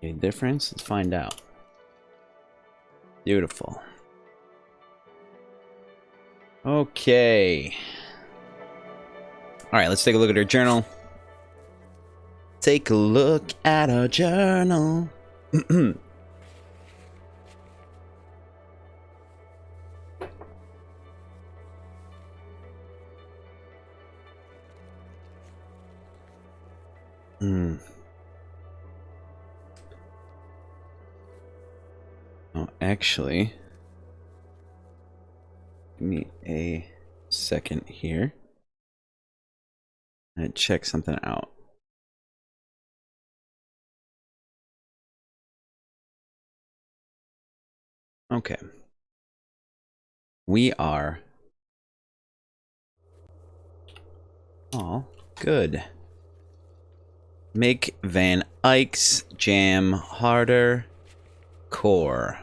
A difference? Let's find out. Beautiful. Okay. Alright, let's take a look at our journal. Take a look at our journal. Oh, actually, give me a second here. And check something out. Okay. We are. Oh, good. Make Van Eyck's jam harder. Core.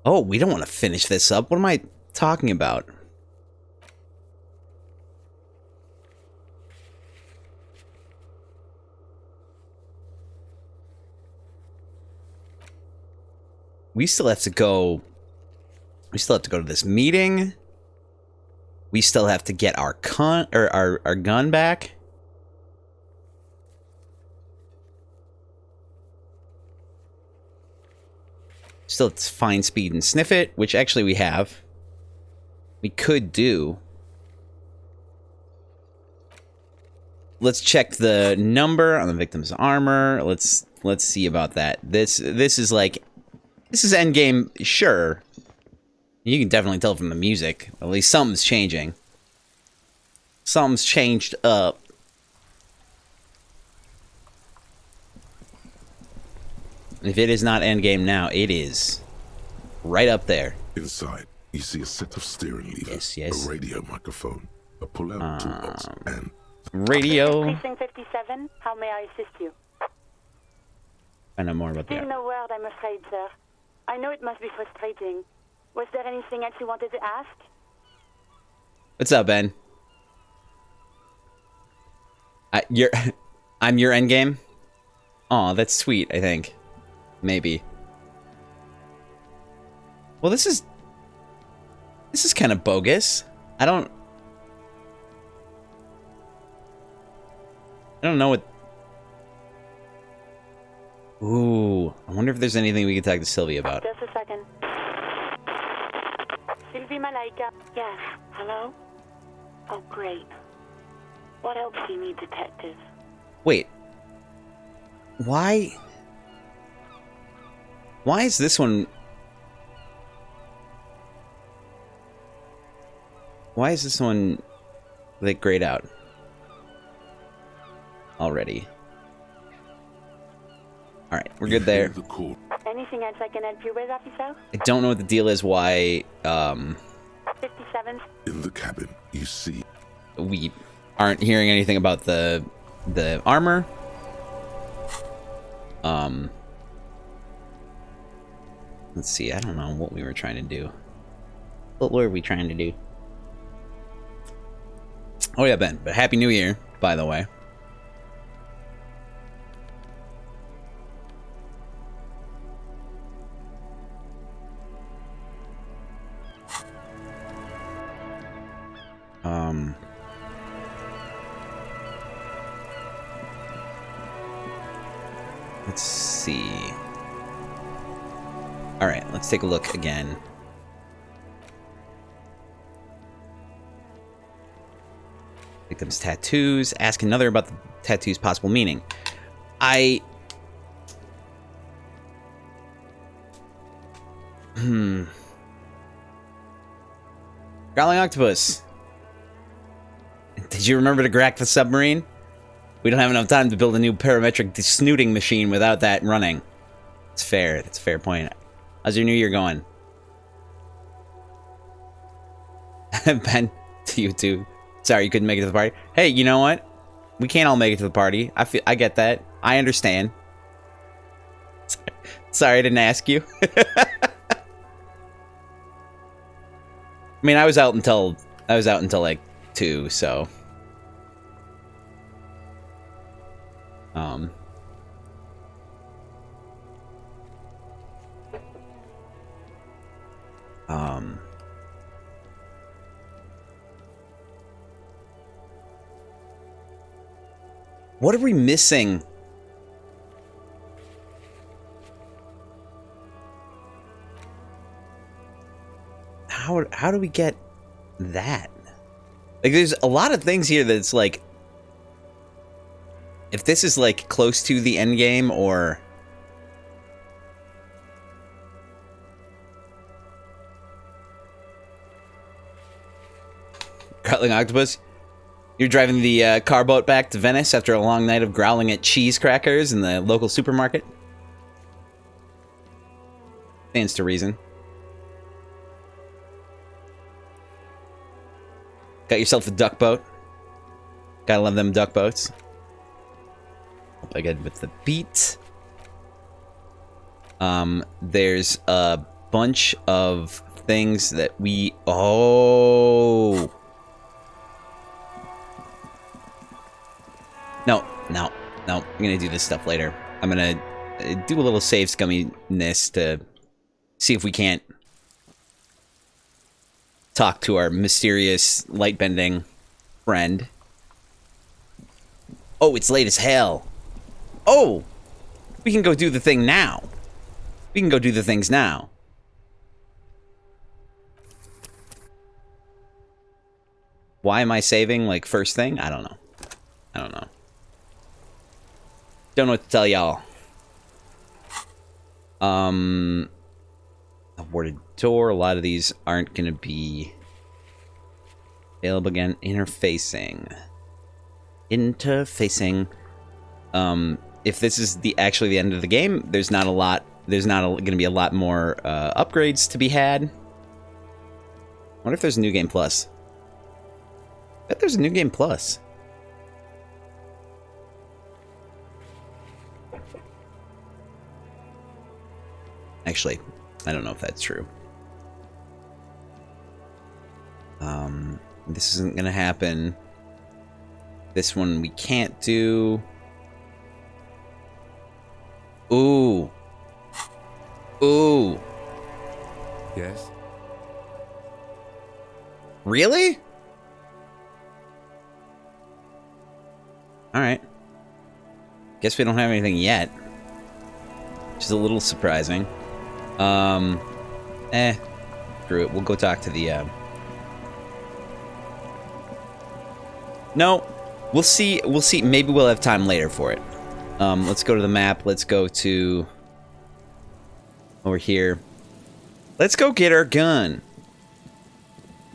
Oh, we don't want to finish this up. What am I talking about? We still have to go. We still have to go to this meeting. We still have to get our our gun back. Still have to find speed and sniff it, which actually we have. We could do. Let's check the number on the victim's armor. Let's see about that. This is like, this is endgame, sure. You can definitely tell from the music. At least something's changing. Something's changed up. If it is not endgame now, it is right up there. Inside, you see a set of steering levers, yes. a radio microphone, a pull-out toolbox, and... Radio. Precinct 57, how may I assist you? Find out more about that. Still no word, I'm afraid, sir. I know it must be frustrating. Was there anything else you wanted to ask? What's up, Ben? I'm your endgame? Aw, that's sweet, I think. Maybe. Well, this is kind of bogus. I don't know what... Ooh, I wonder if there's anything we can talk to Sylvia about. Just a second. Sylvie Malaika. Yes, hello? Oh, great. What else do you need, detective? Wait. Why is this one... Why is this one like grayed out already? All right, we're good there. Anything else I can help you with, officer? I don't know what the deal is. Why 57. In the cabin, you see... We aren't hearing anything about the armor. Let's see. I don't know what we were trying to do. What were we trying to do? Oh yeah, Ben. But Happy New Year, by the way. Let's see. All right, let's take a look again. Victim's tattoos. Ask another about the tattoo's possible meaning. Growling octopus. Did you remember to crack the submarine? We don't have enough time to build a new parametric snooting machine without that running. It's fair. That's a fair point. How's your new year going? Ben, to you too. Sorry you couldn't make it to the party. Hey, you know what? We can't all make it to the party. I get that. I understand. Sorry I didn't ask you. I mean, I was out until like 2, so what are we missing? How do we get that? Like, there's a lot of things here that's like, if this is like close to the end game or Cutling Octopus, you're driving the car boat back to Venice after a long night of growling at cheese crackers in the local supermarket. Stands to reason. Got yourself a duck boat. Gotta love them duck boats. Hope I get with the beat. There's a bunch of things that we... Oh! No. I'm gonna do this stuff later. I'm gonna do a little save scumminess to see if we can't talk to our mysterious light-bending friend. Oh, it's late as hell. Oh! We can go do the thing now. We can go do the things now. Why am I saving, like, first thing? I don't know. Don't know what to tell y'all. Aborted door. A lot of these aren't going to be available again. Interfacing. If this is actually the end of the game, there's not going to be a lot more upgrades to be had. I wonder if there's a new game plus. I bet there's a new game plus. Actually, I don't know if that's true. This isn't gonna happen. This one we can't do. Ooh. Yes? Really? Alright. Guess we don't have anything yet. Which is a little surprising. Screw it. We'll go talk to the, No. We'll see. Maybe we'll have time later for it. Let's go to the map. Let's go to... over here. Let's go get our gun.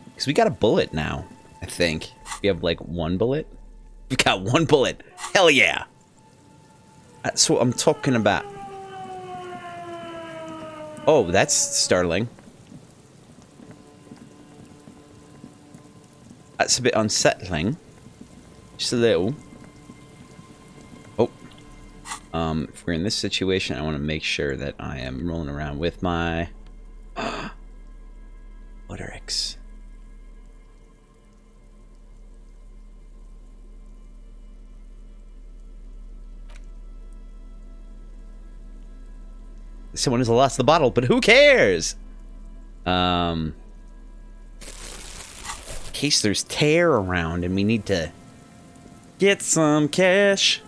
Because we got a bullet now, I think. We have, like, 1 bullet? We got 1 bullet. Hell yeah. That's what I'm talking about. Oh, that's startling. That's a bit unsettling. Just a little. Oh. If we're in this situation, I want to make sure that I am rolling around with my... Waterix. Someone has lost the bottle, but who cares? In case there's tear around and we need to get some cash.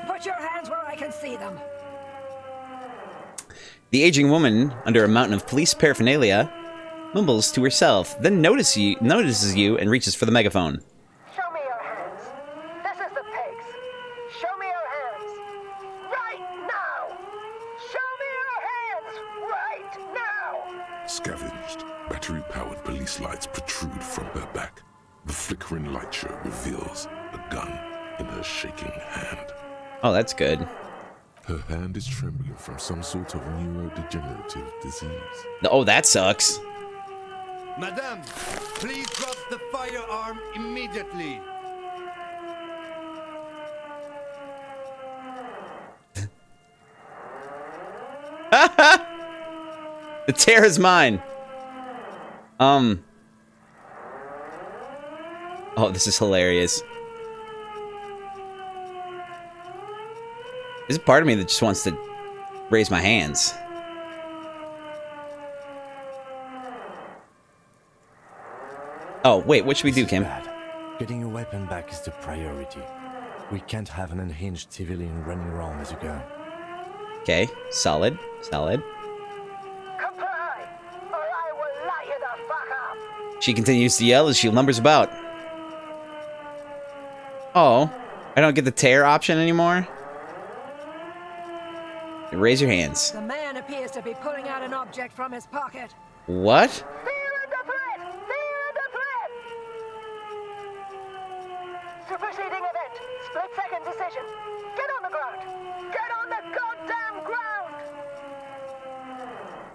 Put your hands where I can see them. The aging woman, under a mountain of police paraphernalia, mumbles to herself, then notices you and reaches for the megaphone. Show me your hands. This is the pigs. Show me your hands. Right now. Show me your hands. Right now. Scavenged, battery-powered police lights protrude from her back. The flickering light show reveals a gun in her shaking hand. Oh, that's good. Her hand is trembling from some sort of neurodegenerative disease. Oh, that sucks. Madame, please drop the firearm immediately. The tear is mine. Oh, this is hilarious. There's a part of me that just wants to raise my hands. Oh, wait, what should we do, Kim? Bad. Getting your weapon back is the priority. We can't have an unhinged civilian running around as a gun. Okay, solid, solid. Comply, or I will light you the fuck up. She continues to yell as she lumbers about. Oh, I don't get the tear option anymore? Raise your hands. The man appears to be pulling out an object from his pocket. What? Fear the threat! Fear the threat! Superseding event. Split-second decision. Get on the ground. Get on the goddamn ground!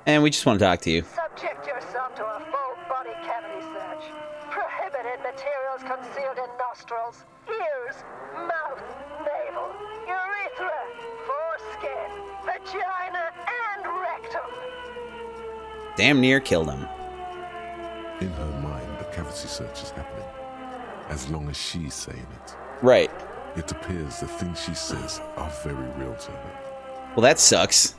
And we just want to talk to you. Subject yourself to a full body cavity search. Prohibited materials concealed in nostrils, ears, mouth, navel, urethra, foreskin, vagina, and rectum. Damn near killed him. In her mind, the cavity search is happening. As long as she's saying it. Right. It appears the things she says are very real to her. Well, that sucks.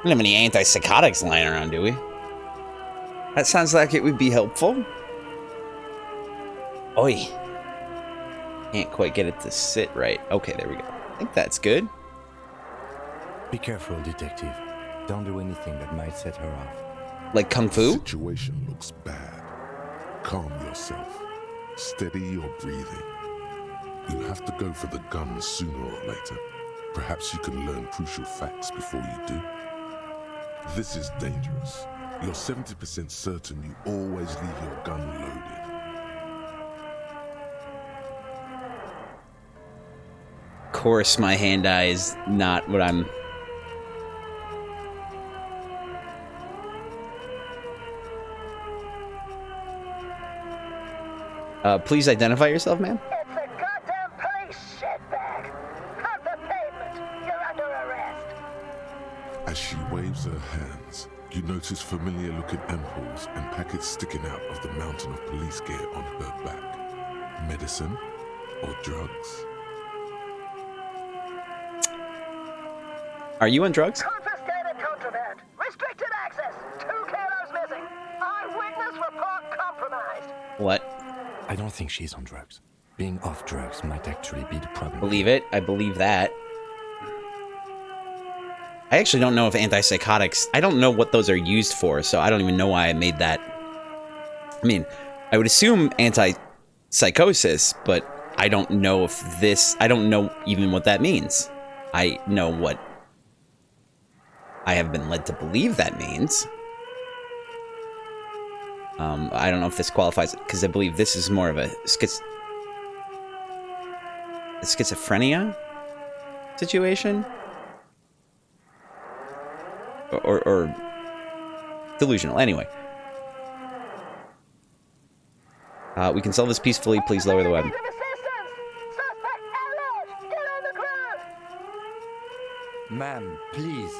We don't have any antipsychotics lying around, do we? That sounds like it would be helpful. Oi. Can't quite get it to sit right. Okay, there we go. I think that's good. Be careful, detective. Don't do anything that might set her off. Like Kung The Fu? situation looks bad. Calm yourself. Steady your breathing. You have to go for the gun sooner or later. Perhaps you can learn crucial facts before you do. This is dangerous. You're 70% certain you always leave your gun loaded. Of course, my hand-eye is not what I'm... please identify yourself, ma'am. It's a goddamn police shitbag. Off the pavement. You're under arrest. As she waves her hands, you notice familiar-looking ampoules and packets sticking out of the mountain of police gear on her back. Medicine or drugs? Are you on drugs? Confiscated contraband. Restricted access. 2 kilos missing. Eyewitness report compromised. What? I don't think she's on drugs. Being off drugs might actually be the problem. Believe it. I believe that. I actually don't know if antipsychotics... I don't know what those are used for, so I don't even know why I made that. I mean, I would assume antipsychosis, but I don't know if this... I don't know even what that means. I know what I have been led to believe that means. I don't know if this qualifies, because I believe this is more of a schizophrenia situation? Or delusional. Anyway. We can solve this peacefully. Please lower the weapon. Need of assistance. Suspect alert. Get on the ground. Ma'am, please.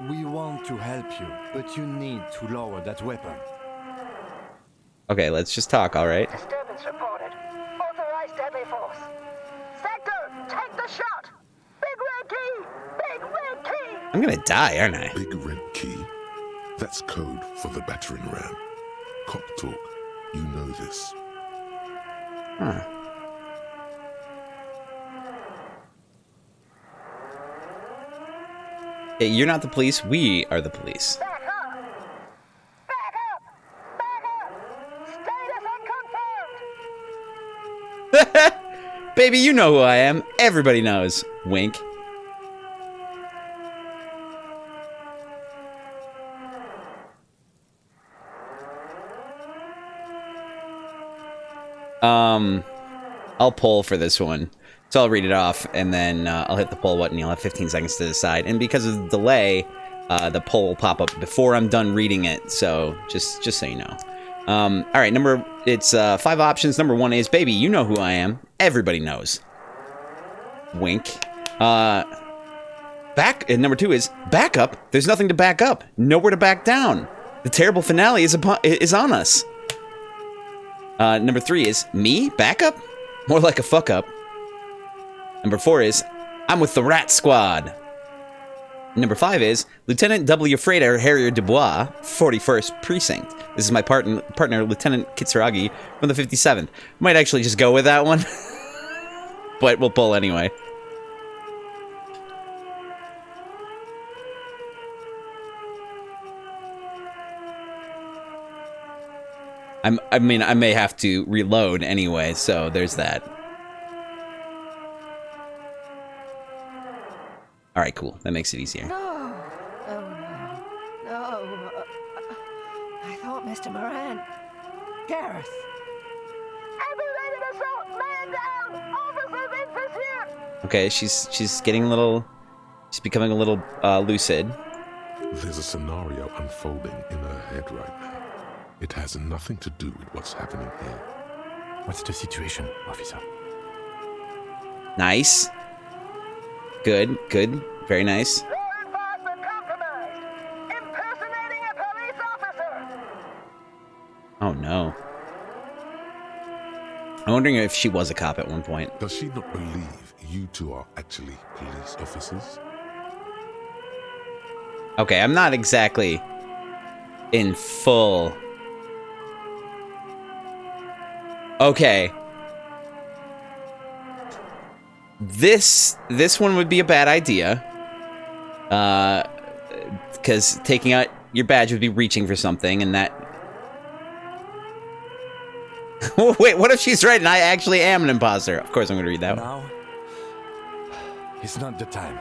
We want to help you, but you need to lower that weapon. Okay, let's just talk, alright? Disturbance reported. Authorized deadly force. Sector, take the shot. Big red key. Big red key. I'm gonna die, aren't I? Big red key. That's code for the battering ram. Cop talk. You know this. Huh. Hey, you're not the police, we are the police. Back up. Back up. Back up. Status unconfirmed. Baby, you know who I am. Everybody knows. Wink. I'll poll for this one. So I'll read it off, and then I'll hit the poll button. You'll have 15 seconds to decide. And because of the delay, the poll will pop up before I'm done reading it. So just so you know. All right, it's 5 options. Number 1 is, baby, you know who I am. Everybody knows. Wink. And number 2 is backup. There's nothing to back up. Nowhere to back down. The terrible finale is on us. Number 3 is me? Backup? More like a fuck up. Number 4 is I'm with the Rat Squad. Number 5 is Lieutenant W. Freighter Harrier Dubois, 41st Precinct. This is my partner, Lieutenant Kitsuragi from the 57th. Might actually just go with that one. But we'll pull anyway. I mean, I may have to reload anyway, so there's that. Alright, cool. That makes it easier. No. Oh, no. No. I thought Mr. Moran. Gareth. Aggravated assault! Man down! Officers in pursuit! Okay, she's getting a little... She's becoming a little lucid. There's a scenario unfolding in her head right now. It has nothing to do with what's happening here. What's the situation, officer? Nice. Good. Very nice. Law enforcement compromised! Impersonating a police officer! Oh, no. I'm wondering if she was a cop at one point. Does she not believe you two are actually police officers? Okay, I'm not exactly in full... Okay. This one would be a bad idea. Because taking out your badge would be reaching for something, and that... Wait, what if she's right and I actually am an imposter? Of course I'm going to read that one. Now, it's not the time.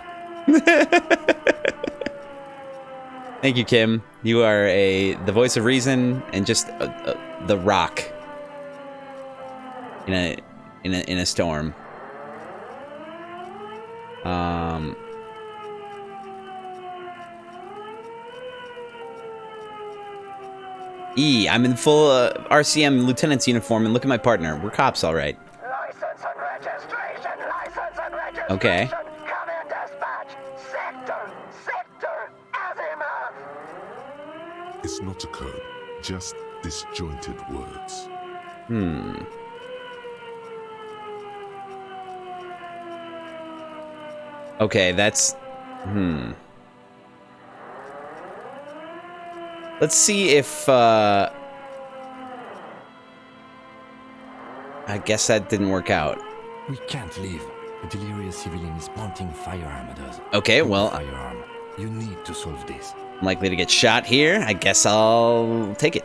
Thank you, Kim. You are the voice of reason and just the rock in a storm. I'm in full RCM lieutenant's uniform, and look at my partner. We're cops, all right. License and registration! License and registration! Okay. Come in, dispatch! Sector! Azimuth! It's not a code, just disjointed words. Okay, that's... Let's see if, I guess that didn't work out. We can't leave. A delirious civilian is pointing firearm at us. Okay, well, Firearm. You need to solve this. I'm likely to get shot here. I guess I'll take it.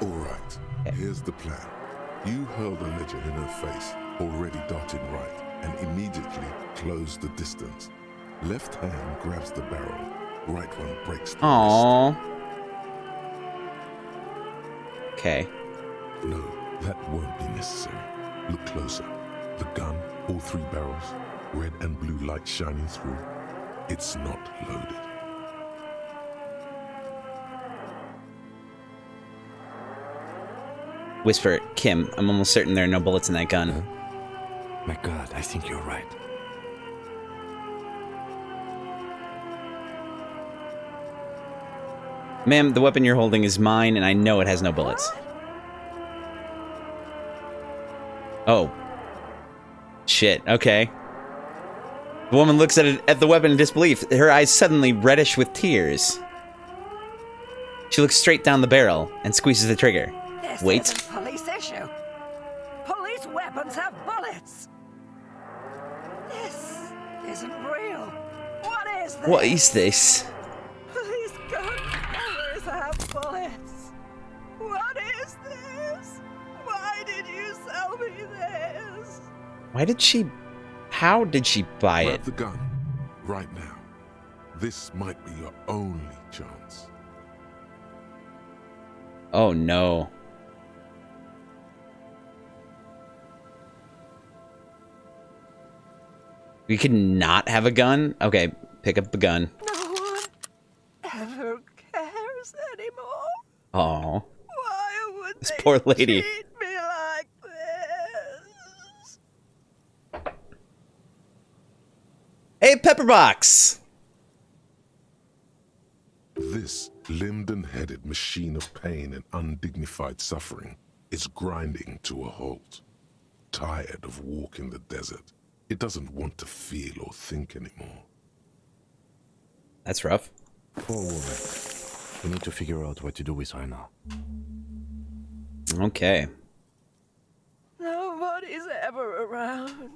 All right, here's the plan. You hurled a ledger in her face, already darting right, and immediately close the distance. Left hand grabs the barrel, right one breaks the Aww. Okay. wrist. No, that won't be necessary. Look closer. The gun, all 3 barrels, red and blue light shining through. It's not loaded. Whisper, Kim, I'm almost certain there are no bullets in that gun. My God, I think you're right. Ma'am, the weapon you're holding is mine, and I know it has no bullets. Oh. Shit, okay. The woman looks at the weapon in disbelief, her eyes suddenly reddish with tears. She looks straight down the barrel and squeezes the trigger. This Wait. isn't police issue. Police weapons have bullets. This isn't real. What is this? What is this? Police gun barrels have bullets. What is this? Why did you sell me this? How did she buy Grab it? the gun, right now. This might be your only chance. Oh no. We could not have a gun? Okay, pick up the gun. No one ever cares anymore. Oh, Why would this they poor lady. treat me like this? Hey, Pepperbox! This limbed and headed machine of pain and undignified suffering is grinding to a halt. Tired of walking the desert, it doesn't want to feel or think anymore. That's rough. Poor woman. We need to figure out what to do with her now. Okay. Nobody's ever around.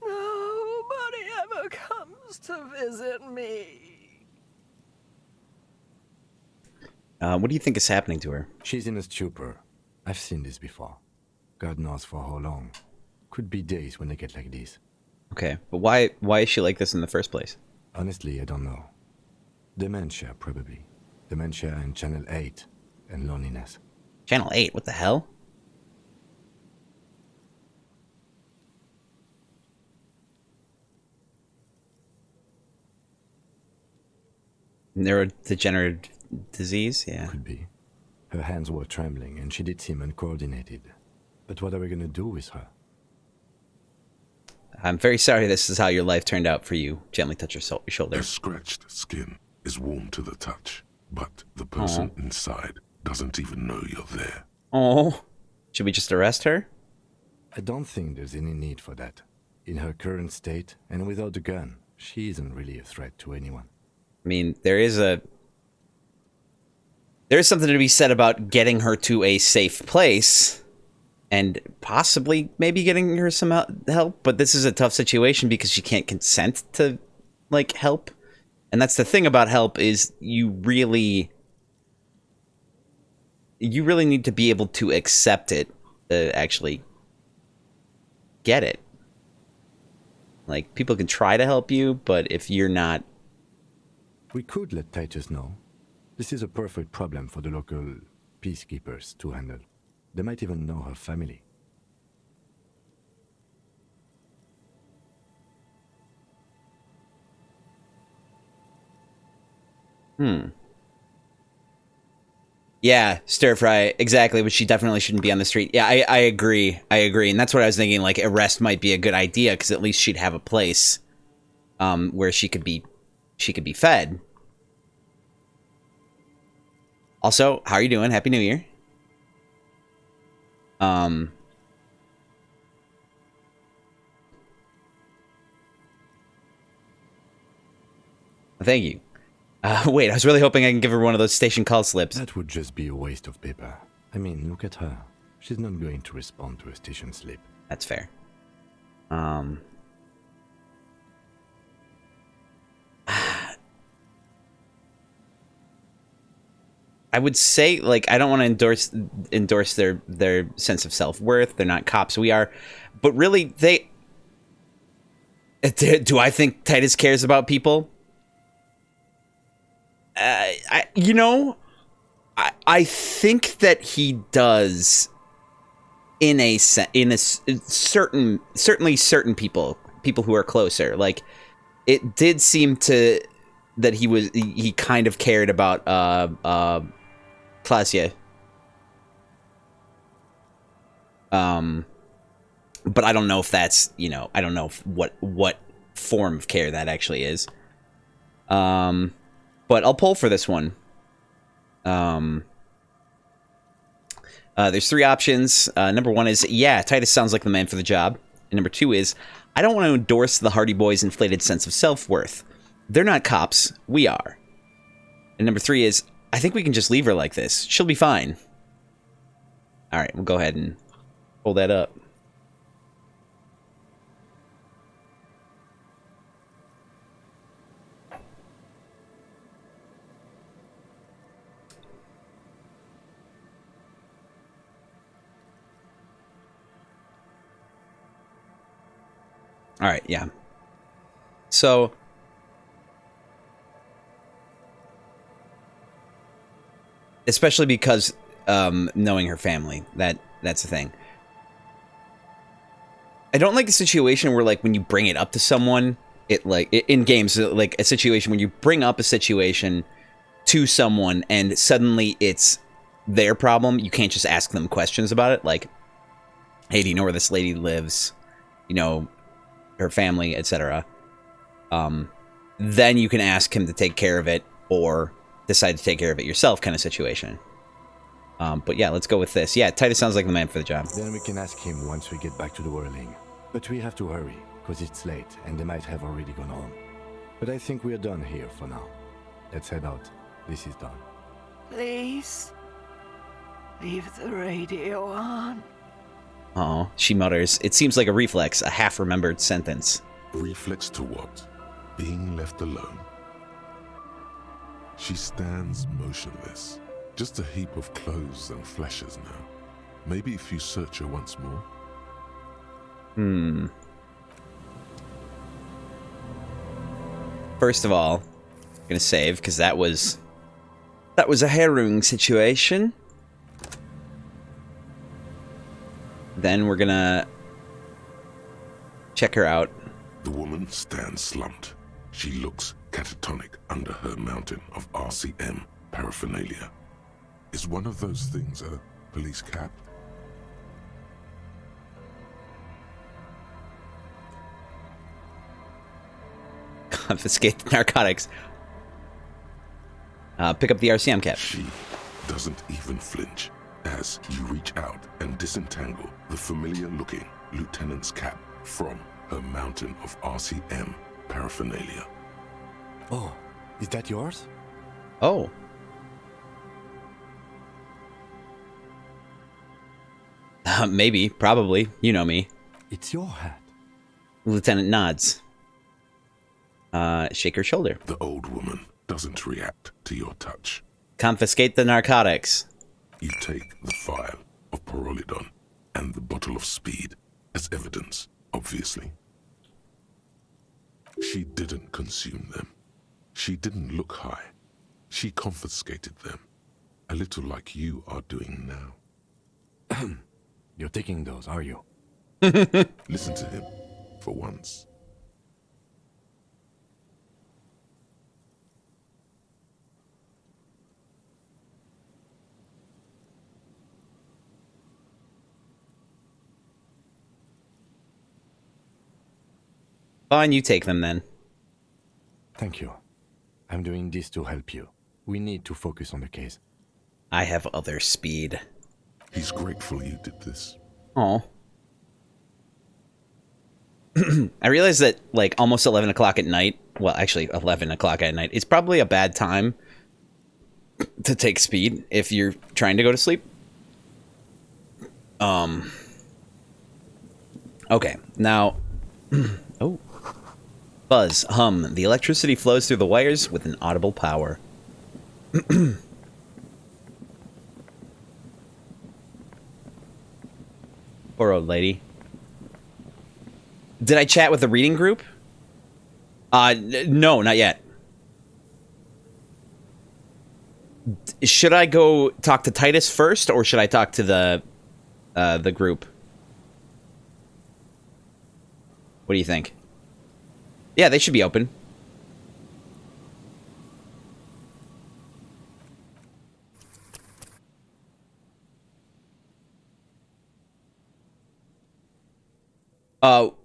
Nobody ever comes to visit me. What do you think is happening to her? She's in a stupor. I've seen this before. God knows for how long. Could be days when they get like this. Okay, but why is she like this in the first place? Honestly, I don't know. Dementia, probably. Dementia and Channel 8. And loneliness. Channel 8, what the hell? Neurodegenerative disease, yeah. Could be. Her hands were trembling and she did seem uncoordinated. But what are we gonna do with her? I'm very sorry this is how your life turned out for you. Gently touch your shoulder. Her scratched skin is warm to the touch, but the person inside doesn't even know you're there. Oh, should we just arrest her? I don't think there's any need for that. In her current state, and without a gun, she isn't really a threat to anyone. I mean, there is something to be said about getting her to a safe place and possibly maybe getting her some help, but this is a tough situation because she can't consent to, like, help. And that's the thing about help is you really need to be able to accept it to actually get it. Like, people can try to help you, but if you're not... We could let Titus know. This is a perfect problem for the local peacekeepers to handle. They might even know her family. Yeah, stir fry, exactly, but she definitely shouldn't be on the street. Yeah, I agree. And that's what I was thinking, like, arrest might be a good idea, because at least she'd have a place where she could be fed. Also, how are you doing? Happy New Year. Thank you. Wait, I was really hoping I can give her one of those station call slips. That would just be a waste of paper. I mean, look at her. She's not going to respond to a station slip. That's fair. I would say, like, I don't want to endorse their sense of self-worth. They're not cops. We are. But really, do I think Titus cares about people? I think that he does certainly certain people who are closer. Like, it did seem that he kind of cared about Klaasje. But I don't know if that's, I don't know what form of care that actually is. But I'll poll for this one. There's three options. Number one is, yeah, Titus sounds like the man for the job. And number two is, I don't want to endorse the Hardy Boys' inflated sense of self-worth. They're not cops. We are. And number three is, I think we can just leave her like this. She'll be fine. All right, we'll go ahead and pull that up. All right, yeah. So, especially because knowing her family, that's the thing. I don't like a situation where, like, when you bring it up to someone, in games, like a situation when you bring up a situation to someone and suddenly it's their problem. You can't just ask them questions about it, like, hey, do you know where this lady lives? You know, her family, etc. then you can ask him to take care of it or decide to take care of it yourself kind of situation. But yeah, let's go with this. Yeah, Titus sounds like the man for the job. Then we can ask him once we get back to the whirling. But we have to hurry, because it's late, and they might have already gone home. But I think we're done here for now. Let's head out. This is done. Please, leave the radio on. Oh, she mutters. It seems like a reflex, a half-remembered sentence. Reflex to what? Being left alone. She stands motionless. Just a heap of clothes and flashes now. Maybe if you search her once more. First of all, I'm gonna save because that was a harrowing situation. Then we're gonna check her out. The woman stands slumped. She looks catatonic under her mountain of RCM paraphernalia. Is one of those things a police cap? Confiscate the narcotics. Pick up the RCM cap. She doesn't even flinch as you reach out and disentangle the familiar-looking lieutenant's cap from her mountain of RCM paraphernalia. Oh, is that yours? Oh. Maybe, probably. You know me. It's your hat. Lieutenant nods. Shake her shoulder. The old woman doesn't react to your touch. Confiscate the narcotics. You take the vial of Pyrrolidon and the bottle of speed as evidence, obviously. She didn't consume them. She didn't look high. She confiscated them. A little like you are doing now. You're taking those, are you? Listen to him, for once. Fine, you take them then. Thank you. I'm doing this to help you. We need to focus on the case. I have other speed. He's grateful you did this. Oh. I realize that, like, almost 11 o'clock at night, well, actually, 11 o'clock at night, is probably a bad time to take speed if you're trying to go to sleep. Okay, now... oh. Buzz, hum. The electricity flows through the wires with an audible power. Poor old lady. Did I chat with the reading group? No, not yet. Should I go talk to Titus first, or should I talk to the group? What do you think? Yeah, they should be open.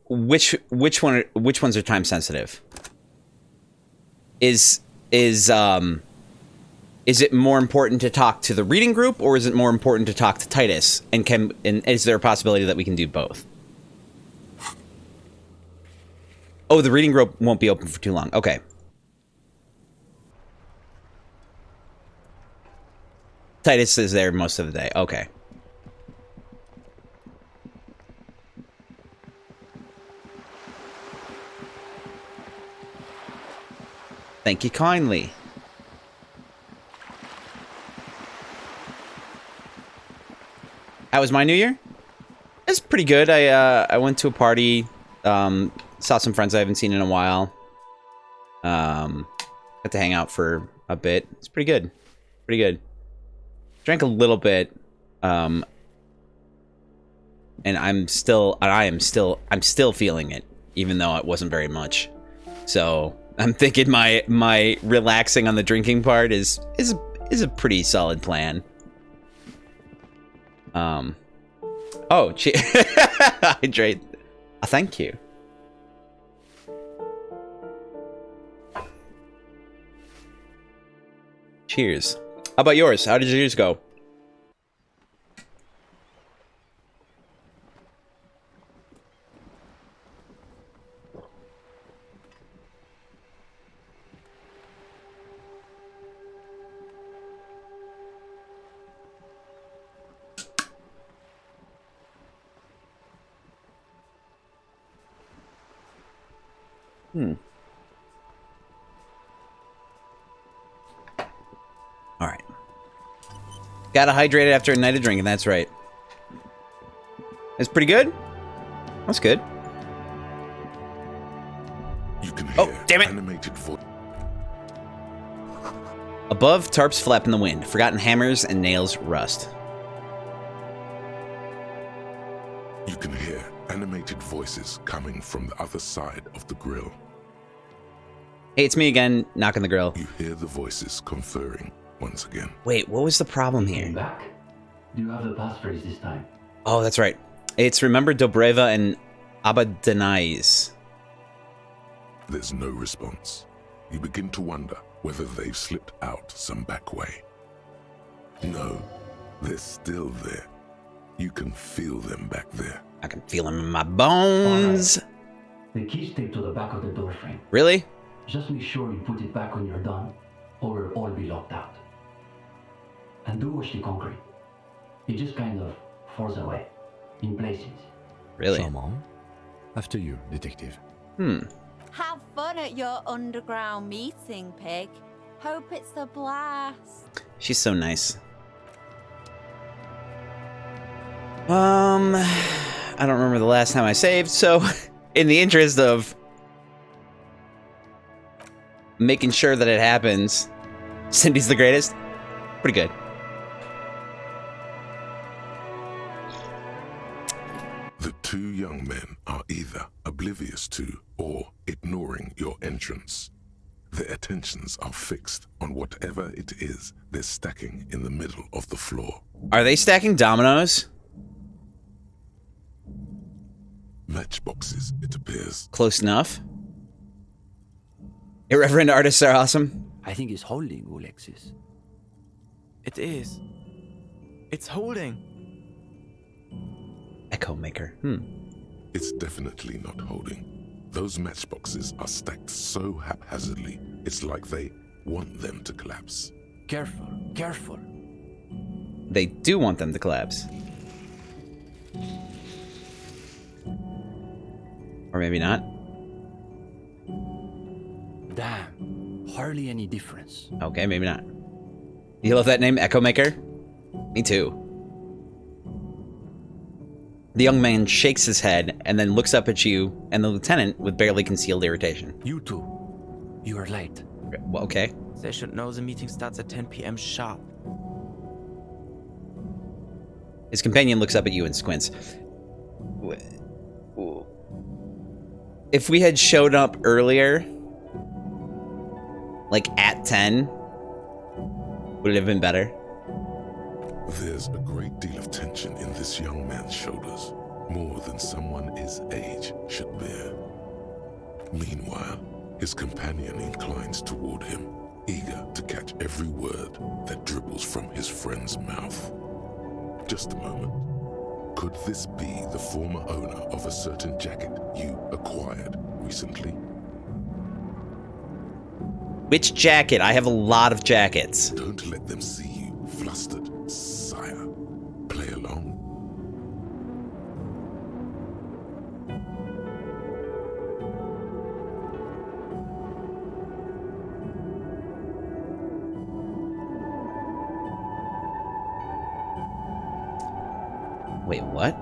Which ones are time sensitive? Is it more important to talk to the reading group, or is it more important to talk to Titus? And is there a possibility that we can do both? Oh, the reading group won't be open for too long. Okay. Titus is there most of the day. Okay. Thank you kindly. How was my New Year? It's pretty good. I went to a party. Saw some friends I haven't seen in a while. Got to hang out for a bit. It's pretty good. Pretty good. Drank a little bit. And I'm still feeling it, even though it wasn't very much. So I'm thinking my relaxing on the drinking part is a pretty solid plan. Oh, hydrate. Thank you. Cheers. How about yours? How did yours go? All right. Gotta hydrate after a night of drinking, that's right. It's pretty good? That's good. You can Oh, hear damn it. animated voice. Above, tarps flap in the wind. Forgotten hammers and nails rust. You can hear animated voices coming from the other side of the grill. Hey, it's me again, knocking the grill. You hear the voices conferring once again. Wait, what was the problem Came here? back? Do you have the passphrase this time? Oh, that's right. It's remember Dobreva and Abadanais. There's no response. You begin to wonder whether they've slipped out some back way. No, they're still there. You can feel them back there. I can feel them in my bones. The key's taped to the back of the door frame. Really? Just make sure you put it back when you're done, or we'll all be locked out. And do watch the concrete. It just kind of falls away, in places. Really? Charmant. After you, detective. Have fun at your underground meeting, Pig. Hope it's a blast. She's so nice. I don't remember the last time I saved, so in the interest of making sure that it happens, Cindy's the greatest. Pretty good. The two young men are either oblivious to or ignoring your entrance. Their attentions are fixed on whatever it is they're stacking in the middle of the floor. Are they stacking dominoes? Matchboxes, it appears. Close enough. Irreverent artists are awesome. I think it's holding, Alexis. It is. It's holding. Echo maker. It's definitely not holding. Those matchboxes are stacked so haphazardly, it's like they want them to collapse. Careful, careful. They do want them to collapse. Or maybe not. Damn, hardly any difference. Okay, maybe not. You love that name, Echo Maker? Me too. The young man shakes his head and then looks up at you and the lieutenant with barely concealed irritation. You two, you are late. Well, okay. They should know the meeting starts at 10 p.m. sharp. His companion looks up at you and squints. If we had showed up earlier, like at 10, would it have been better? There's a great deal of tension in this young man's shoulders, more than someone his age should bear. Meanwhile, his companion inclines toward him, eager to catch every word that dribbles from his friend's mouth. Just a moment. Could this be the former owner of a certain jacket you acquired recently? Which jacket? I have a lot of jackets. Don't let them see you flustered, sire. Play along. Wait, what?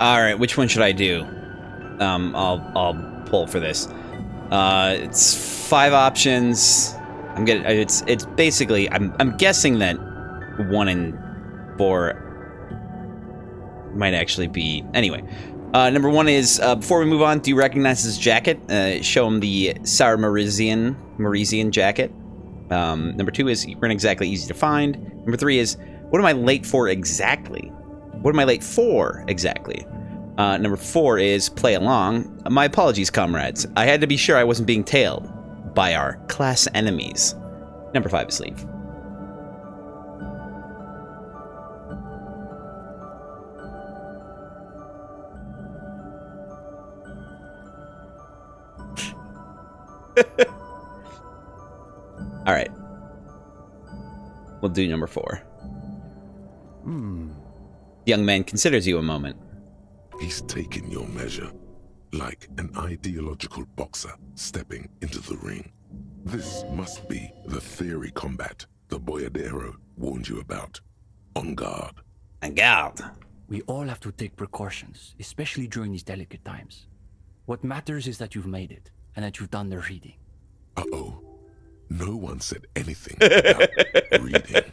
All right, which one should I do? I'll pull for this. It's 5 options. It's basically I'm guessing that 1 and 4 might actually be anyway. Number 1 is before we move on, do you recognize this jacket? Show him the Sour Marisian jacket. Number 2 is you weren't exactly easy to find. Number 3 is what am I late for exactly? What am I late for, exactly? Number 4 is play along. My apologies, comrades. I had to be sure I wasn't being tailed by our class enemies. Number 5 is leave. All right. We'll do number 4. The young man considers you a moment. He's taken your measure, like an ideological boxer stepping into the ring. This must be the theory combat the Boyadero warned you about. En garde. En garde. We all have to take precautions, especially during these delicate times. What matters is that you've made it, and that you've done the reading. Uh-oh. No one said anything about reading.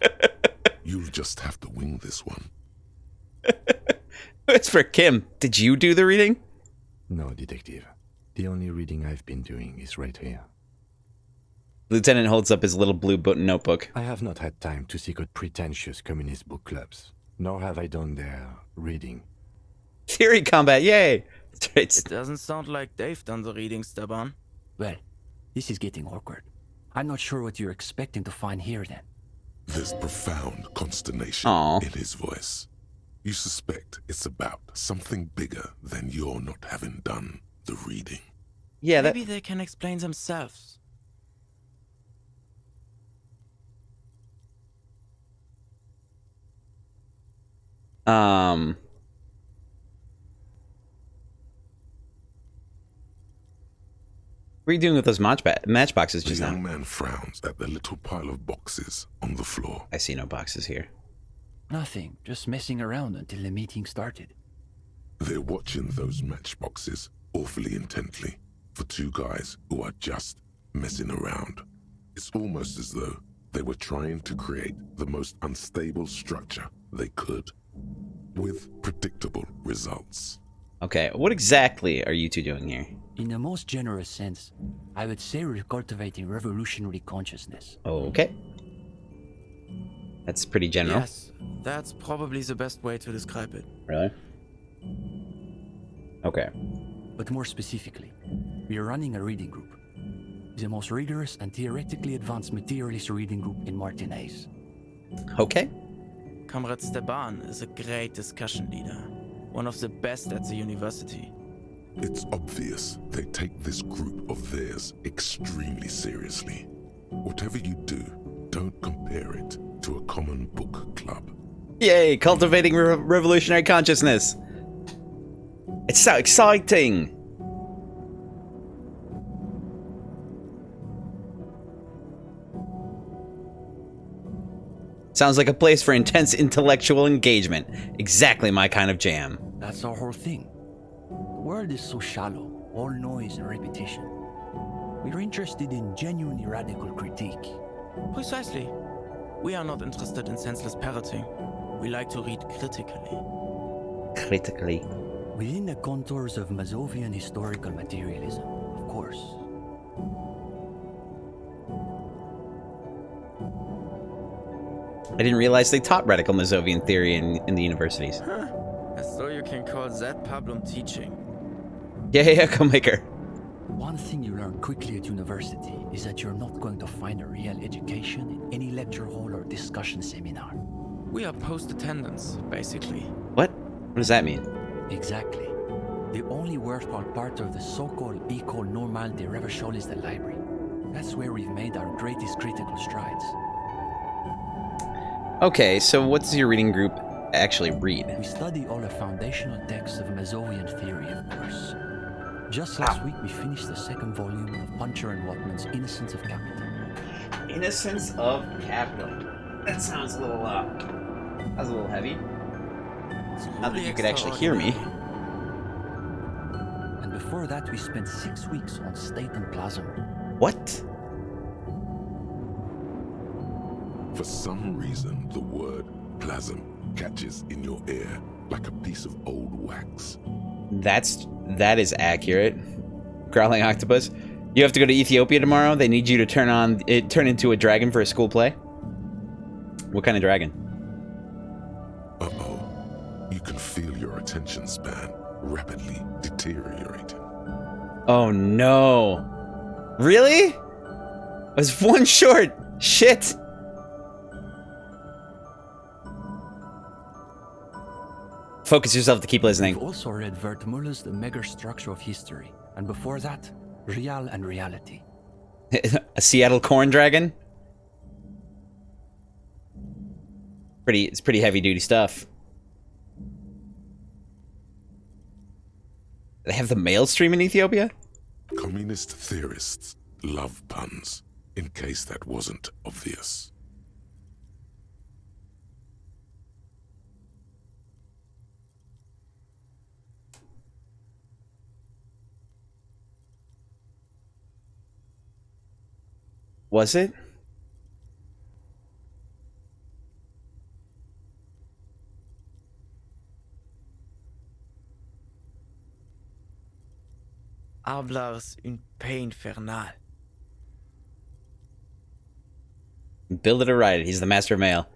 You'll just have to wing this one. It's for Kim. Did you do the reading? No, detective. The only reading I've been doing is right here. Lieutenant holds up his little blue notebook. I have not had time to seek out pretentious communist book clubs, nor have I done their reading. Theory combat, yay! It doesn't sound like they've done the reading, Steban. Well, this is getting awkward. I'm not sure what you're expecting to find here, then. There's profound consternation in his voice. You suspect it's about something bigger than your not having done the reading. Yeah, maybe they can explain themselves. What are you doing with those matchboxes just now? The young man frowns at the little pile of boxes on the floor. I see no boxes here. Nothing, just messing around until the meeting started. They're watching those matchboxes awfully intently for two guys who are just messing around. It's almost as though they were trying to create the most unstable structure they could, with predictable results. Okay, what exactly are you two doing here? In the most generous sense, I would say we're cultivating revolutionary consciousness. Okay. That's pretty general. Yes, that's probably the best way to describe it. Really? Okay. But more specifically, we are running a reading group. The most rigorous and theoretically advanced materialist reading group in Martinez. Okay. Comrade Steban is a great discussion leader. One of the best at the university. It's obvious they take this group of theirs extremely seriously. Whatever you do, don't compare it to a common book club. Yay, cultivating revolutionary consciousness. It's so exciting. Sounds like a place for intense intellectual engagement. Exactly my kind of jam. That's our whole thing. The world is so shallow, all noise and repetition. We're interested in genuinely radical critique. Precisely. We are not interested in senseless parroting. We like to read critically. Critically. Within the contours of Mazovian historical materialism, of course. I didn't realize they taught radical Mazovian theory in the universities. Huh. As though you can call that problem teaching. Yeah, come maker. One thing you learn quickly at university is that you're not going to find a real education in any lecture hall or discussion seminar. We are post-attendance, basically. What? What does that mean? Exactly. The only worthwhile part of the so-called École Normale de Revachol is the library. That's where we've made our greatest critical strides. Okay, so what does your reading group actually read? We study all the foundational texts of Mazovian theory, of course. Just last week, we finished the second volume of Puncher and Watman's Innocence of Capital. Innocence of Capital. That sounds a little, that's a little heavy. Not that you could actually hear me. And before that, we spent 6 weeks on State and Plasm. What? For some reason, the word plasm catches in your ear like a piece of old wax. That is accurate. Growling octopus. You have to go to Ethiopia tomorrow. They need you to turn into a dragon for a school play. What kind of dragon? Uh-oh. You can feel your attention span rapidly deteriorating. Oh no. Really? I was one short. Shit. Focus yourself to keep listening. We've also read Wertmüller's The Megastructure of History, and before that, Real and Reality. A Seattle corn dragon? It's pretty heavy duty stuff. They have the mail stream in Ethiopia? Communist theorists love puns, in case that wasn't obvious. Was it? Hablas un pain infernal. Build it or write it. He's the master of mail.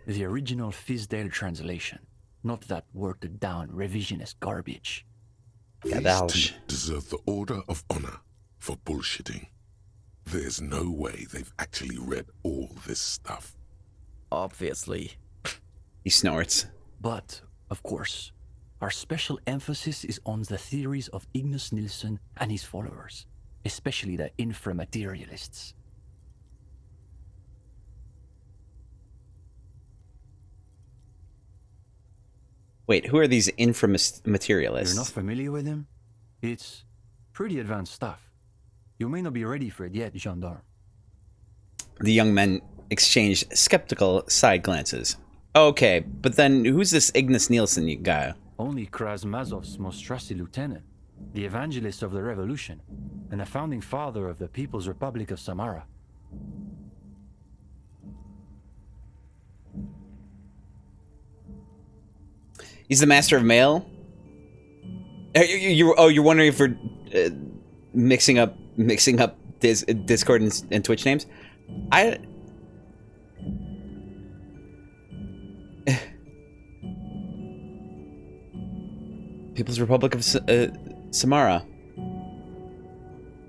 The original Fisdale translation, not that watered down revisionist garbage. These two deserve the Order of Honor for bullshitting. There's no way they've actually read all this stuff. Obviously. He snorts. But, of course, our special emphasis is on the theories of Ignace Nilsson and his followers, especially the inframaterialists. Wait, who are these inframaterialists? You're not familiar with them? It's pretty advanced stuff. You may not be ready for it yet, gendarme. The young men exchanged skeptical side glances. Okay, but then who's this Ignace Nilsson guy? Only Krasmazov's most trusted lieutenant, the evangelist of the revolution, and the founding father of the People's Republic of Samara. He's the master of mail? You're wondering if we're mixing up Discord and Twitch names? People's Republic of Samara.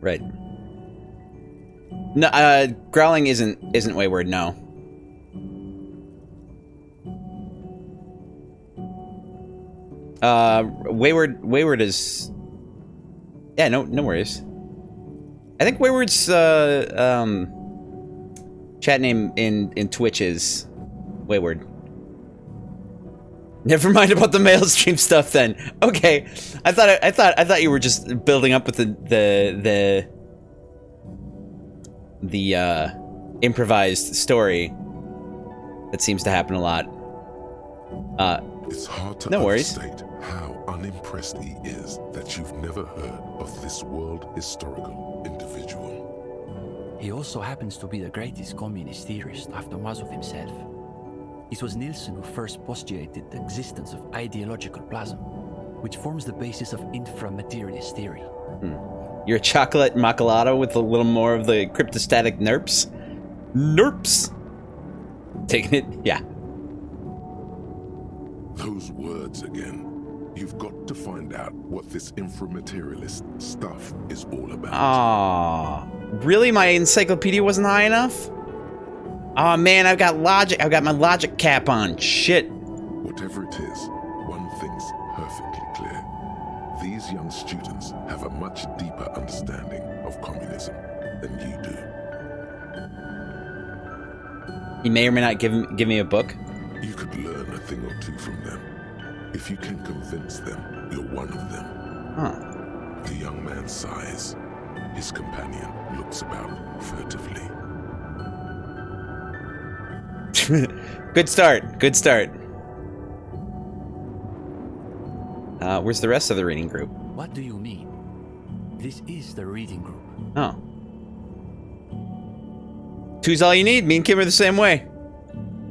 Right. No, growling isn't wayward, no. Wayward is... Yeah, no worries. I think Wayward's chat name in Twitch is Wayward. Never mind about the mail stream stuff then. Okay. I thought you were just building up with the improvised story. That seems to happen a lot. It's hard to understate how unimpressed he is that you've never heard of this world historical individual. He also happens to be the greatest communist theorist after Mazov himself. It was Nilsson who first postulated the existence of ideological plasm, which forms the basis of inframaterialist theory. You're a chocolate macchiato with a little more of the cryptostatic nerps? Nerps! Taking it? Yeah. Those words again. You've got to find out what this inframaterialist stuff is all about. Aww. Really? My encyclopedia wasn't high enough? Aw, man, I've got logic. I've got my logic cap on. Shit. Whatever it is, one thing's perfectly clear. These young students have a much deeper understanding of communism than you do. You may or may not give me a book. You could learn a thing or two from them. If you can convince them you're one of them. Huh. The young man sighs. His companion looks about furtively. Good start. Good start. Where's the rest of the reading group? What do you mean? This is the reading group. Oh. Two's all you need. Me and Kim are the same way.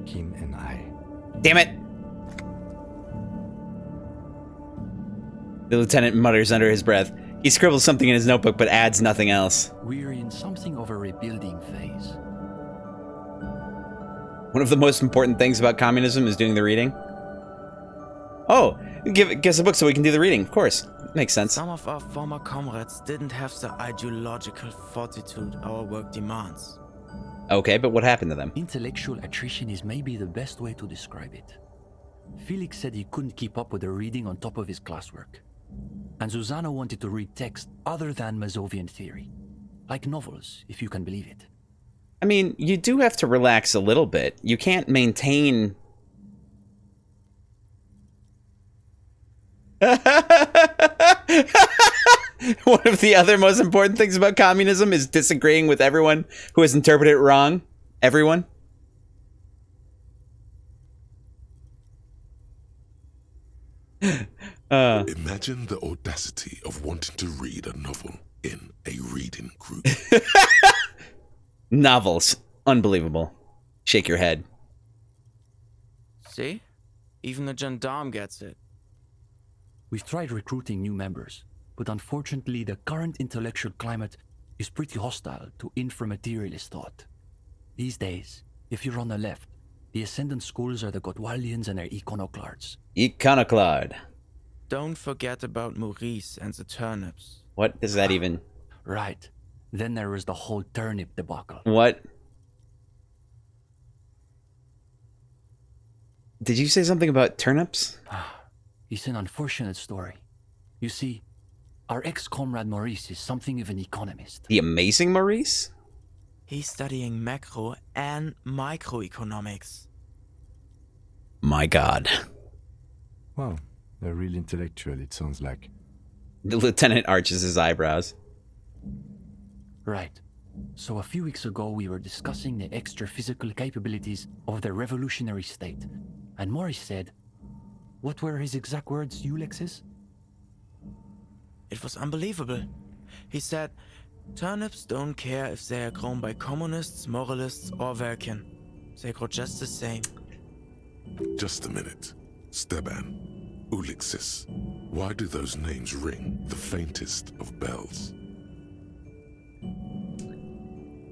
Kim and I. Damn it. The lieutenant mutters under his breath. He scribbles something in his notebook, but adds nothing else. We're in something of a rebuilding phase. One of the most important things about communism is doing the reading. Oh, give us a book so we can do the reading. Of course. Makes sense. Some of our former comrades didn't have the ideological fortitude our work demands. Okay, but what happened to them? Intellectual attrition is maybe the best way to describe it. Felix said he couldn't keep up with the reading on top of his classwork. And Susanna wanted to read text other than Mazovian theory. Like novels, if you can believe it. I mean, you do have to relax a little bit. You can't maintain... One of the other most important things about communism is disagreeing with everyone who has interpreted it wrong. Everyone. Imagine the audacity of wanting to read a novel in a reading group. Novels. Unbelievable. Shake your head. See? Even the gendarme gets it. We've tried recruiting new members, but unfortunately the current intellectual climate is pretty hostile to inframaterialist thought. These days, if you're on the left, the ascendant schools are the Gottwaldians and their iconoclasts. Iconoclad. Don't forget about Maurice and the turnips. What is that even? Right. Then there was the whole turnip debacle. What? Did you say something about turnips? It's an unfortunate story. You see, our ex-comrade Maurice is something of an economist. The amazing Maurice? He's studying macro and microeconomics. My God. Wow, a real intellectual, it sounds like. The lieutenant arches his eyebrows. Right. So a few weeks ago we were discussing the extra physical capabilities of the revolutionary state. And Maurice said, what were his exact words, Ulexis? It was unbelievable. He said, turnips don't care if they are grown by communists, moralists, or Verkin. They grow just the same. Just a minute. Steban, Ulixis, why do those names ring the faintest of bells?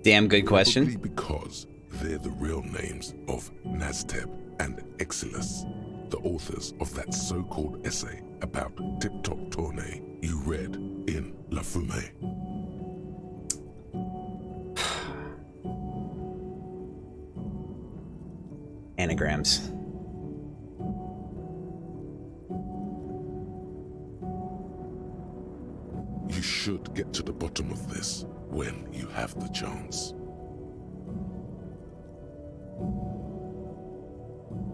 Damn good question. Probably because they're the real names of Nazteb and Exilus, the authors of that so-called essay about Tip-Top Tournay you read in La Fumée. Anagrams. You should get to the bottom of this when you have the chance.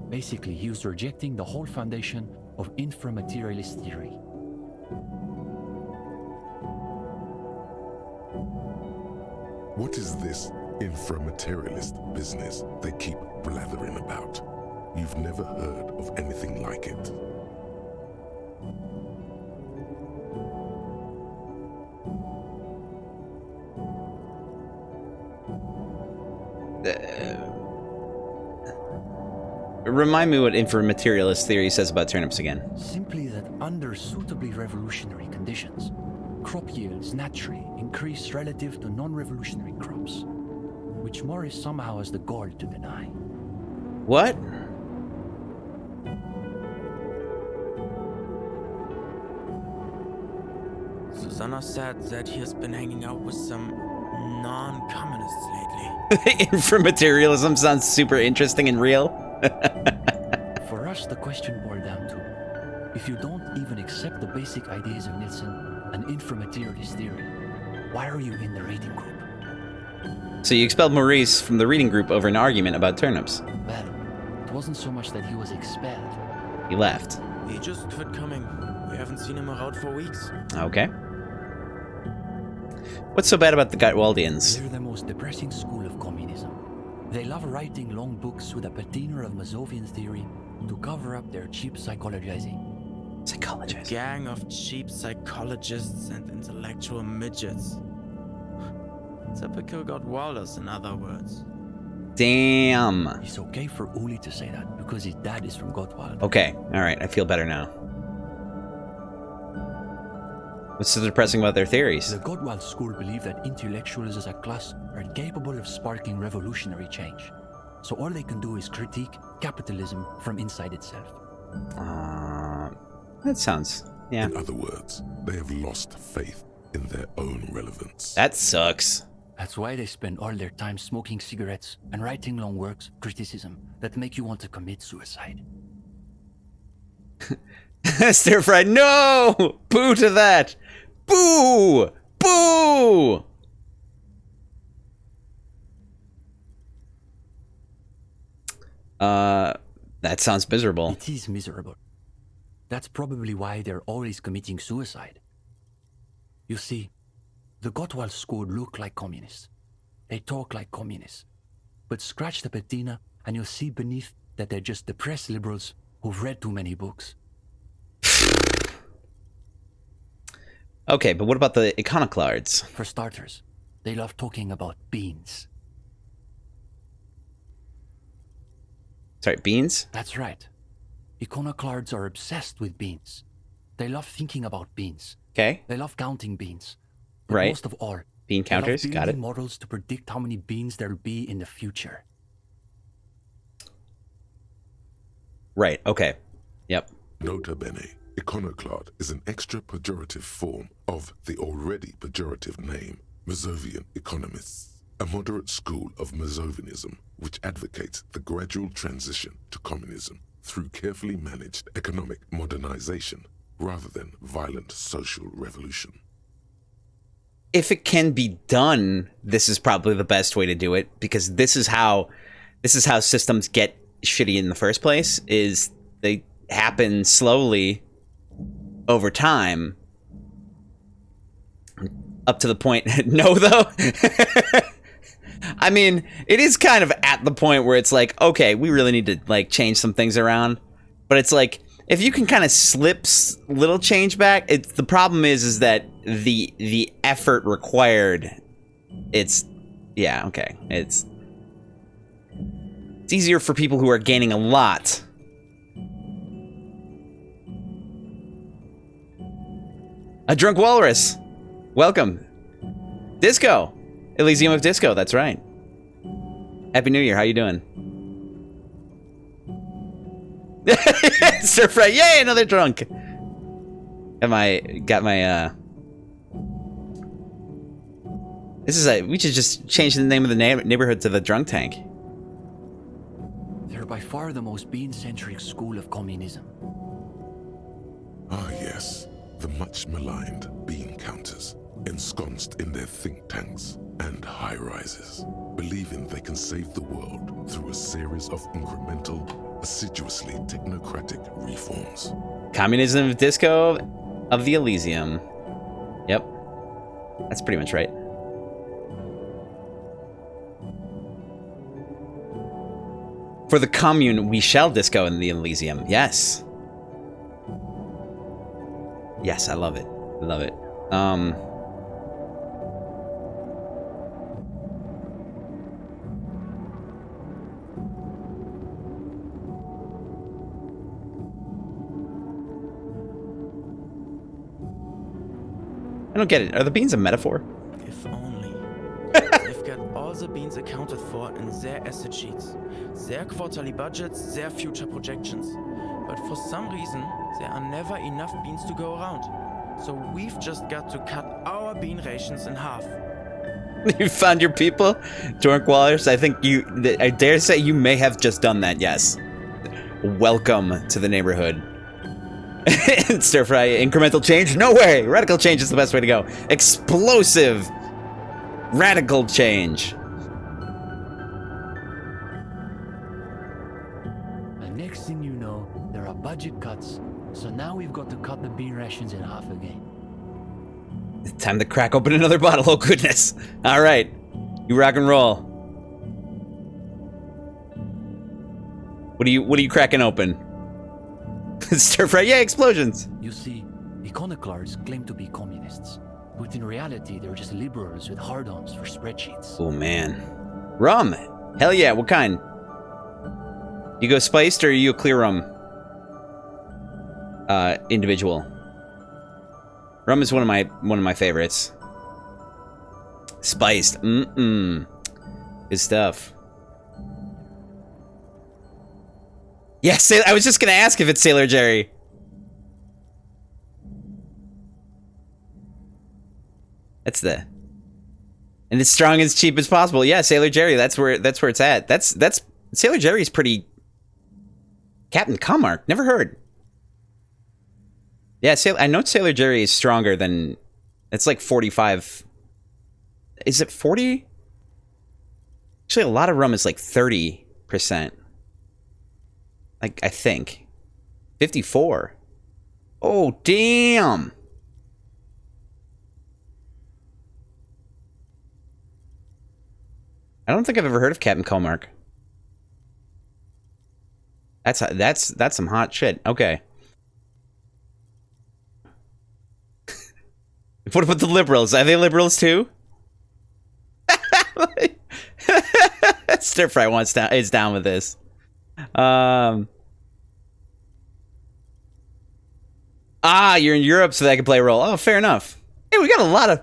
Basically, he was rejecting the whole foundation of inframaterialist theory. What is this inframaterialist business they keep blathering about? You've never heard of anything like it. Remind me what inframaterialist theory says about turnips again. Simply that under suitably revolutionary conditions, crop yields naturally increase relative to non-revolutionary crops, which Maurice somehow has the gall to deny. What? Susanna said that he has been hanging out with some non-communists lately. Inframaterialism sounds super interesting and real. For us, the question boiled down to, if you don't even accept the basic ideas of Nielsen and inframaterialist theory, why are you in the reading group? So you expelled Maurice from the reading group over an argument about turnips. Well, it wasn't so much that he was expelled. He left. He just quit coming. We haven't seen him around for weeks. Okay. What's so bad about the Gottwaldians? They're the most depressing school of communism. They love writing long books with a patina of Mazovian theory to cover up their cheap psychologizing. Psychologizing. Gang of cheap psychologists and intellectual midgets. Typical Gottwalders, in other words. Damn. It's okay for Uli to say that because his dad is from Gottwald. Okay, alright, I feel better now. What's so depressing about their theories? The Gottwald school believe that intellectuals as a class are incapable of sparking revolutionary change. So all they can do is critique capitalism from inside itself. that sounds... yeah. In other words, they have lost faith in their own relevance. That sucks. That's why they spend all their time smoking cigarettes and writing long works of criticism that make you want to commit suicide. Stir fry, no! Boo to that! Boo! Boo! That sounds miserable. It is miserable. That's probably why they're always committing suicide. You see, the Gottwald school look like communists. They talk like communists. But scratch the patina and you'll see beneath that they're just depressed liberals who've read too many books. Okay, but what about the iconoclasts? For starters, they love talking about beans. Sorry, beans? That's right. Iconoclasts are obsessed with beans. They love thinking about beans. Okay. They love counting beans. But Right. most of all, Bean counters, they love got it. building models to predict how many beans there'll be in the future. Right, okay. Yep. Nota bene, iconoclast is an extra pejorative form of the already pejorative name, Mazovian economists, a moderate school of Mazovianism which advocates the gradual transition to communism through carefully managed economic modernization rather than violent social revolution. If it can be done, this is probably the best way to do it, because this is how systems get shitty in the first place, is they happen slowly over time up to the point. No, though. I mean, it is kind of at the point where it's like, okay, we really need to like change some things around, but it's like, if you can kind of slip little change back, the problem is that the effort required, it's easier for people who are gaining a lot. A drunk walrus, welcome. Disco, Elysium of Disco. That's right. Happy New Year. How you doing? Stir fry, yay, another drunk. We should just change the name of the neighborhood to the drunk tank. They're by far the most bean-centric school of communism. Ah yes, the much maligned bean counters, ensconced in their think tanks and high-rises, believing they can save the world through a series of incremental, assiduously technocratic reforms. Communism of Disco of the Elysium. Yep. That's pretty much right. For the commune, we shall disco in the Elysium. Yes. Yes, I love it. I love it. I don't get it. Are the beans a metaphor? If only. They've got all the beans accounted for in their asset sheets, their quarterly budgets, their future projections. But for some reason, there are never enough beans to go around. So we've just got to cut our bean rations in half. You found your people? Drunk Walrus, I dare say you may have just done that, yes. Welcome to the neighborhood. Stir fry, incremental change? No way! Radical change is the best way to go. Explosive! Radical change. And next thing you know, there are budget cuts, so now we've got to cut the bean rations in half again. It's time to crack open another bottle, oh goodness. Alright, you rock and roll. What are you cracking open? Stir fry, yay, explosions! You see, iconoclasts claim to be communists, but in reality they're just liberals with hard-ons for spreadsheets. Oh man. Rum! Hell yeah, what kind? You go spiced or you a clear rum? Individual. Rum is one of my favorites. Spiced. Good stuff. Yes, I was just gonna ask if it's Sailor Jerry. That's the... And as strong as cheap as possible. Yeah, Sailor Jerry, that's where it's at. That's Sailor Jerry's pretty... Captain Comark, never heard. Yeah, I know Sailor Jerry is stronger than... It's like 45... Is it 40? Actually, a lot of rum is like 30%. Like, I think. 54. Oh, damn! I don't think I've ever heard of Captain Comark. That's some hot shit. Okay. What about the liberals? Are they liberals too? Stir Fry is down with this. You're in Europe, so that can play a role. Oh, fair enough. Hey, we got a lot of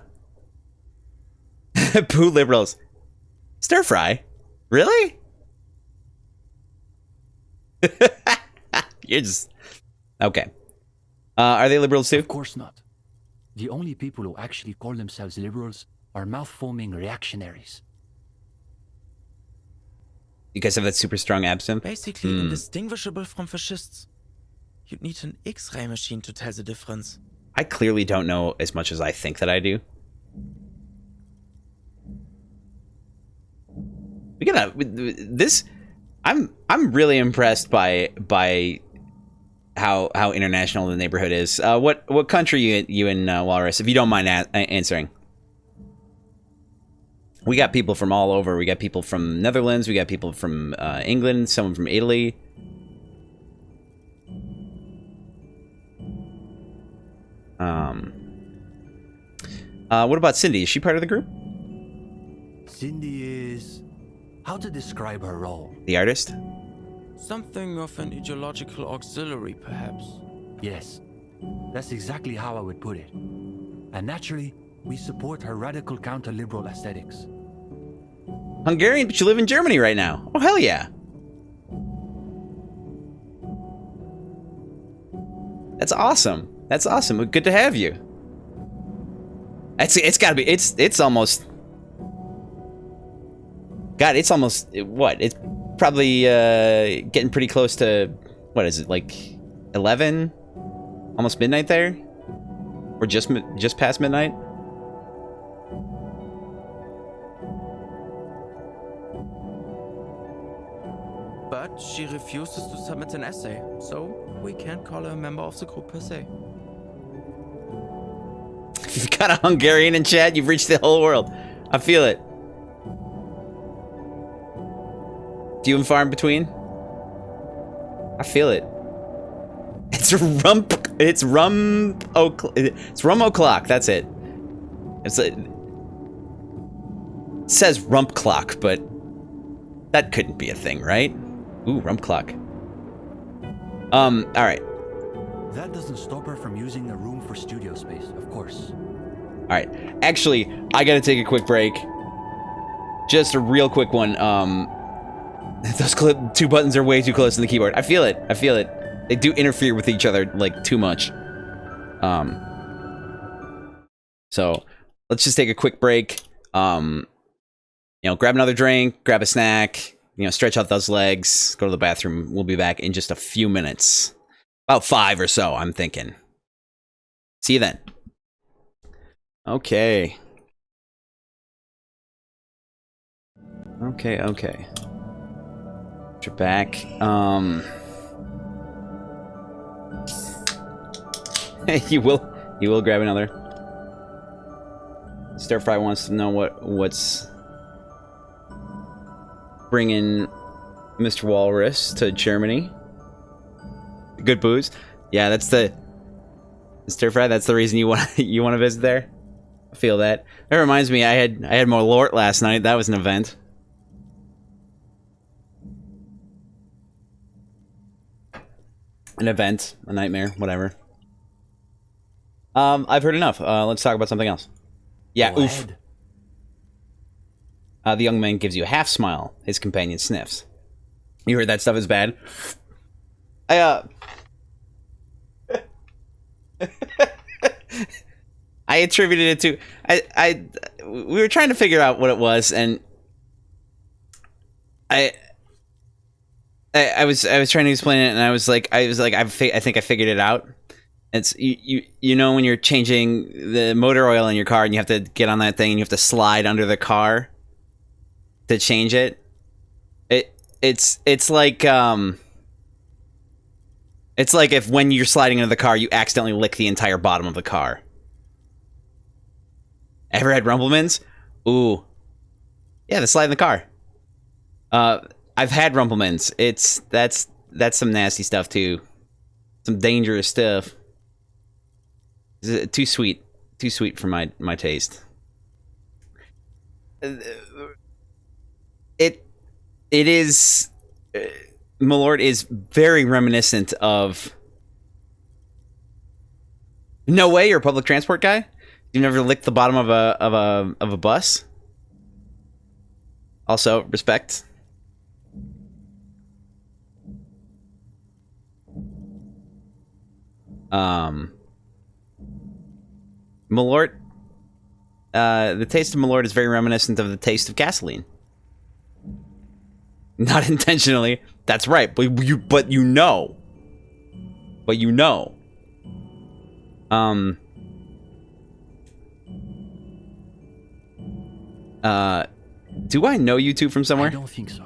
poo liberals. Stir Fry? Really? You're just... Okay. Are they liberals too? Of course not. The only people who actually call themselves liberals are mouth-foaming reactionaries. You guys have that super strong absinthe? Basically indistinguishable from fascists. You'd need an X-ray machine to tell the difference. I clearly don't know as much as I think that I do. We gotta... This... I'm really impressed by how international the neighborhood is. What country you in, Walrus? If you don't mind answering. We got people from all over. We got people from Netherlands. We got people from England. Someone from Italy. What about Cindy? Is she part of the group? Cindy is... How to describe her role? The artist? Something of an ideological auxiliary, perhaps. Yes, that's exactly how I would put it. And naturally, we support her radical counter-liberal aesthetics. Hungarian, but you live in Germany right now. Oh, hell yeah. That's awesome. That's awesome. Good to have you. It's gotta be, it's almost... God, it's almost, what? It's probably getting pretty close to, what is it, like 11? Almost midnight there? Or just past midnight? But she refuses to submit an essay, so we can't call her a member of the group per se. If you've got a Hungarian in chat, you've reached the whole world. I feel it. Few and far in between. I feel it. It's rum o'clock. That's it. It says rump clock, but that couldn't be a thing, right? Ooh, rump clock. All right. That doesn't stop her from using the room for studio space, of course. All right. Actually, I gotta take a quick break. Just a real quick one. Those two buttons are way too close to the keyboard. I feel it. I feel it. They do interfere with each other, like, too much. So, let's just take a quick break. You know, grab another drink, grab a snack, you know, stretch out those legs, go to the bathroom. We'll be back in just a few minutes. About 5 or so, I'm thinking. See you then. Okay. Okay. You're back. You will grab another. Stir Fry wants to know what's bringing Mr. Walrus to Germany. Good booze. Yeah, that's the Stir Fry. That's the reason you want to visit there. I feel that. That reminds me, I had more Lort last night. That was an event. An event, a nightmare, whatever. I've heard enough. Let's talk about something else. Yeah, oof. The young man gives you a half smile. His companion sniffs. You heard that stuff is bad? I I attributed it to we were trying to figure out what it was, and I was trying to explain it, and I think I figured it out. It's you know when you're changing the motor oil in your car and you have to get on that thing and you have to slide under the car to change it. It's like if when you're sliding into the car you accidentally lick the entire bottom of the car. Ever had rumblements? Ooh. Yeah, the slide in the car. I've had rumblements. That's some nasty stuff too. Some dangerous stuff. Too sweet for my taste. It is. Malort is very reminiscent of. No way, you're a public transport guy. You never licked the bottom of a bus. Also, respect. Malort. The taste of Malort is very reminiscent of the taste of gasoline. Not intentionally. That's right, but you know. But you know. Do I know you two from somewhere? I don't think so.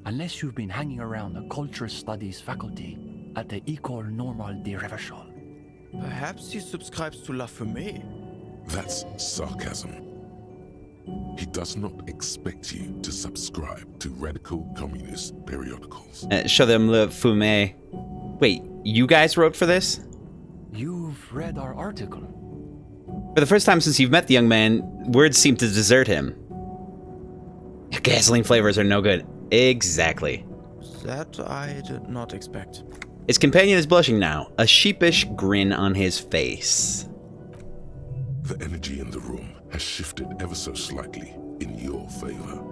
Unless you've been hanging around the cultural studies faculty at the École Normale de Revachol. Perhaps he subscribes to La Fumée. That's sarcasm. He does not expect you to subscribe to radical communist periodicals. Show them Le Fumée. Wait, you guys wrote for this? You've read our article. For the first time since you've met the young man, words seem to desert him. Gasoline flavors are no good. Exactly. That I did not expect. His companion is blushing now, a sheepish grin on his face. The energy in the room has shifted ever so slightly in your favor.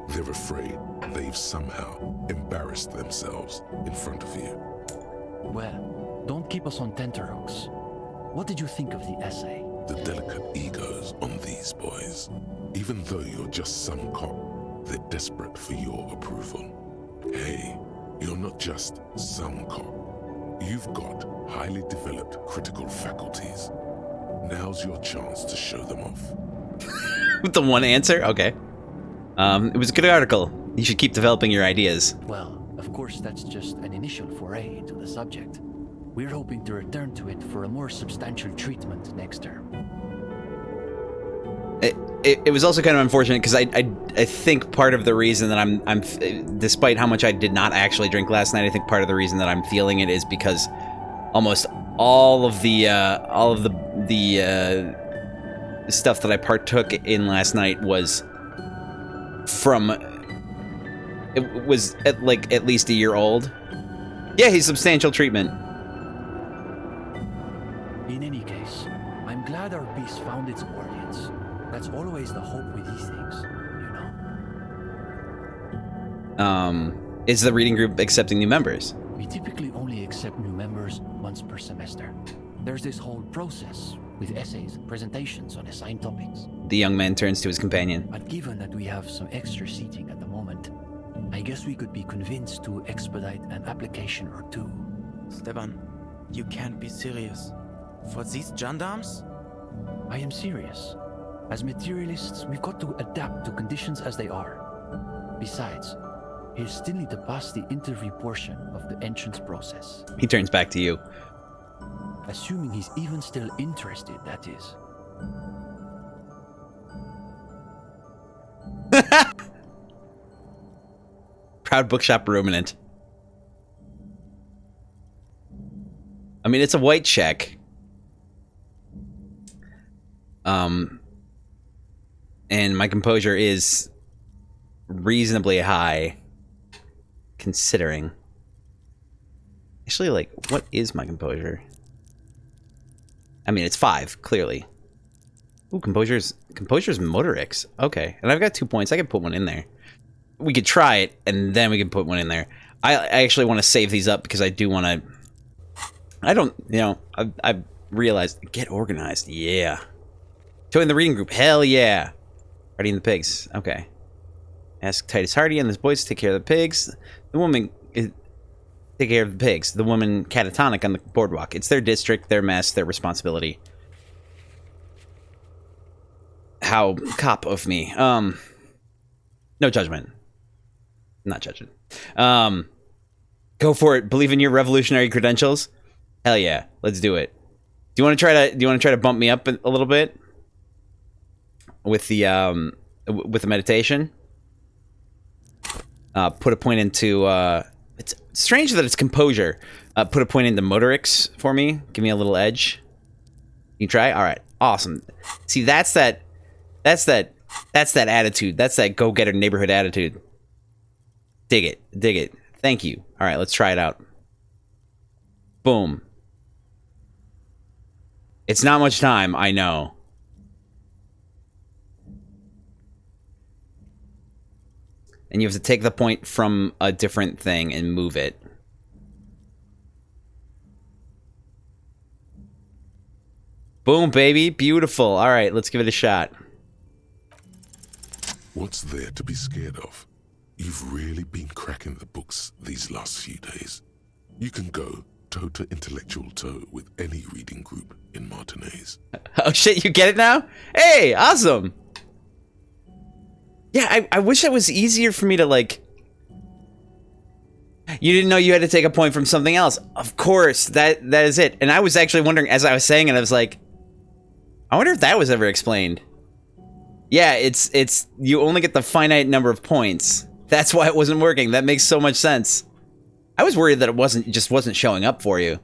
They're afraid they've somehow embarrassed themselves in front of you. Well, don't keep us on tenterhooks. What did you think of the essay? The delicate egos on these boys. Even though you're just some cop, they're desperate for your approval. Hey, you're not just some cop. You've got highly developed critical faculties. Now's your chance to show them off. With the one answer? Okay. It was a good article. You should keep developing your ideas. Well, of course that's just an initial foray into the subject. We're hoping to return to it for a more substantial treatment next term. It was also kind of unfortunate because I think part of the reason that I'm despite how much I did not actually drink last night, I think part of the reason that I'm feeling it is because almost all of the stuff that I partook in last night was from it was at least a year old. Yeah, he's substantial treatment. In any case, I'm glad our piece found its audience. That's always the hope with these things, you know. Is the reading group accepting new members? We typically only accept new members once per semester. There's this whole process with essays and presentations on assigned topics. The young man turns to his companion. But given that we have some extra seating at the moment, I guess we could be convinced to expedite an application or two. Stepan, you can't be serious. For these gendarmes? I am serious. As materialists, we've got to adapt to conditions as they are. Besides, he'll still need to pass the interview portion of the entrance process. He turns back to you. Assuming he's even still interested, that is. Proud bookshop ruminant. I mean, it's a white check. And my composure is reasonably high, considering. Actually, like, what is my composure? I mean, it's 5, clearly. Ooh, composure's motorics. Okay, and I've got 2 points. I could put one in there. We could try it, and then we could put one in there. I actually want to save these up because I do want to. I don't, you know, I've realized get organized. Yeah, Join the reading group. Hell yeah. Hardy and the pigs. Okay. Ask Titus Hardy and his boys to take care of the pigs. The woman take care of the pigs. The woman catatonic on the boardwalk. It's their district, their mess, their responsibility. How cop of me. No judgment. Not judging. Go for it. Believe in your revolutionary credentials. Hell yeah. Let's do it. Do you want to try to bump me up a little bit with the meditation? Put a point into it's strange that it's composure. Put a point into motorics for me. Give me a little edge. You try? All right. Awesome. See, that's that attitude. That's that go-getter neighborhood attitude. Dig it. Dig it. Thank you. All right, let's try it out. Boom. It's not much time, I know. And you have to take the point from a different thing and move it. Boom, baby. Beautiful. All right, let's give it a shot. What's there to be scared of? You've really been cracking the books these last few days. You can go toe to intellectual toe with any reading group in Martinez. Oh shit, you get it now? Hey, awesome. Yeah, I wish it was easier for me to, like... You didn't know you had to take a point from something else. Of course, that is it. And I was actually wondering, as I was saying it, I was like, I wonder if that was ever explained. Yeah, it's you only get the finite number of points. That's why it wasn't working. That makes so much sense. I was worried that it wasn't showing up for you.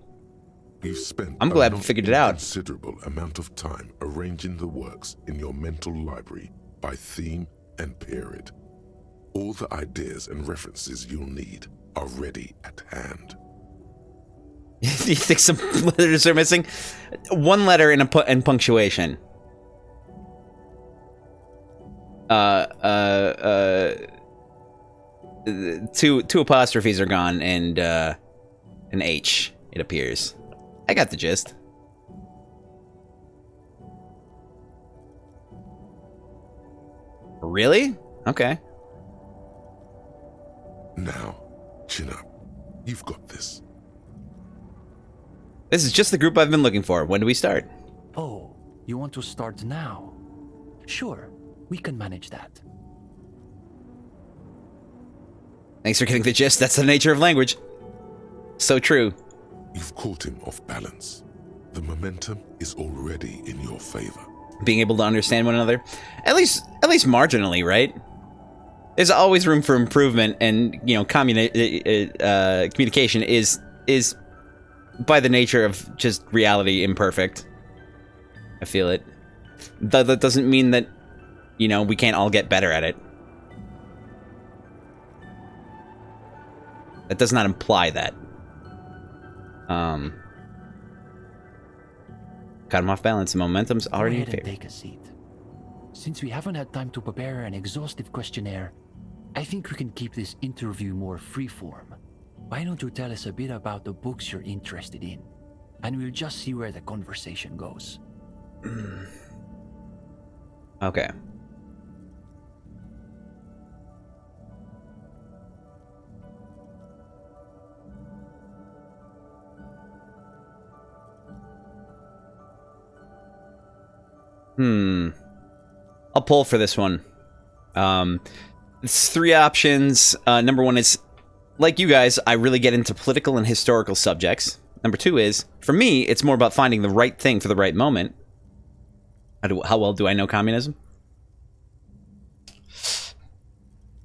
You've spent I'm glad we figured it out. A considerable amount of time arranging the works in your mental library by theme and period. All the ideas and references you'll need are ready at hand. You think some letters are missing? One letter in punctuation. Two apostrophes are gone and an H, it appears. I got the gist. Really? Okay. Now, chin up. You've got this. This is just the group I've been looking for. When do we start? Oh, you want to start now? Sure, we can manage that. Thanks for getting the gist. That's the nature of language. So true. You've caught him off balance. The momentum is already in your favor. Being able to understand one another, at least marginally, right? There's always room for improvement, and you know, communication is by the nature of just reality imperfect. I feel it. That doesn't mean that, you know, we can't all get better at it. That does not imply that. Got him off balance. The momentum's already in favor. Take a seat. Since we haven't had time to prepare an exhaustive questionnaire, I think we can keep this interview more freeform. Why don't you tell us a bit about the books you're interested in, and we'll just see where the conversation goes. Okay. I'll pull for this one. It's 3 options. Number 1 is, like you guys, I really get into political and historical subjects. Number 2 is, for me, it's more about finding the right thing for the right moment. How well do I know communism?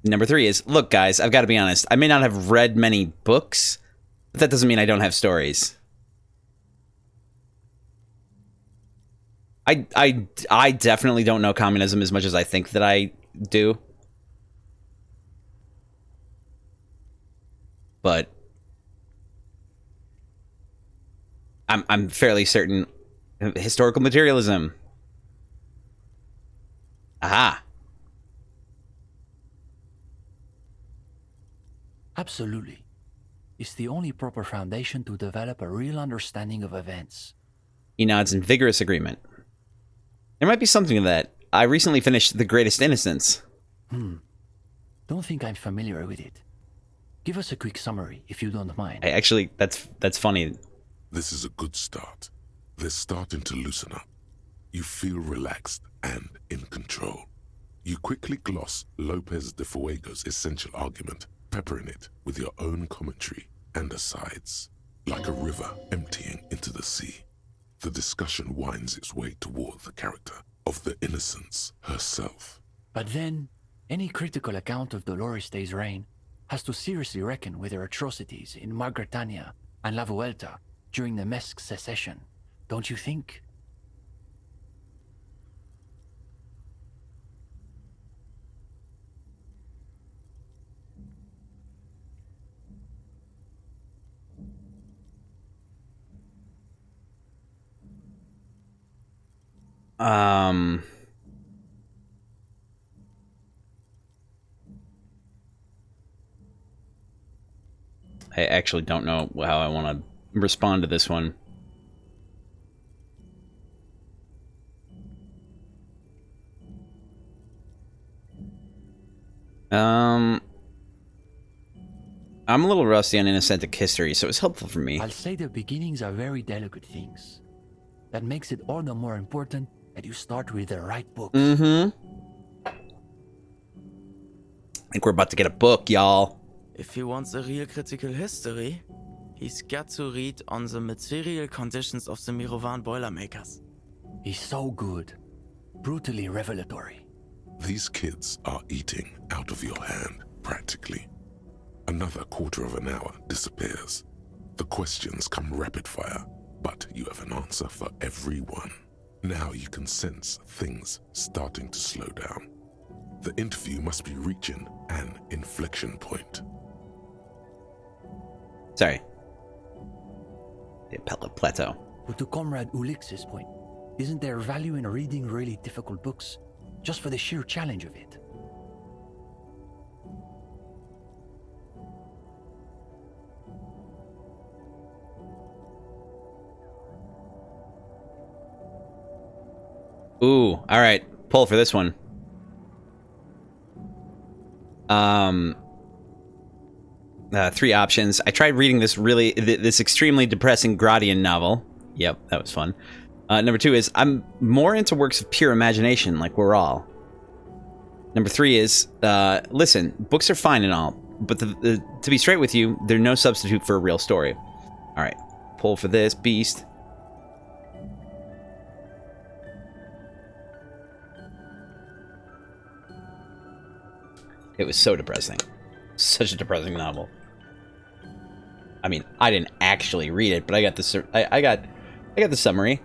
Number 3 is, look guys, I've got to be honest, I may not have read many books, but that doesn't mean I don't have stories. I definitely don't know communism as much as I think that I do. But I'm fairly certain historical materialism. Aha. Absolutely. It's the only proper foundation to develop a real understanding of events. He nods in vigorous agreement. There might be something to that. I recently finished The Greatest Innocence. Don't think I'm familiar with it. Give us a quick summary, if you don't mind. Actually, that's funny. This is a good start. They're starting to loosen up. You feel relaxed and in control. You quickly gloss Lopez de Fuego's essential argument, peppering it with your own commentary and asides. Like a river emptying into the sea, the discussion winds its way toward the character of the Innocence herself. But then, any critical account of Dolores Day's reign has to seriously reckon with her atrocities in Margretania and La Vuelta during the Mesque secession, don't you think? I actually don't know how I want to respond to this one. I'm a little rusty on Innocent history, so it's helpful for me. I'll say the beginnings are very delicate things. That makes it all the more important that you start with the right books. I think we're about to get a book, y'all. If he wants a real critical history, he's got to read on the material conditions of the Mirovan Boilermakers. He's so good. Brutally revelatory. These kids are eating out of your hand, practically. Another quarter of an hour disappears. The questions come rapid fire, but you have an answer for every one. Now you can sense things starting to slow down. The interview must be reaching an inflection point. Sorry. The plateau. But to Comrade Ulix's point, isn't there value in reading really difficult books, just for the sheer challenge of it? Ooh, all right. Pull for this one. Three options. I tried reading this extremely depressing Gradian novel. Yep, that was fun. Number 2 is I'm more into works of pure imagination, like we're all. Number 3 is listen, books are fine and all, but to be straight with you, they're no substitute for a real story. All right, pull for this beast. It was so depressing. Such a depressing novel. I mean, I didn't actually read it, but I got the I got the summary.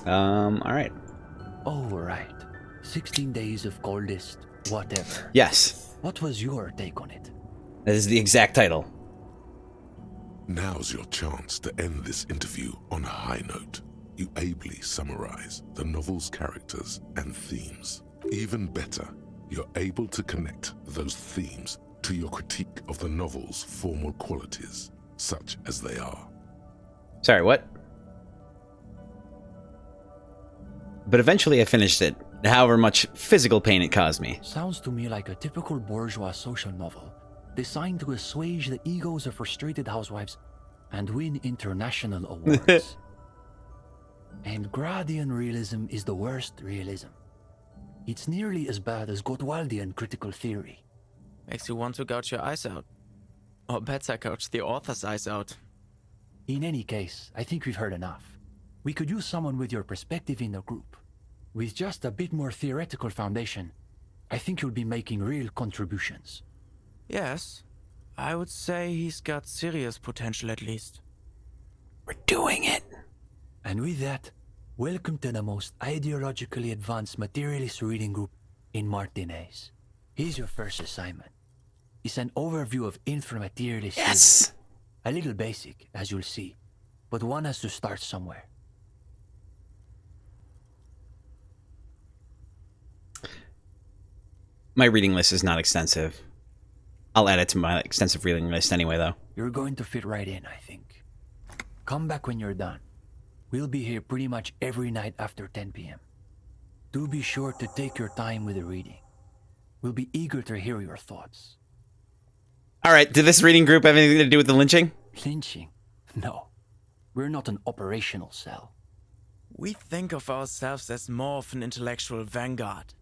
All right. All right. 16 days of coldest whatever. Yes. What was your take on it? That is the exact title. Now's your chance to end this interview on a high note. You ably summarize the novel's characters and themes. Even better, you're able to connect those themes to your critique of the novel's formal qualities, such as they are. Sorry, what? But eventually I finished it, however much physical pain it caused me. Sounds to me like a typical bourgeois social novel, designed to assuage the egos of frustrated housewives and win international awards. And Gradian realism is the worst realism. It's nearly as bad as Gottwaldian critical theory. Makes you want to gouge your eyes out. Or better, gouge the author's eyes out. In any case, I think we've heard enough. We could use someone with your perspective in the group. With just a bit more theoretical foundation, I think you'll be making real contributions. Yes, I would say he's got serious potential at least. We're doing it. And with that, welcome to the most ideologically advanced materialist reading group in Martinez. Here's your first assignment. It's an overview of inframaterialist Yes! theory. A little basic, as you'll see, but one has to start somewhere. My reading list is not extensive. I'll add it to my extensive reading list anyway, though. You're going to fit right in, I think. Come back when you're done. We'll be here pretty much every night after 10 p.m. Do be sure to take your time with the reading. We'll be eager to hear your thoughts. All right, did this reading group have anything to do with the lynching? Lynching? No. We're not an operational cell. We think of ourselves as more of an intellectual vanguard.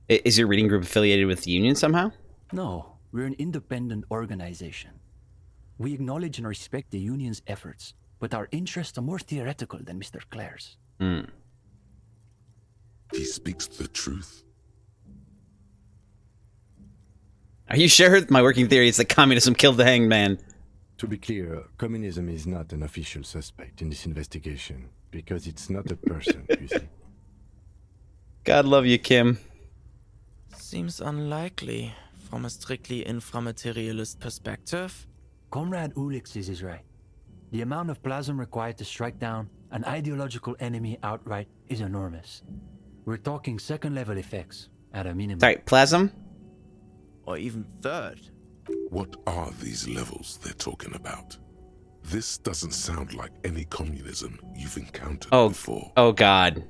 Is your reading group affiliated with the Union somehow? No, we're an independent organization. We acknowledge and respect the Union's efforts, but our interests are more theoretical than Mr. Clare's. He speaks the truth. Are you sure? My working theory is that communism killed the hanged man. To be clear, communism is not an official suspect in this investigation, because it's not a person, you see. God love you, Kim. Seems unlikely from a strictly inframaterialist perspective. Comrade Ulix is right. The amount of plasm required to strike down an ideological enemy outright is enormous. We're talking second-level effects at a minimum. Sorry, plasm? Or even third. What are these levels they're talking about? This doesn't sound like any communism you've encountered before. Oh God.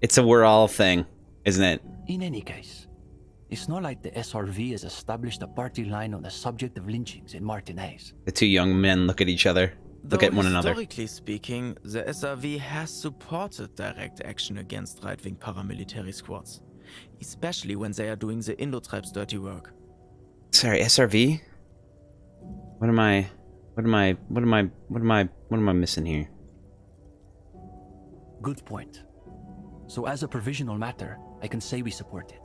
It's a we're all thing, isn't it? In any case, it's not like the SRV has established a party line on the subject of lynchings in Martinez. The two young men look at each other, look at one another. Historically speaking, the SRV has supported direct action against right-wing paramilitary squads, especially when they are doing the Indo-Tribe's dirty work. Sorry, SRV? What am I missing here? Good point. So as a provisional matter, I can say we support it.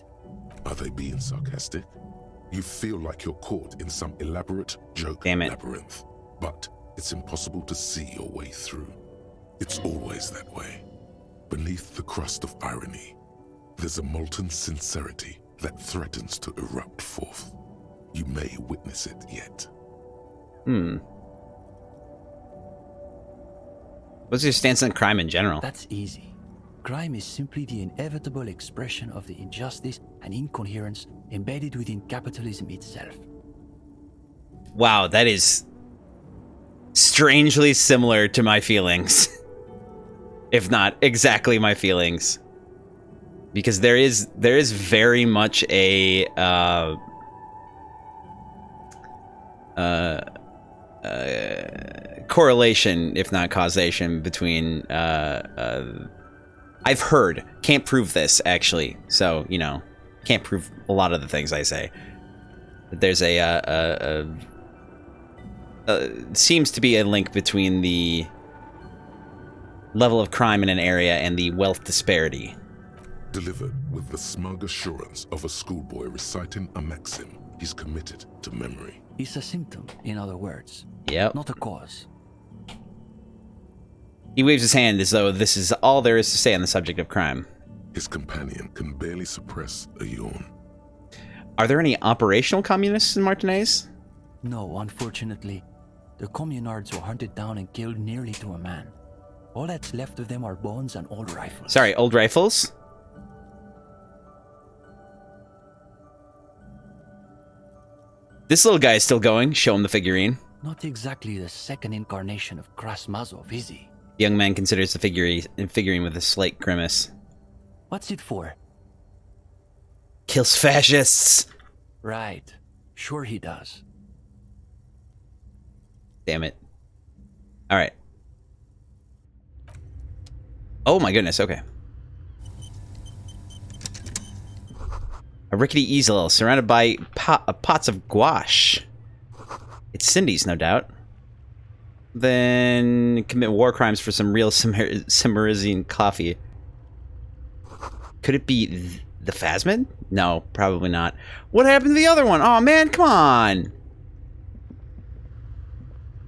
Are they being sarcastic? You feel like you're caught in some elaborate joke labyrinth, but it's impossible to see your way through. It's always that way. Beneath the crust of irony, there's a molten sincerity that threatens to erupt forth. You may witness it yet. What's your stance on crime in general? That's easy. Crime is simply the inevitable expression of the injustice and incoherence embedded within capitalism itself. Wow, that is strangely similar to my feelings. If not exactly my feelings. Because there is very much a correlation, if not causation, between I've heard, can't prove this actually, so you know, can't prove a lot of the things I say. But there's seems to be a link between the level of crime in an area and the wealth disparity. Delivered with the smug assurance of a schoolboy reciting a maxim he's committed to memory. It's a symptom, in other words. Yep. Not a cause. He waves his hand as though this is all there is to say on the subject of crime. His companion can barely suppress a yawn. Are there any operational communists in Martinez? No, unfortunately. The communards were hunted down and killed nearly to a man. All that's left of them are bones and old rifles. Sorry, old rifles? This little guy is still going. Show him the figurine. Not exactly the second incarnation of Krasmazov, is he? The young man considers the figurine with a slight grimace. What's it for? Kills fascists! Right. Sure he does. Damn it. Alright. Oh my goodness, okay. A rickety easel surrounded by pots of gouache. It's Cindy's, no doubt. Then commit war crimes for some real Cimmerizian coffee. Could it be the Phasmid? No, probably not. What happened to the other one? Oh man, come on!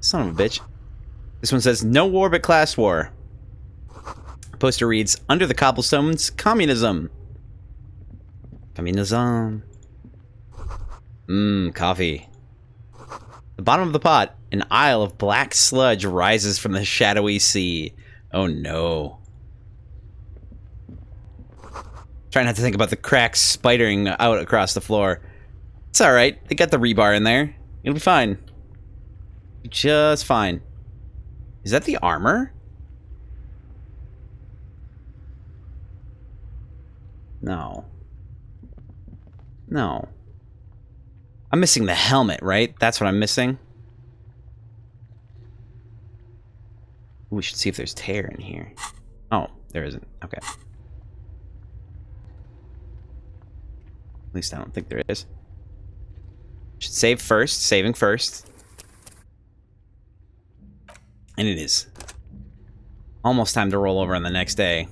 Son of a bitch. This one says, no war but class war. Poster reads, under the cobblestones, communism. Communism. Coffee. The bottom of the pot, an isle of black sludge rises from the shadowy sea. Oh no. Try not to think about the cracks spidering out across the floor. It's alright. They got the rebar in there. It'll be fine. Just fine. Is that the armor? No. No. I'm missing the helmet, right? That's what I'm missing. Ooh, we should see if there's tear in here. Oh, there isn't. Okay. At least I don't think there is. Should save first. Saving first. And it is. Almost time to roll over on the next day.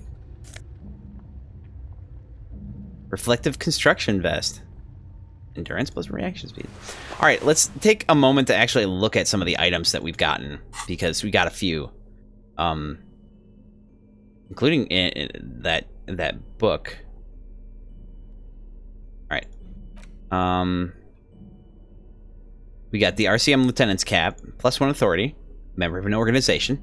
Reflective construction vest. Endurance plus reaction speed. Alright, let's take a moment to actually look at some of the items that we've gotten. Because we got a few. Including in that book. Alright. We got the RCM Lieutenant's Cap. +1 authority. Member of an organization.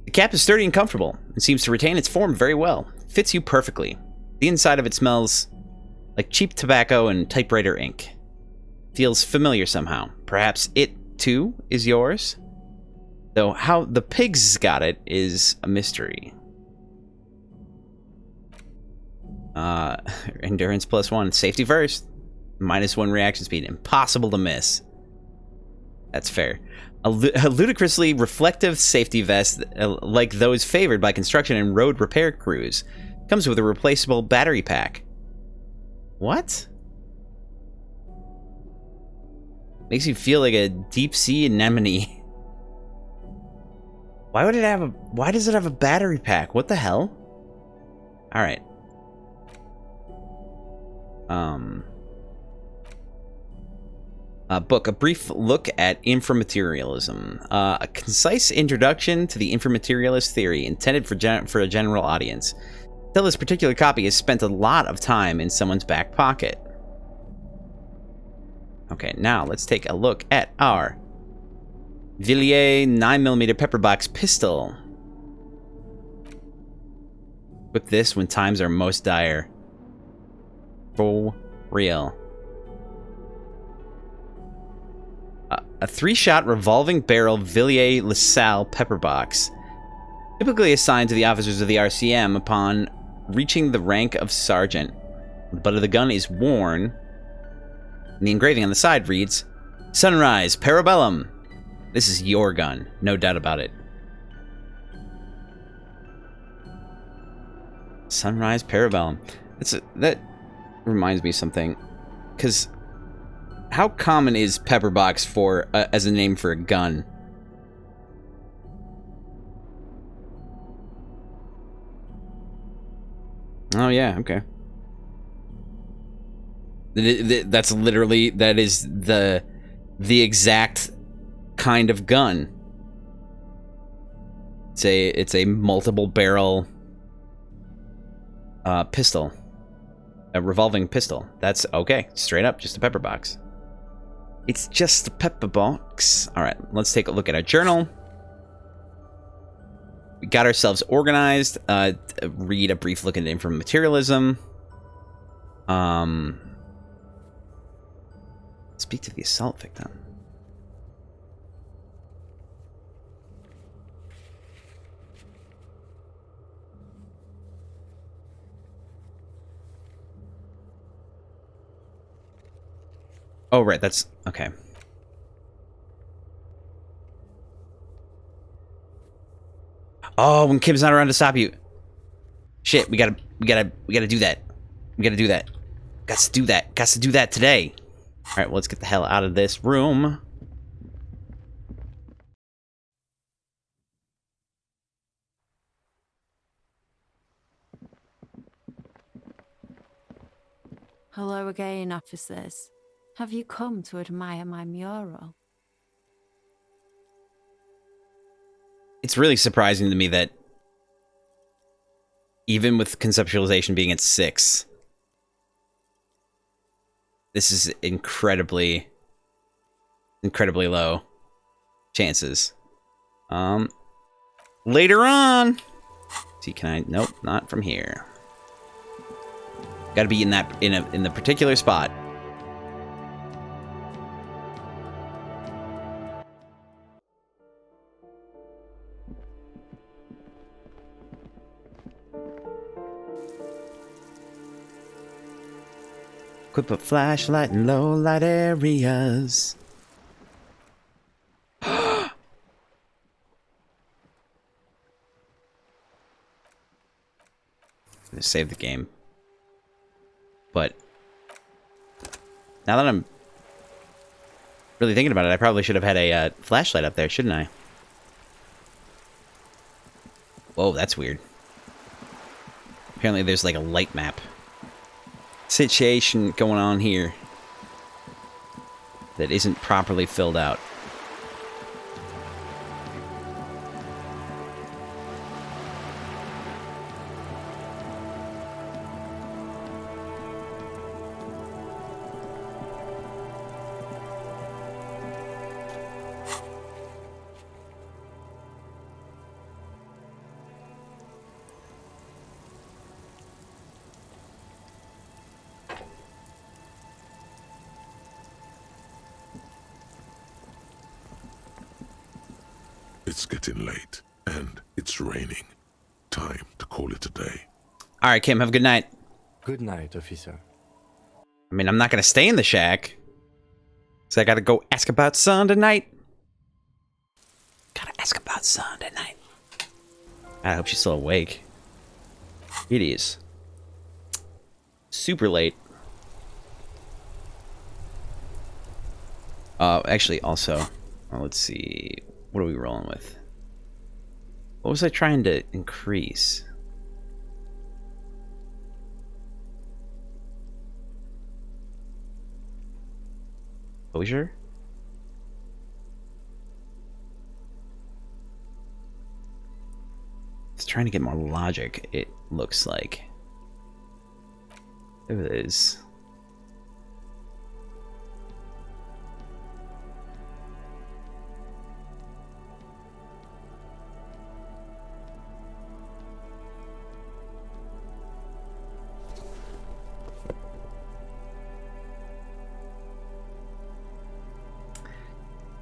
The cap is sturdy and comfortable. And seems to retain its form very well. Fits you perfectly. The inside of it smells like cheap tobacco and typewriter ink. Feels familiar somehow. Perhaps it, too, is yours? Though how the pigs got it is a mystery. Endurance +1. Safety first. -1 reaction speed. Impossible to miss. That's fair. A ludicrously reflective safety vest like those favored by construction and road repair crews. Comes with a replaceable battery pack. What? Makes you feel like a deep sea anemone. Why does it have a battery pack? What the hell? Alright. Book, a brief look at inframaterialism. A concise introduction to the inframaterialist theory intended for a general audience. Until this particular copy has spent a lot of time in someone's back pocket. Okay, now let's take a look at our Villiers 9mm pepper box pistol. Equip this when times are most dire. For real. A 3-shot revolving barrel Villiers LaSalle pepper box. Typically assigned to the officers of the RCM upon reaching the rank of sergeant. The butt of the gun is worn. And the engraving on the side reads, Sunrise Parabellum. This is your gun, no doubt about it. Sunrise Parabellum. That reminds me of something. Because how common is Pepperbox for as a name for a gun? Oh yeah, okay. That's literally, that is the exact kind of gun. It's a multiple barrel pistol. A revolving pistol. That's okay. Straight up, just a pepper box. It's just a pepper box. Alright, let's take a look at our journal. We got ourselves organized. Read a brief look into inframaterialism. Speak to the assault victim. Oh, right, that's okay. Oh, when Kim's not around to stop you. Shit, we gotta do that. We gotta do that. Got to do that. Got to do that today. Alright, well, let's get the hell out of this room. Hello again, officers. Have you come to admire my mural? It's really surprising to me that even with conceptualization being at 6, this is incredibly low chances. Later on. See, can I? Nope, not from here. Got to be in that in the particular spot. Equip a flashlight in low light areas. Save the game. But now that I'm really thinking about it, I probably should have had a flashlight up there, shouldn't I? Whoa, that's weird. Apparently there's like a light map situation going on here that isn't properly filled out. It's getting late, and it's raining. Time to call it a day. All right, Kim, have a good night. Good night, officer. I mean, I'm not going to stay in the shack. So I got to go ask about Son tonight. Gotta ask about Son tonight. I hope she's still awake. It is super late. Actually, also, let's see. What are we rolling with? What was I trying to increase? Exposure? It's trying to get more logic, it looks like. There it is.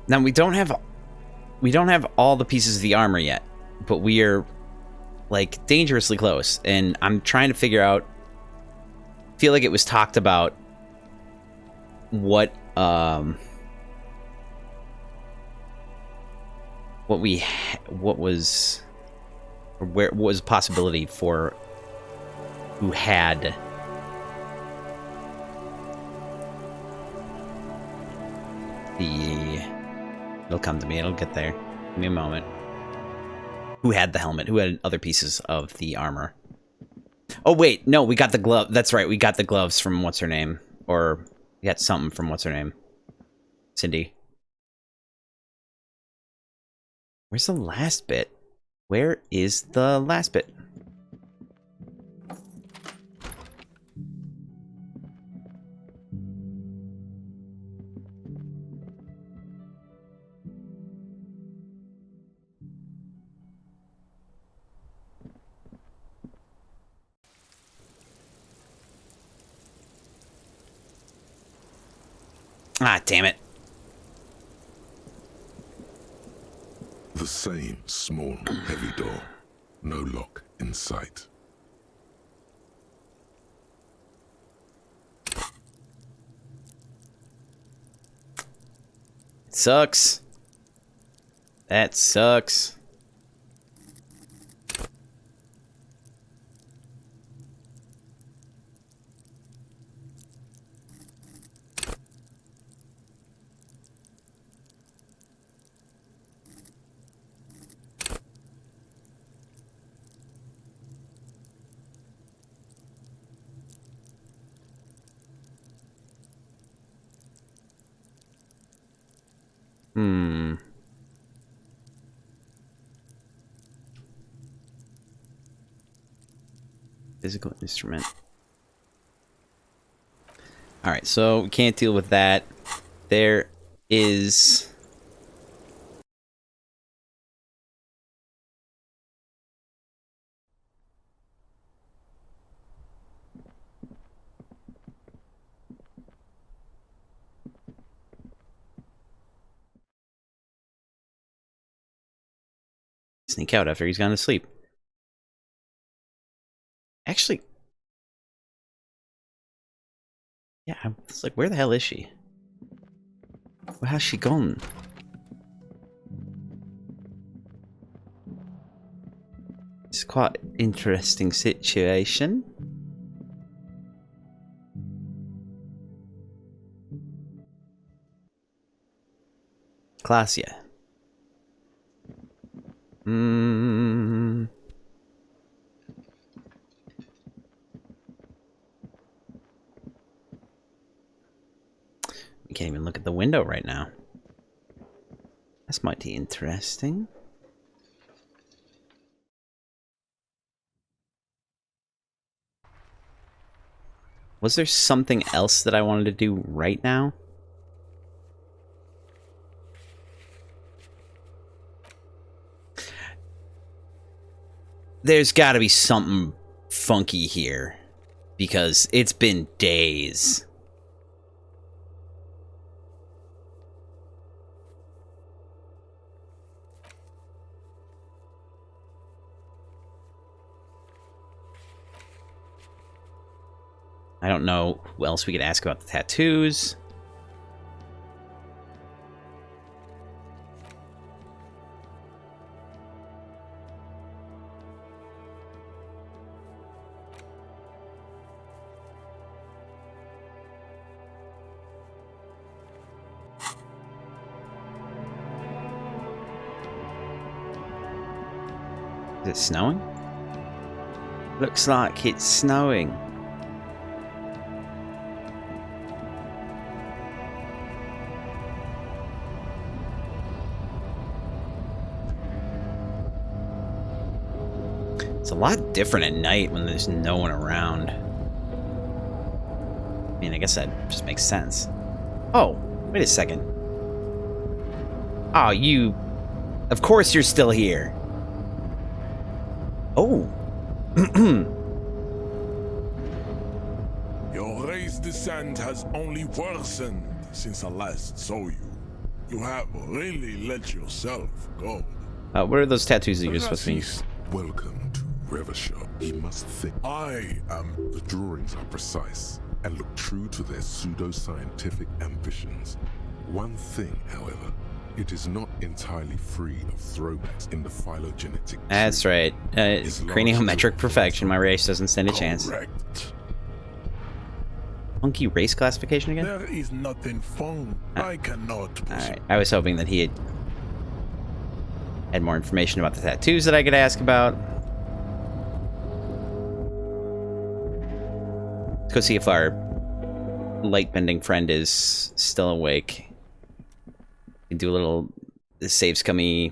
Now we don't have all the pieces of the armor yet, but we are like dangerously close, and I'm trying to figure out. Feel like it was talked about what was or where was possibility for who had the. It'll come to me. It'll get there. Give me a moment. Who had the helmet? Who had other pieces of the armor? Oh, wait. No, we got the glove. That's right. We got the gloves from what's her name. Or we got something from what's her name. Cindy. Where's the last bit? Where is the last bit? Ah, damn it. The same small, heavy door. No lock in sight. Sucks. That sucks. Physical instrument. Alright, so we can't deal with that. There is... Sneak out after he's gone to sleep. Actually, yeah, I was like, where the hell is she? Where has she gone? It's quite an interesting situation. Clasia. We can't even look at the window right now. That's mighty interesting. Was there something else that I wanted to do right now? There's got to be something funky here, because it's been days. I don't know who else we could ask about the tattoos. Is it snowing? Looks like it's snowing. It's a lot different at night when there's no one around. I mean, I guess that just makes sense. Oh, wait a second. Oh, you... Of course you're still here. Oh. Your race descent has only worsened since I last saw you. You have really let yourself go. What are those tattoos that you're supposed to be? Welcome to Revachol. He must think. The drawings are precise and look true to their pseudo-scientific ambitions. One thing, however, it is not entirely free of throwbacks in the phylogenetic. That's right. Craniometric perfection. My race doesn't stand a chance. Correct. Funky race classification again? There is nothing fun. I cannot. Alright. I was hoping that he had more information about the tattoos that I could ask about. Let's go see if our light-bending friend is still awake. We can do a little save scummery.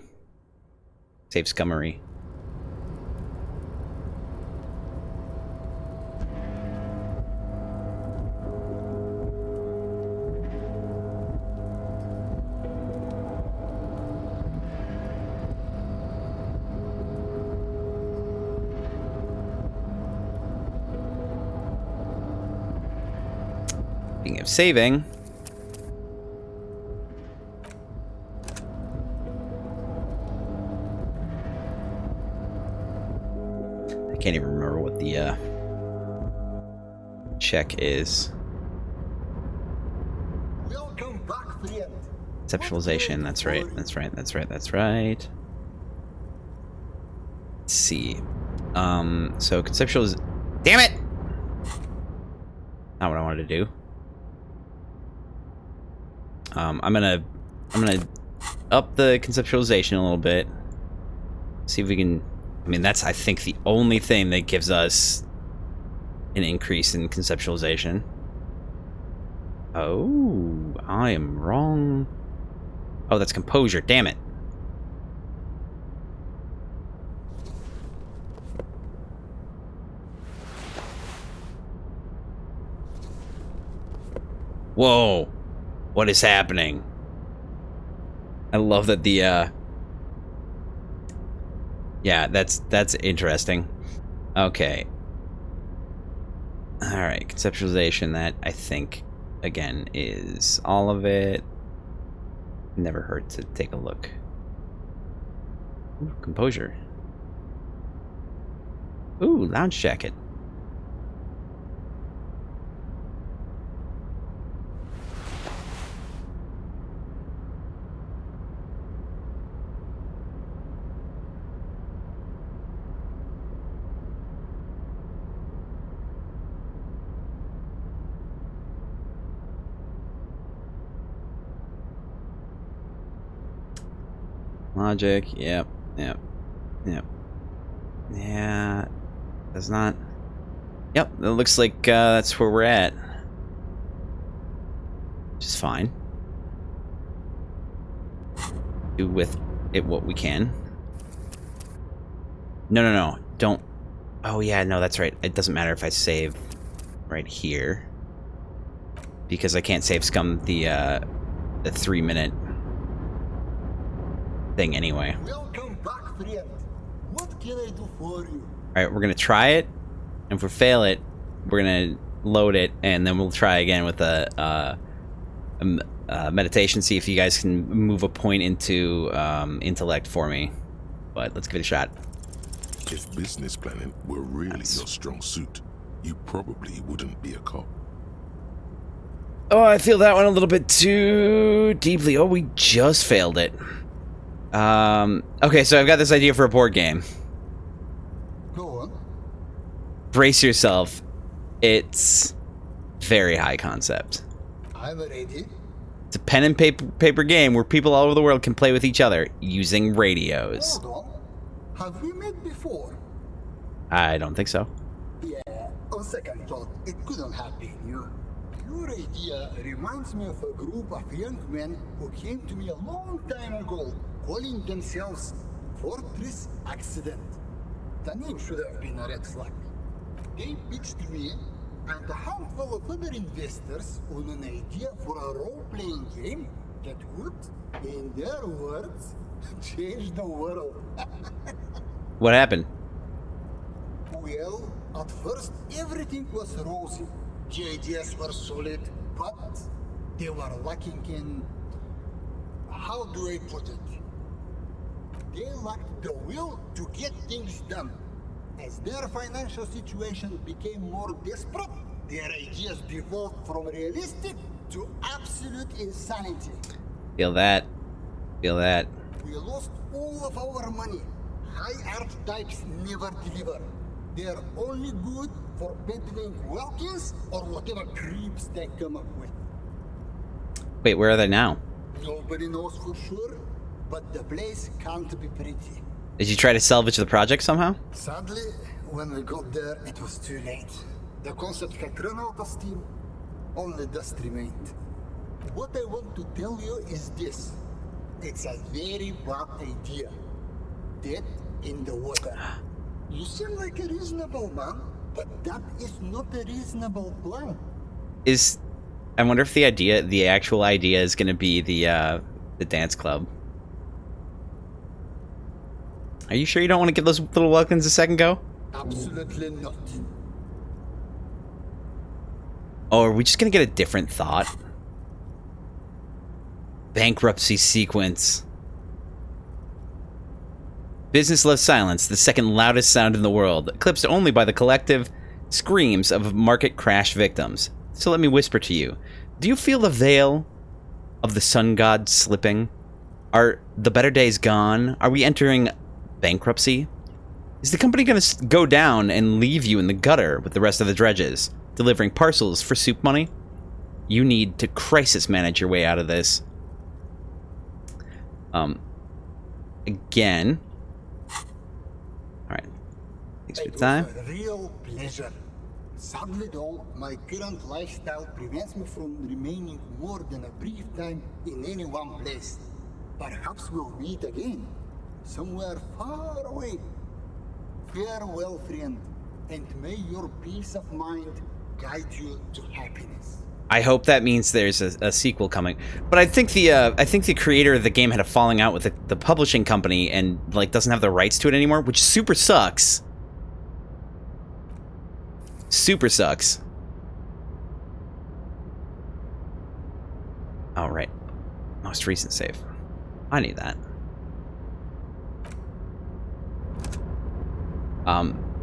Speaking of saving, I can't even remember what the check is. Welcome back, friend. Conceptualization, that's right. Let's see. So conceptualiz... Damn it! Not what I wanted to do. I'm gonna up the conceptualization a little bit. See if we can... I mean, that's, I think, the only thing that gives us an increase in conceptualization. Oh, I am wrong. Oh, that's composure. Damn it. Whoa. What is happening? I love that the, yeah, that's interesting. Okay. Alright, conceptualization, that, I think, again, is all of it. Never hurt to take a look. Ooh, composure. Ooh, lounge jacket. Logic, yep. Yeah, does not. Yep, it looks like that's where we're at. Which is fine. Do with it what we can. No, don't. Oh yeah, no, that's right. It doesn't matter if I save right here. Because I can't save scum the 3-minute thing anyway. Welcome back, friend. What can I do for you? Alright, we're gonna try it, and if we fail it, we're gonna load it, and then we'll try again with a meditation, see if you guys can move a point into intellect for me. But let's give it a shot. If business planning were really your strong suit, you probably wouldn't be a cop. Oh, I feel that one a little bit too deeply. Oh, we just failed it. Okay, so I've got this idea for a board game. Go on. Brace yourself. It's very high concept. I'm ready. It's a pen and paper game where people all over the world can play with each other using radios. Hold on. Have we met before? I don't think so. Yeah, on second thought, it couldn't have been you. Your idea reminds me of a group of young men who came to me a long time ago, calling themselves Fortress Accident. The name should have been a red flag. They pitched me and a handful of other investors on an idea for a role-playing game that would, in their words, change the world. What happened? Well, at first everything was rosy. The ideas were solid, but they were lacking in... How do I put it? They lacked the will to get things done. As their financial situation became more desperate, their ideas devolved from realistic to absolute insanity. Feel that. Feel that. We lost all of our money. High archetypes never deliver. They're only good for peddling Wilkins or whatever creeps they come up with. Wait, where are they now? Nobody knows for sure, but the place can't be pretty. Did you try to salvage the project somehow? Sadly, when we got there, it was too late. The concept had run out of steam. Only dust remained. What I want to tell you is this. It's a very bad idea. Dead in the water. You seem like a reasonable man, but that is not a reasonable plan. I wonder if the actual idea is going to be the dance club. Are you sure you don't want to give those little Wilkins a second go? Absolutely not. Oh, are we just going to get a different thought? Bankruptcy sequence. Business loves silence, the second loudest sound in the world, eclipsed only by the collective screams of market crash victims. So let me whisper to you. Do you feel the veil of the sun god slipping? Are the better days gone? Are we entering bankruptcy? Is the company going to go down and leave you in the gutter with the rest of the dredges, delivering parcels for soup money? You need to crisis manage your way out of this. Again. Alright. Thanks for your time. It was a real pleasure. Sadly though, my current lifestyle prevents me from remaining more than a brief time in any one place. Perhaps we'll meet again, somewhere far away. Farewell, friend, and may your peace of mind guide you to happiness. I hope that means there's a sequel coming. But I think the creator of the game had a falling out with the publishing company and like doesn't have the rights to it anymore, which super sucks. Super sucks. All right. Most recent save. I need that.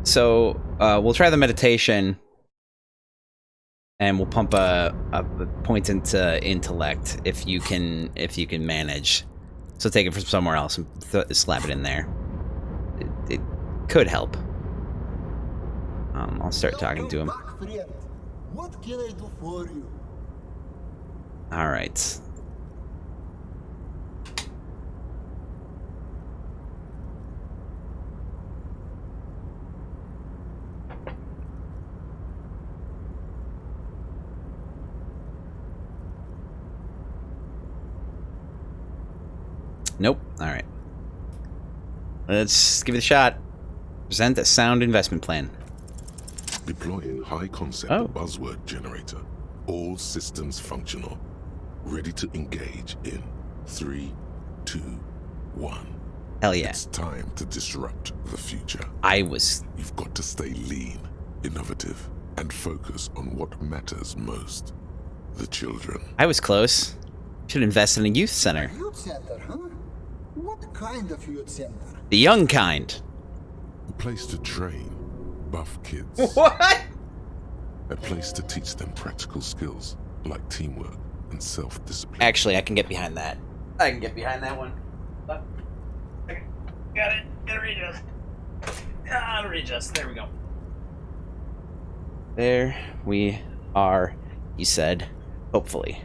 So we'll try the meditation, and we'll pump a point into intellect if you can manage. So take it from somewhere else and slap it in there. It could help. I'll start talking to him. What can I do for you? All right. Nope. All right. Let's give it a shot. Present a sound investment plan. Deploying high concept buzzword generator. All systems functional. Ready to engage in 3, 2, 1. Hell yeah. It's time to disrupt the future. You've got to stay lean, innovative, and focus on what matters most. The children. I was close. Should invest in a youth center. Youth center, huh? What kind of youth center? The young kind. A place to train buff kids. What? A place to teach them practical skills like teamwork and self-discipline. Actually, I can get behind that. I can get behind that one. Got it. Gotta readjust. Readjust. There we go. There we are, he said. Hopefully.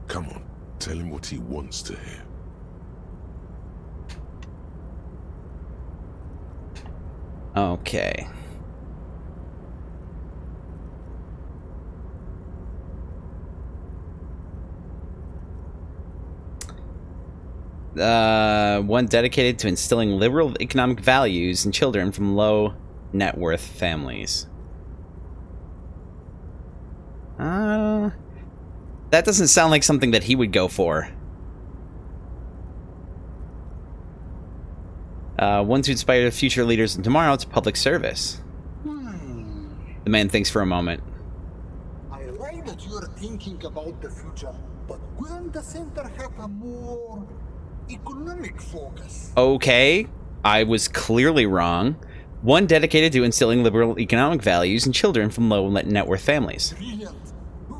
Come on, tell him what he wants to hear. Okay. One dedicated to instilling liberal economic values in children from low net worth families. That doesn't sound like something that he would go for. One to inspire the future leaders in tomorrow to public service. The man thinks for a moment. I like that you're thinking about the future, but couldn't the center have a more economic focus? Okay, I was clearly wrong. One dedicated to instilling liberal economic values in children from low net worth families. Brilliant.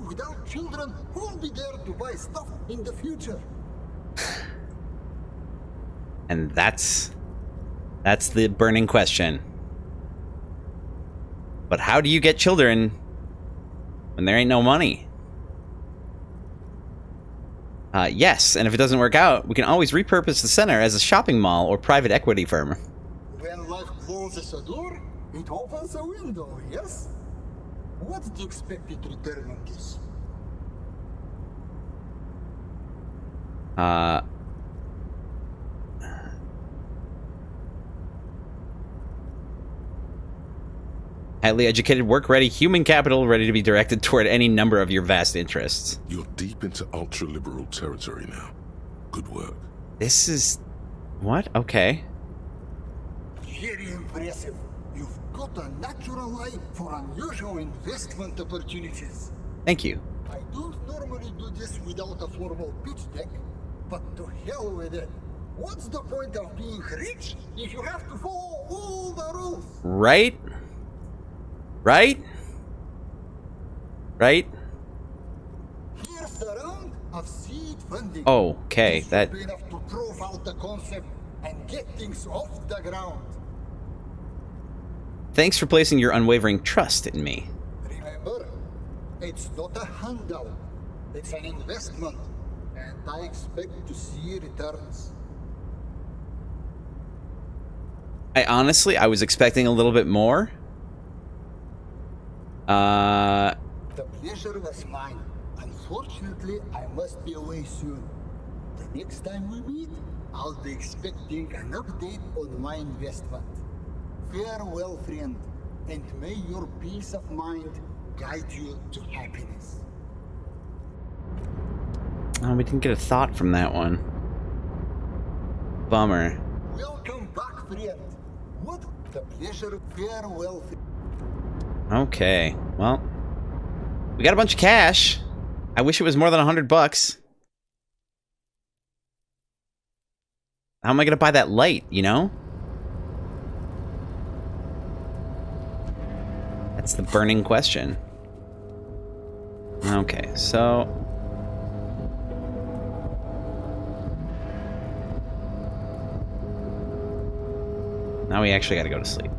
Without children, who'll be there to buy stuff in the future? And that's the burning question. But how do you get children when there ain't no money? Yes, and if it doesn't work out, we can always repurpose the center as a shopping mall or private equity firm. When life closes a door, it opens a window, yes? What's the expected return on this? Highly educated, work-ready, human capital ready to be directed toward any number of your vast interests. You're deep into ultra-liberal territory now. Good work. This is... what? Okay. Very impressive. You've got a natural eye for unusual investment opportunities. Thank you. I don't normally do this without a formal pitch deck, but to hell with it. What's the point of being rich if you have to follow all the rules? Right? Right? Right? Here's the round of seed funding. Okay, that... Be enough to prove out the concept and get things off the ground. Thanks for placing your unwavering trust in me. Remember, it's not a handout. It's an investment, and I expect to see returns. I was expecting a little bit more. The pleasure was mine. Unfortunately, I must be away soon. The next time we meet, I'll be expecting an update on my investment. Farewell, friend, and may your peace of mind guide you to happiness. Oh, we didn't get a thought from that one. Bummer. Welcome back, friend. What the pleasure. Farewell. Okay, well, we got a bunch of cash. I wish it was more than $100. How am I gonna buy that light, you know? That's the burning question. Okay, so... now we actually gotta go to sleep.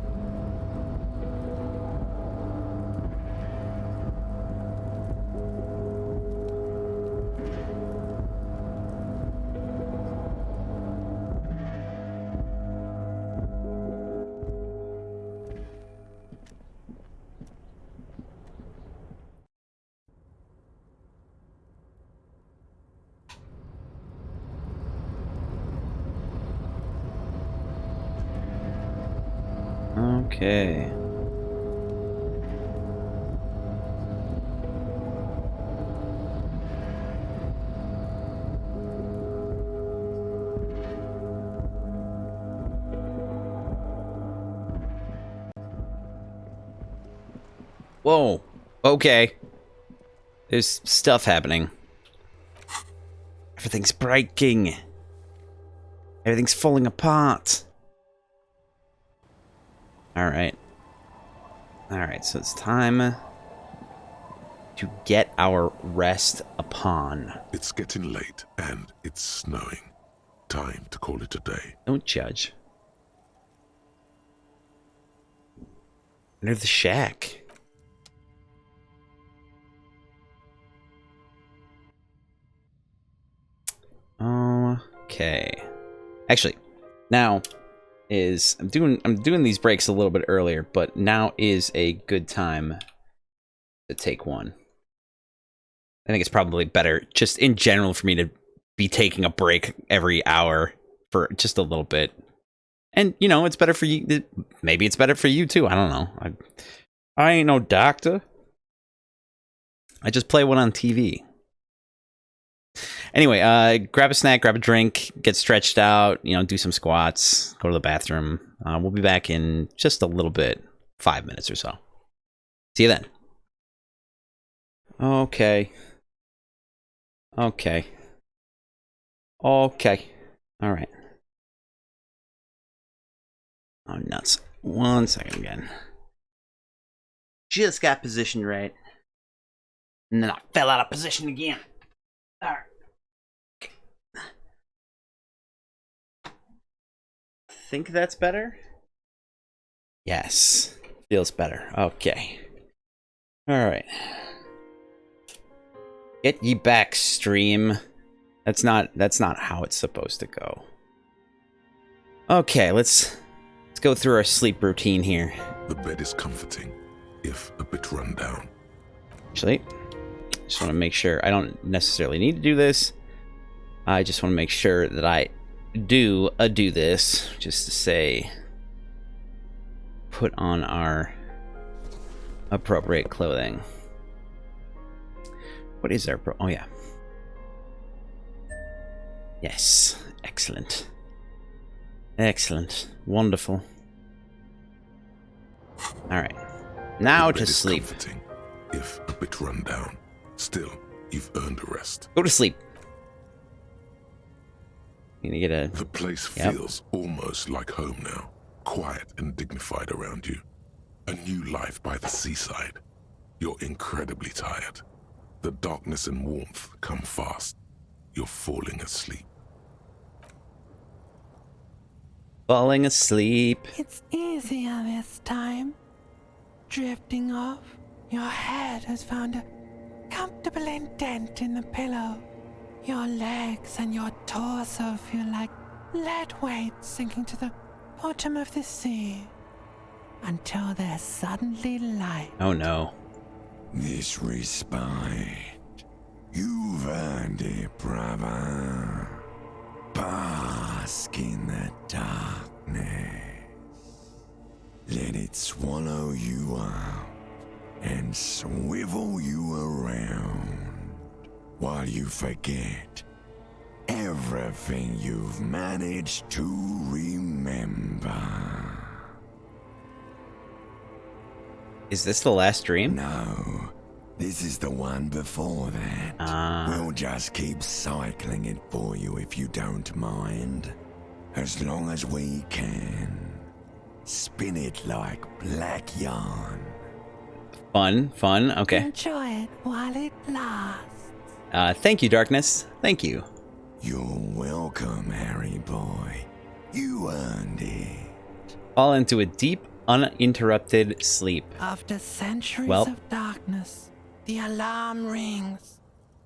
Okay. Whoa. Okay. There's stuff happening. Everything's breaking. Everything's falling apart. Alright. Alright, so it's time to get our rest upon. It's getting late and it's snowing. Time to call it a day. Don't judge. Under the shack. Okay. Actually, now is I'm doing these breaks a little bit earlier, but now is a good time to take one. I think it's probably better just in general for me to be taking a break every hour for just a little bit. And you know, it's better for you. Maybe it's better for you too. I don't know. I ain't no doctor. I just play one on TV. Anyway, grab a snack, grab a drink, get stretched out, you know, do some squats, go to the bathroom. We'll be back in just a little bit, 5 minutes or so. See you then. Okay. Okay. Okay. All right. Oh, nuts. 1 second again. Just got positioned right. And then I fell out of position again. All right. Think that's better? Yes. Feels better. Okay. Alright. Get ye back, stream. That's not how it's supposed to go. Okay, let's go through our sleep routine here. The bed is comforting, if a bit run down. Actually, just want to make sure I don't necessarily need to do this. I just want to make sure that I do this, just to say, put on our appropriate clothing. What is our oh yeah. Yes, excellent. Excellent. Wonderful. Alright. Now to sleep. If a bit run down, still, you've earned a rest. Go to sleep. Gonna get a... The place feels almost like home now. Quiet and dignified around you. A new life by the seaside. You're incredibly tired. The darkness and warmth come fast. You're falling asleep. Falling asleep. It's easier this time. Drifting off, your head has found a comfortable indent in the pillow. Your legs and your torso feel like lead weights sinking to the bottom of the sea. Until they're suddenly light. Oh no. This respite. You've earned it, brother. Bask in the darkness. Let it swallow you up and swivel you around while you forget everything you've managed to remember. Is this the last dream? No. This is the one before that. We'll just keep cycling it for you if you don't mind. As long as we can. Spin it like black yarn. Fun. Okay. Enjoy it while it lasts. Thank you, Darkness. Thank you. You're welcome, Harry boy. You earned it. Fall into a deep, uninterrupted sleep. After centuries Well. of darkness, the alarm rings.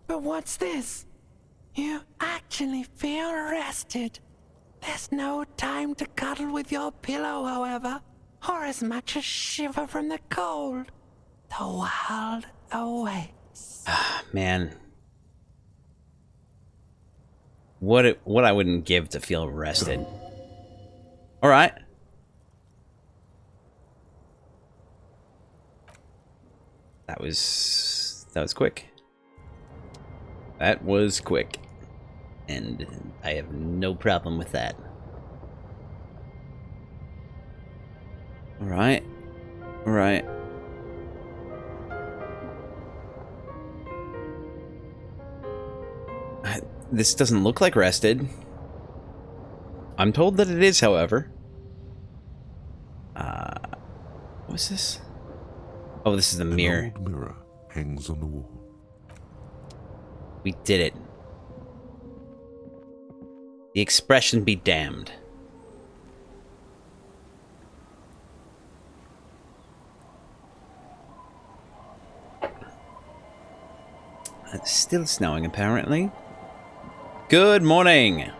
But what's this? You actually feel rested. There's no time to cuddle with your pillow, however, or as much as shiver from the cold. The world awaits. Man. What I wouldn't give to feel rested. All right. That was quick. That was quick. And I have no problem with that. All right. All right. This doesn't look like rested. I'm told that it is, however. What's this? Oh, this is the mirror. An old mirror hangs on the wall. We did it. The expression be damned. It's still snowing, apparently. Good morning.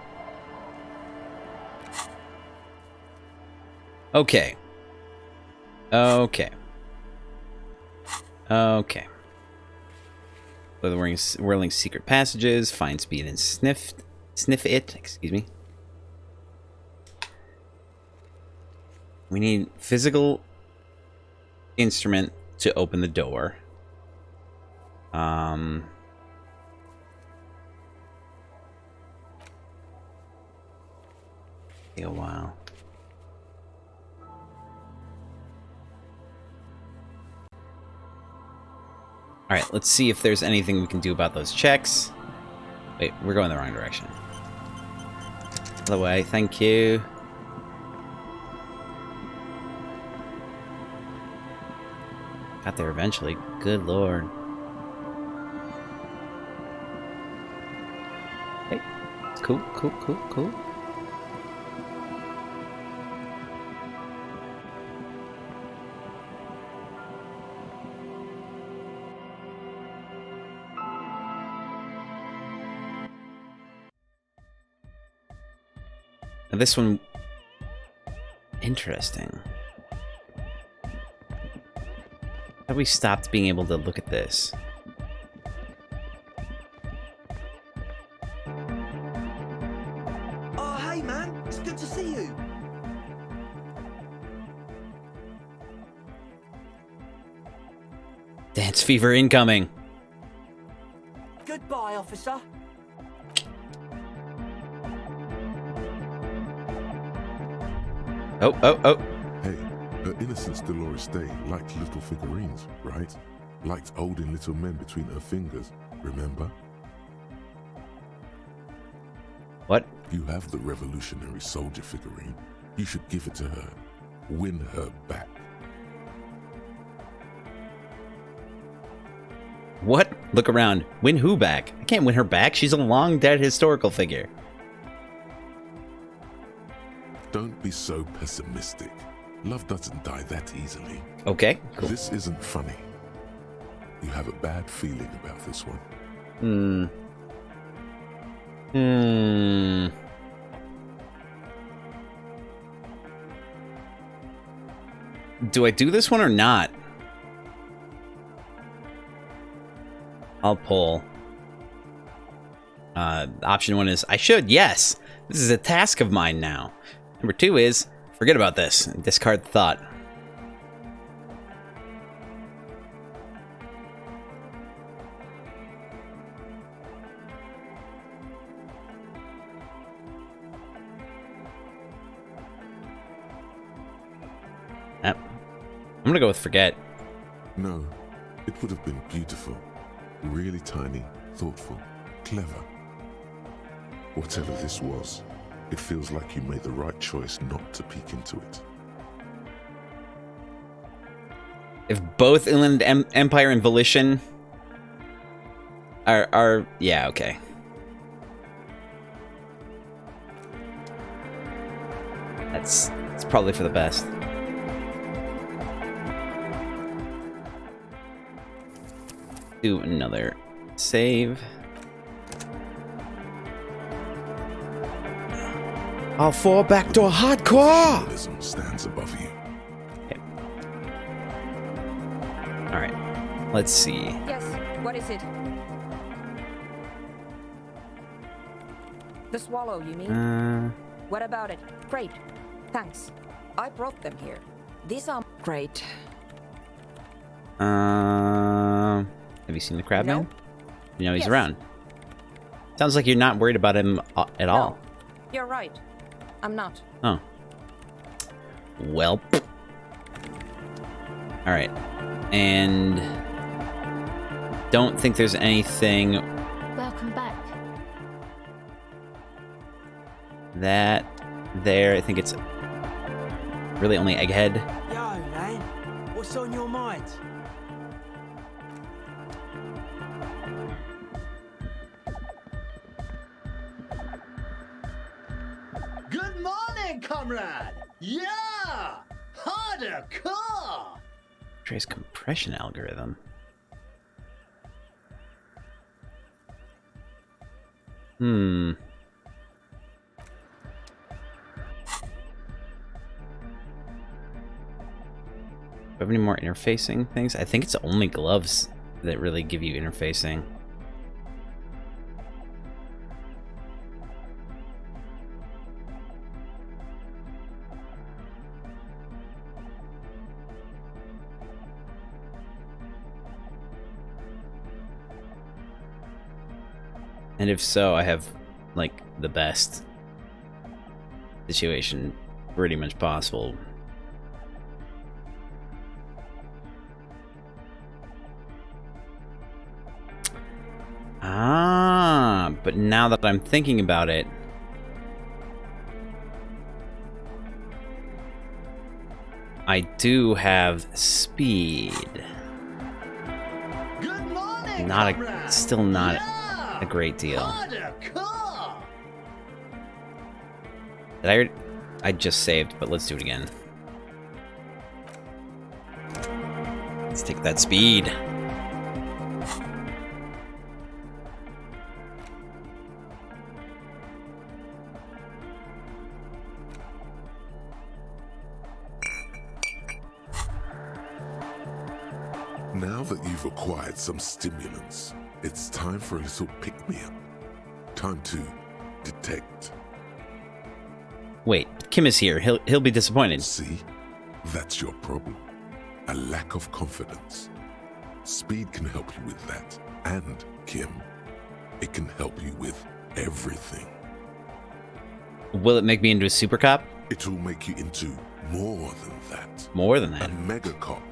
Okay. Okay. Okay. So the whirling secret passages, find speed and sniff it, excuse me. We need physical instrument to open the door. Take a while. Alright, let's see if there's anything we can do about those checks. Wait, we're going the wrong direction. Other way, thank you. Got there eventually. Good lord. Hey, cool. Now this one, interesting. How we stopped being able to look at this? Oh, hey man, it's good to see you. Dance fever incoming. Goodbye, officer. Oh. Hey, her innocence Dolores Day liked little figurines, right? Liked holding little men between her fingers, remember? What? You have the revolutionary soldier figurine. You should give it to her. Win her back. What? Look around. Win who back? I can't win her back. She's a long dead historical figure. Don't be so pessimistic. Love doesn't die that easily. Okay, cool. This isn't funny. You have a bad feeling about this one. Do I do this one or not? I'll pull. Option 1 is I should, yes. This is a task of mine now. Number 2 is forget about this. Discard the thought. Yep. I'm gonna go with forget. No, it would have been beautiful. Really tiny, thoughtful, clever. Whatever this was, it feels like you made the right choice not to peek into it. If both Inland Empire and Volition are yeah, okay. It's probably for the best. Do another save. I'll fall back to hardcore. Socialism stands above you. Okay. All right. Let's see. Yes. What is it? The swallow, you mean? What about it? Great. Thanks. I brought them here. These are great. Have you seen the crab man? You know he's around. Sounds like you're not worried about him at all. You're right. I'm not. Oh. Welp. Alright. And don't think there's anything Welcome back. that there. I think it's really only Egghead. Yo, man. What's on your mind? Good morning, comrade! Yeah! Harder car! Trace compression algorithm. Do we have any more interfacing things? I think it's only gloves that really give you interfacing. And if so, I have, like, the best situation pretty much possible. Ah, but now that I'm thinking about it, I do have speed. Good morning, Not comrade. a, still not Yeah! a great deal. Harder car! Did I just saved, but let's do it again. Let's take that speed. Now that you've acquired some stimulants, it's time for a little pick-me-up. Time to detect. Wait, Kim is here. He'll be disappointed. See? That's your problem. A lack of confidence. Speed can help you with that. And, Kim, it can help you with everything. Will it make me into a super cop? It will make you into more than that. More than that? A mega cop.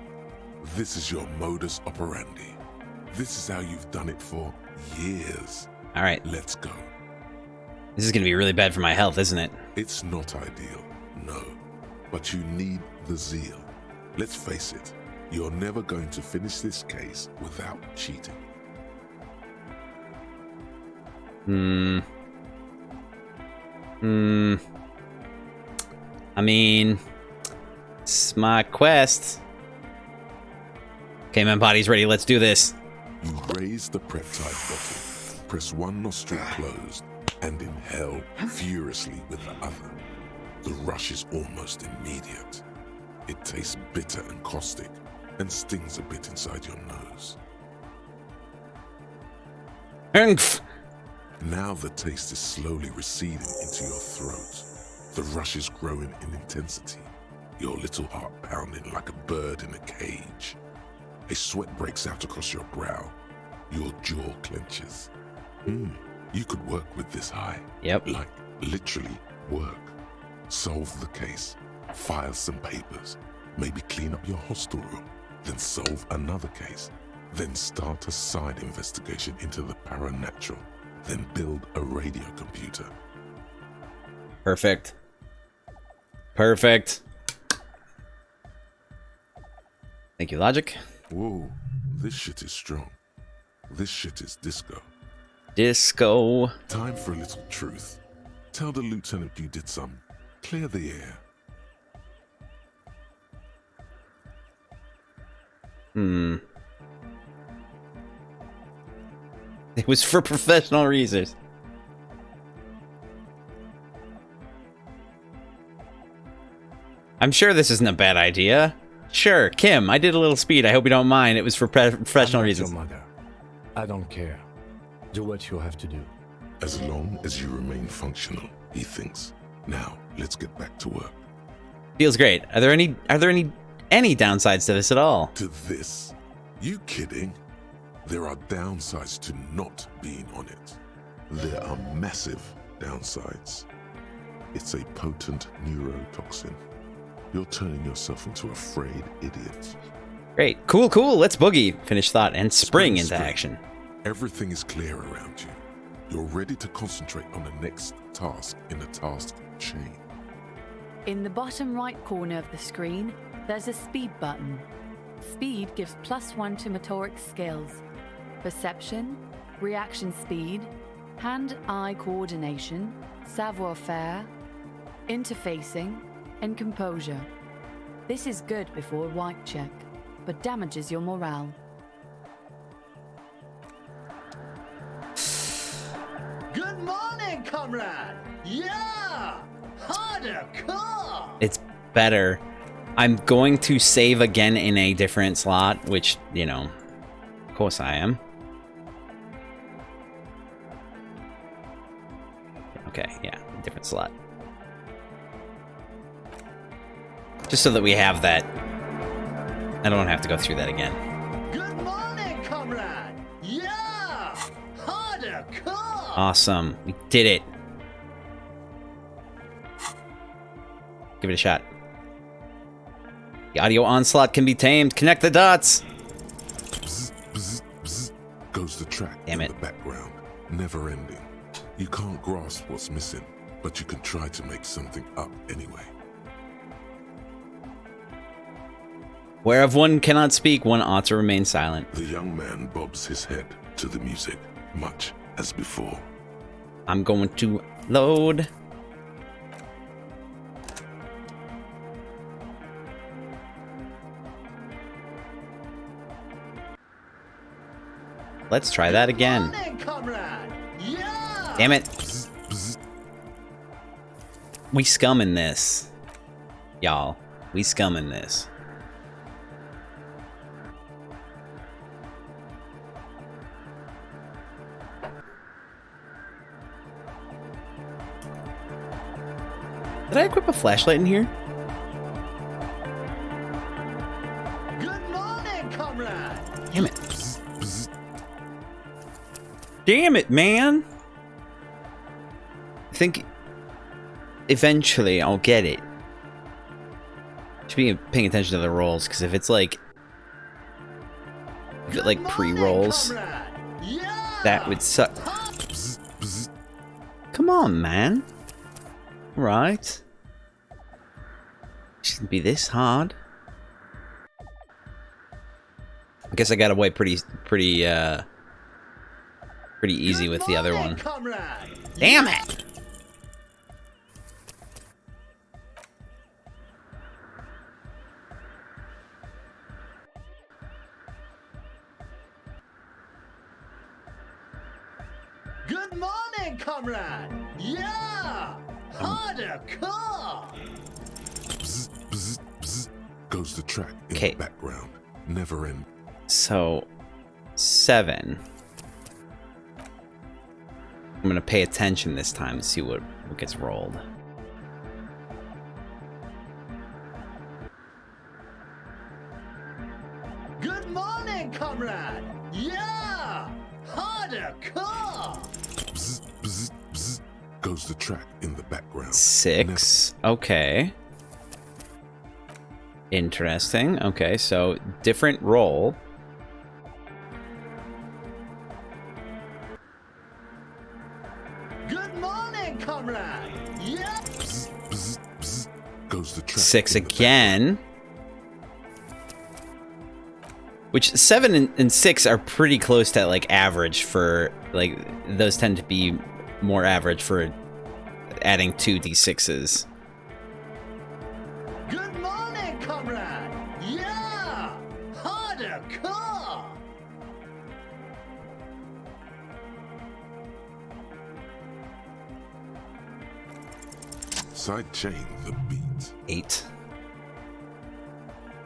This is your modus operandi. This is how you've done it for years. All right. Let's go. This is going to be really bad for my health, isn't it? It's not ideal, no. But you need the zeal. Let's face it, you're never going to finish this case without cheating. I mean, it's my quest. Okay, my body's ready. Let's do this. You raise the peptide bottle, press one nostril closed, and inhale furiously with the other. The rush is almost immediate. It tastes bitter and caustic, and stings a bit inside your nose. Now the taste is slowly receding into your throat. The rush is growing in intensity, your little heart pounding like a bird in a cage. A sweat breaks out across your brow. Your jaw clenches. You could work with this high. Yep. Like, literally work. Solve the case. File some papers. Maybe clean up your hostel room. Then solve another case. Then start a side investigation into the paranatural. Then build a radio computer. Perfect. Perfect. Thank you, Logic. Whoa, this shit is strong. This shit is disco. Disco. Time for a little truth. Tell the lieutenant you did some. Clear the air. It was for professional reasons. I'm sure this isn't a bad idea. Sure, Kim, I did a little speed. I hope you don't mind. It was for professional reasons. Your mother. I don't care. Do what you have to do. As long as you remain functional, he thinks. Now, let's get back to work. Feels great. Are there any downsides to this at all? To this? You kidding? There are downsides to not being on it. There are massive downsides. It's a potent neurotoxin. You're turning yourself into a frayed idiot. Great. Cool. Let's boogie. Finish thought and spring into action. Everything is clear around you. You're ready to concentrate on the next task in the task chain. In the bottom right corner of the screen, there's a speed button. Speed gives +1 to motoric skills. Perception, reaction speed, hand-eye coordination, savoir-faire, interfacing, and composure. This is good before a white check, but damages your morale. Good morning, comrade! Yeah! Harder car! It's better. I'm going to save again in a different slot, which, you know, of course I am. Okay, yeah, different slot. Just so that we have that. I don't have to go through that again. Good morning, comrade! Yeah! Harder car! Awesome. We did it. Give it a shot. The audio onslaught can be tamed. Connect the dots. Bzz, bzz, bzz, goes the track Damn it. in the background, never ending. You can't grasp what's missing, but you can try to make something up anyway. Whereof one cannot speak, one ought to remain silent. The young man bobs his head to the music, much as before. I'm going to load. Let's try that again. Damn it. We scumming this. Y'all. We scumming this. Did I equip a flashlight in here? Good morning, comrade! Damn it. Damn it, man! I think eventually I'll get it. Should be paying attention to the rolls, because if it's like... If it like pre-rolls, that would suck. Come on, man. Right. Shouldn't be this hard. I guess I got away pretty easy with the other one. Damn it! Good morning, comrade! Yeah! Harder car! Bzz, bzz, bzz, goes the track in the background, never end. So, 7. I'm gonna pay attention this time to see what gets rolled. Good morning, comrade! Yeah! Harder car! Bzz, bzz, bzz, goes the track in the background. 6. Okay. Interesting. Okay, so different roll. Good morning, comrade! Yeah! Bzz, bzz, bzz, goes the track 6 in the again. Which 7 and 6 are pretty close to like average for like those tend to be more average for adding 2d6s. Good morning, comrade! Yeah! Harder car! Sidechain the beat. 8.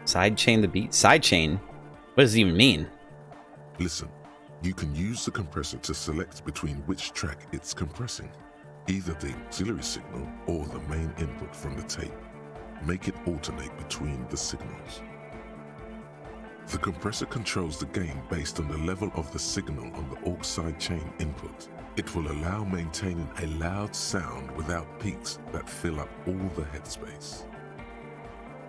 Sidechain the beat? Sidechain? What does it even mean? Listen, you can use the compressor to select between which track it's compressing, either the auxiliary signal or the main input from the tape. Make it alternate between the signals. The compressor controls the gain based on the level of the signal on the aux sidechain input. It will allow maintaining a loud sound without peaks that fill up all the headspace.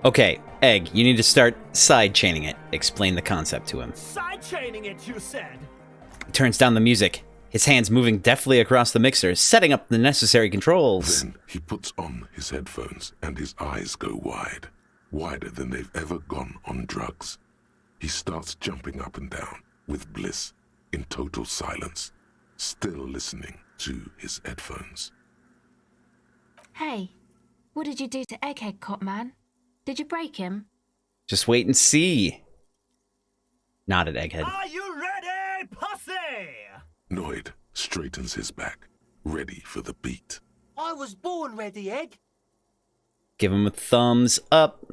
Okay, Egg, you need to start sidechaining it. Explain the concept to him. Sidechaining it, you said? He turns down the music, his hands moving deftly across the mixer, setting up the necessary controls. Then he puts on his headphones and his eyes go wide, wider than they've ever gone on drugs. He starts jumping up and down with bliss in total silence, still listening to his headphones. Hey, what did you do to Egghead, Cop Man? Did you break him? Just wait and see. Nodded Egghead. Are you ready, pussy? Noid straightens his back, ready for the beat. I was born ready, Egg. Give him a thumbs up.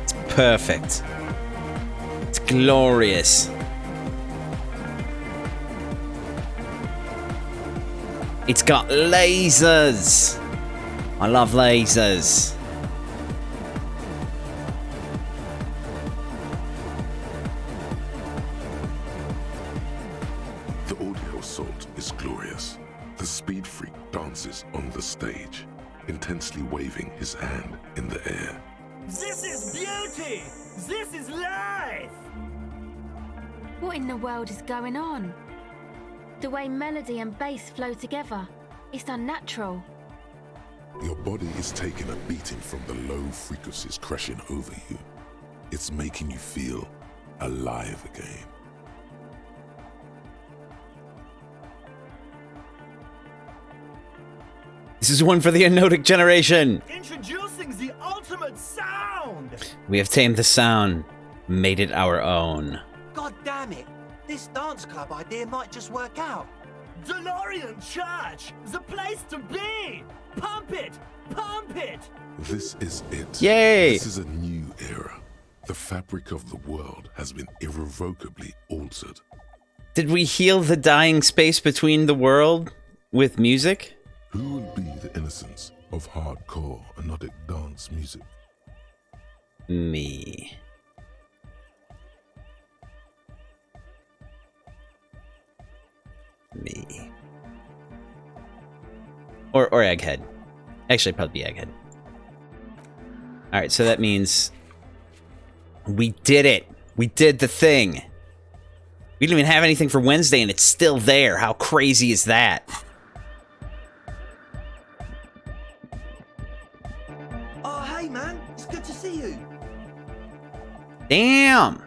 It's perfect. It's glorious. It's got lasers. I love lasers. The audio assault is glorious. The speed freak dances on the stage, intensely waving his hand in the air. This is beauty! This is life! What in the world is going on? The way melody and bass flow together, it's unnatural. Your body is taking a beating from the low frequencies crashing over you. It's making you feel alive again. This is one for the Anodic generation. Introducing the ultimate sound! We have tamed the sound, made it our own. God damn it! This dance club idea might just work out. DeLorean Church! The place to be! Pump it! Pump it! This is it. Yay! This is a new era. The fabric of the world has been irrevocably altered. Did we heal the dying space between the world with music? Who will be the innocence of hardcore anodic dance music? Me. Me. Or Egghead. Actually, probably be Egghead. Alright, so that means we did it. We did the thing. We didn't even have anything for Wednesday and it's still there. How crazy is that? Oh, hey man, it's good to see you. Damn.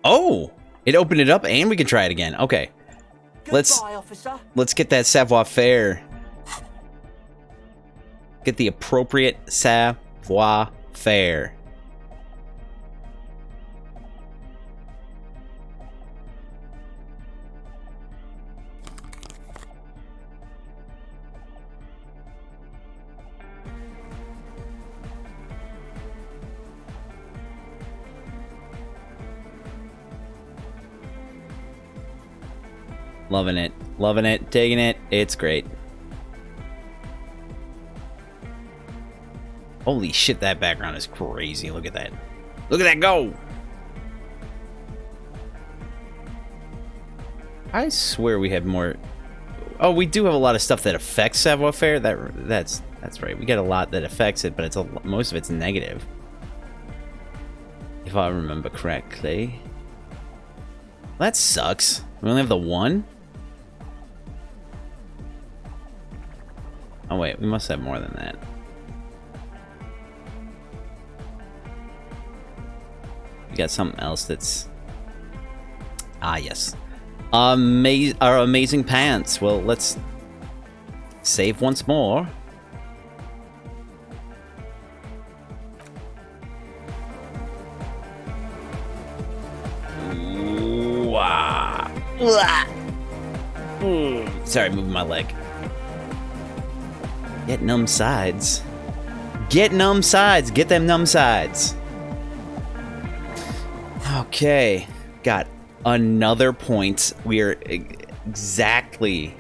Oh, it opened it up and we can try it again. Okay. Goodbye, officer. Let's get that savoir-faire. Get the appropriate savoir-faire. Loving it, taking it. It's great. Holy shit, that background is crazy. Look at that. Look at that go! I swear we had more... Oh, we do have a lot of stuff that affects savoir-faire. That's That's right. We get a lot that affects it, but it's most of it's negative. If I remember correctly. That sucks. We only have the one? Oh wait, we must have more than that. We got something else that's... Ah, yes. Our amazing pants. Well, let's save once more. Sorry, moving my leg. Get numb sides. Get numb sides. Get them numb sides. Okay. Got another point. We are exactly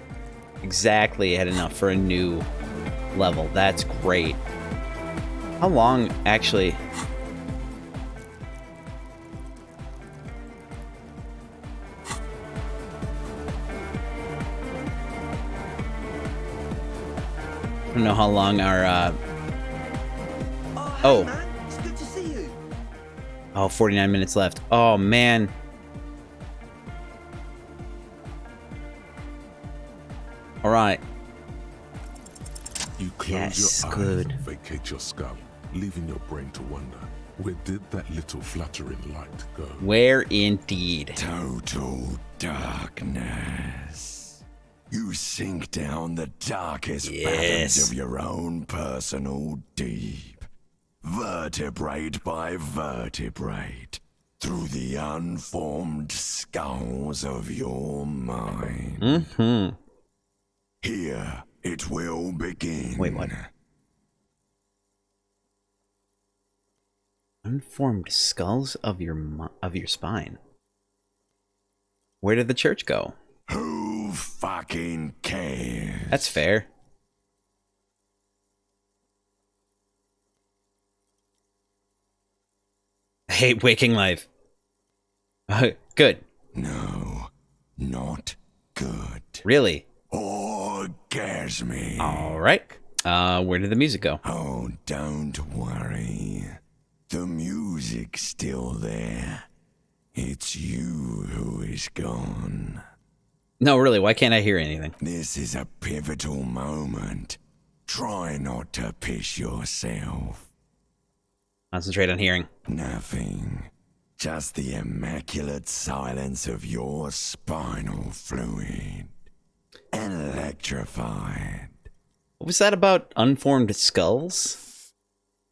had enough for a new level. That's great. How long, actually... I don't know how long our, Oh. Man, it's good to see you. Oh, 49 minutes left. Oh, man. All right. You close your eyes and vacate your skull, leaving your brain to wonder, where did that little fluttering light go? Where indeed? Total darkness. You sink down the darkest fathoms of your own personal deep, vertebrate by vertebrate, through the unformed skulls of your mind. Mm-hmm. Here it will begin. Wait, what? Unformed skulls of your spine. Where did the church go? Who fucking cares? That's fair. I hate waking life. Good. No, not good. Really? Orgasmic. All right. Where did the music go? Oh, don't worry. The music's still there. It's you who is gone. No, really, why can't I hear anything? This is a pivotal moment. Try not to piss yourself. Concentrate on hearing. Nothing. Just the immaculate silence of your spinal fluid. Electrified. What was that about unformed skulls?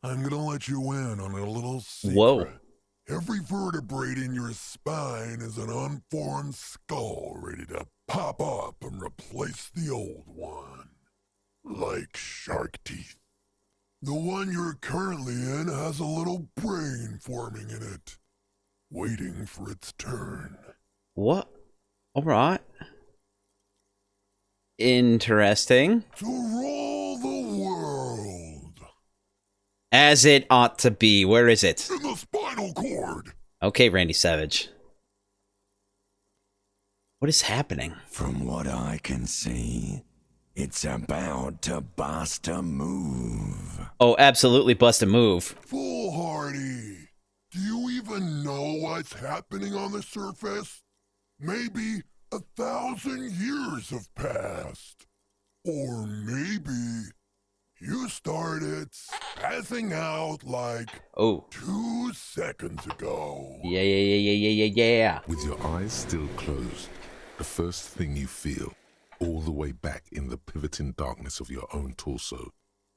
I'm gonna let you in on a little secret. Whoa. Every vertebrae in your spine is an unformed skull ready to pop up and replace the old one. Like shark teeth. The one you're currently in has a little brain forming in it, waiting for its turn. What? Alright. Interesting. To rule the world. As it ought to be. Where is it? In the spinal cord. Okay, Randy Savage. What is happening? From what I can see, it's about to bust a move. Oh, absolutely bust a move. Foolhardy. Do you even know what's happening on the surface? Maybe 1,000 years have passed. Or maybe you started spazzing out like 2 seconds ago. Yeah. With your eyes still closed, the first thing you feel, all the way back in the pivoting darkness of your own torso,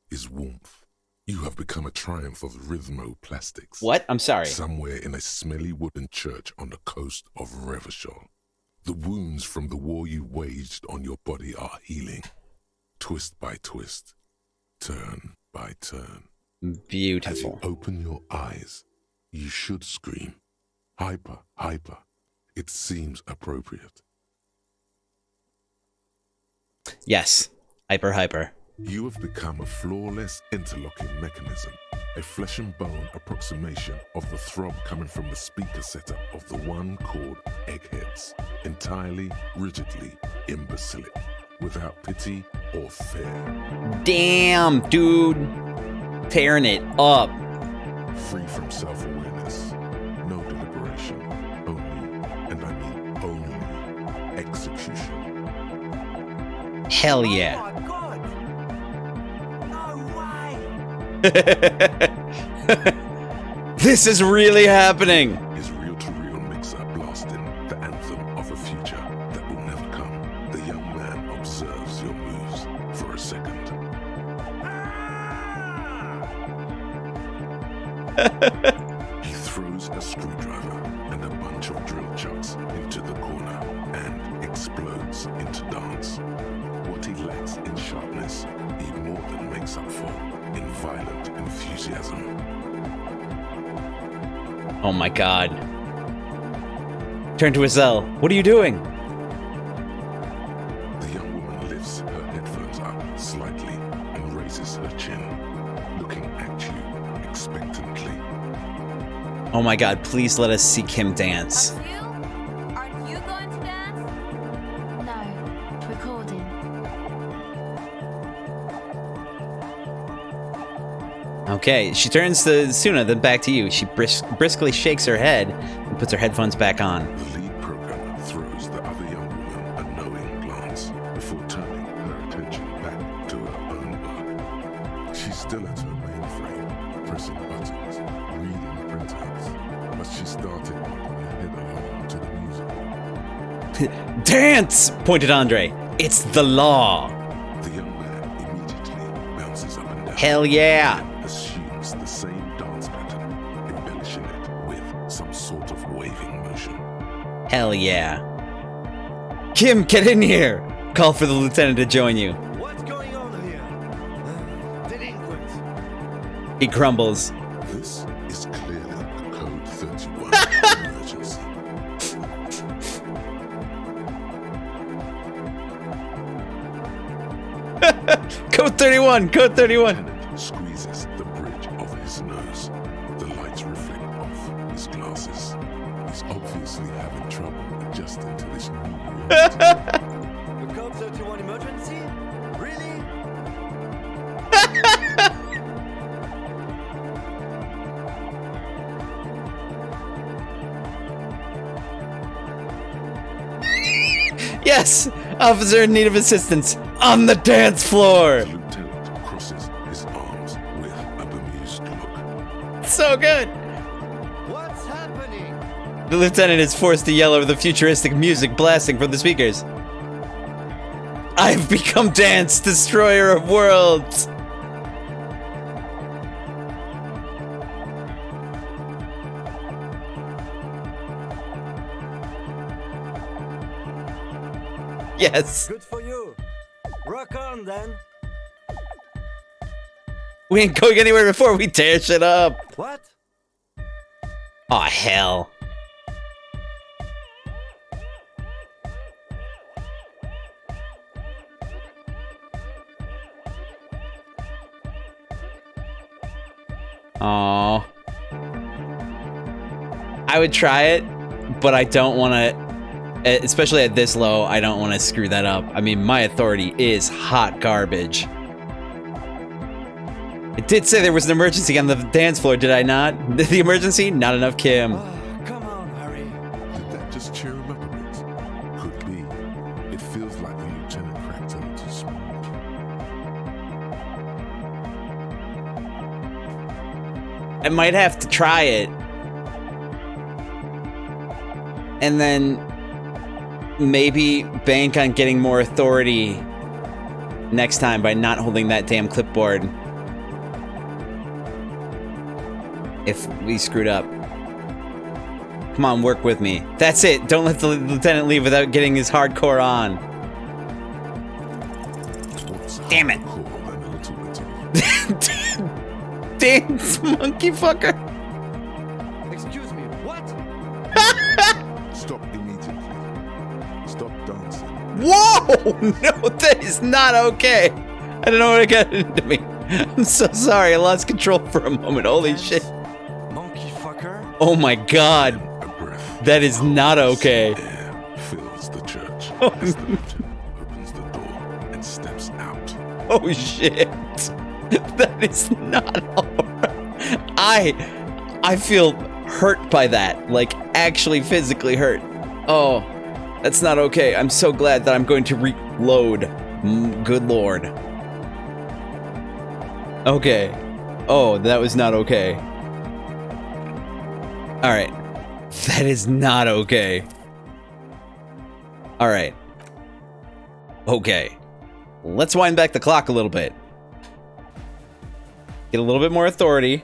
is warmth. You have become a triumph of rhythmoplastics. What? I'm sorry. Somewhere in a smelly wooden church on the coast of Revachol. The wounds from the war you waged on your body are healing. Twist by twist. Turn by turn. Beautiful. As you open your eyes, you should scream. Hyper, hyper. It seems appropriate. Yes. Hyper. You have become a flawless interlocking mechanism, a flesh and bone approximation of the throb coming from the speaker setup of the one called Eggheads, entirely, rigidly imbecilic. without pity or fear. Damn, dude. Tearing it up. Free from self-awareness, no deliberation, only, and I mean only, execution. Hell yeah. Oh my God. No way. This is really happening. His reel-to-reel mixer blasting the anthem of a future that will never come. The young man observes your moves for a second. He throws a screwdriver and a bunch of drill chucks into the corner and explodes into dance. What he lacks in sharpness, he more than makes up for in violent enthusiasm. Oh my god. Turn to Azelle. What are you doing? The young woman lifts her headphones up slightly and raises her chin, looking at you expectantly. Oh my god, please let us see Kim dance. Aren't you going to dance? No, recording. Okay, she turns to Suna, then back to you. She briskly shakes her head and puts her headphones back on. The lead programmer throws the other young woman a knowing glance before turning her attention back to her own work. She's still at her mainframe, pressing buttons, reading printouts, but she started nodding her head along to the music. Dance! Pointed Andre. It's the law. The young man immediately bounces up and down. Hell yeah! Assumes the same dance pattern, embellishing it with some sort of waving motion. Hell yeah. Kim, get in here! Call for the lieutenant to join you. What's going on here? Delinquents. He grumbles. This is clearly a Code 31 emergency. Code 31! Code 31! Squeezes the bridge of his nose. The lights reflect off his glasses. He's obviously having trouble adjusting to this new reality. A Code 31 emergency? Really? Yes! Officer in need of assistance. On the dance floor! The lieutenant crosses his arms with a bemused look. So good! What's happening? The lieutenant is forced to yell over the futuristic music blasting from the speakers. I've become Dance, destroyer of worlds! Yes! Good for you. Rock on then. We ain't going anywhere before we tear shit up! What? Aw, hell. Aww. I would try it, but I don't want to, especially at this low, I don't want to screw that up. I mean, my authority is hot garbage. It did say there was an emergency on the dance floor, did I not? The emergency? Not enough Kim. Come on, hurry. Did that just cheer him up a bit? Could be. It feels like the lieutenant cracked a little small. I might have to try it. And then maybe bank on getting more authority next time by not holding that damn clipboard. If we screwed up. Come on, work with me. That's it. Don't let the lieutenant leave without getting his hardcore on. Damn it. Dance, monkey fucker. Excuse me, what? Stop immediately. Stop dancing. Whoa! No, that is not okay. I don't know what got into me. I'm so sorry. I lost control for a moment. Holy shit. Monkey fucker. Oh my god. That is not okay. Air fills the church Oh. as the lieutenant opens the door Oh shit. That is not alright. I feel hurt by that. Like, actually physically hurt. Oh, that's not okay. I'm so glad that I'm going to reload. Good lord. Okay. Oh, that was not okay. Alright. That is not okay. Alright. Okay. Let's wind back the clock a little bit. Get a little bit more authority.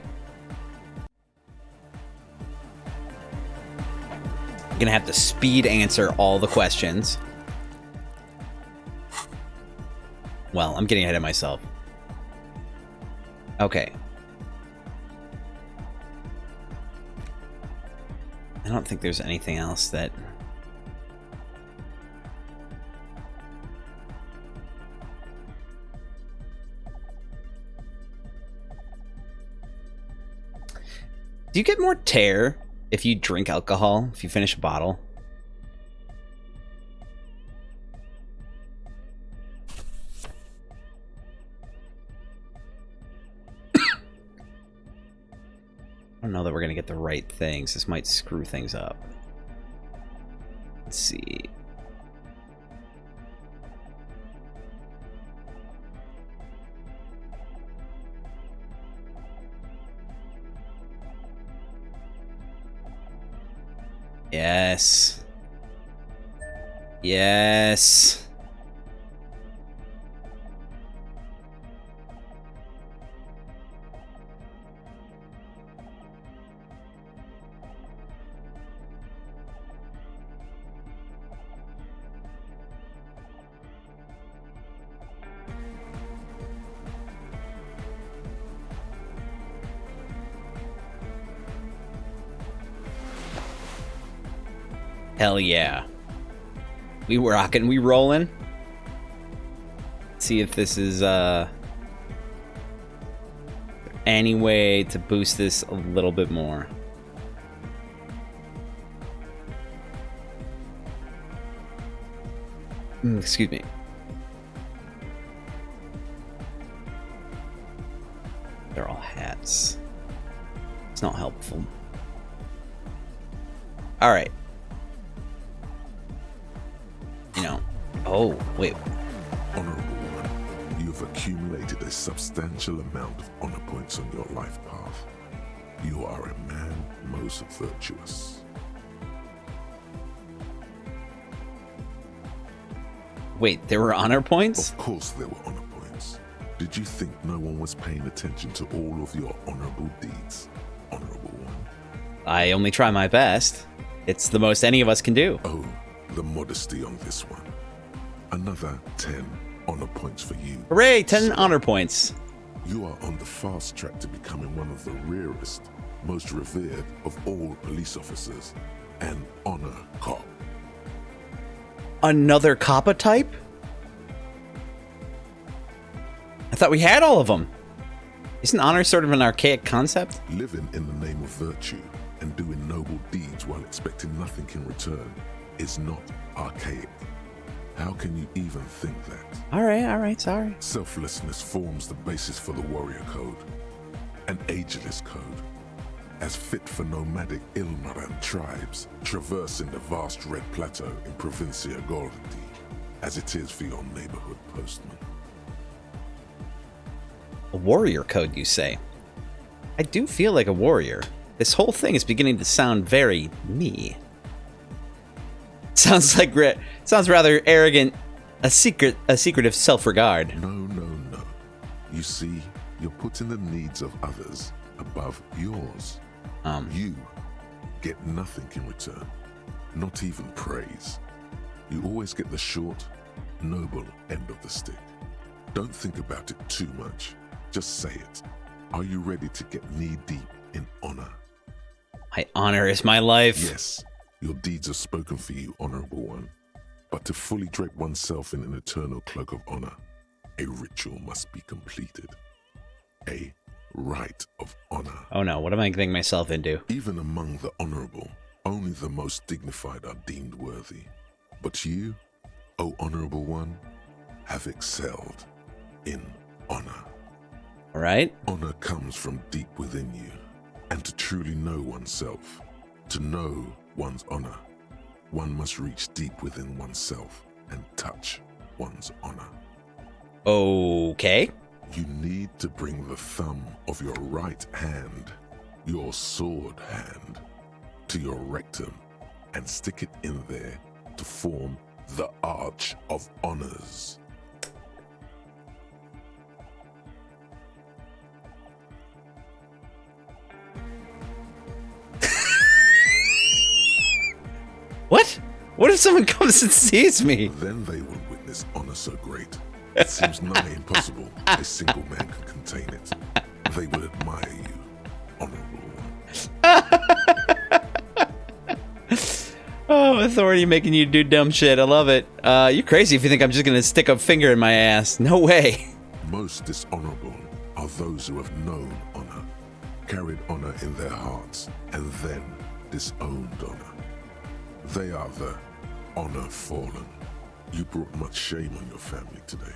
I'm gonna have to speed answer all the questions. Well, I'm getting ahead of myself. Okay. I don't think there's anything else that... Do you get more tear if you drink alcohol, if you finish a bottle? I don't know that we're gonna get the right things. This might screw things up. Let's see. Yes. Yes. Hell yeah. We rockin', we rollin'. See if this is any way to boost this a little bit more. Excuse me. They're all hats. It's not helpful. All right. You know. Oh, wait. Honorable one, you have accumulated a substantial amount of honor points on your life path. You are a man most virtuous. Wait, there were honor points? Of course there were honor points. Did you think no one was paying attention to all of your honorable deeds, Honorable One? I only try my best. It's the most any of us can do. Oh, the modesty on this one. Another 10 honor points for you. Hooray, 10 honor points. You are on the fast track to becoming one of the rarest, most revered of all police officers, an honor cop. Another Kappa type? I thought we had all of them. Isn't honor sort of an archaic concept? Living in the name of virtue and doing noble deeds while expecting nothing in return is not archaic. How can you even think that? All right, sorry. Selflessness forms the basis for the warrior code, an ageless code, as fit for nomadic Ilmaran tribes traversing the vast Red Plateau in Provincia Gordi, as it is for your neighborhood postman. A warrior code, you say? I do feel like a warrior. This whole thing is beginning to sound very me. Sounds rather arrogant, a secretive self-regard. No. You see, you're putting the needs of others above yours. You get nothing in return, not even praise. You always get the short, noble end of the stick. Don't think about it too much. Just say it. Are you ready to get knee-deep in honor? My honor is my life. Yes, your deeds are spoken for you, Honorable One. But to fully drape oneself in an eternal cloak of honor, a ritual must be completed. A rite of honor. Oh no, what am I getting myself into? Even among the honorable, only the most dignified are deemed worthy. But you, O Honorable One, have excelled. in honor. All right. Honor comes from deep within you, and to truly know oneself, to know one's honor, one must reach deep within oneself and touch one's honor. Okay. You need to bring the thumb of your right hand, your sword hand, to your rectum and stick it in there to form the Arch of Honors. What? What if someone comes and sees me? Then they will witness honor so great. It seems nigh impossible a single man can contain it. They will admire you, honorable one. Oh, authority making you do dumb shit. I love it. You're crazy if you think I'm just gonna stick a finger in my ass. No way. Most dishonorable are those who have known honor, carried honor in their hearts, and then disowned honor. They are the honor fallen. You brought much shame on your family today.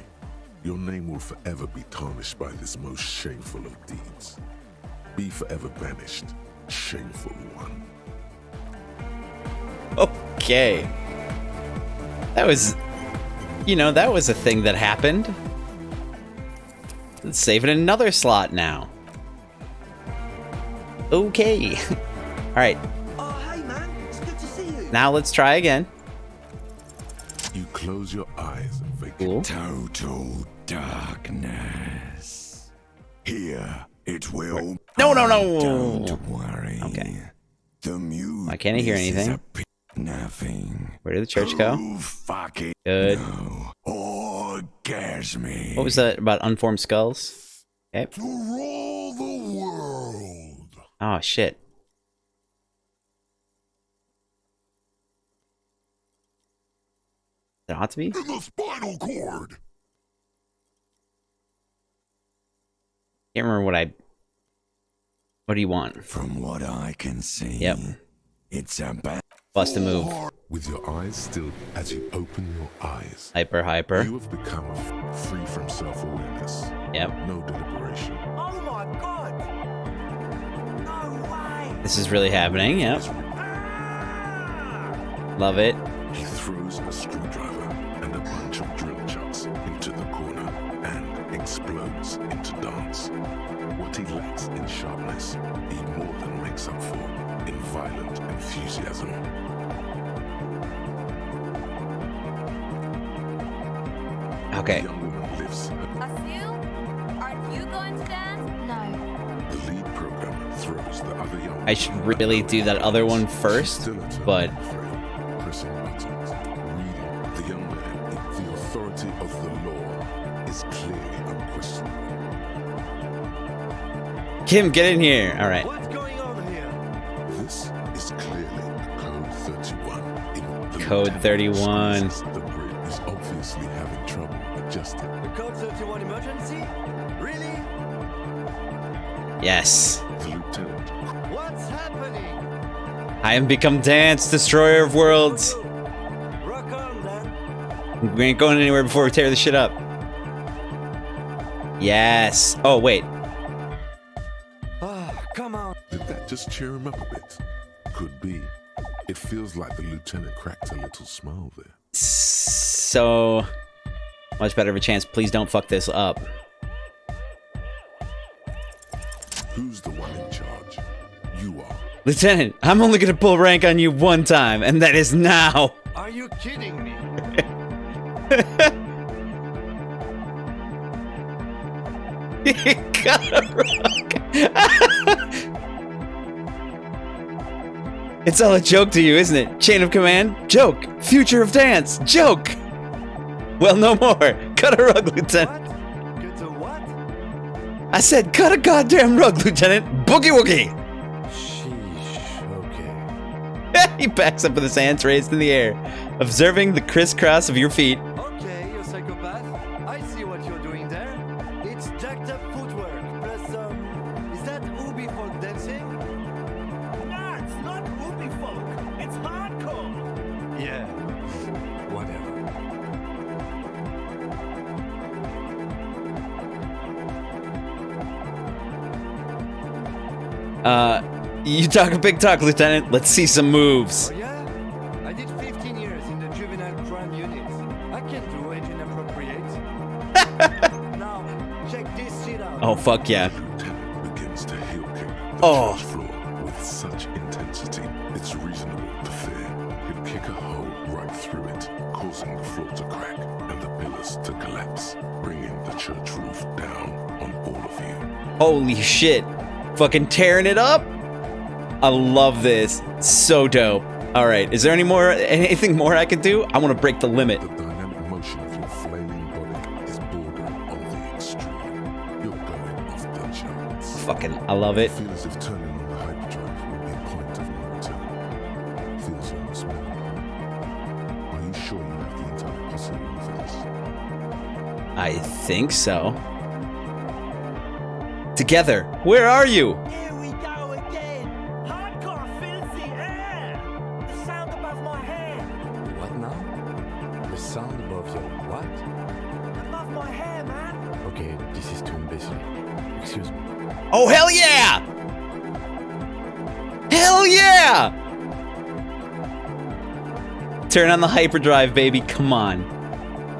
Your name will forever be tarnished by this most shameful of deeds. Be forever banished, shameful one. Okay. That was, that was a thing that happened. Let's save it in another slot now. Okay. All right. Oh, hey, man. It's good to see you. Now let's try again. You close your eyes and vacate. Cool. Total darkness. Here it will. No. Don't worry. Okay. The music. Why can't I hear anything? Nothing. Where did the church go? Fucking Good. no. Orgasme. What was that about unformed skulls? Okay. To rule the world. Oh, shit. It ought to be? In the spinal cord. Can't remember what do you want? From what I can see, yep. It's a bad. Bust a move. With your eyes still, as you open your eyes, hyper. You have become free from self-awareness. Yep. No deliberation. Oh my god! No way! This is really happening. Yep. Love it. He throws a screwdriver and a bunch of drill chucks into the corner and explodes into dance. What he lacks in sharpness, he more than makes up for in violent enthusiasm. Okay. The young woman lifts her. Asil, aren't you going to dance? No. The lead programmer throws the other young I should really do that other one first, but pressing buttons, reading. The young man, the authority of the law is clearly unquestionable. Kim, get in here. All right. What's going on here? This is clearly Code 31. In the Code 31. The bridge is obviously having trouble adjusting. The Code 31 emergency? Really? Yes. The lieutenant. What's happening? I am become Dance, destroyer of worlds. Rock on, then. We ain't going anywhere before we tear this shit up. Yes. Oh, wait. Ah, come on. Did that just cheer him up a bit? Could be. It feels like the lieutenant cracked a little smile there. So much better of a chance. Please don't fuck this up. Who's the one in charge? You are. Lieutenant, I'm only gonna pull rank on you one time, and that is now. Are you kidding me? He got a rock. It's all a joke to you, isn't it? Chain of command? Joke. Future of dance? Joke. Well, no more. Cut a rug, Lieutenant. What? Get a what? I said cut a goddamn rug, Lieutenant. Boogie woogie. Sheesh, okay. He backs up with his hands raised in the air, observing the crisscross of your feet. Okay, you psychopath. I see what you're doing there. It's jacked up footwork, plus is that Ubi folk dancing? Nah, it's not Ubi folk. It's hardcore. Yeah, whatever. You talk a big talk, Lieutenant. Let's see some moves. Oh yeah? I did 15 years in the juvenile crime unit. I can do age inappropriate. Now, check this shit out. Oh, fuck yeah. Lieutenant begins to heel kick the Oh. church floor with such intensity, it's reasonable to fear he'll kick a hole right through it, causing the floor to crack and the pillars to collapse, bringing the church roof down on all of you. Holy shit. Fucking tearing it up. I love this. So dope. All right. Is there anything more I can do? I want to break the limit. The dynamic motion of your flailing body is bordering on the extreme. You're going off the charts. Fucking, I love it. Feel as if turning on the hyperdrive will be a point of no return. Feels almost melancholy. Are you sure you have the entire posse for this? I think so. Together. Where are you? Here we go again. Hardcore filthy air. The sound above my head. What now? The sound above your what? Above my hair, man. Okay, this is too imbecile. Excuse me. Oh, hell yeah! Hell yeah! Turn on the hyperdrive, baby. Come on.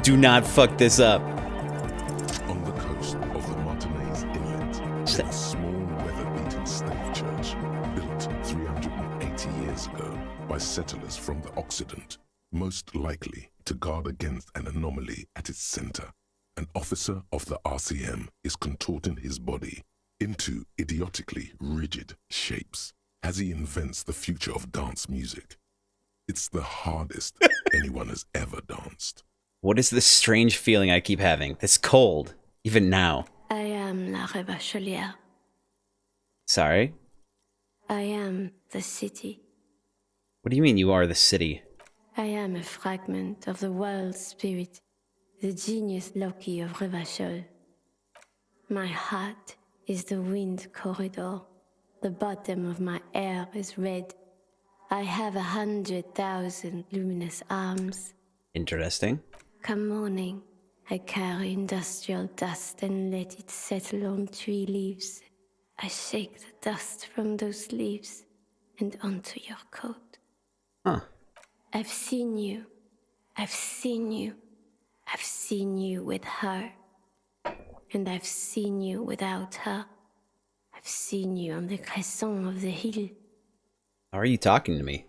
Do not fuck this up. On the coast of the Martinez Inlet is a small weather-beaten stave church built 380 years ago by settlers from the Occident, most likely to guard against an anomaly at its center. An officer of the RCM is contorting his body into idiotically rigid shapes as he invents the future of dance music. It's the hardest anyone has ever danced. What is this strange feeling I keep having? This cold, even now. I am la Revacholière. Sorry? I am the city. What do you mean you are the city? I am a fragment of the world spirit, the genius Loki of Revachol. My heart is the wind corridor. The bottom of my air is red. I have 100,000 luminous arms. Interesting. Come morning, I carry industrial dust and let it settle on tree leaves. I shake the dust from those leaves and onto your coat. Huh. I've seen you. I've seen you. I've seen you with her. And I've seen you without her. I've seen you on the crescent of the hill. How are you talking to me?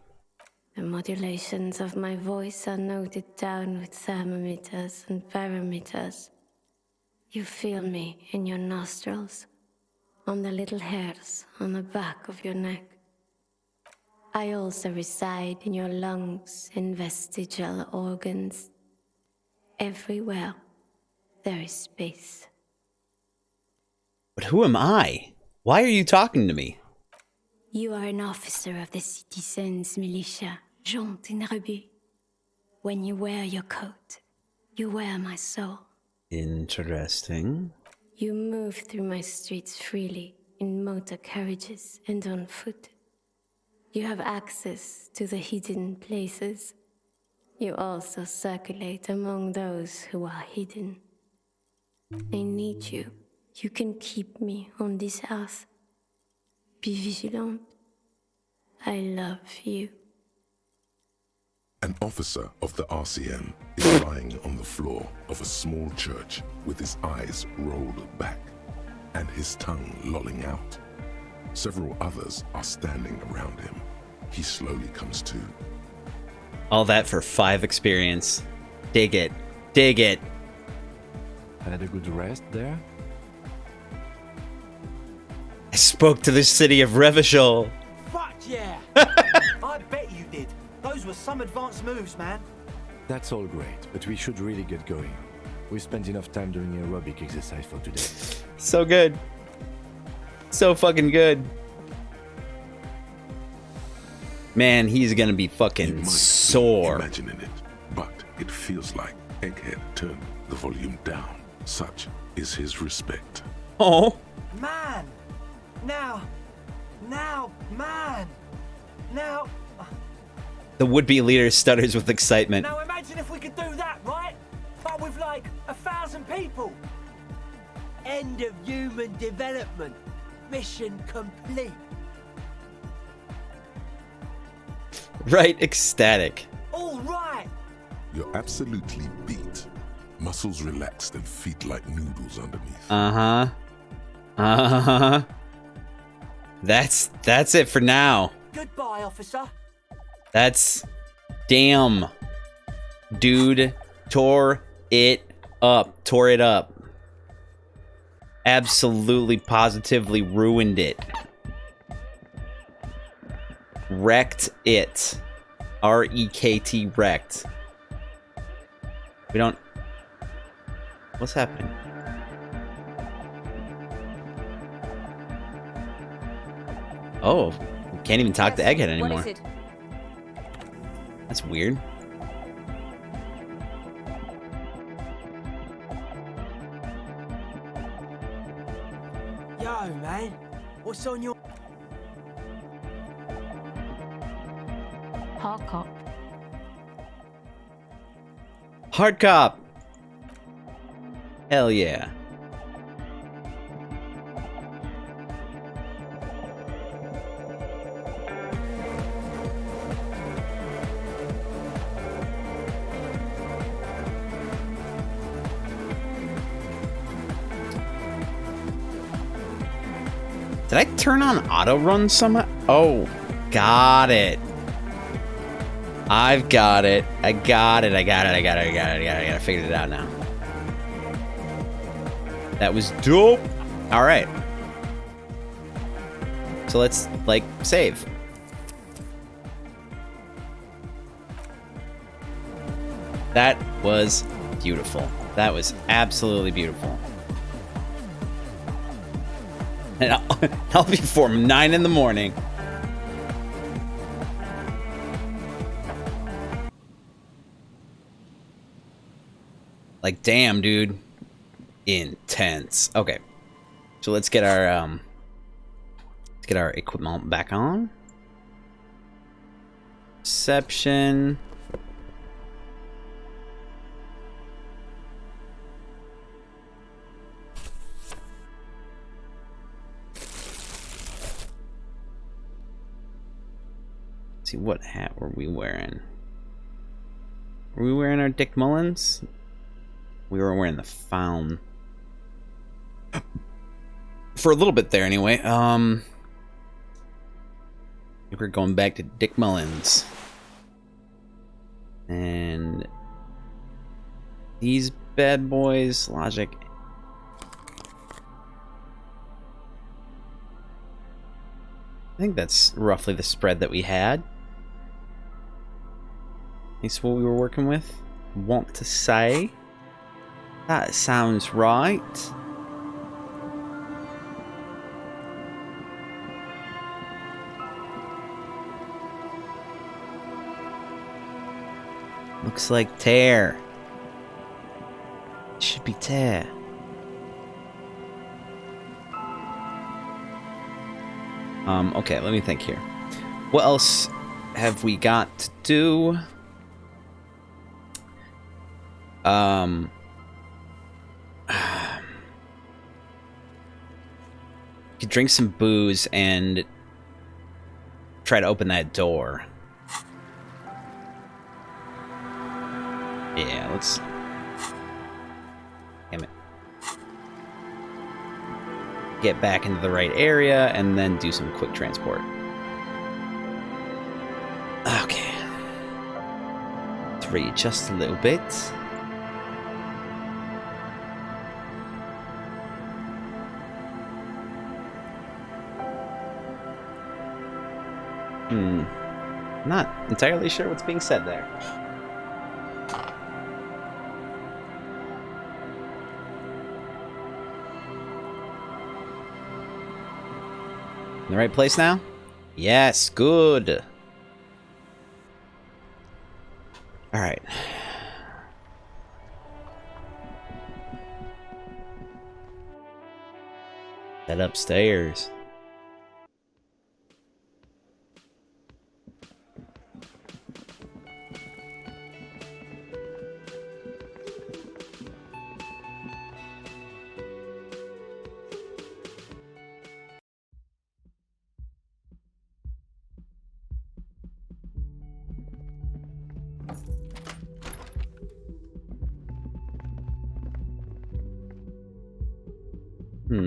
The modulations of my voice are noted down with thermometers and barometers. You feel me in your nostrils, on the little hairs on the back of your neck. I also reside in your lungs and vestigial organs. Everywhere there is space. But who am I? Why are you talking to me? You are an officer of the citizens' militia, Jaunt and Rebut. When you wear your coat, you wear my soul. Interesting. You move through my streets freely, in motor carriages and on foot. You have access to the hidden places. You also circulate among those who are hidden. I need you. You can keep me on this earth. Be vigilant. I love you. An officer of the RCM is lying on the floor of a small church with his eyes rolled back and his tongue lolling out. Several others are standing around him. He slowly comes to. All that for 5 experience. Dig it. Dig it. Had a good rest there? I spoke to the city of Revachol. Fuck yeah! I bet you did. Those were some advanced moves, man. That's all great, but we should really get going. We spent enough time doing aerobic exercise for today. So good. So fucking good. Man, he's gonna be fucking sore. Imagining it, but it feels like Egghead turned the volume down. Such is his respect. Oh. Man! Now, man! Now... The would-be leader stutters with excitement. Now imagine if we could do that, right? But with like 1,000 people. End of human development. Mission complete. Right, ecstatic. All right. You're absolutely beat. Muscles relaxed and feet like noodles underneath. Uh-huh. Uh-huh. That's it for now. Goodbye, officer. That's... Damn. Dude tore it up. Tore it up. Absolutely, positively ruined it. Wrecked it. R-E-K-T, wrecked. We don't... What's happening? Oh, we can't even talk to Egghead anymore. What is it? That's weird. Yo, man. What's on your... Hard cop. Hard cop. Hell yeah. Did I turn on auto run somehow? Oh, got it. I've got it. I got it. I figured it out now. That was dope. All right. So let's, like, save. That was beautiful. That was absolutely beautiful. And I'll be for 9 in the morning. Like, damn, dude. Intense. Okay. So let's get our equipment back on. Perception. See, what hat were we wearing? Were we wearing our Dick Mullins? We were wearing the Faun. For a little bit there, anyway. We're going back to Dick Mullins. And these bad boys, logic. I think that's roughly the spread that we had. That's what we were working with. Want to say. That sounds right. Looks like tear. It should be tear. Okay, let me think here. What else have we got to do? Could drink some booze and try to open that door. Yeah, let's... Damn it. Get back into the right area and then do some quick transport. Okay. Let's readjust a little bit. Not entirely sure what's being said there. In the right place now? Yes, good. All right. Head upstairs. This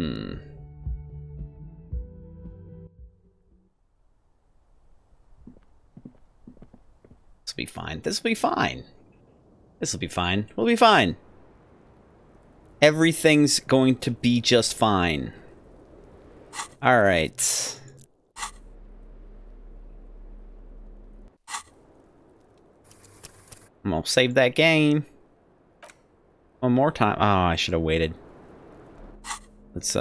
will be fine. This will be fine. This will be fine. We'll be fine. Everything's going to be just fine. Alright. I'm gonna save that game. One more time. Oh, I should have waited. Let's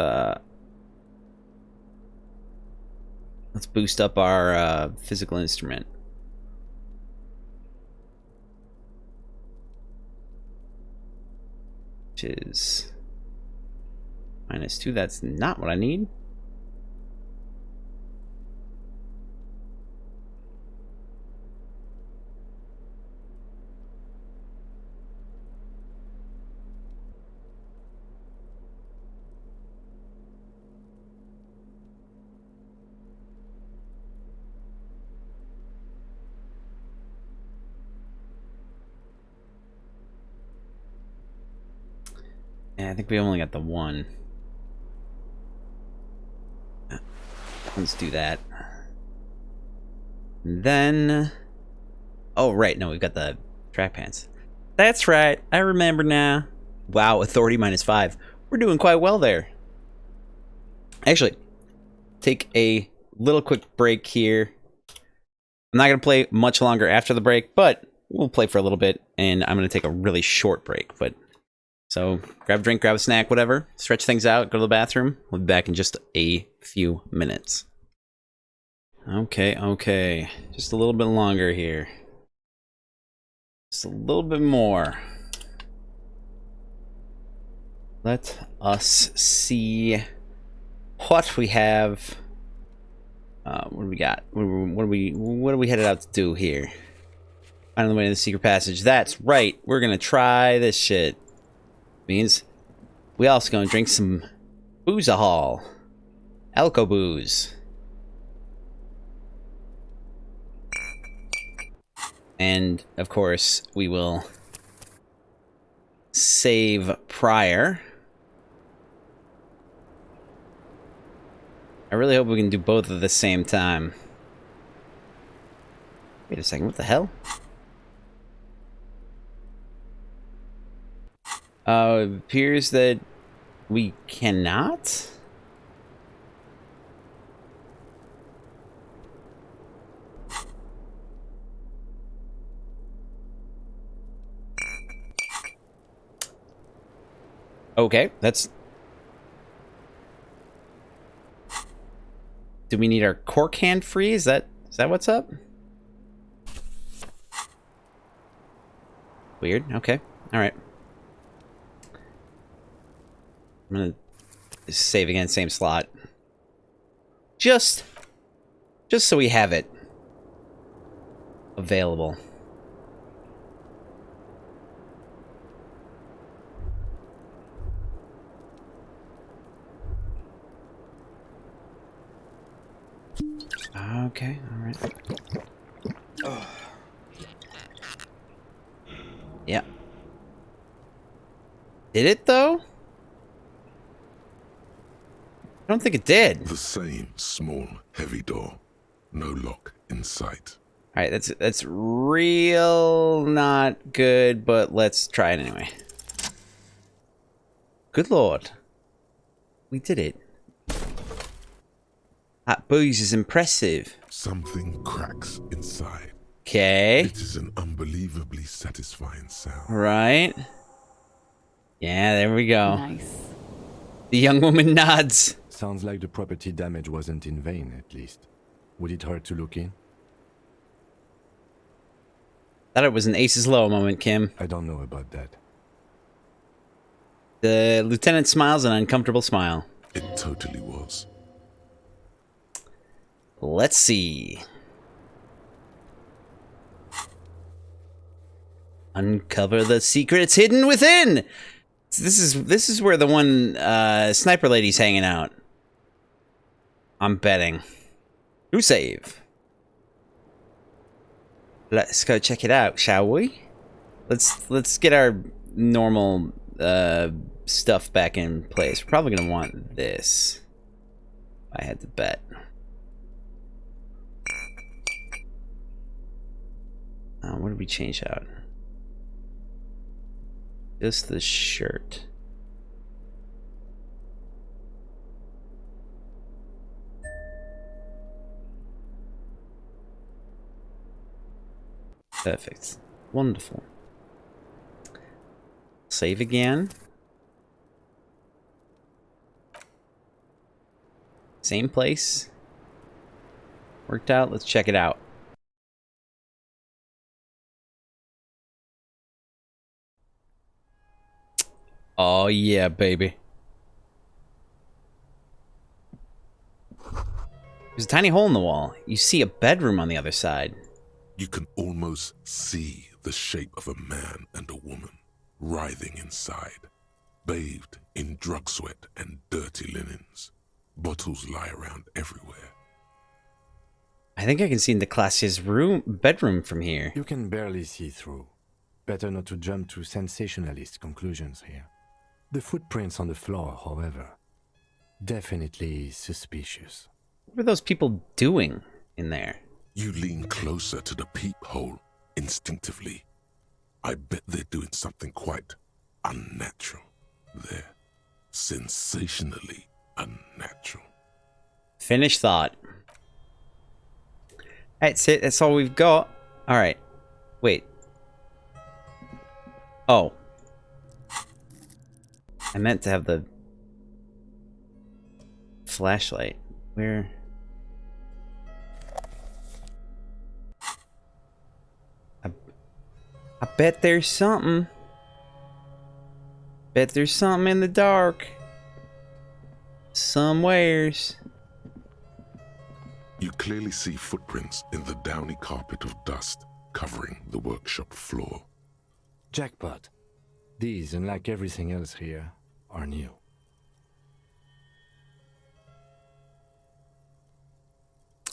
boost up our physical instrument. Which is -2. That's not what I need. Yeah, I think we only got the one. Let's do that. And then... Oh, right. No, we've got the track pants. That's right. I remember now. Wow, authority -5. We're doing quite well there. Actually, take a little quick break here. I'm not going to play much longer after the break, but we'll play for a little bit, and I'm going to take a really short break, but... So, grab a drink, grab a snack, whatever. Stretch things out, go to the bathroom. We'll be back in just a few minutes. Okay. Just a little bit longer here. Just a little bit more. Let us see what we have. What do we got? What are we headed out to do here? Find the way to the secret passage. That's right. We're gonna try this shit. Means we also gonna drink some boozahol, alco booze, and of course we will save prior. I really hope we can do both at the same time. Wait a second, what the hell? It appears that we cannot? Okay, that's... Do we need our cork hand free? Is that what's up? Weird, okay, alright. I'm gonna save again, same slot. Just so we have it available. Okay, alright. Oh. Yeah. Did it though? I don't think it did. The same small, heavy door. No lock in sight. Alright, that's real not good, but let's try it anyway. Good lord. We did it. That booze is impressive. Something cracks inside. Okay. It is an unbelievably satisfying sound. Right. Yeah, there we go. Nice. The young woman nods. Sounds like the property damage wasn't in vain, at least. Would it hurt to look in? Thought it was an aces low moment, Kim. I don't know about that. The lieutenant smiles an uncomfortable smile. It totally was. Let's see. Uncover the secrets hidden within. This is where the one sniper lady's hanging out. I'm betting. Who save? Let's go check it out, shall we? Let's get our normal stuff back in place. We're probably gonna want this. I had to bet. What did we change out? Just the shirt. Perfect. Wonderful. Save again. Same place. Worked out. Let's check it out. Oh yeah, baby. There's a tiny hole in the wall. You see a bedroom on the other side. You can almost see the shape of a man and a woman writhing inside, bathed in drug sweat and dirty linens. Bottles lie around everywhere. I think I can see into Classia's bedroom from here. You can barely see through. Better not to jump to sensationalist conclusions here. The footprints on the floor, however, definitely suspicious. What were those people doing in there? You lean closer to the peephole instinctively. I bet they're doing something quite unnatural. They're sensationally unnatural. Finish thought. That's it. That's all we've got. All right. Wait. Oh. I meant to have the flashlight. Where? I bet there's something. Bet there's something in the dark. Somewheres. You clearly see footprints in the downy carpet of dust covering the workshop floor. Jackpot. These, unlike everything else here, are new.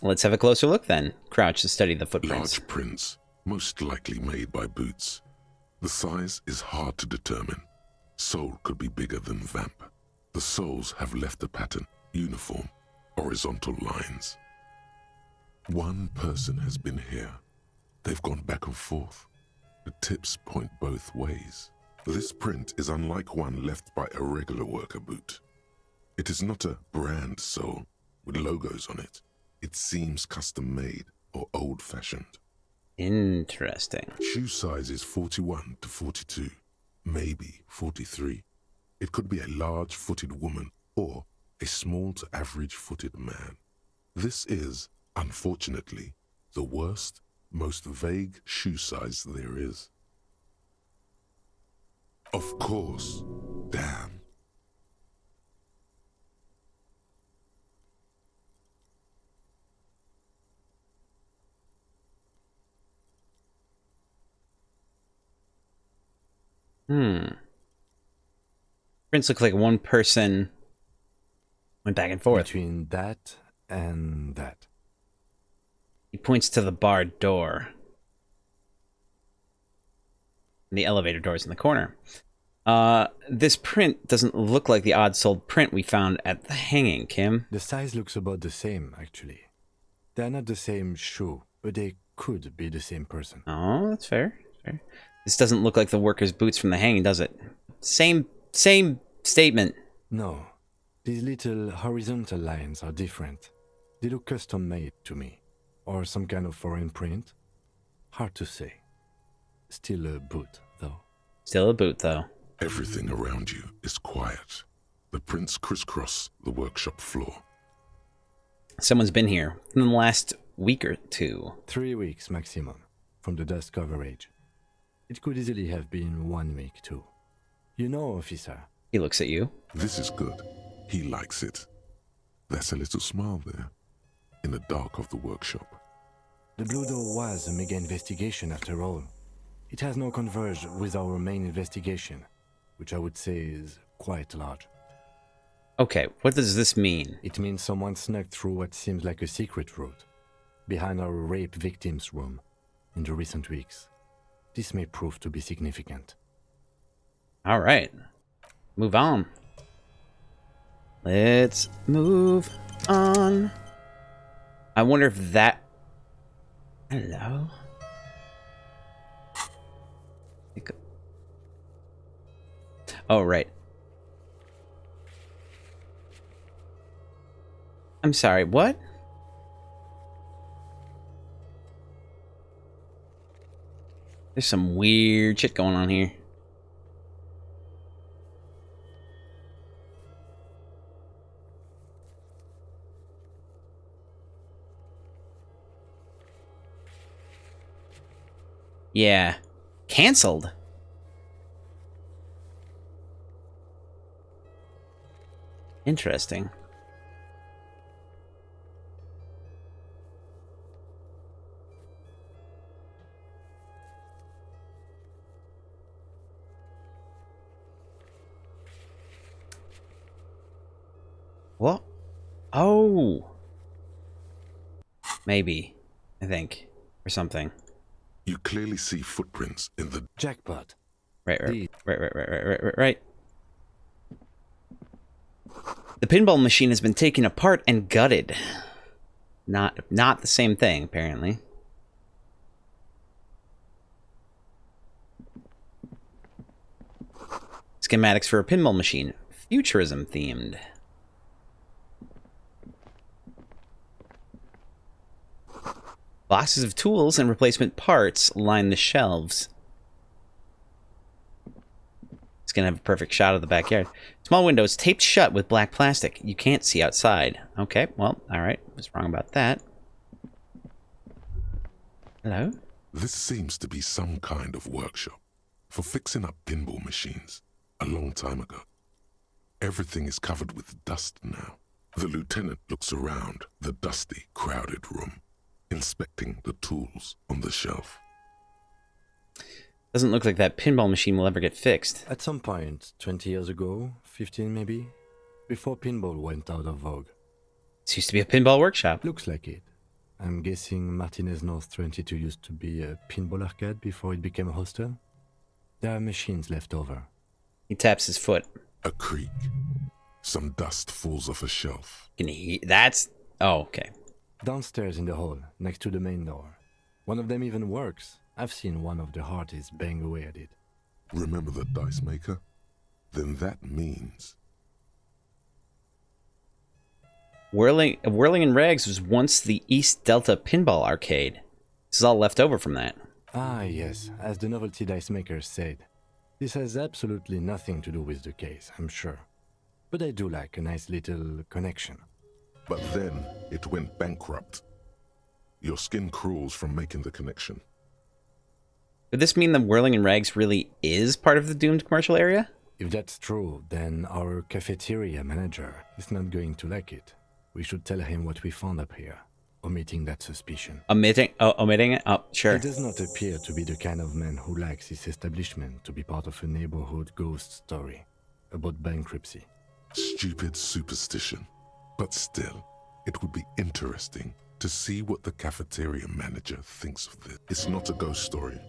Let's have a closer look then. Crouch to study the footprints. Large prints, most likely made by boots. The size is hard to determine. Sole could be bigger than vamp. The soles have left a pattern, uniform, horizontal lines. One person has been here. They've gone back and forth. The tips point both ways. This print is unlike one left by a regular worker boot. It is not a brand sole with logos on it. It seems custom-made or old-fashioned. Interesting. Shoe size is 41 to 42, maybe 43. It could be a large-footed woman or a small to average-footed man. This is, unfortunately, the worst, most vague shoe size there is. Of course. Damn. Prints look like one person went back and forth. Between that and that. He points to the barred door. And the elevator doors in the corner. This print doesn't look like the odd-soled print we found at the hanging, Kim. The size looks about the same, actually. They're not the same shoe, but they could be the same person. Oh, that's fair. Fair. This doesn't look like the worker's boots from the hanging, does it? Same statement. No. These little horizontal lines are different. They look custom-made to me. Or some kind of foreign print. Hard to say. Still a boot, though. Still a boot, though. Everything around you is quiet. The prints crisscross the workshop floor. Someone's been here in the last week or two. 3 weeks maximum, from the dust coverage. It could easily have been 1 week, too. You know, officer. He looks at you. This is good. He likes it. There's a little smile there, in the dark of the workshop. The Blue Door was a mega investigation after all. It has now converged with our main investigation, which I would say is quite large. Okay, what does this mean? It means someone snuck through what seems like a secret route, behind our rape victim's room, in the recent weeks. This may prove to be significant. All right. move on. Let's move on. I wonder if that... Hello? Oh, right. I'm sorry, what? There's some weird shit going on here. Yeah. Cancelled. Interesting. What? Oh. Maybe. I think. Or something. You clearly see footprints in the jackpot. Right. The pinball machine has been taken apart and gutted. Not the same thing, apparently. Schematics for a pinball machine. Futurism themed. Boxes of tools and replacement parts line the shelves. It's gonna have a perfect shot of the backyard. Small windows taped shut with black plastic. You can't see outside. Okay, well, alright. Was wrong about that. Hello? This seems to be some kind of workshop for fixing up pinball machines a long time ago. Everything is covered with dust now. The lieutenant looks around the dusty, crowded room, inspecting the tools on the shelf. Doesn't look like that pinball machine will ever get fixed. At some point, 20 years ago, 15 maybe, before pinball went out of vogue. This used to be a pinball workshop. Looks like it. I'm guessing Martinez North 22 used to be a pinball arcade before it became a hostel. There are machines left over. He taps his foot. A creak. Some dust falls off a shelf. Can he? That's... Oh, okay. Downstairs in the hall, next to the main door. One of them even works. I've seen one of the artists bang away at it. Remember the dice maker? Then that means... Whirling in Rags was once the East Delta Pinball Arcade. This is all left over from that. Ah, yes, as the novelty dice makers said. This has absolutely nothing to do with the case, I'm sure. But I do like a nice little connection. But then it went bankrupt. Your skin crawls from making the connection. Could this mean that Whirling in Rags really is part of the doomed commercial area? If that's true, then our cafeteria manager is not going to like it. We should tell him what we found up here, omitting that suspicion. Omitting it? Oh, sure. He does not appear to be the kind of man who likes his establishment to be part of a neighborhood ghost story about bankruptcy. Stupid superstition. But still, it would be interesting to see what the cafeteria manager thinks of this. It's not a ghost story.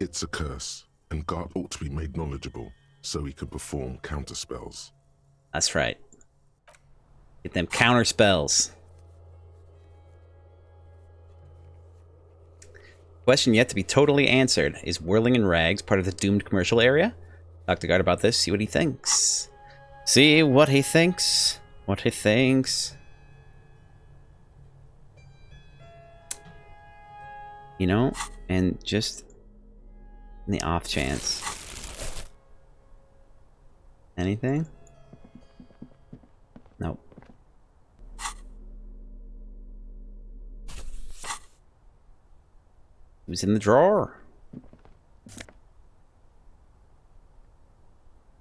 It's a curse, and God ought to be made knowledgeable so he can perform counterspells. That's right. Get them counter spells. Question yet to be totally answered. Is Whirling in Rags part of the doomed commercial area? Talk to Guard about this, see what he thinks. See what he thinks. What he thinks. You know, and just in the off chance. Anything? Nope. It was in the drawer.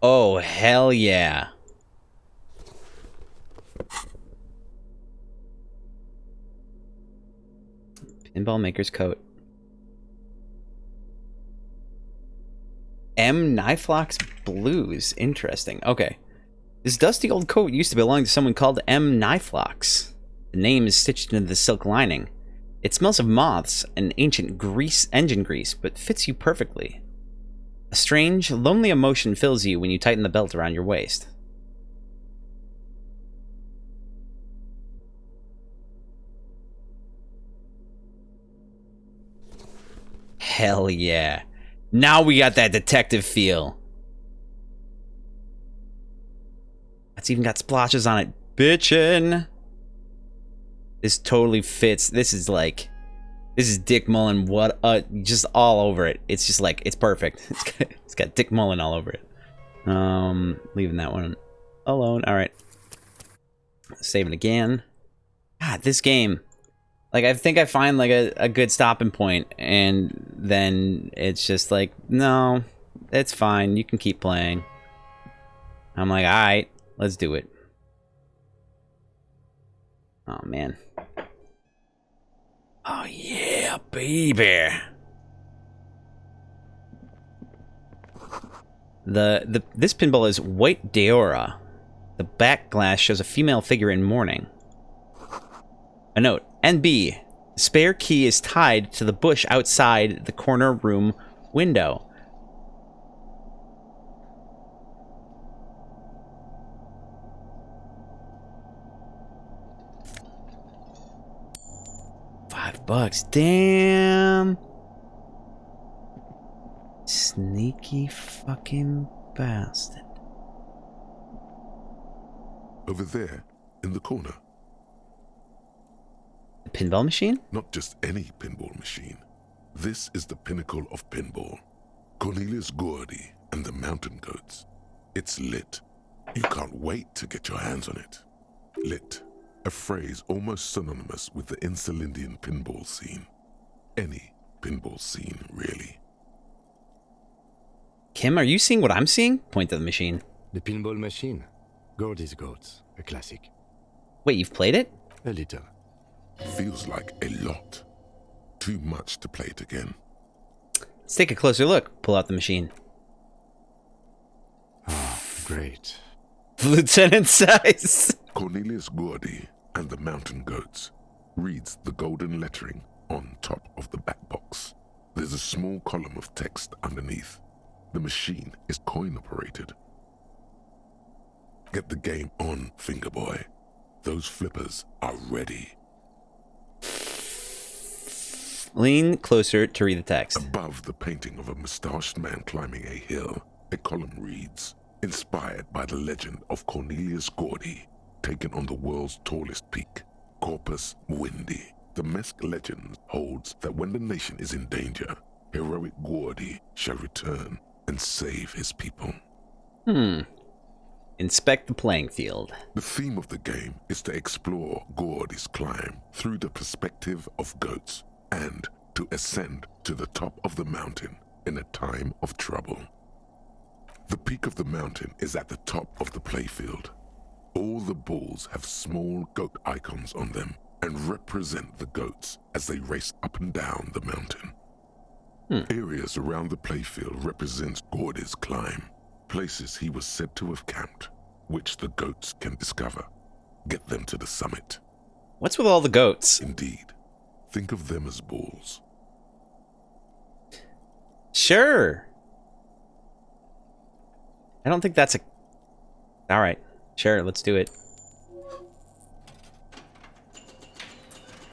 Oh, hell yeah. Pinball maker's coat. M. Niflox Blues. Interesting. Okay. This dusty old coat used to belong to someone called M. Niflox. The name is stitched into the silk lining. It smells of moths and ancient engine grease, but fits you perfectly. A strange, lonely emotion fills you when you tighten the belt around your waist. Hell yeah. Now we got that detective feel. It's even got splotches on it. Bitchin'. This totally fits. This is Dick Mullen. What? Just all over it. It's just like, it's perfect. It's got Dick Mullen all over it. Leaving that one alone. All right. Saving again. God, this game. Like, I think I find like a good stopping point, and then it's just like, no, it's fine. You can keep playing. I'm like, all right, let's do it. Oh man. Oh yeah, baby. This pinball is white Deora. The back glass shows a female figure in mourning. A note. NB. The spare key is tied to the bush outside the corner room window. $5. Damn. Sneaky fucking bastard. Over there, in the corner. The pinball machine? Not just any pinball machine. This is the pinnacle of pinball. Cornelius Gordy and the Mountain Goats. It's lit. You can't wait to get your hands on it. Lit. A phrase almost synonymous with the Insulindian pinball scene. Any pinball scene, really. Kim, are you seeing what I'm seeing? Point to the machine. The pinball machine. Gordy's Goats. A classic. Wait, you've played it? A little. Feels like a lot. Too much to play it again. Let's take a closer look. Pull out the machine. Ah, great. Lieutenant size. Cornelius Gordy and the Mountain Goats reads the golden lettering on top of the back box. There's a small column of text underneath. The machine is coin-operated. Get the game on, Fingerboy. Those flippers are ready. Lean closer to read the text. Above the painting of a mustached man climbing a hill, a column reads, inspired by the legend of Cornelius Gordy, taken on the world's tallest peak, Corpus Mundi. The Mesk legend holds that when the nation is in danger, heroic Gordy shall return and save his people. Inspect the playing field. The theme of the game is to explore Gordy's climb through the perspective of goats and to ascend to the top of the mountain in a time of trouble. The peak of the mountain is at the top of the playfield. All the balls have small goat icons on them and represent the goats as they race up and down the mountain. Areas around the playfield represent Gordy's climb, places he was said to have camped, which the goats can discover. Get them to the summit. What's with all the goats? Indeed. Think of them as balls. Sure. I don't think that's a... Alright. Sure, let's do it.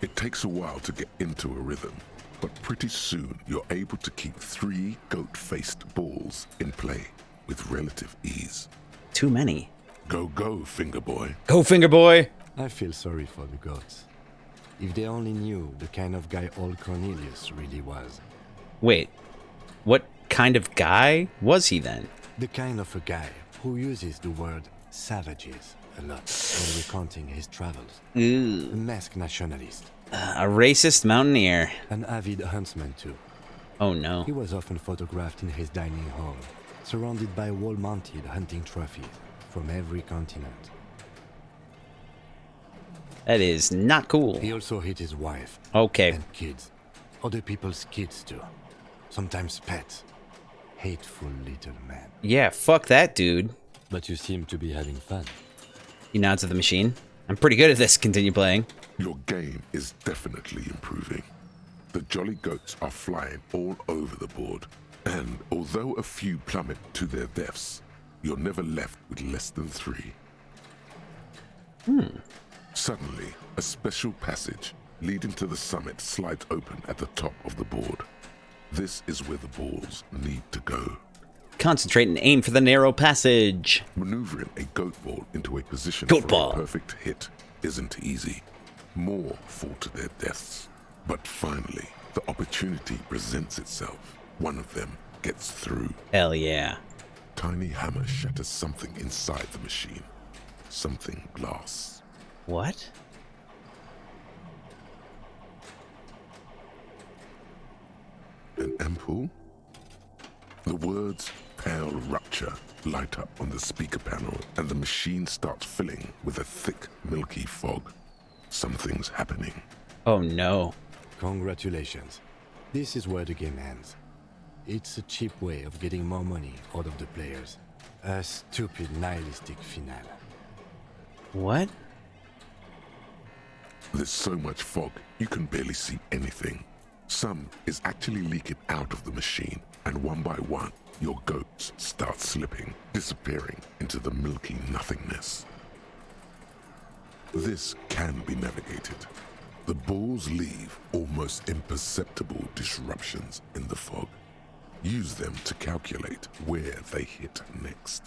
It takes a while to get into a rhythm, but pretty soon you're able to keep 3 goat-faced balls in play with relative ease. Too many. Go, Fingerboy. Go, Fingerboy! I feel sorry for the goats. If they only knew the kind of guy old Cornelius really was. Wait, what kind of guy was he then? The kind of a guy who uses the word savages a lot when recounting his travels. Ooh. A masked nationalist. A racist mountaineer. An avid huntsman too. Oh no. He was often photographed in his dining hall, surrounded by wall-mounted hunting trophies from every continent. That is not cool. He also hit his wife. Okay. And kids. Other people's kids too. Sometimes pets. Hateful little man. Yeah, fuck that dude. But you seem to be having fun. He nods at the machine. I'm pretty good at this. Continue playing. Your game is definitely improving. The jolly goats are flying all over the board. And although a few plummet to their deaths, you're never left with less than 3. Suddenly, a special passage leading to the summit slides open at the top of the board. This is where the balls need to go. Concentrate and aim for the narrow passage. Maneuvering a goat ball into a position Goat for ball. a perfect hit isn't easy. More fall to their deaths. But finally, the opportunity presents itself. One of them gets through. Hell yeah. Tiny hammer shatters something inside the machine. Something glass. What? An ampoule? The words "pale rupture" light up on the speaker panel, and the machine starts filling with a thick, milky fog. Something's happening. Oh no. Congratulations. This is where the game ends. It's a cheap way of getting more money out of the players. A stupid nihilistic finale. What? There's so much fog, you can barely see anything. Some is actually leaking out of the machine, and one by one, your goats start slipping, disappearing into the milky nothingness. This can be navigated. The balls leave almost imperceptible disruptions in the fog. Use them to calculate where they hit next.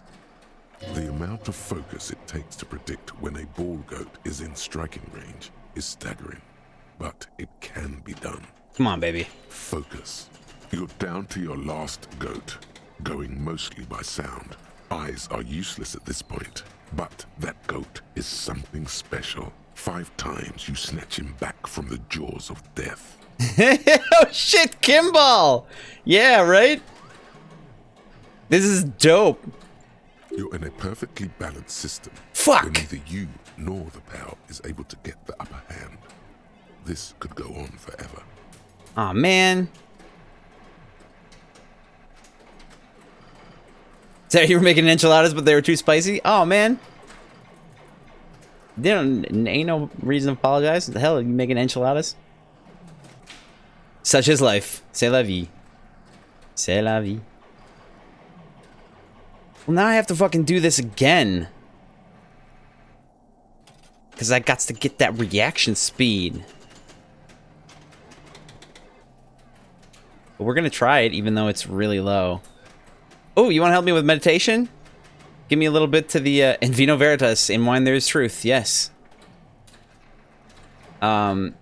The amount of focus it takes to predict when a ball goat is in striking range is staggering, but it can be done. Come on, baby. Focus. You're down to your last goat, going mostly by sound. Eyes are useless at this point, but that goat is something special. 5 times you snatch him back from the jaws of death. Oh shit, Kimball! Yeah, right? This is dope. You're in a perfectly balanced system. Fuck! Where neither you nor the pal is able to get the upper hand. This could go on forever. Aw, man. So you were making enchiladas, but they were too spicy? Oh, man. Ain't no reason to apologize. What the hell, are you making enchiladas? Such is life. C'est la vie. C'est la vie. Well, now I have to fucking do this again. Because I got to get that reaction speed. But we're going to try it, even though it's really low. Oh, you want to help me with meditation? Give me a little bit to the in vino veritas, in wine there is truth. Yes. Why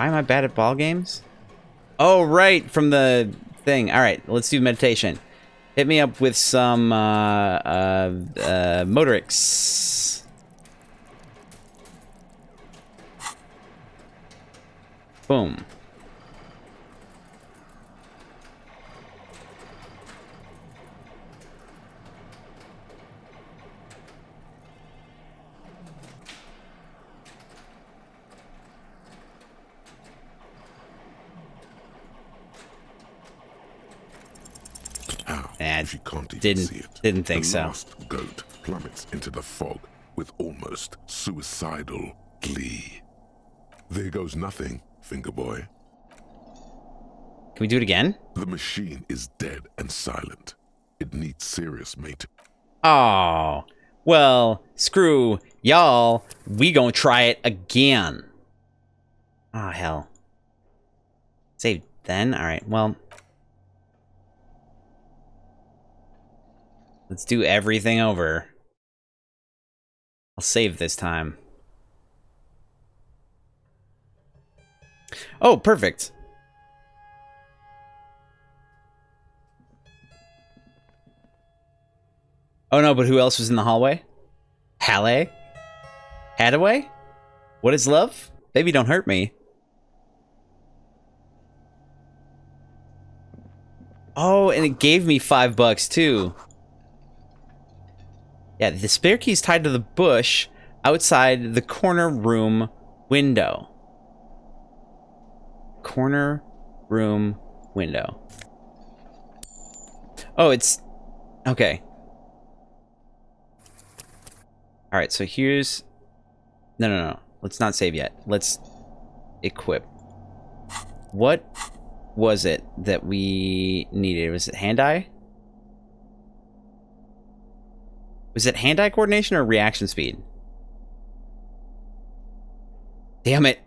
am I bad at ball games? Oh, right, from the thing. All right, let's do meditation. Hit me up with some motorics. Boom. She can't even didn't see it. Didn't think the so. Last goat plummets into the fog with almost suicidal glee. There goes nothing, finger boy. Can we do it again? The machine is dead and silent. It needs serious maintenance. Oh, well, screw y'all. We gonna try it again. Oh, hell. Save then? Alright, well. Let's do everything over. I'll save this time. Oh, perfect. Oh no, but who else was in the hallway? Halle? Hadaway? What is love? Baby, don't hurt me. Oh, and it gave me $5 too. Yeah, the spare key's tied to the bush outside the corner room window. Corner room window. Oh, it's... Okay. Alright, so here's... No. Let's not save yet. Let's equip. What was it that we needed? Was it hand-eye? Was it hand-eye coordination or reaction speed? Damn it.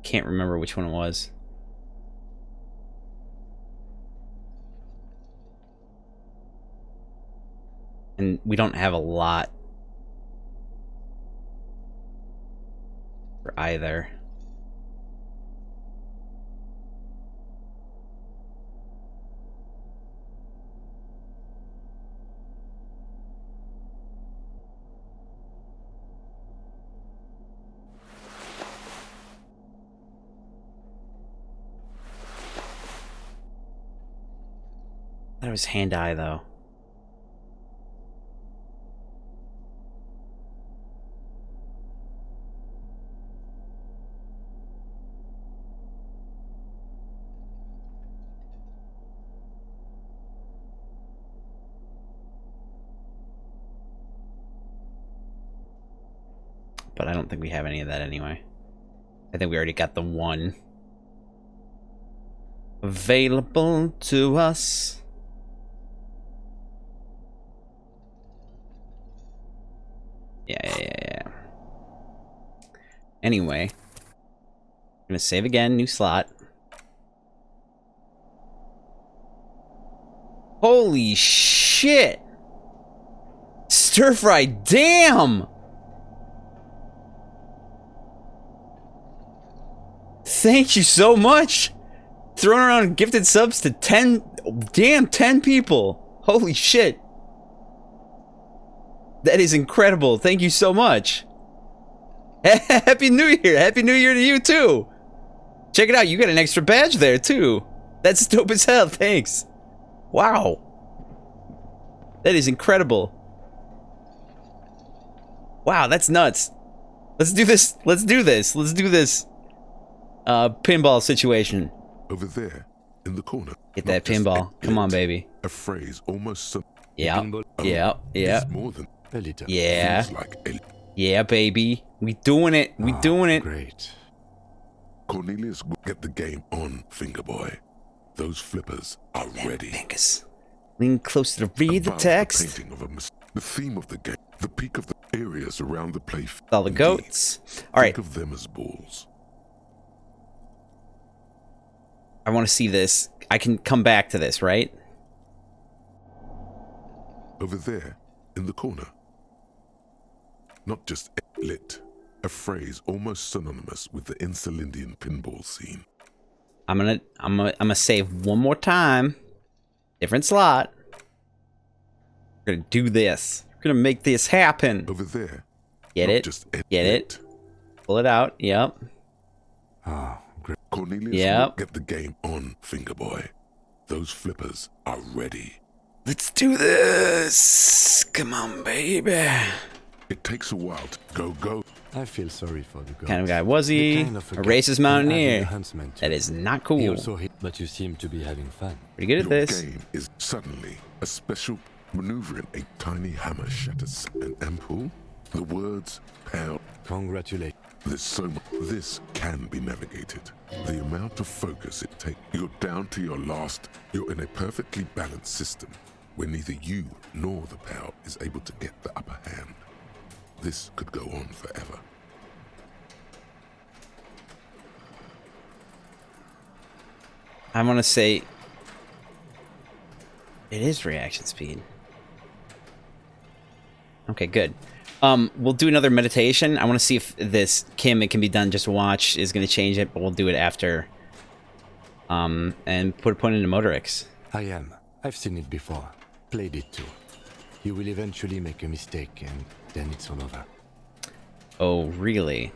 Can't remember which one it was. And we don't have a lot for either. That was hand-eye, though. But I don't think we have any of that anyway. I think we already got the one available to us. Yeah. Anyway, I'm gonna save again, new slot. Holy shit! Stir fry, damn! Thank you so much! Throwing around gifted subs to 10 people! Holy shit! That is incredible. Thank you so much. Happy New Year. Happy New Year to you, too. Check it out. You got an extra badge there, too. That's dope as hell. Thanks. Wow. That is incredible. Wow, that's nuts. Let's do this. Let's do this. Let's do this pinball situation. Over there, in the corner. Get that pinball. Come on, baby. A phrase almost... Yeah. More than yeah. Like yeah, baby. We doing it. We doing it. Great. Cornelius, get the game on, finger boy. Those flippers are ready. Fingers. Lean closer to read the text. The theme of the game, the peak of the areas around the play. All the goats. All right. Think of them as balls. I want to see this. I can come back to this, right? Over there, in the corner. Not just lit, a phrase almost synonymous with the Insulindian pinball scene. I'm gonna save one more time. Different slot. We're gonna do this. We're gonna make this happen. Over there. Get it? Get it? Pull it out. Yep. Great. Cornelius, yep. Get the game on, finger boy. Those flippers are ready. Let's do this! Come on, baby. It takes a while to go. I feel sorry for the guy. Kind of guy was he? A racist mountaineer. That is not cool. He also hit, but you seem to be having fun. Pretty good at this. Your game is suddenly a special maneuvering. A tiny hammer shatters an ampoule. The words pale. Congratulations. There's so much. This can be navigated. The amount of focus it takes. You're down to your last. You're in a perfectly balanced system where neither you nor the POW is able to get the upper hand. This could go on forever. I want to say it is reaction speed. Okay, good. We'll do another meditation. I want to see if this Kim, it can be done just watch, is going to change it, but we'll do it after. And put a point into Motorix. I am. I've seen it before. Played it too. You will eventually make a mistake, and then it's all over. Oh, really?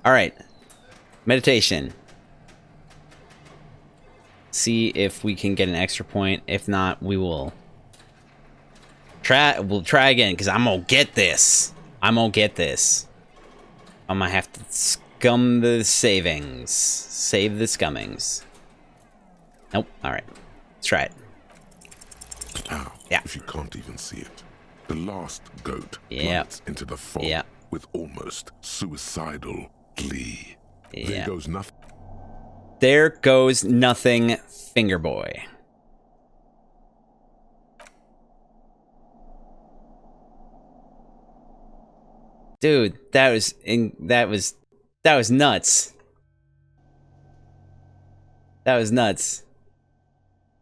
Alright. Meditation. See if we can get an extra point. If not, we will We'll try again, because I'm gonna get this. I'm gonna get this. I'm gonna have to scum the savings. Save the scummings. Nope. Alright. Let's try it. How? Yeah. If you can't even see it. The last goat Yeah. glides into the fog with almost suicidal glee. Yeah. There goes nothing. There goes nothing, finger boy. Dude, that was nuts. That was nuts.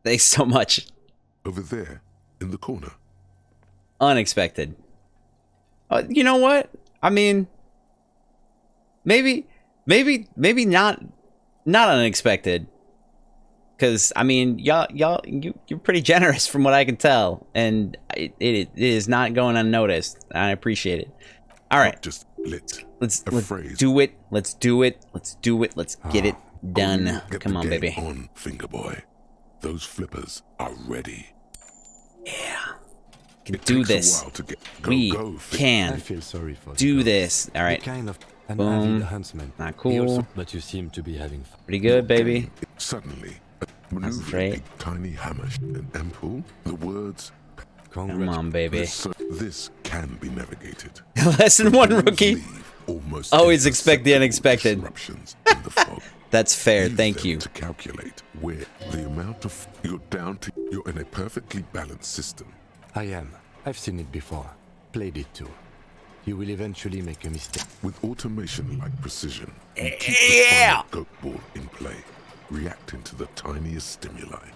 Thanks so much. Over there, in the corner. Unexpected. You know what? I mean, maybe not unexpected. Because I mean, you're pretty generous from what I can tell, and it is not going unnoticed. I appreciate it. All right, just lit. Let's do it. Let's do it. Let's do it. Let's get it done. Come on, baby. On, finger boy. Those flippers are ready. Yeah. Can do this. We can I feel sorry for do this. All right. Kind of an Boom. avid huntsman. Not cool. But you seem to be having fun. Pretty good, baby. Suddenly, maneuvering a tiny hammer and ampoule, the words. Come on, baby. This can be navigated. Lesson 1, rookie. Always expect the unexpected. That's fair. Thank you. To calculate where the amount of you're in a perfectly balanced system. I am. I've seen it before. Played it too. You will eventually make a mistake. With automation like precision, you keep the final goat ball in play, reacting to the tiniest stimuli,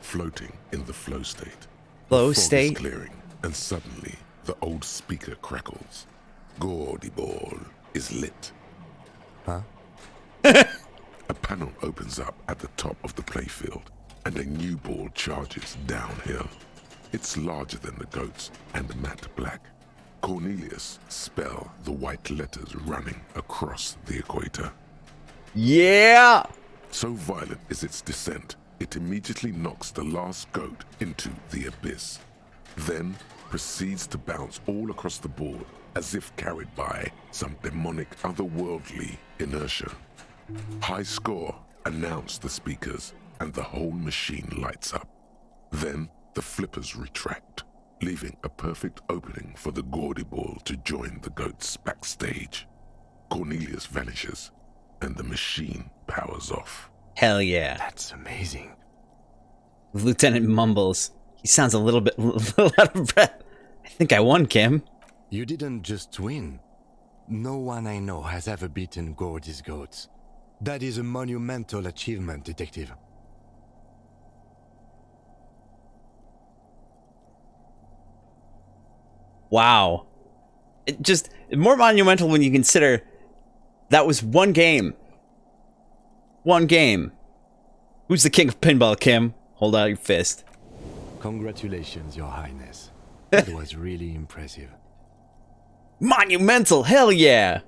floating in the flow state. Flow The fog state? is clearing, and suddenly the old speaker crackles. Gaudy ball is lit. Huh? A panel opens up at the top of the playfield, and a new ball charges downhill. It's larger than the goats and matte black. Cornelius spell the white letters running across the equator. Yeah! So violent is its descent, it immediately knocks the last goat into the abyss. Then proceeds to bounce all across the board as if carried by some demonic otherworldly inertia. High score, announce the speakers, and the whole machine lights up. Then the flippers retract, leaving a perfect opening for the gaudy ball to join the goats backstage. Cornelius vanishes, and the machine powers off. Hell yeah. That's amazing. Lieutenant mumbles. He sounds a little out of breath. I think I won, Kim. You didn't just win. No one I know has ever beaten Gordy's goats. That is a monumental achievement, Detective. Wow. It just more monumental when you consider that was one game. One game. Who's the king of pinball, Kim? Hold out your fist. Congratulations, Your Highness. That was really impressive. Monumental, hell yeah!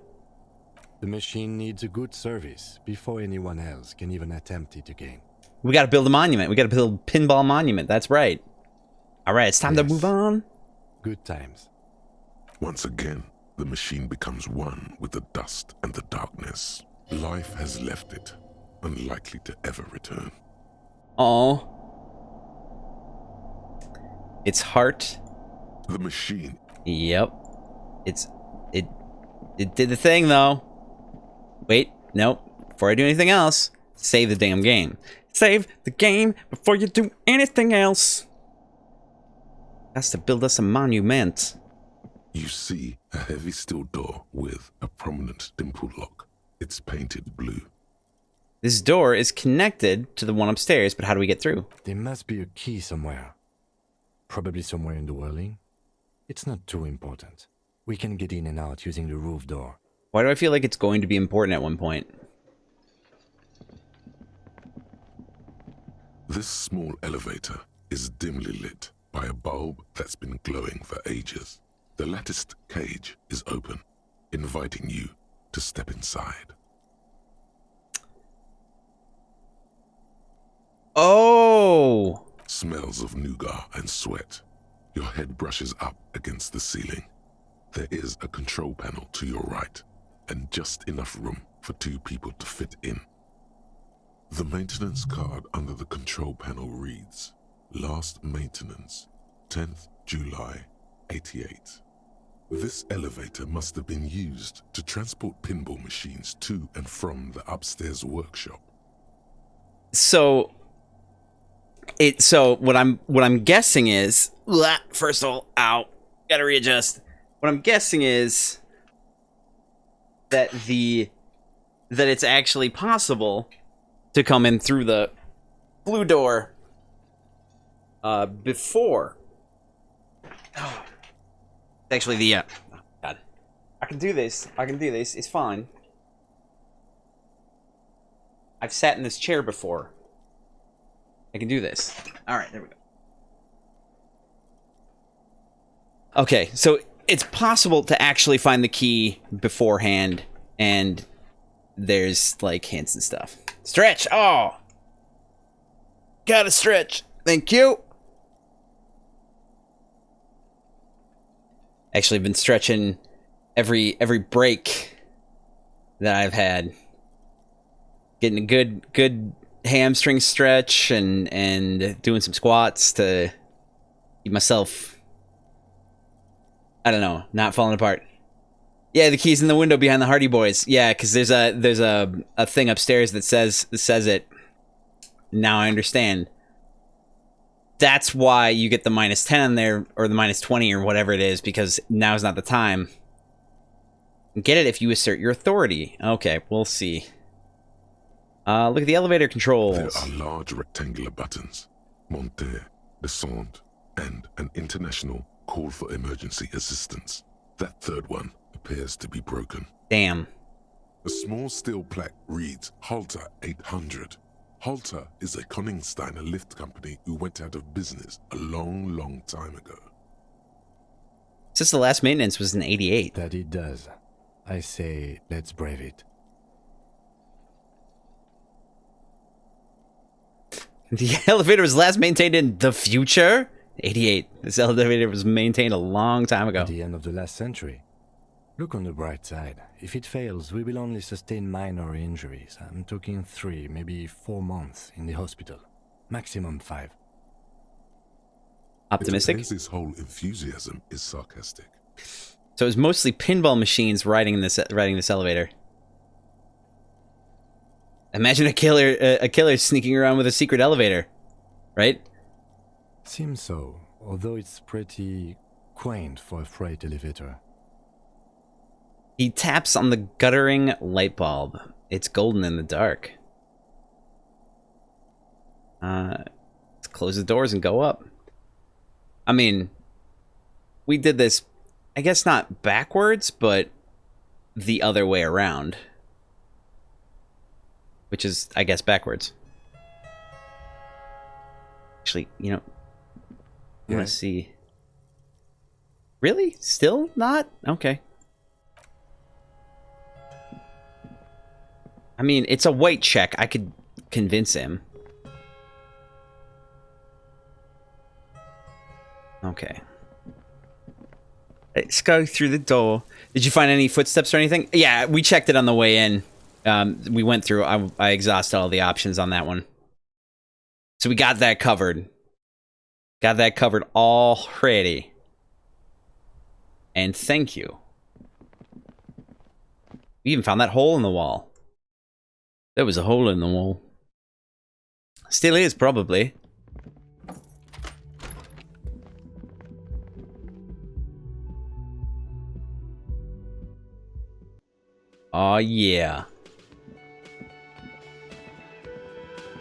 The machine needs a good service before anyone else can even attempt it again. We gotta build a monument. We gotta build a pinball monument. That's right. Alright, it's time to move on. Good times. Once again, the machine becomes one with the dust and the darkness. Life has left it, unlikely to ever return. Oh. Its heart. The machine. Yep. It did the thing though. Wait, nope. Before I do anything else, save the damn game. Save the game before you do anything else. Has to build us a monument. You see a heavy steel door with a prominent dimple lock. It's painted blue. This door is connected to the one upstairs, but how do we get through? There must be a key somewhere. Probably somewhere in the whirling. It's not too important. We can get in and out using the roof door. Why do I feel like it's going to be important at one point? This small elevator is dimly lit by a bulb that's been glowing for ages. The latticed cage is open, inviting you to step inside. Oh! Smells of nougat and sweat. Your head brushes up against the ceiling. There is a control panel to your right, and just enough room for 2 people to fit in. The maintenance card under the control panel reads, Last maintenance, 10th July, 88. This elevator must have been used to transport pinball machines to and from the upstairs workshop. So what I'm guessing is, first of all, ow, gotta readjust. What I'm guessing is that it's actually possible to come in through the blue door before. Oh, actually, oh God, I can do this. It's fine. I've sat in this chair before. I can do this. All right, there we go. Okay, so it's possible to actually find the key beforehand, and there's like hints and stuff. Stretch! Oh! Gotta stretch. Thank you. Actually, I've been stretching every break that I've had. Getting a good hamstring stretch and doing some squats to keep myself, I don't know, not falling apart. Yeah, the key's in the window behind the Hardy Boys. Yeah, because there's a thing upstairs that says it. Now I understand. That's why you get the -10 on there, or the -20 or whatever it is, because now's not the time. Get it if you assert your authority. Okay, we'll see. Look at the elevator controls. There are large rectangular buttons. Monter, descend, and an international call for emergency assistance. That third one appears to be broken. Damn. A small steel plaque reads Halter 800. Halter is a Koningsteiner lift company who went out of business a long time ago. Since the last maintenance was in 88. That it does. I say, let's brave it. The elevator was last maintained in the future? 88. This elevator was maintained a long time ago. At the end of the last century. Look on the bright side. If it fails, we will only sustain minor injuries. I'm talking 3, maybe 4 months in the hospital. Maximum 5. Optimistic? His whole enthusiasm is sarcastic. So it was mostly pinball machines riding this elevator. Imagine a killer sneaking around with a secret elevator, right? Seems so, although it's pretty quaint for a freight elevator. He taps on the guttering light bulb. It's golden in the dark. Let's close the doors and go up. I mean, we did this, I guess not backwards, but the other way around. Which is, I guess, backwards. Actually, you know, I want to see. Really? Still not? Okay. I mean, it's a white check. I could convince him. Okay. Let's go through the door. Did you find any footsteps or anything? Yeah, we checked it on the way in. We went through, I exhausted all the options on that one. So we got that covered. Got that covered already. And thank you. We even found that hole in the wall. There was a hole in the wall. Still is, probably. Oh, yeah.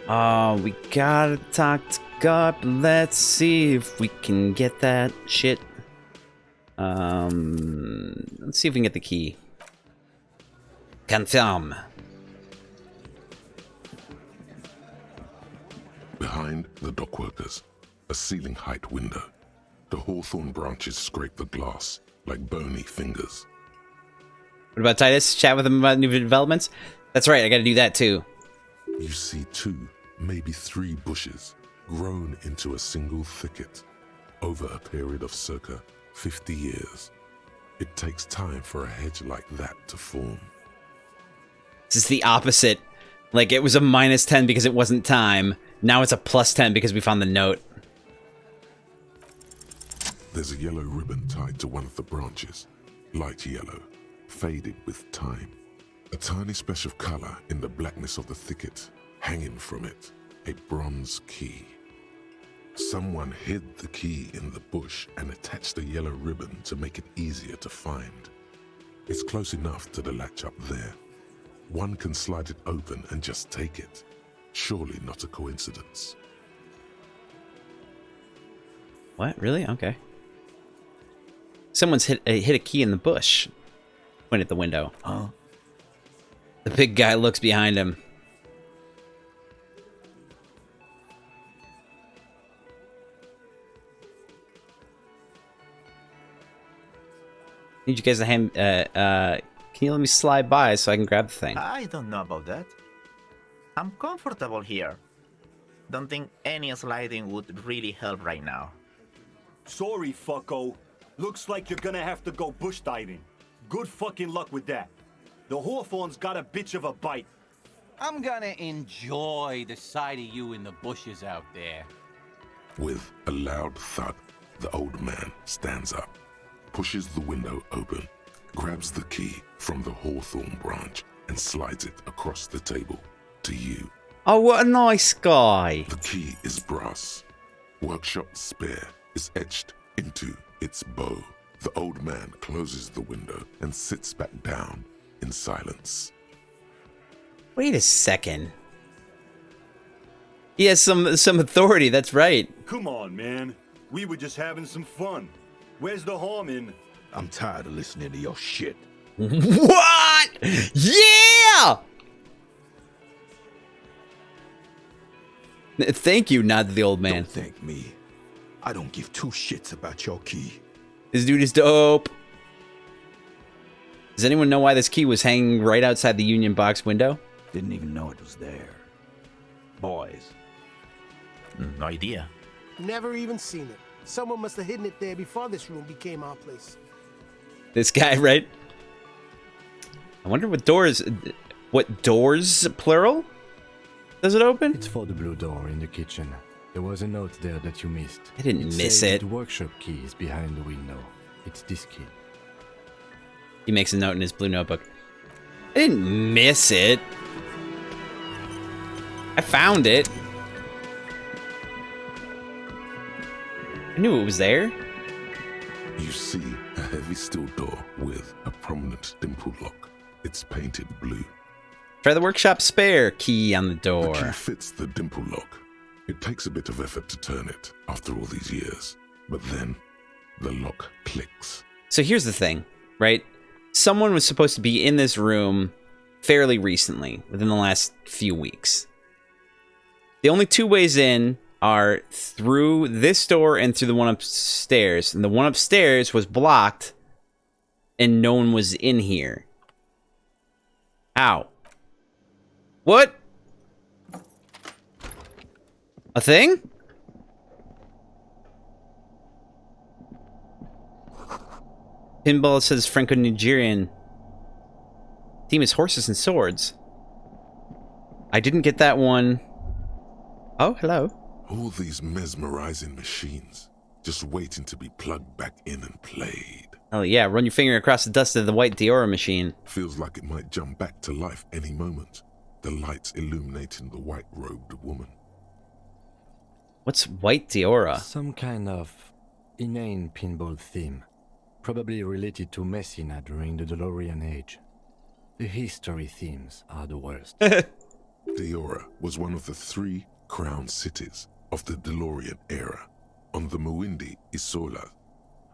Oh, we gotta talk to God. Let's see if we can get that shit. Let's see if we can get the key. Confirm. Behind the dockworkers, a ceiling height window. The hawthorn branches scrape the glass like bony fingers. What about Titus? Chat with him about new developments? That's right, I gotta do that too. You see 2, maybe 3 bushes grown into a single thicket. over a period of circa 50 years. It takes time for a hedge like that to form. This is the opposite. Like, it was a -10 because it wasn't time. Now it's a +10 because we found the note. There's a yellow ribbon tied to one of the branches. Light yellow, faded with time. A tiny splash of color in the blackness of the thicket. Hanging from it, a bronze key. Someone hid the key in the bush and attached a yellow ribbon to make it easier to find. It's close enough to the latch up there. One can slide it open and just take it. Surely not a coincidence. What? Really? Okay. Someone's hit a key in the bush. Point at the window. Huh? The big guy looks behind him. Need you guys to hand. Can you let me slide by so I can grab the thing? I don't know about that. I'm comfortable here. Don't think any sliding would really help right now. Sorry, fucko. Looks like you're gonna have to go bush diving. Good fucking luck with that. The hawthorn's got a bitch of a bite. I'm gonna enjoy the sight of you in the bushes out there. With a loud thud, the old man stands up, pushes the window open, grabs the key from the hawthorn branch, and slides it across the table to you. Oh, what a nice guy. The key is brass. Workshop spare is etched into its bow. The old man closes the window and sits back down in silence. Wait a second. He has some authority, that's right. Come on, man. We were just having some fun. Where's the harm in... I'm tired of listening to your shit. What? Yeah! Thank you, nodded the old man. Don't thank me. I don't give two shits about your key. This dude is dope. Does anyone know why this key was hanging right outside the Union Box window? Didn't even know it was there. Boys. No idea. Never even seen it. Someone must have hidden it there before this room became our place. This guy, right? I wonder what doors, plural? Does it open? It's for the blue door in the kitchen. There was a note there that you missed. I didn't miss said it. The workshop key is behind the window. It's this key. He makes a note in his blue notebook. I didn't miss it. I found it. I knew it was there. You see a heavy steel door with a prominent dimple lock. It's painted blue. Try the workshop spare key on the door. The key fits the dimple lock. It takes a bit of effort to turn it after all these years, but then the lock clicks. So here's the thing, right? Someone was supposed to be in this room fairly recently, within the last few weeks. The only two ways in are through this door and through the one upstairs. And the one upstairs was blocked, and no one was in here. Ow. What? A thing? Pinball says Franco-Nigerian. Theme is horses and swords. I didn't get that one. Oh, hello. All these mesmerizing machines, just waiting to be plugged back in and played. Oh yeah, run your finger across the dust of the white Diora machine. Feels like it might jump back to life any moment. The lights illuminating the white-robed woman. What's white Diora? Some kind of inane pinball theme. Probably related to Messina during the DeLorean age. The history themes are the worst. Diora was one of the 3 crown cities of the DeLorean era on the Muindi Isola,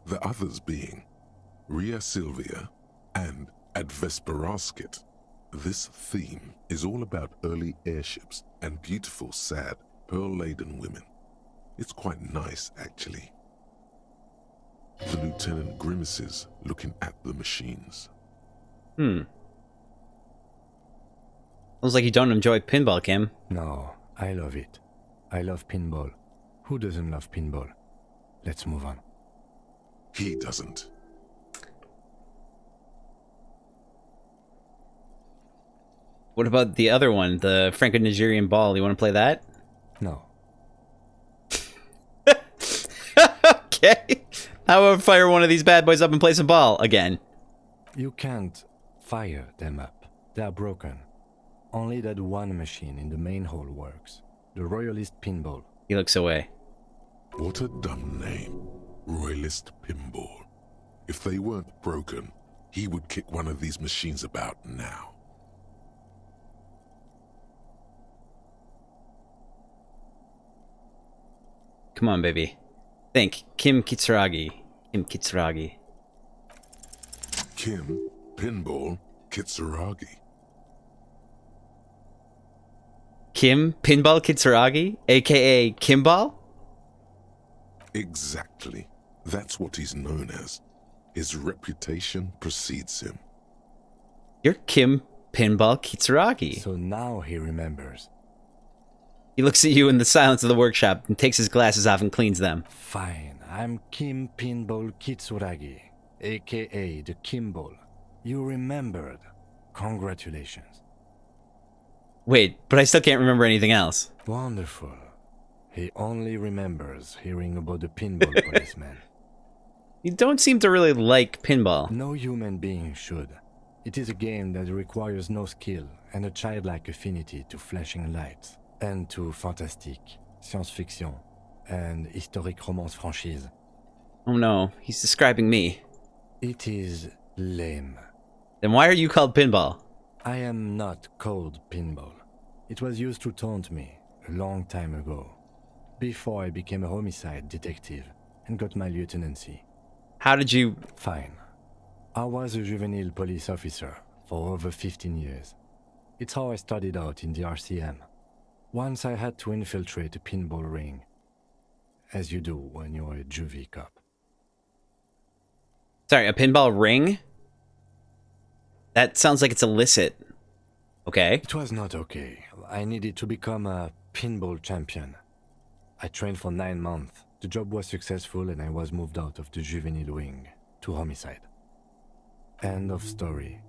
the others being Ria Silvia and Advesperasket. This theme is all about early airships and beautiful, sad, pearl-laden women. It's quite nice, actually. The lieutenant grimaces, looking at the machines. Sounds like you don't enjoy pinball, Kim. No, I love it. I love pinball. Who doesn't love pinball? Let's move on. He doesn't. What about the other one, the Franco-Nigerian ball? You want to play that? No. Okay. How about fire one of these bad boys up and play some ball again? You can't fire them up. They are broken. Only that one machine in the main hall works. The Royalist Pinball. He looks away. What a dumb name. Royalist Pinball. If they weren't broken, he would kick one of these machines about now. Come on, baby. Think. Kim Kitsuragi. Kim Kitsuragi. Kim Pinball Kitsuragi. Kim Pinball Kitsuragi? AKA Kimball? Exactly. That's what he's known as. His reputation precedes him. You're Kim Pinball Kitsuragi. So now he remembers. He looks at you in the silence of the workshop and takes his glasses off and cleans them. Fine. I'm Kim Pinball Kitsuragi, aka the Kimball. You remembered. Congratulations. Wait, but I still can't remember anything else. Wonderful. He only remembers hearing about the pinball policeman. You don't seem to really like pinball. No human being should. It is a game that requires no skill and a childlike affinity to flashing lights and to fantastique, science fiction, and historic romance franchise. Oh no, he's describing me. It is lame. Then why are you called Pinball? I am not called Pinball. It was used to taunt me a long time ago, before I became a homicide detective and got my lieutenancy. How did you... Fine. I was a juvenile police officer for over 15 years. It's how I started out in the RCM. Once I had to infiltrate a pinball ring, as you do when you're a juvie cop. Sorry, a pinball ring? That sounds like it's illicit. Okay. It was not okay. I needed to become a pinball champion. I trained for 9 months. The job was successful and I was moved out of the juvenile wing to homicide. End of story.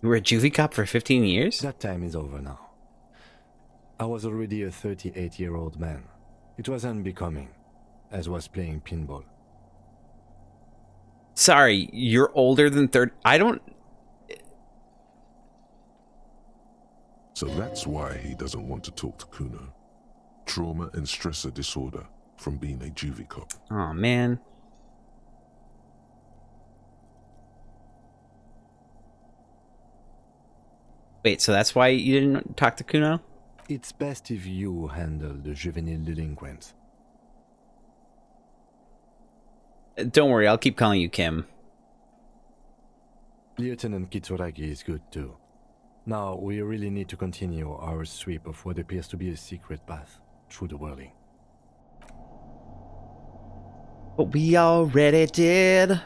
You were a juvie cop for 15 years? That time is over now. I was already a 38-year-old man. It was unbecoming, as was playing pinball. Sorry, you're older than 30... I don't... So that's why he doesn't want to talk to Kuno. Trauma and stressor disorder from being a juvie cop. Oh man. Wait, so that's why you didn't talk to Kuno? It's best if you handle the juvenile delinquents. Don't worry, I'll keep calling you Kim. Lieutenant Kitsuragi is good too. Now, we really need to continue our sweep of what appears to be a secret path through the whirling. But we already did.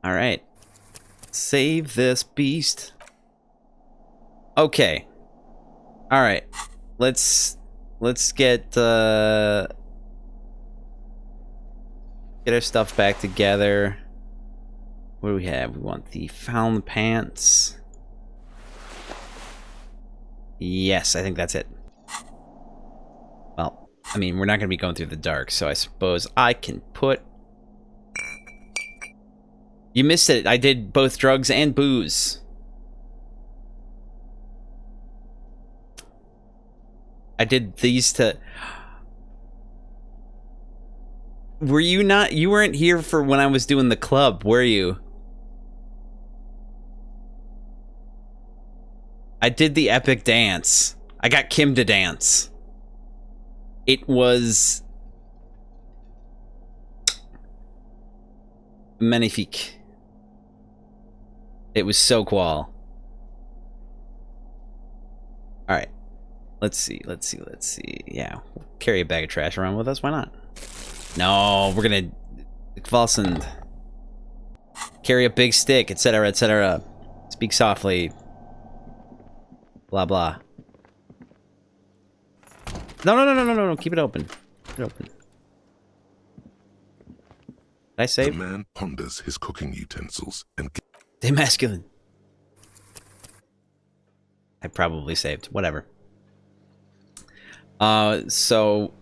Alright. Save this beast. Okay. Alright. Let's get our stuff back together. What do we have? We want the found pants. Yes, I think that's it. Well, I mean, we're not going to be going through the dark, so I suppose I can put... You missed it. I did both drugs and booze. I did these to... Were you not... You weren't here for when I was doing the club, were you? I did the epic dance. I got Kim to dance. It was... magnifique. It was so cool. Alright. Let's see. Yeah, we'll carry a bag of trash around with us. Why not? No, we're gonna... Valsend. Carry a big stick, etc., etc. Speak softly. Blah, blah. No. Keep it open. Keep it open. I save? The man ponders his cooking utensils and... Stay masculine. I probably saved. Whatever. So...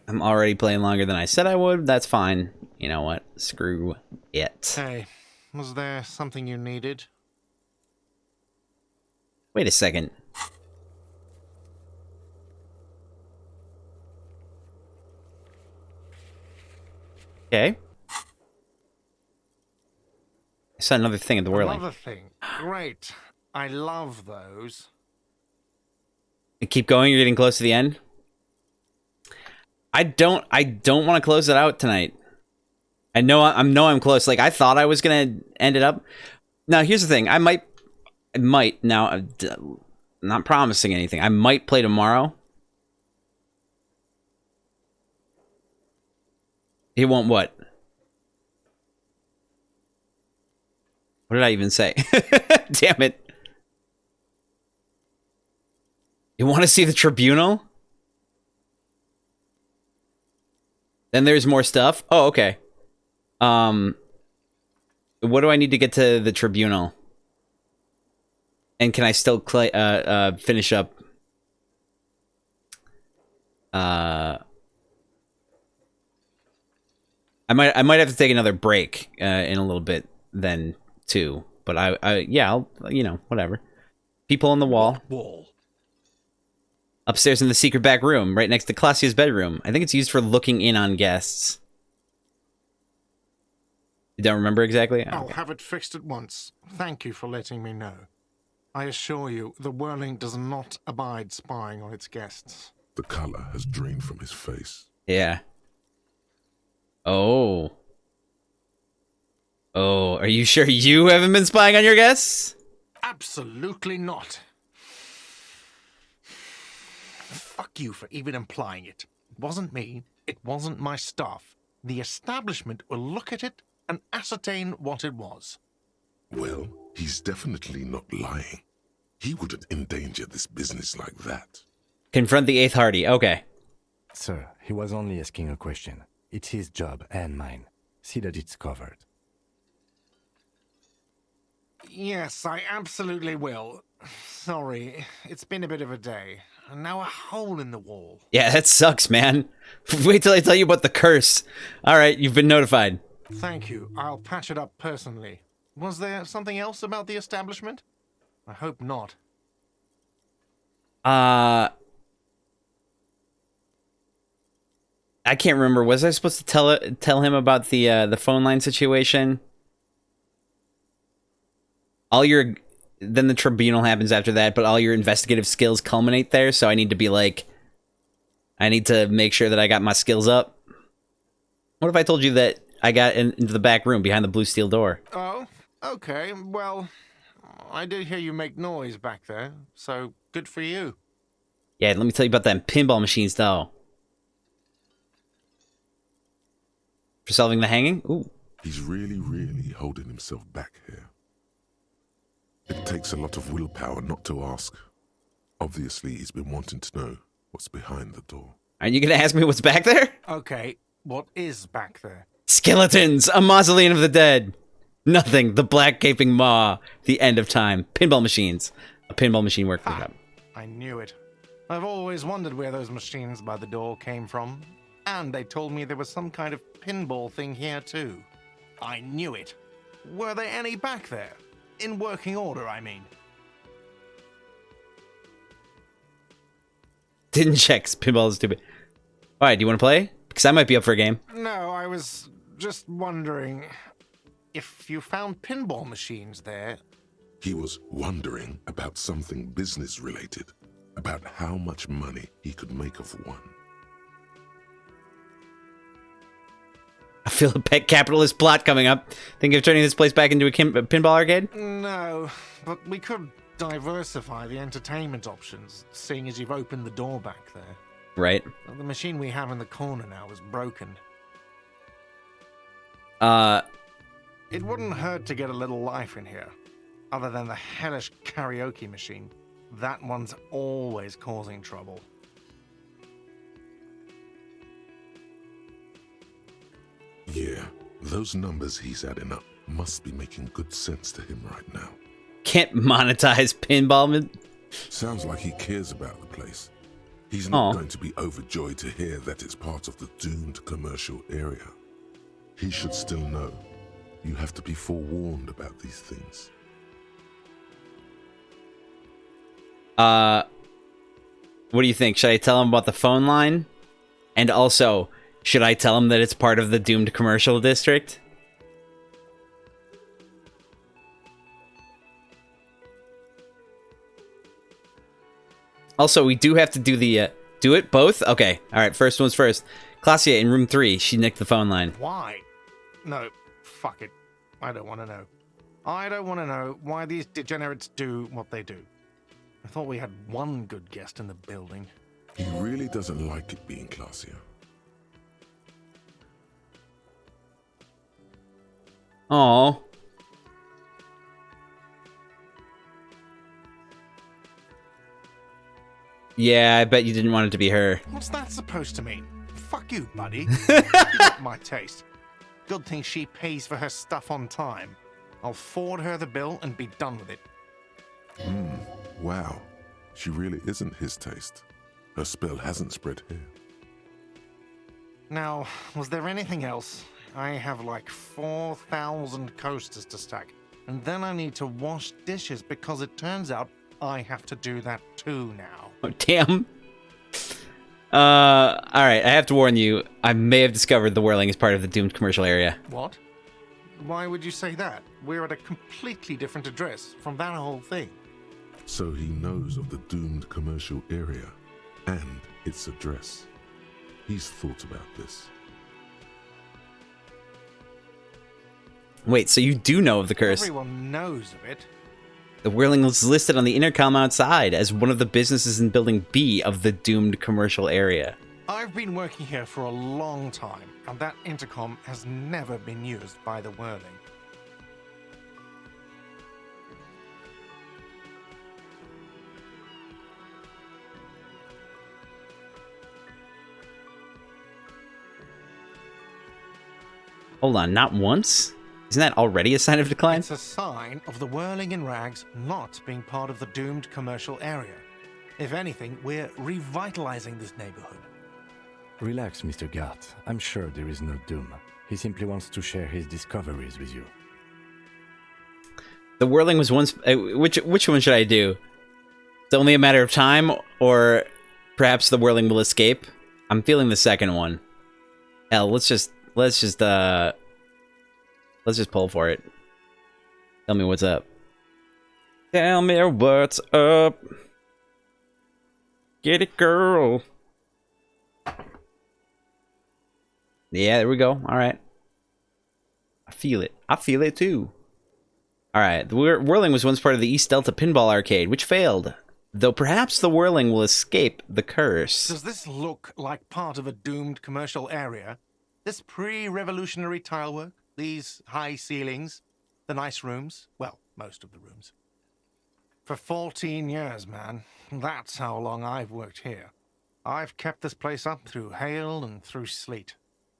I'm already playing longer than I said I would. That's fine. You know what? Screw it. Hey, was there something you needed? Wait a second. Okay. I saw another thing at the whirling. Another thing. Great. I love those. Keep going. You're getting close to the end. I don't want to close it out tonight. I know I'm close. Like I thought I was gonna end it up. Now here's the thing. I might. Now I'm not promising anything. I might play tomorrow. It won't what? What did I even say? Damn it. You want to see the tribunal? Then there's more stuff? Oh, okay. What do I need to get to the tribunal? And can I still finish up? I might have to take another break in a little bit then too. But I'll whatever. People on the wall. Upstairs in the secret back room, right next to Classia's bedroom. I think it's used for looking in on guests. You don't remember exactly? I'll have it fixed at once. Thank you for letting me know. I assure you, the whirling does not abide spying on its guests. The color has drained from his face. Yeah. Oh. Oh, are you sure you haven't been spying on your guests? Absolutely not. Fuck you for even implying it. It wasn't me. It wasn't my staff. The establishment will look at it and ascertain what it was. Well, he's definitely not lying. He wouldn't endanger this business like that. Confront the 8th Hardy. Okay. Sir, he was only asking a question. It's his job and mine. See that it's covered. Yes, I absolutely will. Sorry, it's been a bit of a day. And now a hole in the wall. Yeah, that sucks, man. Wait till I tell you about the curse. All right, you've been notified. Thank you. I'll patch it up personally. Was there something else about the establishment? I hope not. I can't remember. Was I supposed to tell him about the phone line situation? Then the tribunal happens after that, but all your investigative skills culminate there, so I need to be like... I need to make sure that I got my skills up. What if I told you that I got into the back room behind the blue steel door? Oh, okay. Well, I did hear you make noise back there, so good for you. Yeah, let me tell you about them pinball machines, though. For solving the hanging? Ooh. He's really, really holding himself back here. It takes a lot of willpower not to ask. Obviously, he's been wanting to know what's behind the door. Are you going to ask me what's back there? Okay, what is back there? Skeletons! A mausoleum of the dead! Nothing. The black gaping maw. The end of time. Pinball machines. A pinball machine workshop. I knew it. I've always wondered where those machines by the door came from. And they told me there was some kind of pinball thing here too. I knew it. Were there any back there? In working order, I mean. Didn't check. Pinball is stupid. Alright, do you want to play? Because I might be up for a game. No, I was just wondering if you found pinball machines there. He was wondering about something business-related, about how much money he could make of one. I feel a pet capitalist plot coming up. Think of turning this place back into a pinball arcade? No, but we could diversify the entertainment options, seeing as you've opened the door back there. Right. The machine we have in the corner now is broken. It wouldn't hurt to get a little life in here, other than the hellish karaoke machine. That one's always causing trouble. Yeah, Those numbers he's adding up must be making good sense to him right now. Can't monetize pinball. Sounds like he cares about the place. He's not going to be overjoyed to hear that it's part of the doomed commercial area. He should still know. You have to be forewarned about these things. What do you think? Should I tell him about the phone line? And also, should I tell him that it's part of the doomed commercial district? Also, we do have to do the, do it both? Okay, alright, first one's first. Claudia in room 3, she nicked the phone line. Why? No, fuck it. I don't want to know. I don't want to know why these degenerates do what they do. I thought we had one good guest in the building. He really doesn't like it being classier. Aww. Yeah, I bet you didn't want it to be her. What's that supposed to mean? Fuck you, buddy. You got my taste. Good thing she pays for her stuff on time. I'll forward her the bill and be done with it. Wow. She really isn't his taste. Her spell hasn't spread here. Now, was there anything else? I have like 4,000 coasters to stack. And then I need to wash dishes because it turns out I have to do that too now. Oh, damn. Alright, I have to warn you. I may have discovered the whirling is part of the doomed commercial area. What? Why would you say that? We're at a completely different address from that whole thing. So he knows of the doomed commercial area and its address. He's thought about this. Wait, so you do know of the curse? Everyone knows of it. The whirling was listed on the intercom outside as one of the businesses in Building B of the doomed commercial area. I've been working here for a long time, and that intercom has never been used by the whirling. Hold on, not once? Isn't that already a sign of decline? It's a sign of the whirling in rags not being part of the doomed commercial area. If anything, we're revitalizing this neighborhood. Relax, Mr. Gart. I'm sure there is no doom. He simply wants to share his discoveries with you. The whirling was once... which one should I do? It's only a matter of time, or perhaps the whirling will escape? I'm feeling the second one. Hell, let's just pull for it. Tell me what's up. Tell me what's up. Get it, girl. Yeah, there we go. All right. I feel it. I feel it too. All right. The whirling was once part of the East Delta Pinball Arcade, which failed. Though perhaps the whirling will escape the curse. Does this look like part of a doomed commercial area? This pre-revolutionary tilework? These high ceilings? The nice rooms? Well, most of the rooms. For 14 years, man. That's how long I've worked here. I've kept this place up through hail and through sleet.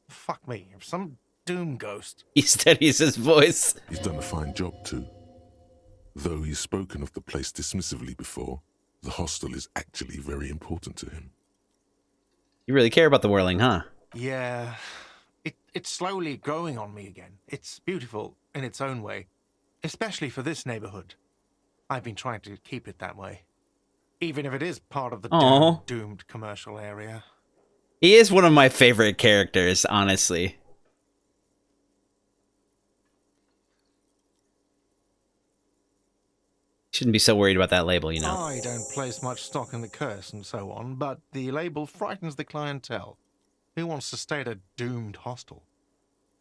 Fuck me, if some doom ghost... He steadies his voice. He's done a fine job too. Though he's spoken of the place dismissively before, the hostel is actually very important to him. You really care about the whirling, huh? Yeah. It's slowly growing on me again. It's beautiful in its own way. Especially for this neighborhood. I've been trying to keep it that way. Even if it is part of the doomed commercial area. He is one of my favorite characters, honestly. Shouldn't be so worried about that label, you know. I don't place much stock in the curse and so on, but the label frightens the clientele. Who wants to stay at a doomed hostel?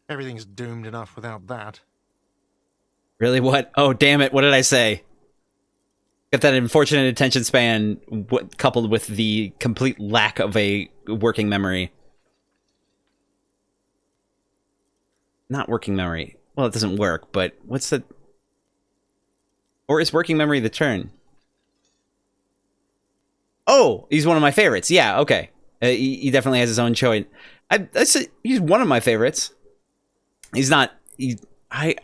Everything's doomed enough without that. Really? What? Oh, damn it. What did I say? Got that unfortunate attention span coupled with the complete lack of a working memory. Not working memory. Well, it doesn't work, but what's the... Or is working memory the turn? Oh, he's one of my favorites. Yeah, okay. He definitely has his own choice. I say he's one of my favorites. He's not. I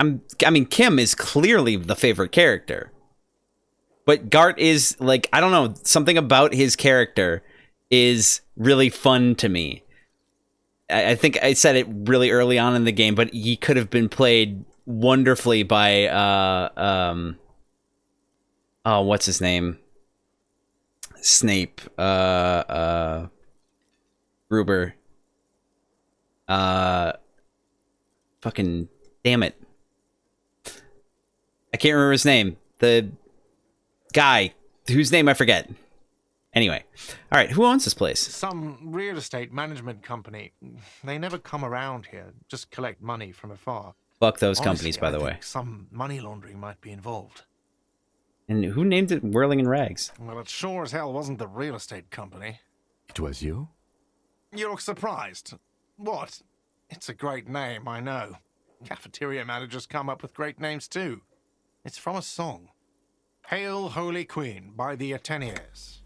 mean, Kim is clearly the favorite character, but Gart is like, I don't know, something about his character is really fun to me. I think I said it really early on in the game, but he could have been played wonderfully by what's his name? Snape. Gruber. Fucking damn it. I can't remember his name. The guy whose name I forget. Anyway. All right, who owns this place? Some real estate management company. They never come around here, just collect money from afar. Fuck those Honestly, companies, by I the think way. Some money laundering might be involved. And who named it Whirling in Rags? Well, it sure as hell wasn't the real estate company. It was you? You look surprised. What? It's a great name, I know. Cafeteria managers come up with great names too. It's from a song. Hail, Holy Queen, by the Ateniers.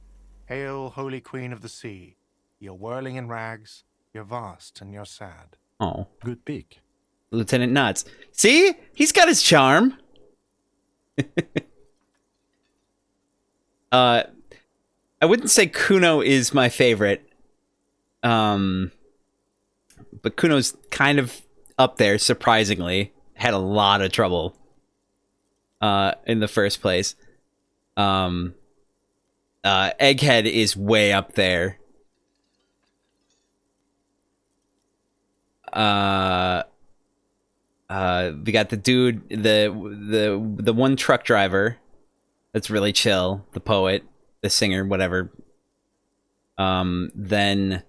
Hail, Holy Queen of the Sea. You're whirling in rags, you're vast and you're sad. Oh. Good pick. Lieutenant Nuts. See? He's got his charm. I wouldn't say Kuno is my favorite. But Kuno's kind of up there, surprisingly. Had a lot of trouble in the first place. Egghead is way up there. We got the dude, the one truck driver that's really chill, the poet, the singer, whatever. Then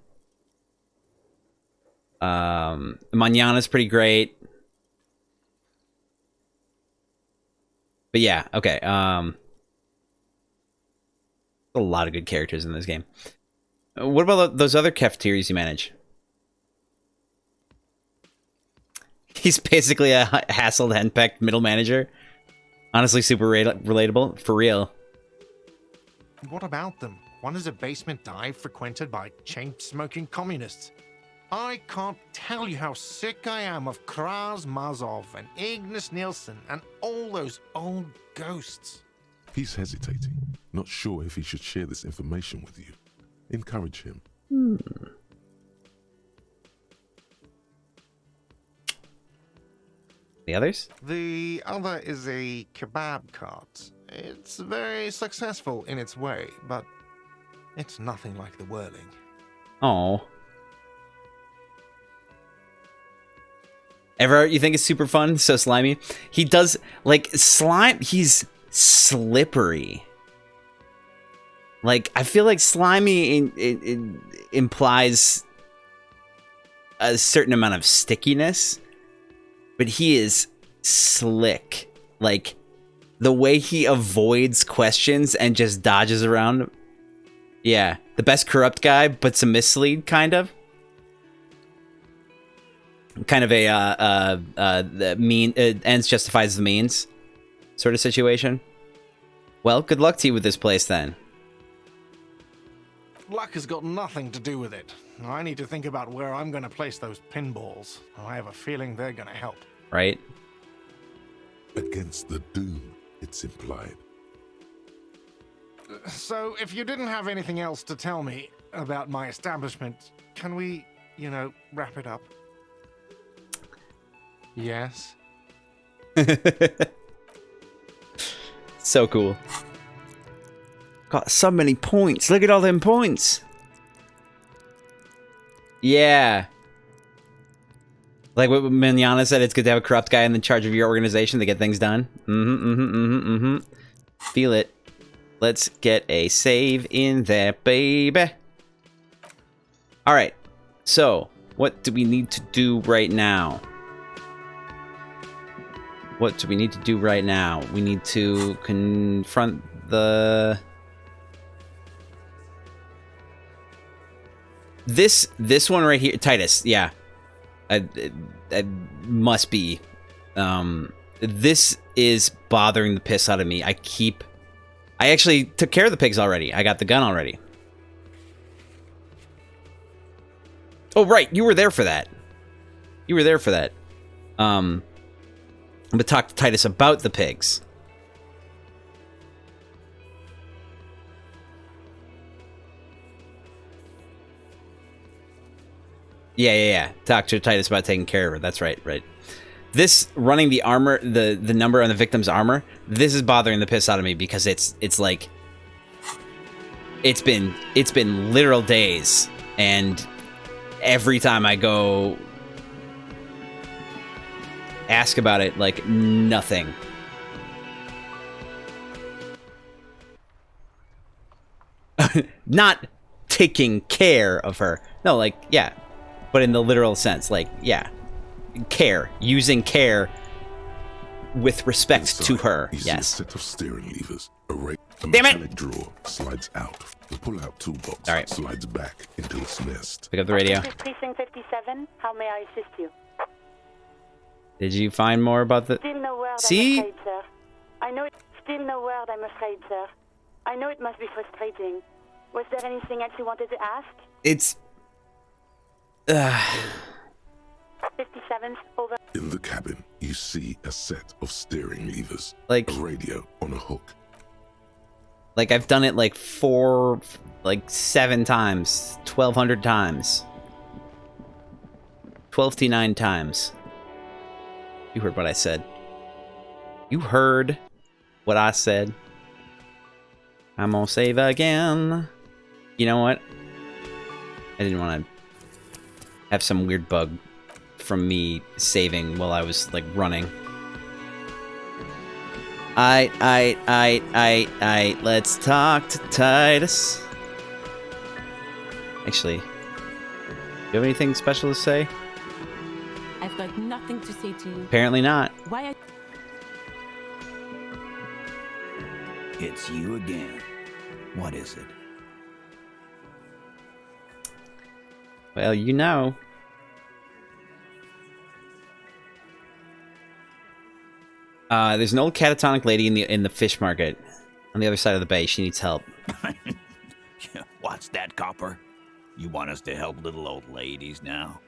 Manana's pretty great. But yeah, okay. A lot of good characters in this game. What about those other cafeterias you manage? He's basically a hassled, henpecked middle manager. Honestly, super relatable. For real. What about them? One is a basement dive frequented by chain-smoking communists. I can't tell you how sick I am of Kraz Mazov and Ignis Nielsen and all those old ghosts. He's hesitating, not sure if he should share this information with you. Encourage him. The others? The other is a kebab cart. It's very successful in its way, but it's nothing like the whirling. Oh. Everart, you think it's super fun? So slimy? He does, like, slime, he's slippery. Like, I feel like slimy implies a certain amount of stickiness, but he is slick. Like, the way he avoids questions and just dodges around. Yeah, the best corrupt guy, but some mislead, kind of. Kind of a the mean ends justifies the means sort of situation. Well, good luck to you with this place then. Luck has got nothing to do with it. I need to think about where I'm going to place those pinballs. I have a feeling they're going to help. Right? Against the doom, it's implied. So, if you didn't have anything else to tell me about my establishment, can we, wrap it up? Yes. So cool. Got so many points. Look at all them points. Yeah. Like what Mignana said, it's good to have a corrupt guy in charge of your organization to get things done. Feel it. Let's get a save in there, baby. Alright. So, what do we need to do right now? What do we need to do right now? We need to confront the... This one right here, Titus, yeah. I must be. This is bothering the piss out of me. I actually took care of the pigs already. I got the gun already. Oh, right. You were there for that. You were there for that. But talk to Titus about the pigs. Yeah. Talk to Titus about taking care of her. That's right. This running the armor, the number on the victim's armor, this is bothering the piss out of me because it's like it's been literal days, and every time I go ask about it, like, nothing. Not taking care of her. No, like, yeah. But in the literal sense, like, yeah. Care. Using care with respect to her. You Yes. see a set of steering levers. A Damn it! metallic drawer slides out. The pull-out toolbox All right. slides back into its nest. Pick up the radio. Precinct 57. How may I assist you? Did you find more about the... Still no word, See? I'm afraid, sir. I know it's still no word, I'm afraid, sir. I know it must be frustrating. Was there anything else you wanted to ask? It's... 57, over. In the cabin, you see a set of steering levers. Like... A radio on a hook. Like, I've done it like 7 times. 1,200 times. 1,209 times. You heard what I said. You heard what I said. I'm gonna save again. You know what? I didn't want to have some weird bug from me saving while I was, like, running. Let's talk to Titus. Actually, do you have anything special to say? I've got nothing to say to you. Apparently not. Why? It's you again. What is it? Well, you know. There's an old catatonic lady in the fish market on the other side of the bay. She needs help. What's that, copper? You want us to help little old ladies now?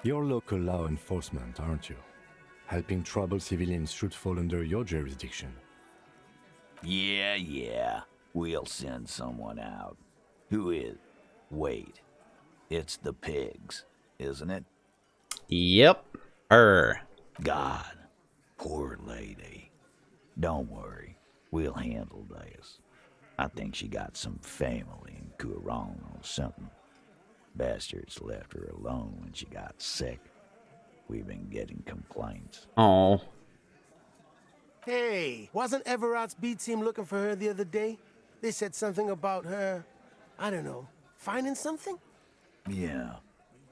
You're local law enforcement, aren't you? Helping troubled civilians should fall under your jurisdiction. Yeah. We'll send someone out. Who is? Wait. It's the pigs, isn't it? Yep. God. Poor lady. Don't worry. We'll handle this. I think she got some family in Kuron or something. Bastards left her alone when she got sick. We've been getting complaints. Oh. Hey, wasn't Everard's B team looking for her the other day? They said something about her, I don't know, finding something? Yeah,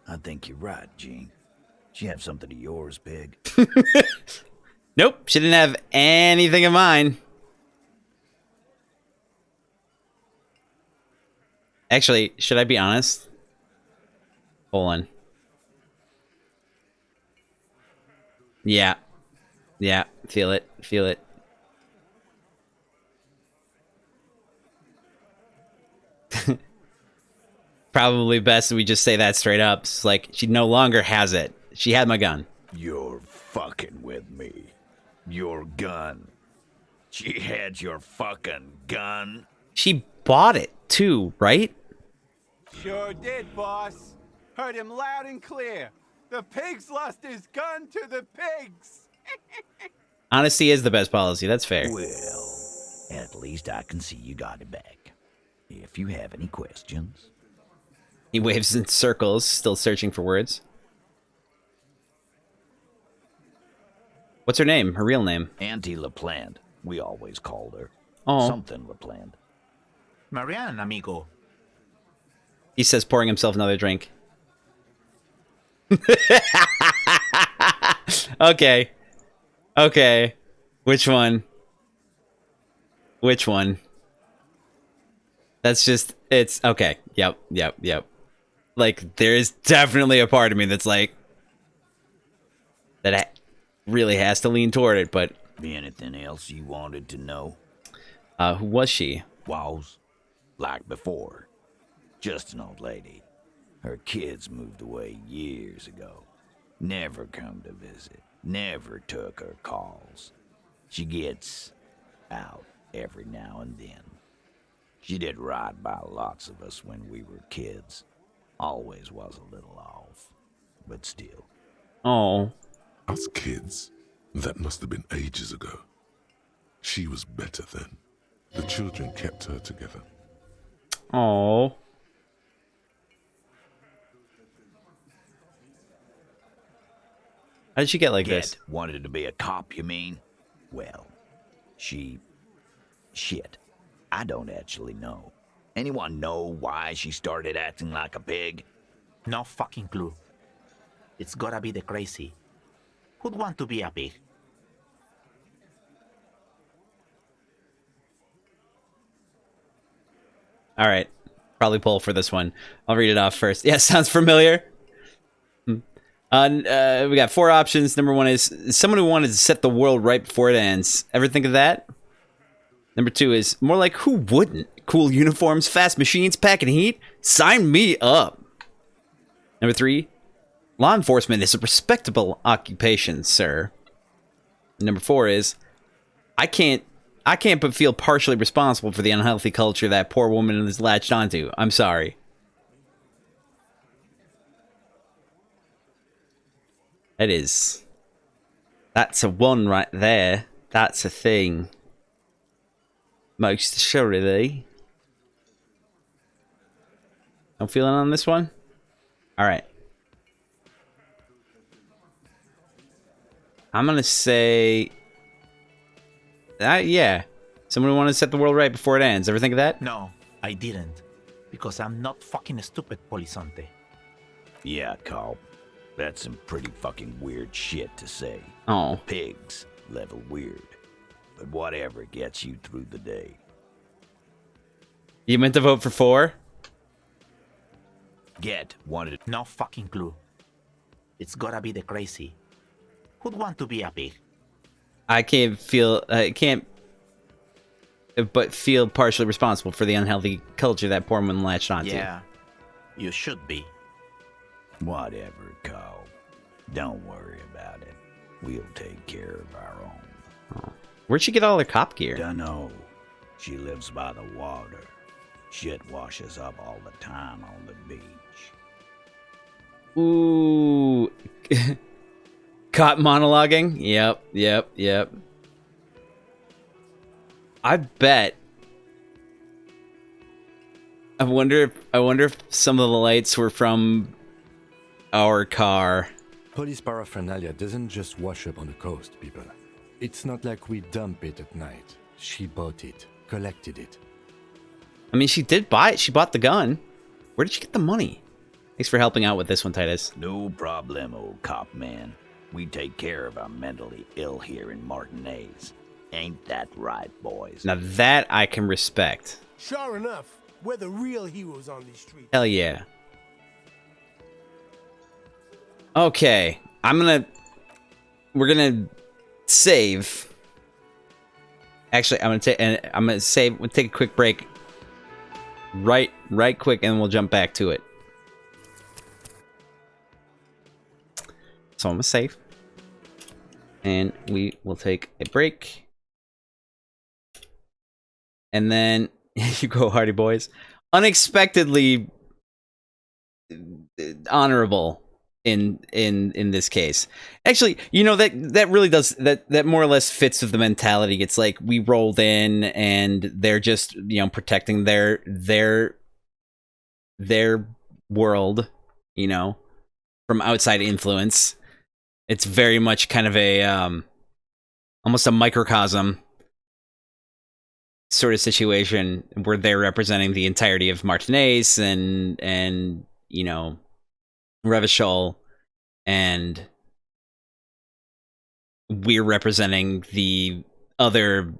I think you're right, Gene. She have something of yours, pig. Nope, she didn't have anything of mine. Actually, should I be honest? Hold on. Yeah, feel it. Probably best we just say that straight up. It's like, she no longer has it. She had my gun. You're fucking with me. Your gun. She had your fucking gun. She bought it too, right? Sure did, boss. Heard him loud and clear. The pigs lost his gun to the pigs. Honesty is the best policy. That's fair. Well, at least I can see you got it back. If you have any questions. He waves in circles, still searching for words. What's her name? Her real name? Auntie LaPlante. We always called her. Oh. Something LaPlante. Marianne, amigo. He says, pouring himself another drink. Okay. Which one? That's just, it's, okay. Yep. Like, there is definitely a part of me that's like, that really has to lean toward it, but... Anything else you wanted to know? Who was she? Was, like before. Just an old lady. Her kids moved away years ago. Never come to visit. Never took her calls. She gets out every now and then. She did right by lots of us when we were kids. Always was a little off, but still. Oh. Us kids? That must have been ages ago. She was better then. The children kept her together. Oh. How did she get like this? Wanted to be a cop, you mean? Well, shit. I don't actually know. Anyone know why she started acting like a pig? No fucking clue. It's gotta be the crazy. Who'd want to be a pig? All right. Probably pull for this one. I'll read it off first. Yeah, sounds familiar. We got 4 options. Number 1 is someone who wanted to set the world right before it ends. Ever think of that? Number 2 is more like who wouldn't? Cool uniforms, fast machines, packing heat? Sign me up. Number 3, law enforcement is a respectable occupation, sir. Number 4 is I can't but feel partially responsible for the unhealthy culture that poor woman is latched onto. I'm sorry. That's a 1 right there. That's a thing. Most assuredly. No feeling on this one? Alright. I'm gonna say... yeah. Someone who wanted to set the world right before it ends. Ever think of that? No, I didn't. Because I'm not fucking stupid, Polizonte. Yeah, Carl. That's some pretty fucking weird shit to say. Oh. Pigs, level weird. But whatever gets you through the day. You meant to vote for 4? Wanted... No fucking clue. It's gotta be the crazy. Who'd want to be a pig? I can't but feel partially responsible for the unhealthy culture that poor woman latched onto. Yeah, you should be. Whatever, Carl. Don't worry about it. We'll take care of our own. Oh. Where'd she get all her cop gear? Dunno. She lives by the water. Shit washes up all the time on the beach. Ooh. Caught monologuing? Yep. I bet. I wonder if some of the lights were from our car. Police paraphernalia doesn't just wash up on the coast, people. It's not like we dump it at night. She bought it, collected it. I mean, she did buy it. She bought the gun. Where did she get the money? Thanks for helping out with this one, Titus. No problem, old cop man. We take care of our mentally ill here in Martinez. Ain't that right, boys? Now that I can respect. Sure enough, we're the real heroes on these streets. Hell yeah. Okay, we're gonna save. Actually, I'm gonna save. We'll take a quick break. Right quick, and we'll jump back to it. So I'm gonna save, and we will take a break, and then you go, Hardy Boys. Unexpectedly honorable in this case. Actually, you know, that really does that more or less fits with the mentality. It's like we rolled in and they're just, you know, protecting their world, you know, from outside influence. It's very much kind of a almost a microcosm sort of situation where they're representing the entirety of Martinez and you know, Revachol, and we're representing the other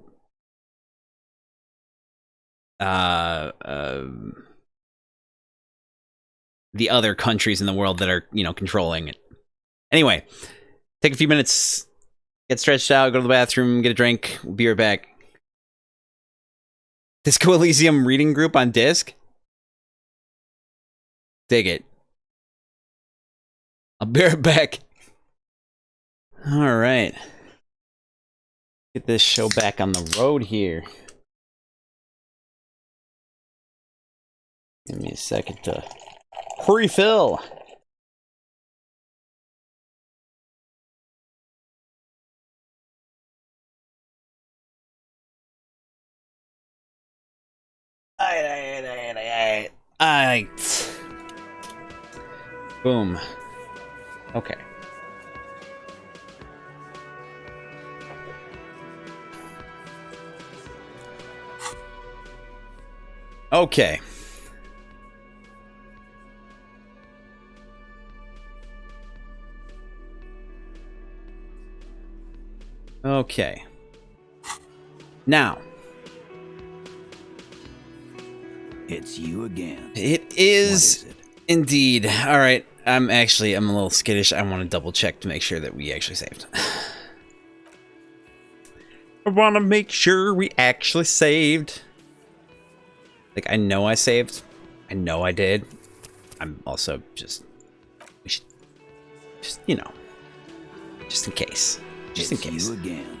countries in the world that are, you know, controlling it. Anyway, take a few minutes, get stretched out, go to the bathroom, get a drink. We'll be right back. Disco Elysium reading group on disc? Dig it. I'll be right back. All right. Get this show back on the road here. Give me a second to refill. Alright. Boom. Okay. Okay. Okay. Now. It's you again. It is indeed. All right. I'm a little skittish. I want to double check to make sure that we actually saved. I want to make sure we actually saved. Like, I know I saved. I know I did. I'm also just, you know, just in case. Just in case. You again.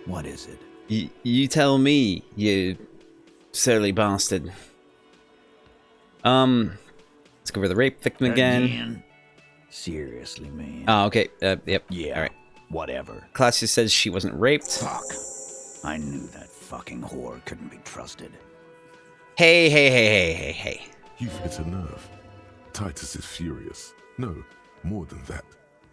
What is it? You tell me, you surly bastard. Let's go over the rape victim again. Seriously, man. Oh, okay. Yep. Yeah. All right. Whatever. Clausia says she wasn't raped. Fuck. I knew that fucking whore couldn't be trusted. Hey. You've hit a nerve. Titus is furious. No, more than that.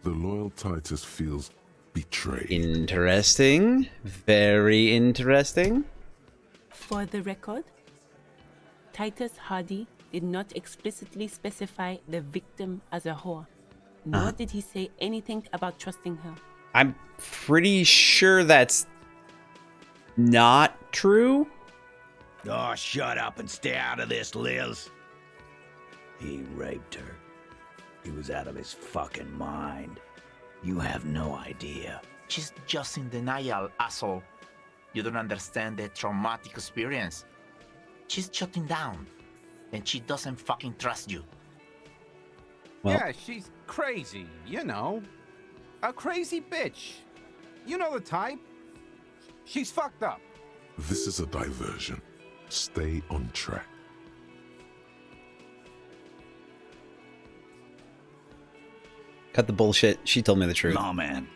The loyal Titus feels betrayed. Interesting. Very interesting. For the record, Titus Hardy did not explicitly specify the victim as a whore, nor did he say anything about trusting her. I'm pretty sure that's not true. Oh, shut up and stay out of this, Liz. He raped her. He was out of his fucking mind. You have no idea. She's just in denial, asshole. You don't understand the traumatic experience. She's shutting down, and she doesn't fucking trust you. Well, yeah, she's crazy, you know. A crazy bitch. You know the type. She's fucked up. This is a diversion. Stay on track. cut the bullshit. She told me the truth. No, man.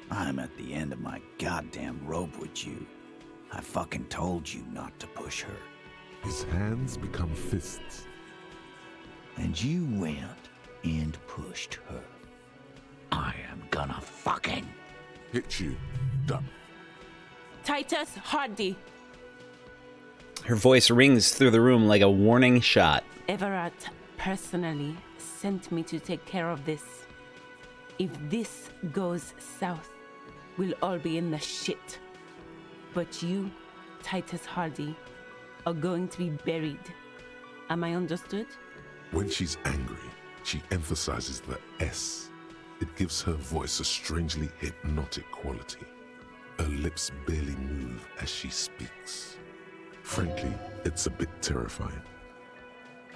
I'm at the end of my goddamn rope with you. I fucking told you not to push her. His hands become fists. And you went and pushed her. I am gonna fucking hit you. Duck. Titus Hardy. Her voice rings through the room like a warning shot. Everett personally sent me to take care of this. If this goes south, we'll all be in the shit. But you, Titus Hardy, are going to be buried. Am I understood? When she's angry, she emphasizes the S. It gives her voice a strangely hypnotic quality. Her lips barely move as she speaks. Frankly, it's a bit terrifying.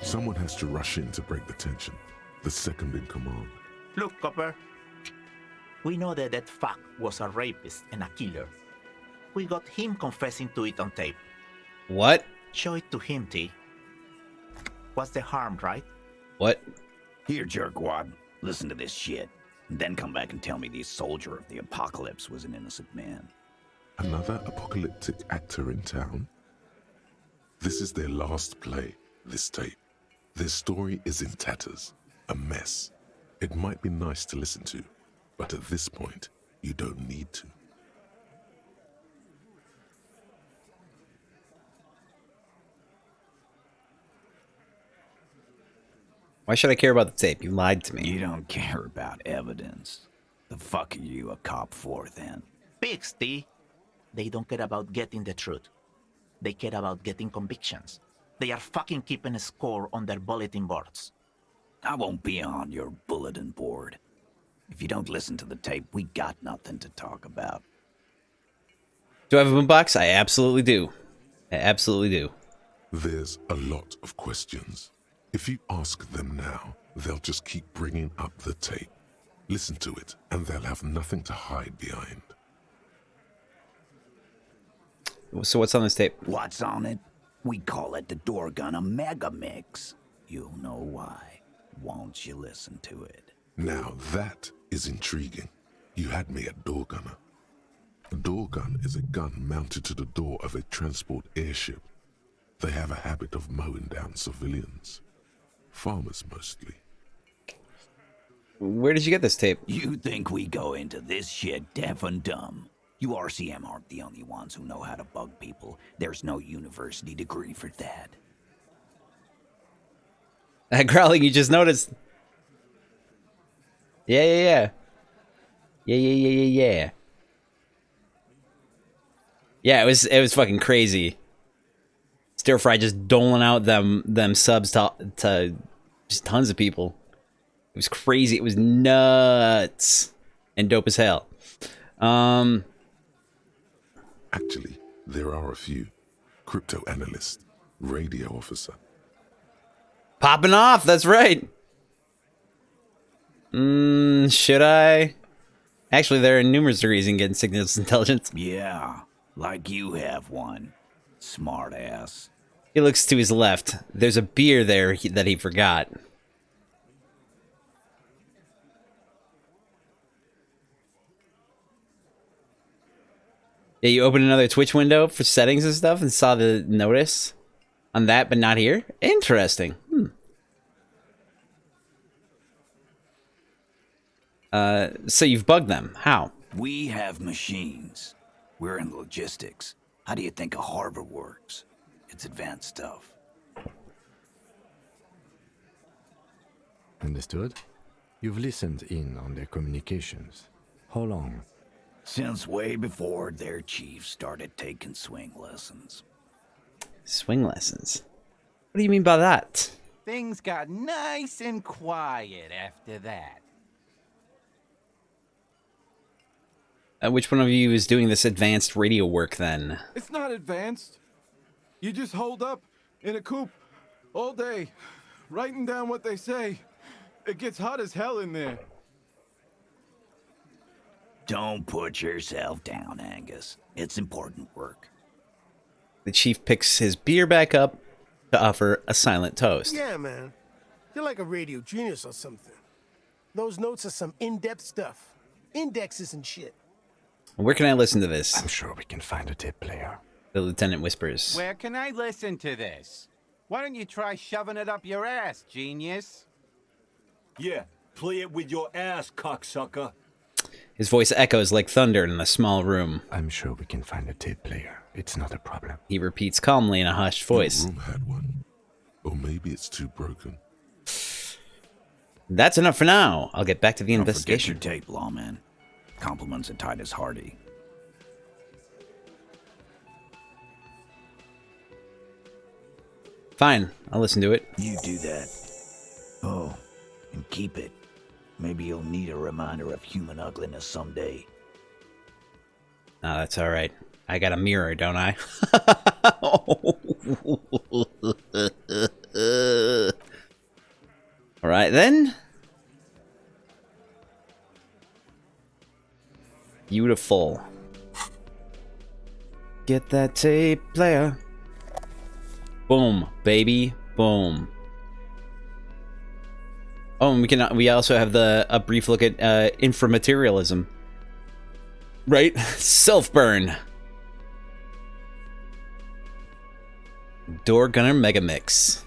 Someone has to rush in to break the tension. The second in command. Look, Copper. We know that that fuck was a rapist and a killer. We got him confessing to it on tape. What? Show it to him, T. What's the harm, right? What? Here, jerkwad. Listen to this shit. And then come back and tell me the soldier of the apocalypse was an innocent man. Another apocalyptic actor in town? This is their last play, this tape. Their story is in tatters, a mess. It might be nice to listen to, but at this point, you don't need to. Why should I care about the tape? You lied to me. You don't care about evidence. The fuck are you a cop for, then? Pigs, T. They don't care about getting the truth. They care about getting convictions. They are fucking keeping a score on their bulletin boards. I won't be on your bulletin board. If you don't listen to the tape, we got nothing to talk about. Do I have a boombox? I absolutely do. I absolutely do. There's a lot of questions. If you ask them now, they'll just keep bringing up the tape. Listen to it, and they'll have nothing to hide behind. So what's on this tape? What's on it? We call it the door gunner mega mix. You'll know why. Won't you listen to it? Now that is intriguing. You had me at door gunner. A door gun is a gun mounted to the door of a transport airship. They have a habit of mowing down civilians. Farmers mostly. Where did you get this tape? You think we go into this shit deaf and dumb? You RCM aren't the only ones who know how to bug people. There's no university degree for that. Growling, you just noticed. Yeah. Yeah, it was fucking crazy. Stir Fry just doling out them subs to just tons of people. It was crazy. It was nuts and dope as hell. Actually, there are a few. Crypto analyst, radio officer. Popping off, that's right. Should I? Actually, there are numerous degrees in getting signals intelligence. Yeah, like you have one. Smart ass. He looks to his left. There's a beer there that he forgot. Yeah, you opened another Twitch window for settings and stuff and saw the notice on that, but not here? Interesting. So you've bugged them. How? We have machines. We're in logistics. How do you think a harbor works? It's advanced stuff. Understood? You've listened in on their communications. How long? Since way before their chief started taking swing lessons. Swing lessons? What do you mean by that? Things got nice and quiet after that. Which one of you is doing this advanced radio work then? It's not advanced. You just hold up in a coop all day, writing down what they say. It gets hot as hell in there. Don't put yourself down, Angus. It's important work. The chief picks his beer back up to offer a silent toast. Yeah, man. You're like a radio genius or something. Those notes are some in-depth stuff. Indexes and shit. Where can I listen to this? I'm sure we can find a tape player. The lieutenant whispers. Where can I listen to this? Why don't you try shoving it up your ass, genius? Yeah, play it with your ass, cocksucker. His voice echoes like thunder in the small room. I'm sure we can find a tape player. It's not a problem. He repeats calmly in a hushed voice. The room had one. Or maybe it's too broken. That's enough for now. I'll get back to the investigation. Don't forget your tape, lawman. Compliments of Titus Hardy. Fine, I'll listen to it. You do that. Oh, and keep it. Maybe you'll need a reminder of human ugliness someday. No, that's all right. I got a mirror, don't I? All right, then. Beautiful. Get that tape player. Boom, baby. Boom. Oh, and we also have a brief look at inframaterialism. Right? Self-burn. Door Gunner Megamix.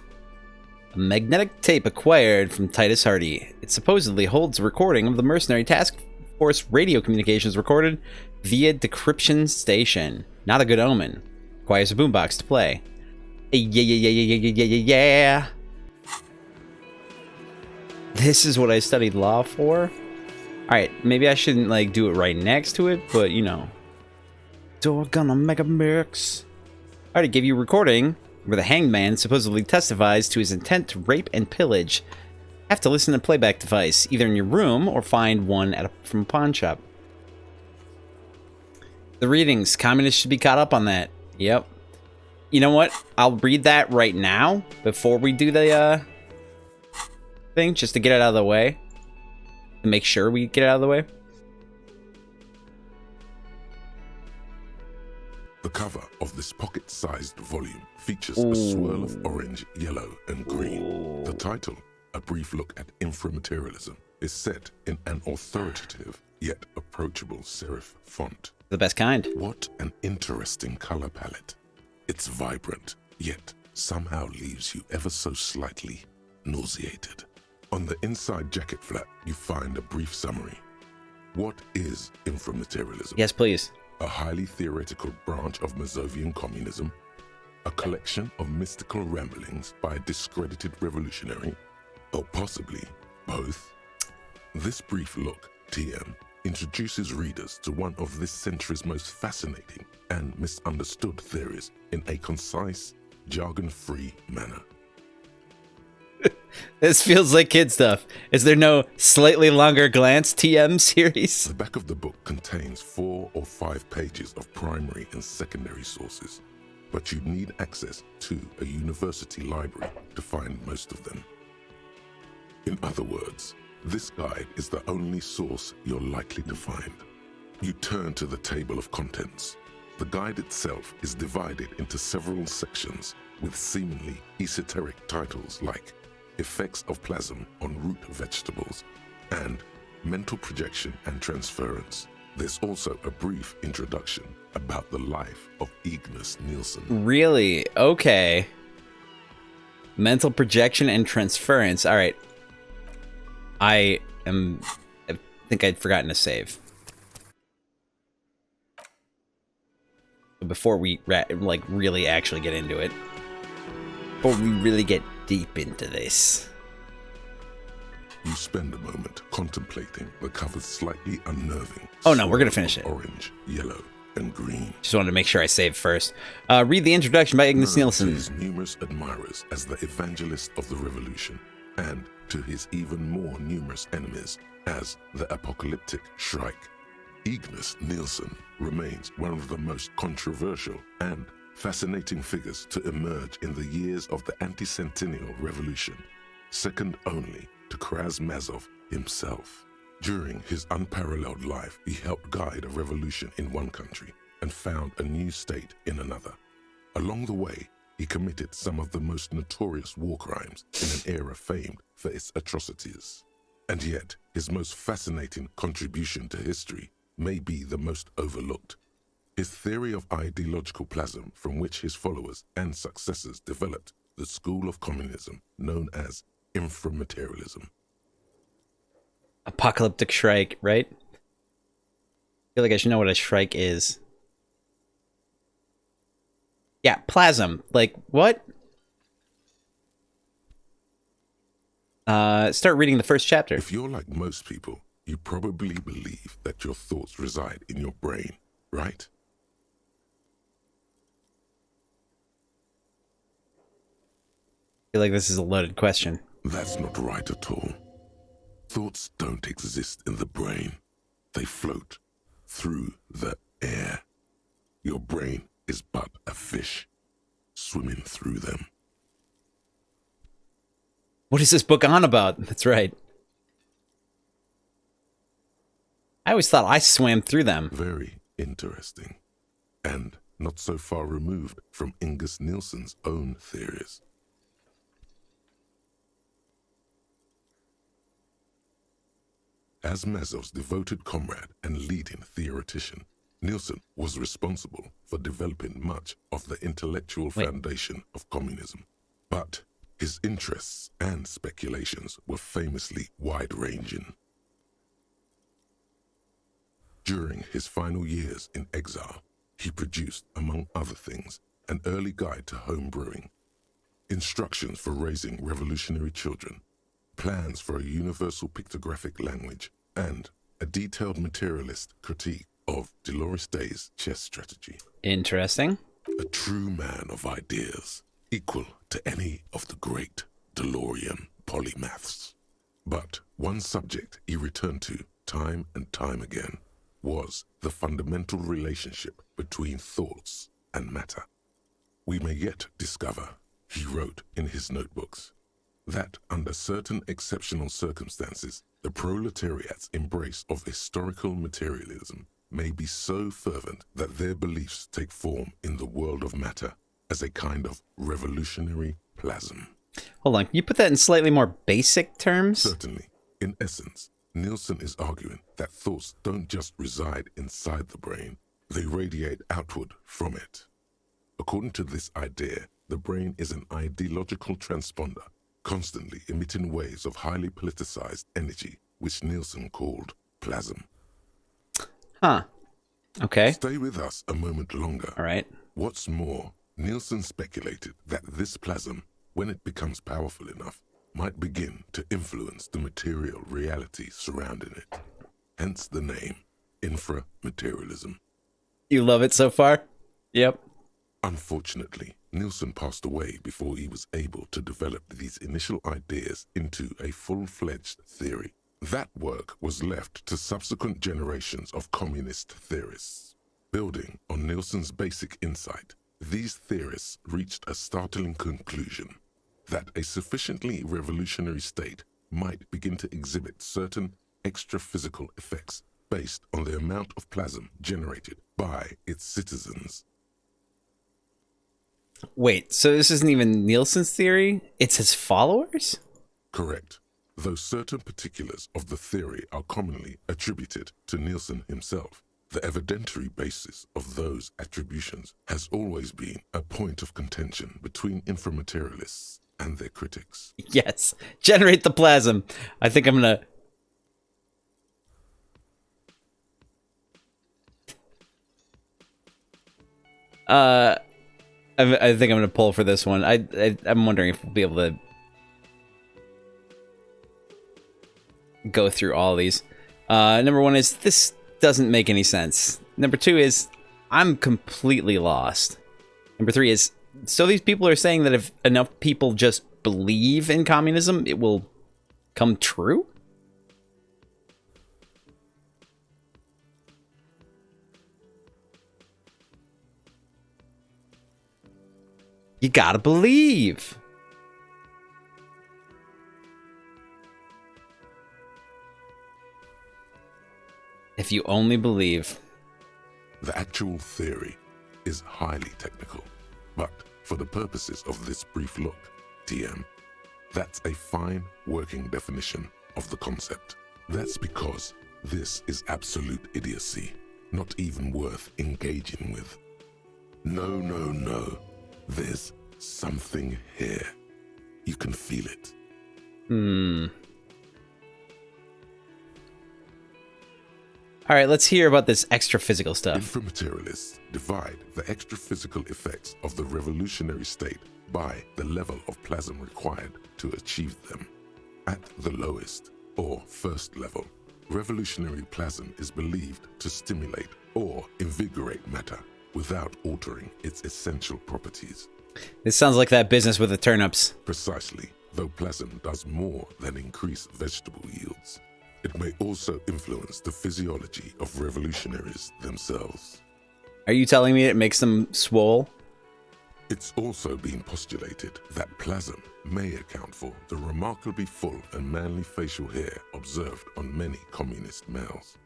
A magnetic tape acquired from Titus Hardy. It supposedly holds a recording of the mercenary task force radio communications recorded via decryption station. Not a good omen. Requires a boombox to play. Yeah. This is what I studied law for? Alright, maybe I shouldn't, like, do it right next to it, but, you know. Door Gunner Megamix. Alright, it gave you a recording where the hanged man supposedly testifies to his intent to rape and pillage. Have to listen to a playback device, either in your room or find one from a pawn shop. The readings. Communists should be caught up on that. Yep. You know what? I'll read that right now before we do the thing, just to get it out of the way. to make sure we get it out of the way. The cover of this pocket-sized volume features a swirl of orange, yellow, and green. The title, A Brief Look at Inframaterialism, is set in an authoritative yet approachable serif font. The best kind. What an interesting color palette. It's vibrant, yet somehow leaves you ever so slightly nauseated. On the inside jacket flap, you find a brief summary. What is inframaterialism? Yes, please. A highly theoretical branch of Masovian communism, a collection of mystical ramblings by a discredited revolutionary, or possibly both. This brief look, TM, introduces readers to one of this century's most fascinating and misunderstood theories in a concise, jargon-free manner. This feels like kid stuff. Is there no slightly longer glance TM series? The back of the book contains 4 or 5 pages of primary and secondary sources, but you need access to a university library to find most of them. In other words, this guide is the only source you're likely to find. You turn to the table of contents. The guide itself is divided into several sections with seemingly esoteric titles like Effects of Plasm on Root Vegetables and Mental Projection and Transference. There's also a brief introduction about the life of Ignis Nielsen. Really? Okay. Mental projection and transference. All right. I think I'd forgotten to save. Before we like really actually get into it. Before we really get deep into this. You spend a moment contemplating the cover's slightly unnerving. Oh no, we're gonna finish it. Orange, yellow, and green. Just wanted to make sure I saved first. Read the introduction by Ignis Nielsen. To his numerous admirers as the evangelist of the revolution, and to his even more numerous enemies as the apocalyptic Shrike, Ignis Nielsen remains one of the most controversial and fascinating figures to emerge in the years of the anti-centennial revolution, second only to Karamazov himself. During his unparalleled life, he helped guide a revolution in one country and found a new state in another. Along the way, he committed some of the most notorious war crimes in an era famed for its atrocities. And yet, his most fascinating contribution to history may be the most overlooked. His theory of ideological plasm, from which his followers and successors developed the school of communism known as inframaterialism. Apocalyptic Shrike, right? I feel like I should know what a Shrike is. Yeah, plasm. Like, what? Start reading the first chapter. If you're like most people, you probably believe that your thoughts reside in your brain, right? I feel like this is a loaded question. That's not right at all. Thoughts don't exist in the brain. They float through the air. Your brain is but a fish swimming through them. What is this book on about? That's right. I always thought I swam through them. Very interesting. And not so far removed from Ignis Nielsen's own theories. As Mazov's devoted comrade and leading theoretician, Nielsen was responsible for developing much of the intellectual foundation of communism. But his interests and speculations were famously wide-ranging. During his final years in exile, he produced, among other things, an early guide to home brewing, instructions for raising revolutionary children, plans for a universal pictographic language, and a detailed materialist critique of Dolores Day's chess strategy. Interesting. A true man of ideas, equal to any of the great DeLorean polymaths. But one subject he returned to time and time again was the fundamental relationship between thoughts and matter. We may yet discover, he wrote in his notebooks, that under certain exceptional circumstances, the proletariat's embrace of historical materialism may be so fervent that their beliefs take form in the world of matter as a kind of revolutionary plasm. Hold on, can you put that in slightly more basic terms? Certainly. In essence, Nielsen is arguing that thoughts don't just reside inside the brain, they radiate outward from it. According to this idea, the brain is an ideological transponder, constantly emitting waves of highly politicized energy, which Nielsen called plasm. Huh. Okay. Stay with us a moment longer. All right. What's more, Nielsen speculated that this plasm, when it becomes powerful enough, might begin to influence the material reality surrounding it. Hence the name, inframaterialism. You love it so far? Yep. Unfortunately, Nielsen passed away before he was able to develop these initial ideas into a full-fledged theory. That work was left to subsequent generations of communist theorists. Building on Nielsen's basic insight, these theorists reached a startling conclusion that a sufficiently revolutionary state might begin to exhibit certain extra-physical effects based on the amount of plasm generated by its citizens. Wait, so this isn't even Nielsen's theory? It's his followers? Correct. Though certain particulars of the theory are commonly attributed to Nielsen himself, the evidentiary basis of those attributions has always been a point of contention between inframaterialists and their critics. Yes. Generate the plasm. I think I'm gonna... I think I'm gonna pull for this one. I'm wondering if we'll be able to go through all of these. Number one is, this doesn't make any sense. Number two is, I'm completely lost. Number three is, so these people are saying that if enough people just believe in communism, it will come true? You gotta believe. If you only believe. The actual theory is highly technical, but for the purposes of this brief look, TM, that's a fine working definition of the concept. That's because this is absolute idiocy, not even worth engaging with. No. There's something here. You can feel it. All right, let's hear about this extra physical stuff. Inframaterialists divide the extra physical effects of the revolutionary state by the level of plasm required to achieve them. At the lowest, or first level, revolutionary plasm is believed to stimulate or invigorate matter without altering its essential properties. This sounds like that business with the turnips. Precisely, though plasm does more than increase vegetable yields. It may also influence the physiology of revolutionaries themselves. Are you telling me it makes them swole? It's also been postulated that plasm may account for the remarkably full and manly facial hair observed on many communist males.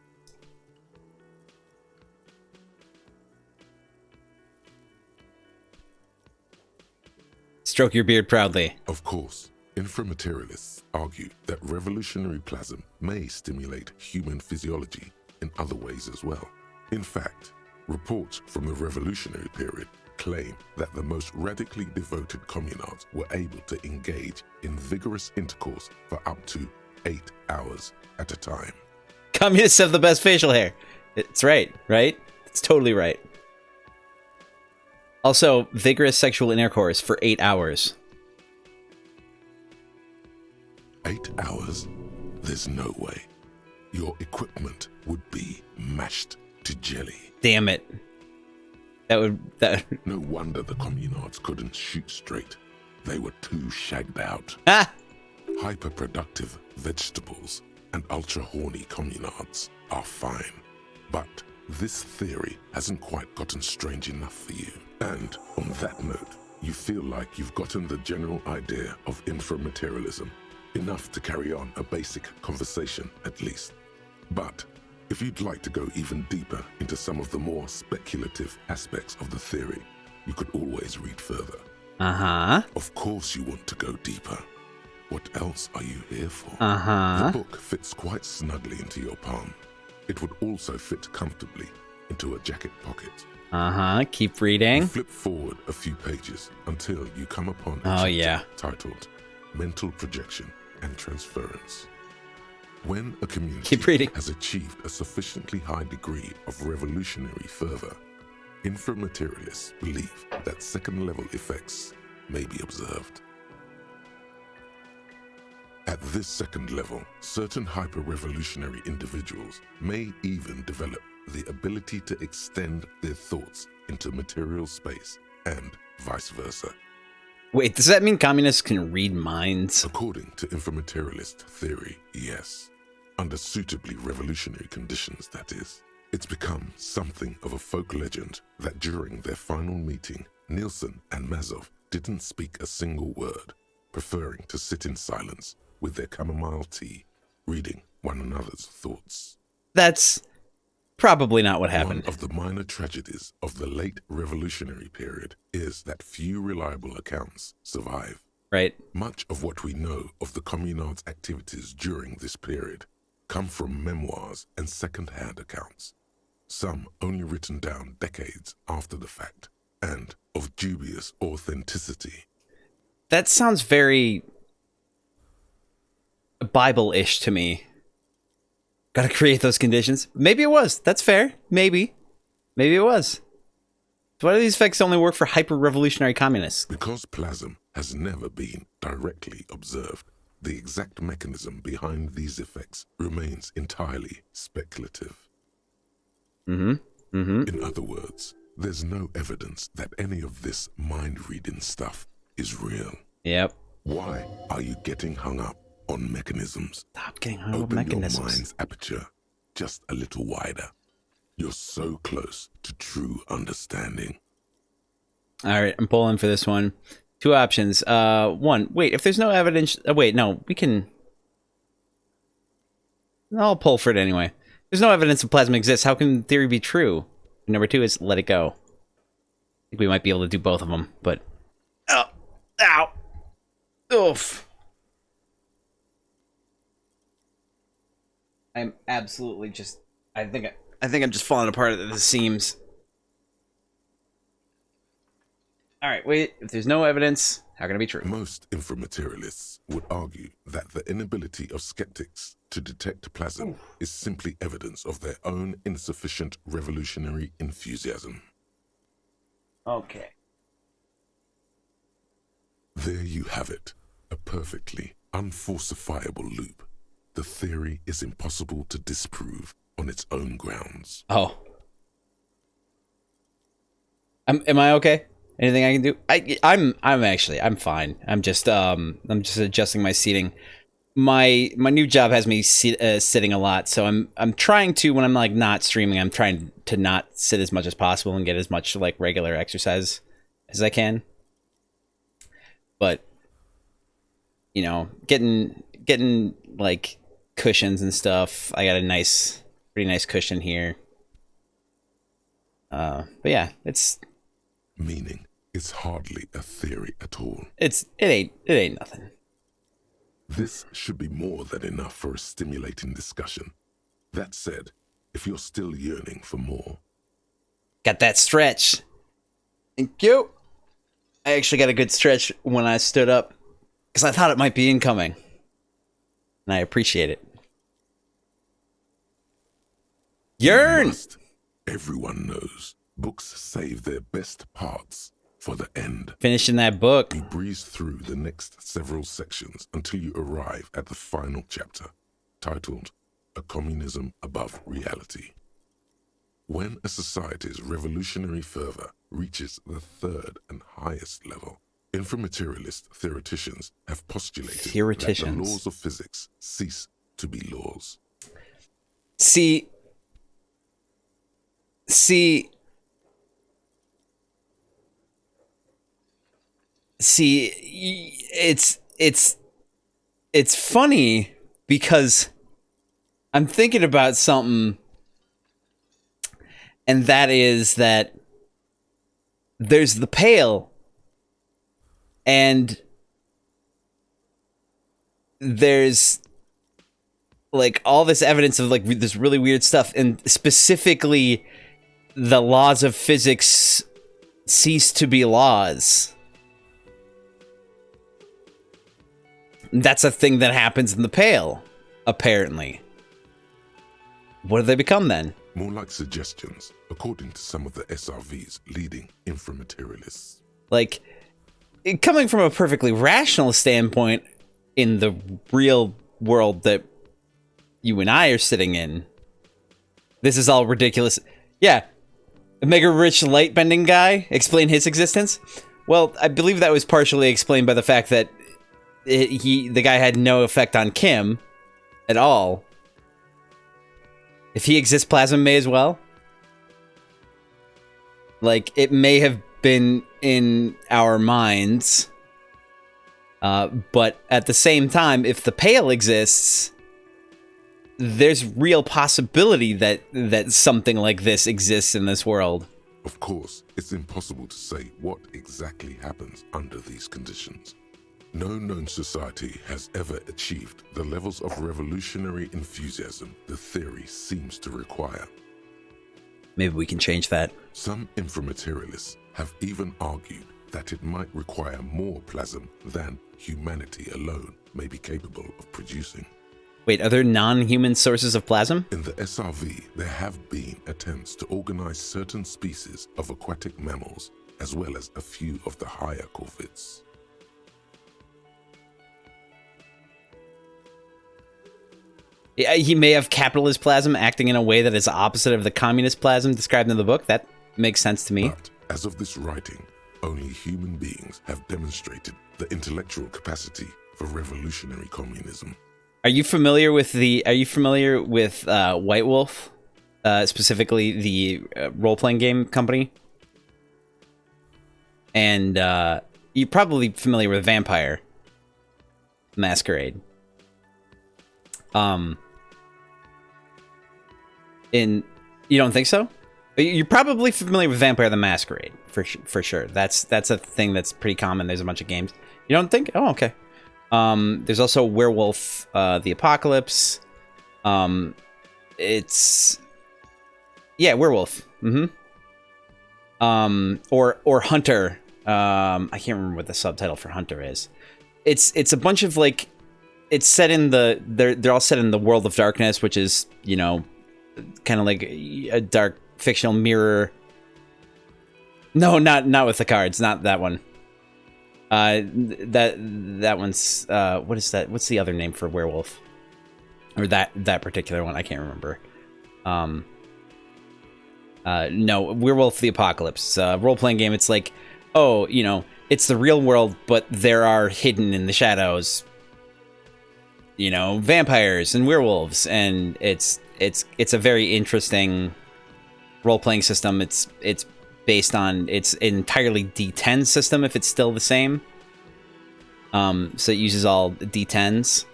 Stroke your beard proudly. Of course, inframaterialists argue that revolutionary plasm may stimulate human physiology in other ways as well. In fact, reports from the revolutionary period claim that the most radically devoted communards were able to engage in vigorous intercourse for up to 8 hours at a time. Communists have the best facial hair. It's right? It's totally right. Also, vigorous sexual intercourse for 8 hours. 8 hours? There's no way. Your equipment would be mashed to jelly. Damn it. That No wonder the communards couldn't shoot straight. They were too shagged out. Hyperproductive vegetables and ultra-horny communards are fine. But this theory hasn't quite gotten strange enough for you. And on that note, You feel like you've gotten the general idea of inframaterialism, enough to carry on a basic conversation at least. But if you'd like to go even deeper into some of the more speculative aspects of the theory, you could always read further. Uh-huh. Of course you want to go deeper. What else are you here for? Uh-huh. The book fits quite snugly into your palm. It would also fit comfortably into a jacket pocket. Uh-huh. Keep reading. You flip forward a few pages until you come upon a chapter titled Mental Projection and Transference. When a community has achieved a sufficiently high degree of revolutionary fervor, inframaterialists believe that second-level effects may be observed. At this second level, certain hyper-revolutionary individuals may even develop the ability to extend their thoughts into material space and vice versa. Wait, does that mean communists can read minds? According to inframaterialist theory, yes. Under suitably revolutionary conditions, that is. It's become something of a folk legend that during their final meeting, Nielsen and Mazov didn't speak a single word, preferring to sit in silence with their chamomile tea, reading one another's thoughts. That's probably not what happened. One of the minor tragedies of the late revolutionary period is that few reliable accounts survive. Right. Much of what we know of the communards' activities during this period come from memoirs and second-hand accounts, some only written down decades after the fact, and of dubious authenticity. That sounds very Bible-ish to me. Gotta create those conditions. Maybe it was. That's fair. Maybe. Maybe it was. So why do these effects only work for hyper-revolutionary communists? Because plasm has never been directly observed, the exact mechanism behind these effects remains entirely speculative. In other words, there's no evidence that any of this mind-reading stuff is real. Yep. Why are you getting hung up on mechanisms? Stop getting hung up on Open mechanisms. your mind's aperture just a little wider. You're so close to true understanding. All right, I'm pulling for this one. Two options. One, wait, if there's no evidence... wait, no, we can... I'll pull for it anyway. There's no evidence of plasma exists. How can theory be true? Number two is let it go. I think we might be able to do both of them, but... Oh, ow! Oof! I'm absolutely just... I think I'm just falling apart at the seams. All right, wait. If there's no evidence, how can it be true? Most inframaterialists would argue that the inability of skeptics to detect plasm is simply evidence of their own insufficient revolutionary enthusiasm. Okay. There you have it. A perfectly unfalsifiable loop. The theory is impossible to disprove on its own grounds. Oh. Am I okay? Anything I can do? I'm fine. I'm just adjusting my seating. My new job has me sitting a lot, so I'm trying to, when I'm like not streaming, I'm trying to not sit as much as possible and get as much like regular exercise as I can. But you know, getting like cushions and stuff. I got a pretty nice cushion here. But yeah, it's meaning it's hardly a theory at all. It ain't nothing. This should be more than enough for a stimulating discussion. That said, if you're still yearning for more, got that stretch. Thank you. I actually got a good stretch when I stood up because I thought it might be incoming, and I appreciate it. Yearn. Everyone knows books save their best parts for the end. Finishing that book. You breeze through the next several sections until you arrive at the final chapter, titled A Communism Above Reality. When a society's revolutionary fervor reaches the third and highest level, inframaterialist theoreticians have postulated that the laws of physics cease to be laws. See, See, it's funny because I'm thinking about something, and that is that there's the Pale, and there's like all this evidence of like this really weird stuff, and specifically the laws of physics cease to be laws. That's a thing that happens in the Pale, apparently. What do they become then? More like suggestions, according to some of the SRV's leading inframaterialists. Like, coming from a perfectly rational standpoint in the real world that you and I are sitting in, this is all ridiculous. Yeah, the mega rich light bending guy, explain his existence? Well, I believe that was partially explained by the fact that the guy had no effect on Kim at all. If he exists, plasma may as well. Like, it may have been in our minds, but at the same time, if the Pale exists, there's real possibility that something like this exists in this world. Of course, it's impossible to say what exactly happens under these conditions. No known society has ever achieved the levels of revolutionary enthusiasm the theory seems to require. Maybe we can change that. Some inframaterialists have even argued that it might require more plasm than humanity alone may be capable of producing. Wait, are there non-human sources of plasm? In the SRV, there have been attempts to organize certain species of aquatic mammals, as well as a few of the higher corvids. Yeah, he may have capitalist plasm acting in a way that is opposite of the communist plasm described in the book. That makes sense to me. But as of this writing, only human beings have demonstrated the intellectual capacity for revolutionary communism. Are you familiar with White Wolf, specifically the role-playing game company? And you're probably familiar with Vampire Masquerade. You don't think so? You're probably familiar with Vampire the Masquerade for sure. That's a thing that's pretty common. There's a bunch of games. You don't think? Oh, okay. There's also Werewolf, the Apocalypse. It's Werewolf. Or Hunter. I can't remember what the subtitle for Hunter is. It's a bunch of like, it's set in they're all set in the world of darkness, which is, you know, kind of like a dark fictional mirror. No, not with the cards, not that one. That one's what is that? What's the other name for werewolf? Or that particular one? I can't remember. No, Werewolf the Apocalypse. Role-playing game. It's like, oh, you know, it's the real world, but there are hidden in the shadows, you know, vampires and werewolves, and it's a very interesting role-playing system. It's based on, it's an entirely D10 system if it's still the same. So it uses all D10s,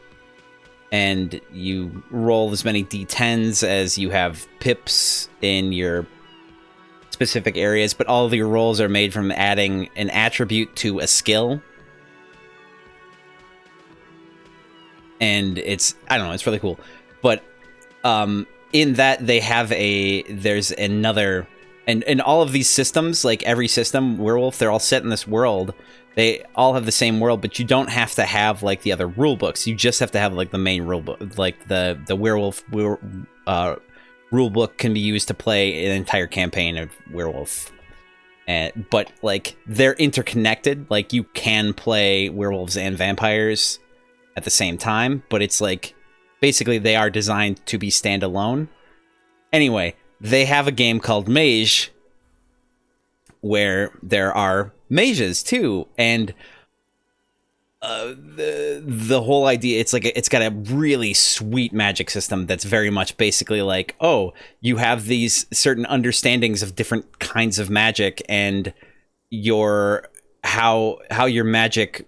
and you roll as many D10s as you have pips in your specific areas, but all of your rolls are made from adding an attribute to a skill. And it's, I don't know, it's really cool. But in that they have there's another, and all of these systems, like every system, Werewolf, they're all set in this world. They all have the same world, but you don't have to have like the other rule books. You just have to have like the main rule book. Like the Werewolf rule book can be used to play an entire campaign of Werewolf. But like they're interconnected. Like you can play werewolves and vampires at the same time, but it's like basically they are designed to be standalone. Anyway, they have a game called Mage where there are mages too, and the whole idea, it's like it's got a really sweet magic system that's very much basically like, oh, you have these certain understandings of different kinds of magic, and your how your magic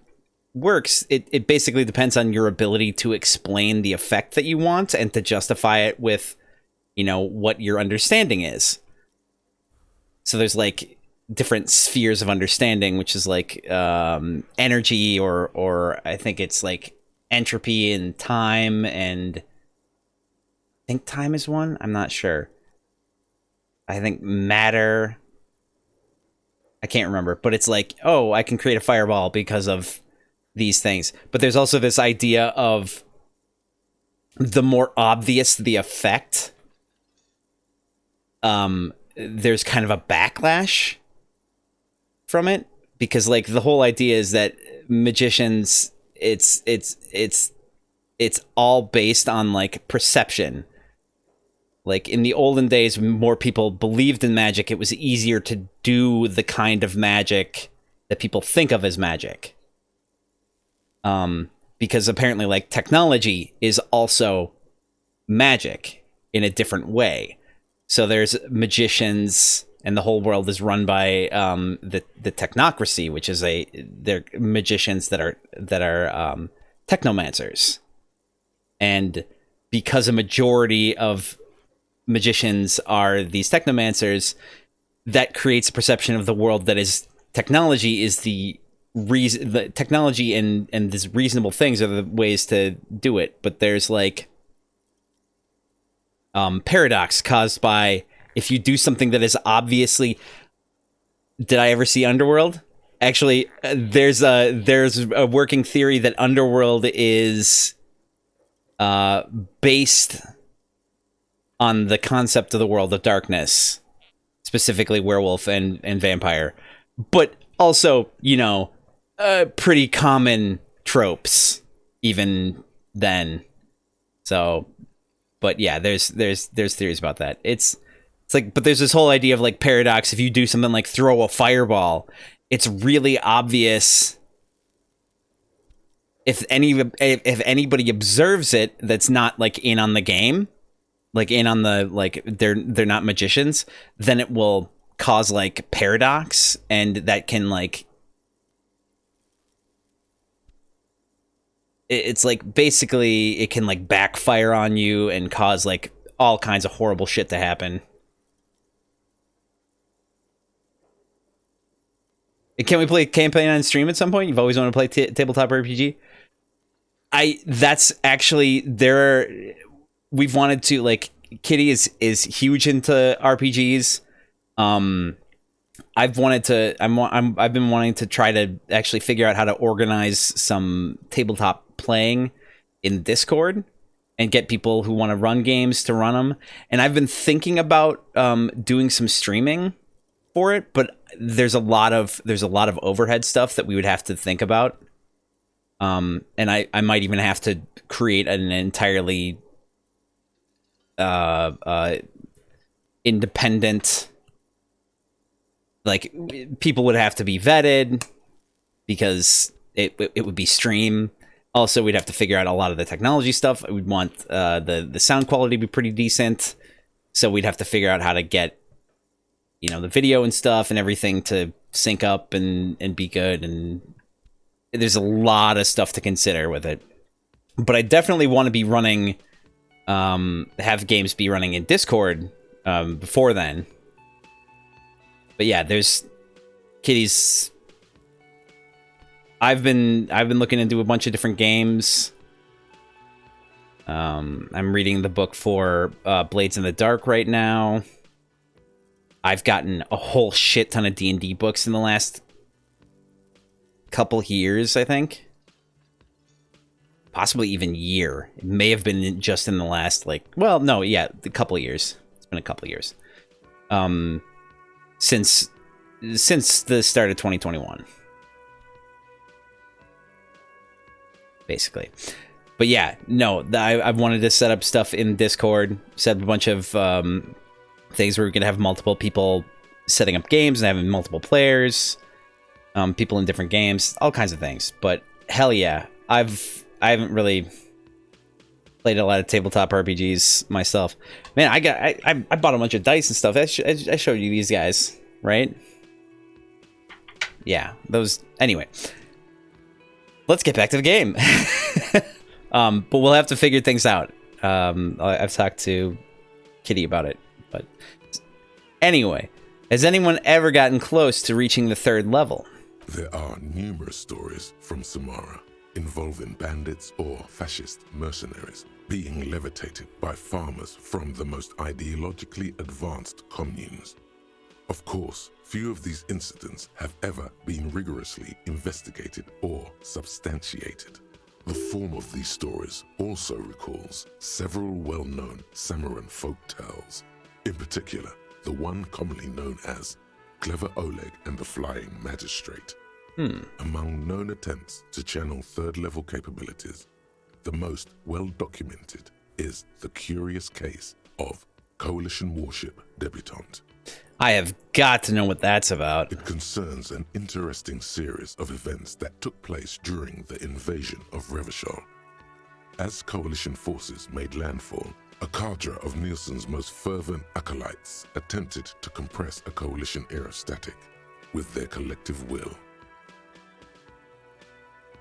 works, it basically depends on your ability to explain the effect that you want and to justify it with, you know, what your understanding is. So there's like different spheres of understanding, which is like energy, or I think it's like entropy and time, and I think time is one. I'm not sure. I think matter. I can't remember, but it's like, oh, I can create a fireball because of these things. But there's also this idea of the more obvious the effect, there's kind of a backlash from it, because like the whole idea is that magicians, it's all based on like perception. Like in the olden days, when more people believed in magic, it was easier to do the kind of magic that people think of as magic. Because apparently like technology is also magic in a different way. So there's magicians, and the whole world is run by the technocracy, which is they're magicians that are technomancers. And because a majority of magicians are these technomancers, that creates a perception of the world that is technology is the reason. The technology and these reasonable things are the ways to do it. But there's like paradox caused by, if you do something that is obviously... Did I ever see Underworld? Actually, there's a working theory that Underworld is based on the concept of the world of darkness, specifically werewolf and vampire, but also, you know, pretty common tropes even then. So, but yeah, there's theories about that. It's like, but there's this whole idea of like paradox. If you do something like throw a fireball, it's really obvious. If anybody observes it, that's not like in on the game, like in on the, like they're not magicians, then it will cause like paradox, and that can like, it's like basically it can like backfire on you and cause like all kinds of horrible shit to happen. Can we play campaign on stream at some point? You've always wanted to play tabletop RPG. That's actually there. We've wanted to, like, Kitty is huge into RPGs. I've been wanting to try to actually figure out how to organize some tabletop playing in Discord and get people who want to run games to run them. And I've been thinking about doing some streaming for it, but there's a lot of overhead stuff that we would have to think about. And I might even have to create an entirely independent, like, people would have to be vetted because it would be stream. Also, we'd have to figure out a lot of the technology stuff. We'd want the sound quality to be pretty decent, so we'd have to figure out how to get, you know, the video and stuff and everything to sync up and be good. And there's a lot of stuff to consider with it. But I definitely want to be running, have games be running in Discord before then. But yeah, there's Kitty's. I've been looking into a bunch of different games. I'm reading the book for Blades in the Dark right now. I've gotten a whole shit ton of D&D books in the last couple years, I think. Possibly even year. It may have been just in the last, like, well, no, yeah, a couple of years. It's been a couple of years. Since the start of 2021. Basically. But yeah, no, I've wanted to set up stuff in Discord, set up a bunch of things where we can have multiple people setting up games and having multiple players, people in different games, all kinds of things. But hell yeah, I haven't really played a lot of tabletop RPGs myself. Man, I bought a bunch of dice and stuff. I showed you these guys, right? yeah, those... Anyway. Let's get back to the game. But we'll have to figure things out. I've talked to Kitty about it. But anyway, has anyone ever gotten close to reaching the 3rd level? There are numerous stories from Samara involving bandits or fascist mercenaries being levitated by farmers from the most ideologically advanced communes. Of course, few of these incidents have ever been rigorously investigated or substantiated. The form of these stories also recalls several well-known Samoran folk tales, in particular, the one commonly known as Clever Oleg and the Flying Magistrate. Among known attempts to channel 3rd level capabilities, the most well-documented is the curious case of Coalition warship Debutante. I have got to know what that's about. It concerns an interesting series of events that took place during the invasion of Revachol. As Coalition forces made landfall, a cadre of Nielsen's most fervent acolytes attempted to compress a Coalition aerostatic with their collective will.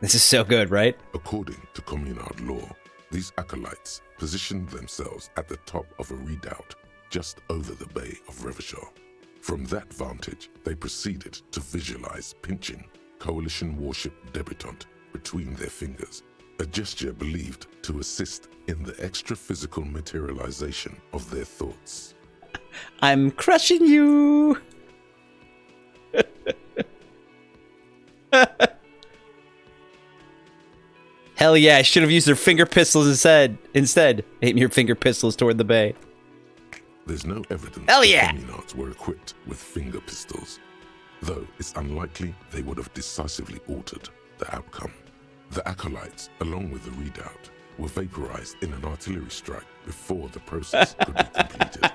This is so good, right? According to Communard law, these acolytes positioned themselves at the top of a redoubt just over the bay of Revachol. From that vantage, they proceeded to visualize pinching Coalition warship Debutante between their fingers, a gesture believed to assist in the extra-physical materialization of their thoughts. I'm crushing you! Hell yeah, I should have used their finger pistols instead. Aim your finger pistols toward the bay. There's no evidence Hell yeah! the Communards were equipped with finger pistols, though it's unlikely they would have decisively altered the outcome. The acolytes, along with the redoubt, were vaporized in an artillery strike before the process could be completed.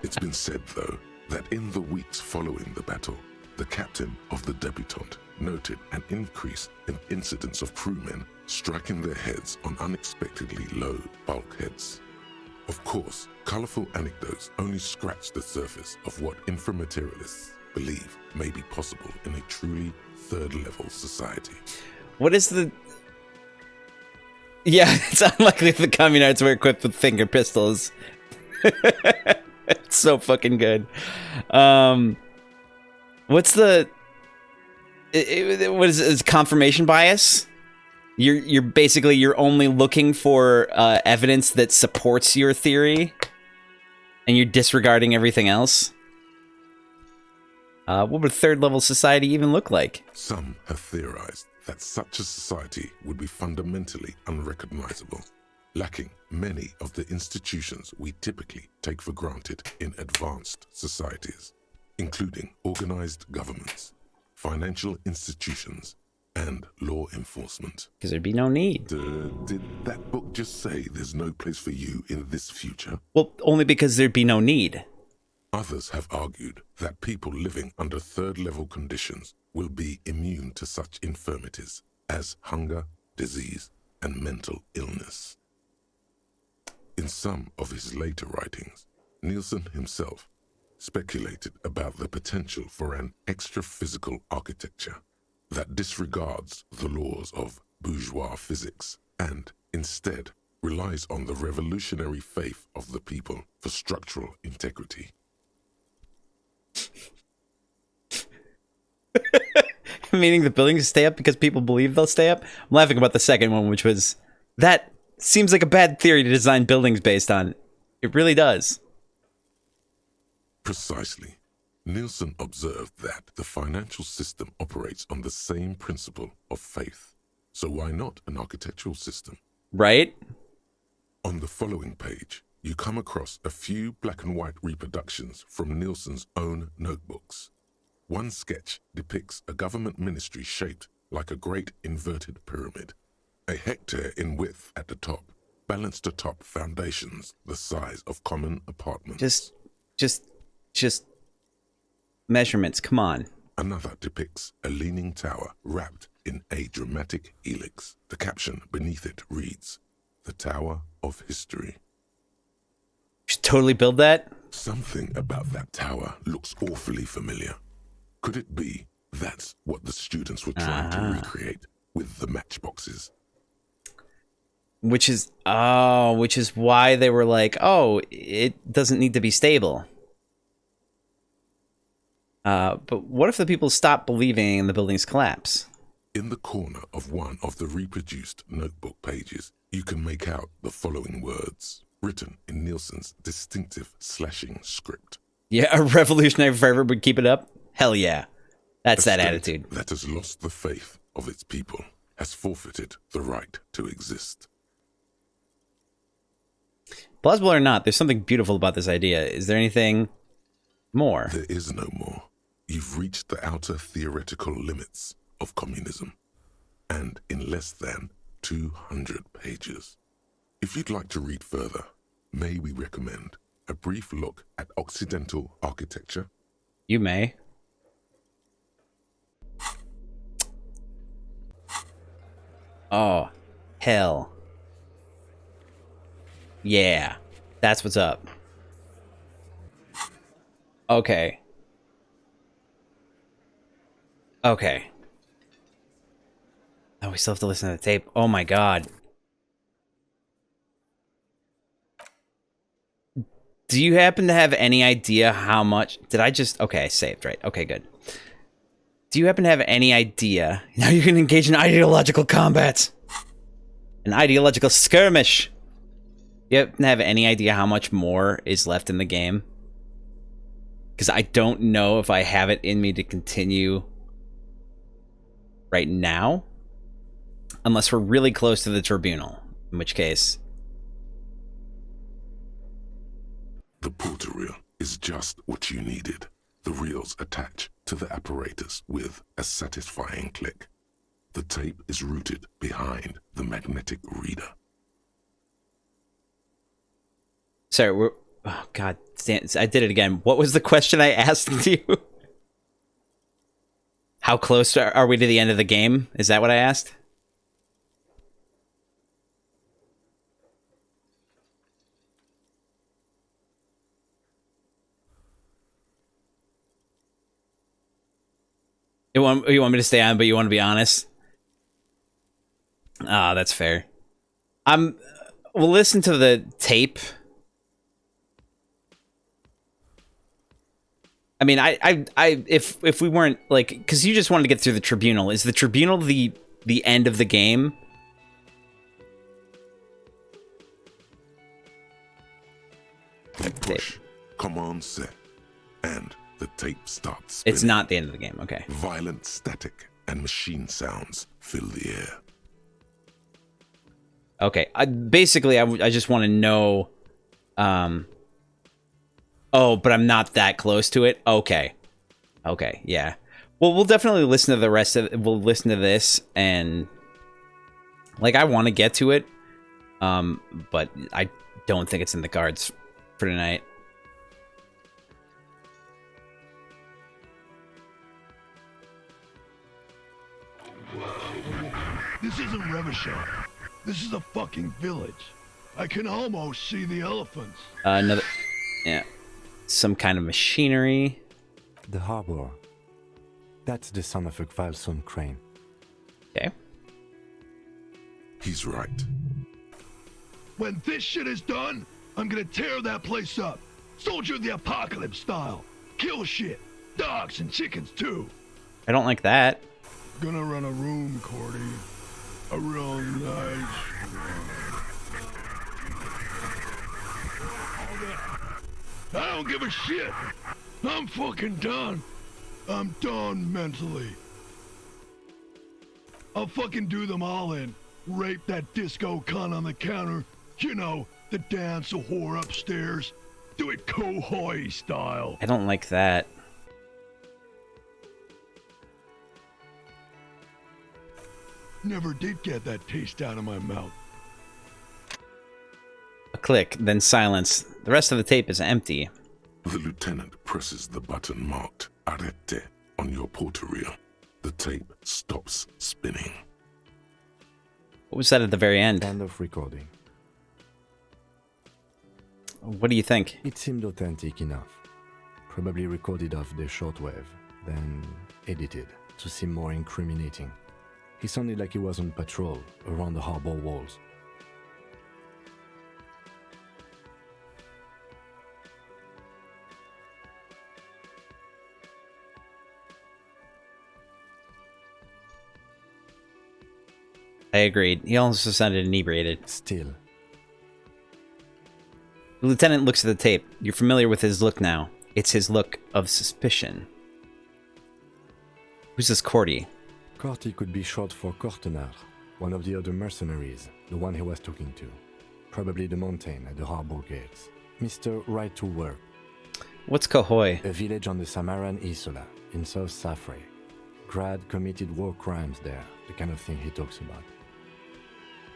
It's been said, though, that in the weeks following the battle, the captain of the Debutante noted an increase in incidents of crewmen striking their heads on unexpectedly low bulkheads. Of course, colorful anecdotes only scratch the surface of what inframaterialists believe may be possible in a truly 3rd level society. What is the... Yeah, it's unlikely the Communards were equipped with finger pistols. It's so fucking good. What's the... what is confirmation bias? You're basically, you're only looking for evidence that supports your theory, and you're disregarding everything else. What would 3rd level society even look like? Some have theorized that such a society would be fundamentally unrecognizable, lacking many of the institutions we typically take for granted in advanced societies, including organized governments, financial institutions, and law enforcement. Because there'd be no need. Did that book just say there's no place for you in this future? Well, only because there'd be no need. Others have argued that people living under 3rd level conditions will be immune to such infirmities as hunger, disease, and mental illness. In some of his later writings, Nielsen himself speculated about the potential for an extra-physical architecture that disregards the laws of bourgeois physics and instead relies on the revolutionary faith of the people for structural integrity. Meaning the buildings stay up because people believe they'll stay up? I'm laughing about the second one, which was... That seems like a bad theory to design buildings based on. It really does. Precisely. Nielsen observed that the financial system operates on the same principle of faith. So why not an architectural system? Right? On the following page, you come across a few black and white reproductions from Nielsen's own notebooks. One sketch depicts a government ministry shaped like a great inverted pyramid, a hectare in width at the top, balanced atop foundations the size of common apartments. Just measurements, come on. Another depicts a leaning tower wrapped in a dramatic helix. The caption beneath it reads, "The Tower of History." Should totally build that? Something about that tower looks awfully familiar. Could it be That's what the students were trying to recreate with the matchboxes. Which is why they were like, oh, it doesn't need to be stable. But what if the people stop believing in the building's collapse? In the corner of one of the reproduced notebook pages, you can make out the following words, written in Nielsen's distinctive slashing script. Yeah, a revolutionary forever would keep it up? Hell yeah. That's that attitude. That has lost the faith of its people, has forfeited the right to exist. Plausible or not, there's something beautiful about this idea. Is there anything more? There is no more. You've reached the outer theoretical limits of communism, and in less than 200 pages. If you'd like to read further, may we recommend a brief look at Occidental architecture? You may. Oh, hell. Yeah, that's what's up. Okay. Okay. Oh, we still have to listen to the tape. Oh my god. Do you happen to have any idea how much... Did I just... Okay, I saved, right? Okay, good. Do you happen to have any idea... Now you can engage in ideological combat. An ideological skirmish. Do you happen to have any idea how much more is left in the game? Because I don't know if I have it in me to continue right now. Unless we're really close to the tribunal. In which case... The porter reel is just what you needed. The reels attach to the apparatus with a satisfying click. The tape is routed behind the magnetic reader. Sorry, we're... Oh, God. I did it again. What was the question I asked you? How close are we to the end of the game? Is that what I asked? You want me to stay on, but you want to be honest? Ah, that's fair. We'll listen to the tape. I mean, if we weren't like, because you just wanted to get through the tribunal. Is the tribunal the end of the game? Push, command set, and the tape starts spinning. It's not the end of the game, okay. Violent static and machine sounds fill the air. Okay, basically, I just want to know... Oh, but I'm not that close to it? Okay. Okay, yeah. Well, we'll definitely listen to the rest of it. We'll listen to this, and... Like, I want to get to it, but I don't think it's in the cards for tonight. This isn't Revachol. This is a fucking village. I can almost see the elephants. Another... Yeah. Some kind of machinery. The harbor. That's the son of a Kvalson crane. Okay. He's right. When this shit is done, I'm gonna tear that place up. Soldier of the apocalypse style. Kill shit. Dogs and chickens too. I don't like that. Gonna run a room, Cordy. A real nice... I don't give a shit. I'm fucking done. I'm done mentally. I'll fucking do them all in. Rape that disco cunt on the counter. You know, the dance a whore upstairs. Do it Kohoi style. I don't like that. Never did get that taste out of my mouth. A click, then silence. The rest of the tape is empty. The lieutenant presses the button marked Arrete on your porter reel. The tape stops spinning. What was that at the very end? End of recording. What do you think? It seemed authentic enough. Probably recorded off the shortwave, then edited to seem more incriminating. He sounded like he was on patrol around the harbor walls. I agreed. He also sounded inebriated. Still. The lieutenant looks at the tape. You're familiar with his look now. It's his look of suspicion. Who's this Cordy? Corty could be short for Cortenard, one of the other mercenaries, the one he was talking to. Probably the mountain at the harbor gates. Mr. Right to Work. What's Cohoy? A village on the Samaran Isola, in South Safre. Grad committed war crimes there, the kind of thing he talks about.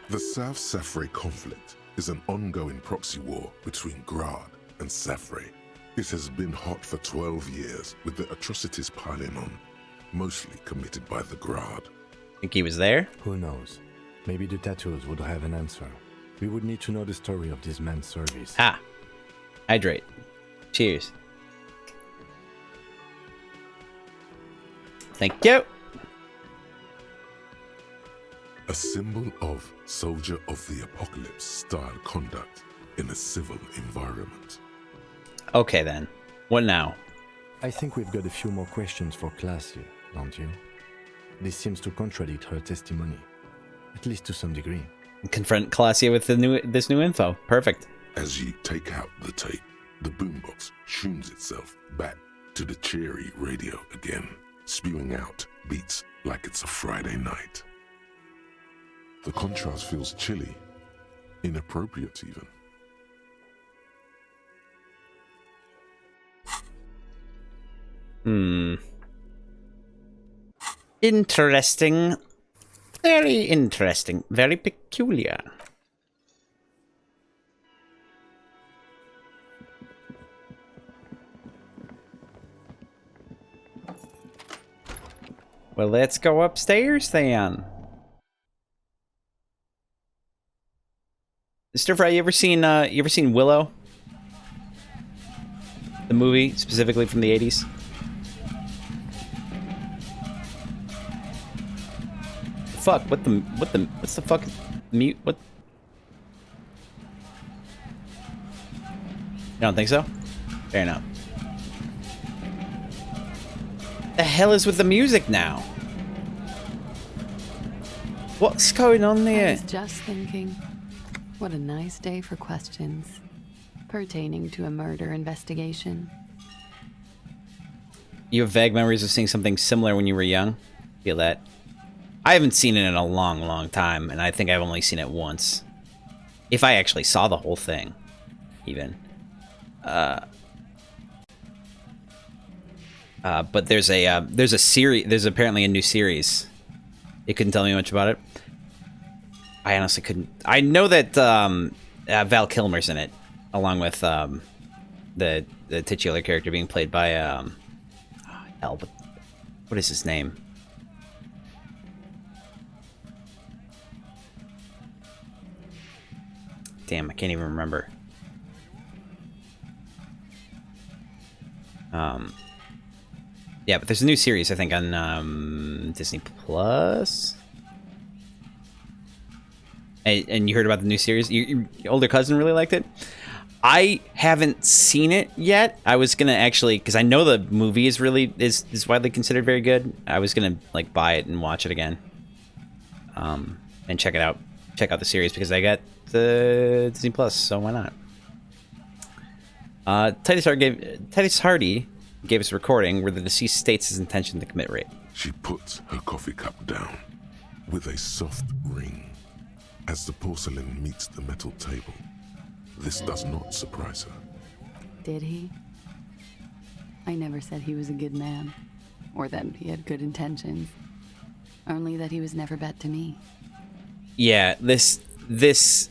The South Safre conflict is an ongoing proxy war between Grad and Safre. It has been hot for 12 years, with the atrocities piling on, mostly committed by the Grad. Think he was there? Who knows? Maybe the tattoos would have an answer. We would need to know the story of this man's service. Ah. Hydrate. Cheers. Thank you. A symbol of soldier of the apocalypse style conduct in a civil environment. Okay then. What now? I think we've got a few more questions for Classy, don't you? This seems to contradict her testimony, at least to some degree. Confront Classia with this new info. Perfect. As you take out the tape, the boombox tunes itself back to the cheery radio again, spewing out beats like it's a Friday night. The contrast feels chilly, inappropriate even. Interesting. Very interesting. Very peculiar. Well, let's go upstairs then. Stir Fry, you ever seen Willow? The movie, specifically from the 80s? Fuck, what's the fuck mute? What? You don't think so? Fair enough. The hell is with the music now? What's going on I there? was just thinking, what a nice day for questions pertaining to a murder investigation. You have vague memories of seeing something similar when you were young? Feel that? I haven't seen it in a long, long time, and I think I've only seen it once. If I actually saw the whole thing, even. But there's a series. There's apparently a new series. You couldn't tell me much about it. I honestly couldn't. I know that Val Kilmer's in it, along with the titular character being played by what is his name? Damn, I can't even remember. Yeah, but there's a new series, I think, on Disney Plus. And you heard about the new series? Your older cousin really liked it? I haven't seen it yet. I was gonna actually, because I know the movie is widely considered very good. I was gonna like buy it and watch it again, and check it out. Check out the series because I got the Disney Plus, so why not? Titus Hardy gave us a recording where the deceased states his intention to commit rape. She puts her coffee cup down with a soft ring as the porcelain meets the metal table. This does not surprise her. Did he? I never said he was a good man, or that he had good intentions. Only that he was never bad to me. Yeah, this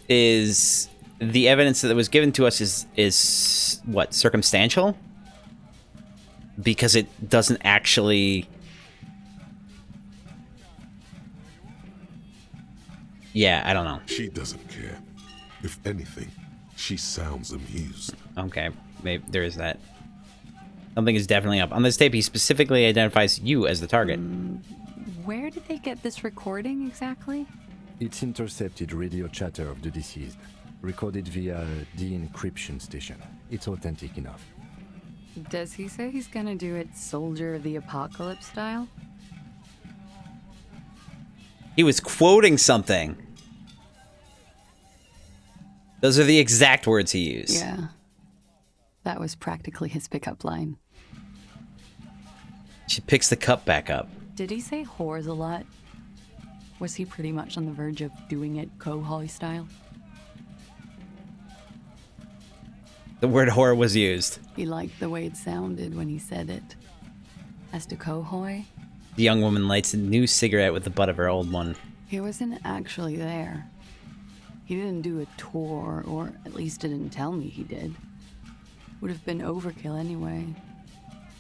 is the evidence that was given to us is what, circumstantial? Because it doesn't actually. Yeah, I don't know. She doesn't care. If anything, she sounds amused. Okay, maybe there is that. Something is definitely up. On this tape, he specifically identifies you as the target. Where did they get this recording exactly? It's intercepted radio chatter of the deceased, recorded via the encryption station. It's authentic enough. Does he say he's gonna do it Soldier of the Apocalypse style? He was quoting something. Those are the exact words he used. Yeah. That was practically his pickup line. She picks the cup back up. Did he say whores a lot? Was he pretty much on the verge of doing it Kohoi style? The word whore was used. He liked the way it sounded when he said it. As to Kohoi, The young woman lights a new cigarette with the butt of her old one. he wasn't actually there. He didn't do a tour, or at least didn't tell me he did. Would have been overkill anyway.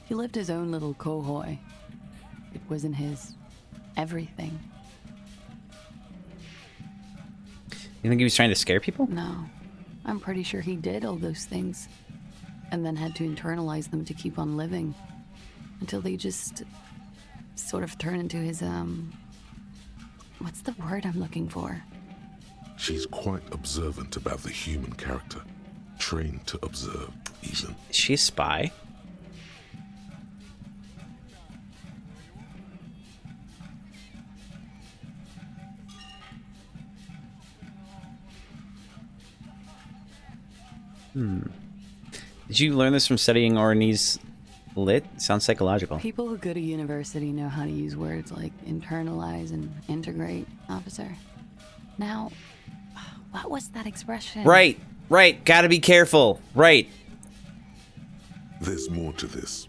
He lived his own little Kohoi. It wasn't his everything. You think he was trying to scare people? No. I'm pretty sure he did all those things. And then had to internalize them to keep on living. Until they just sort of turn into his, what's the word I'm looking for? She's quite observant about the human character. Trained to observe, even. Is she a spy? Did you learn this from studying Orni's lit? Sounds psychological. People who go to university know how to use words like internalize and integrate, officer. Now, what was that expression? Right. Gotta be careful. Right. There's more to this.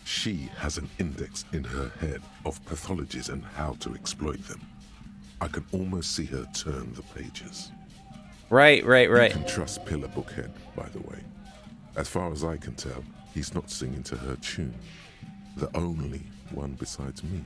She has an index in her head of pathologies and how to exploit them. I can almost see her turn the pages. Right. You can trust Pillar Bookhead, by the way. As far as I can tell, he's not singing to her tune. The only one besides me.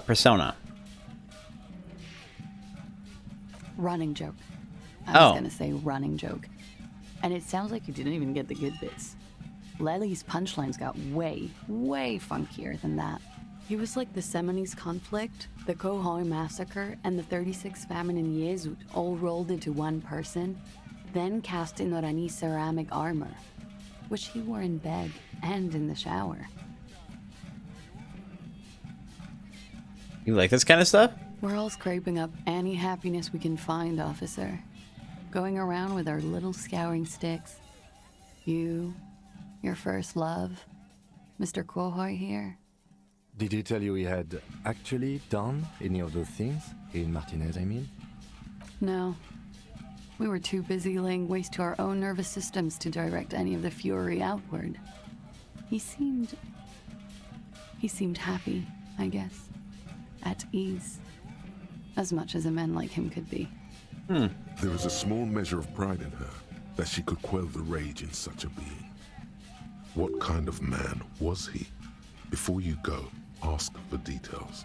Persona. Running joke. I was gonna say running joke. And it sounds like you didn't even get the good bits. Lely's punchlines got way funkier than that. He was like the Seminoles conflict, the Kohoi massacre, and the 36 famine in Yezut all rolled into one person, then cast in Orani ceramic armor, which he wore in bed and in the shower. You like this kind of stuff? We're all scraping up any happiness we can find, officer. Going around with our little scouring sticks. You, your first love, Mr. Kohoi here. Did he tell you he had actually done any of those things? In Martinez, I mean? No. We were too busy laying waste to our own nervous systems to direct any of the fury outward. He seemed happy, I guess. At ease. As much as a man like him could be. There is a small measure of pride in her that she could quell the rage in such a being. What kind of man was he? Before you go, ask for details.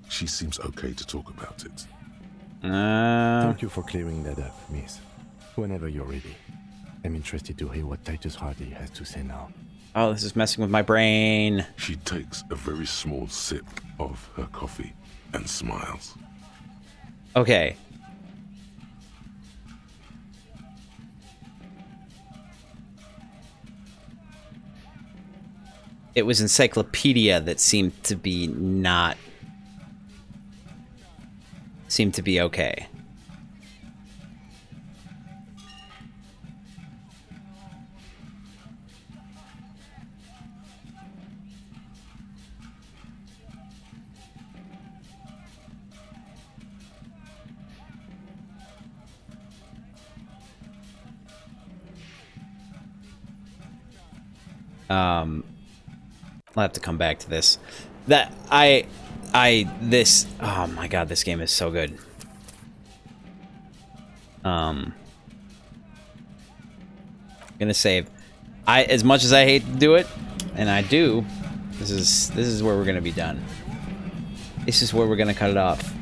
She seems okay to talk about it. Thank you for clearing that up, miss. Whenever you're ready. I'm interested to hear what Titus Hardy has to say now. Oh, this is messing with my brain. She takes a very small sip of her coffee and smiles. Okay. It was encyclopedia that seemed to be okay. I'll have to come back to this. Oh my god, this game is so good. I'm gonna save. As much as I hate to do it, and I do, this is where we're gonna be done. This is where we're gonna cut it off.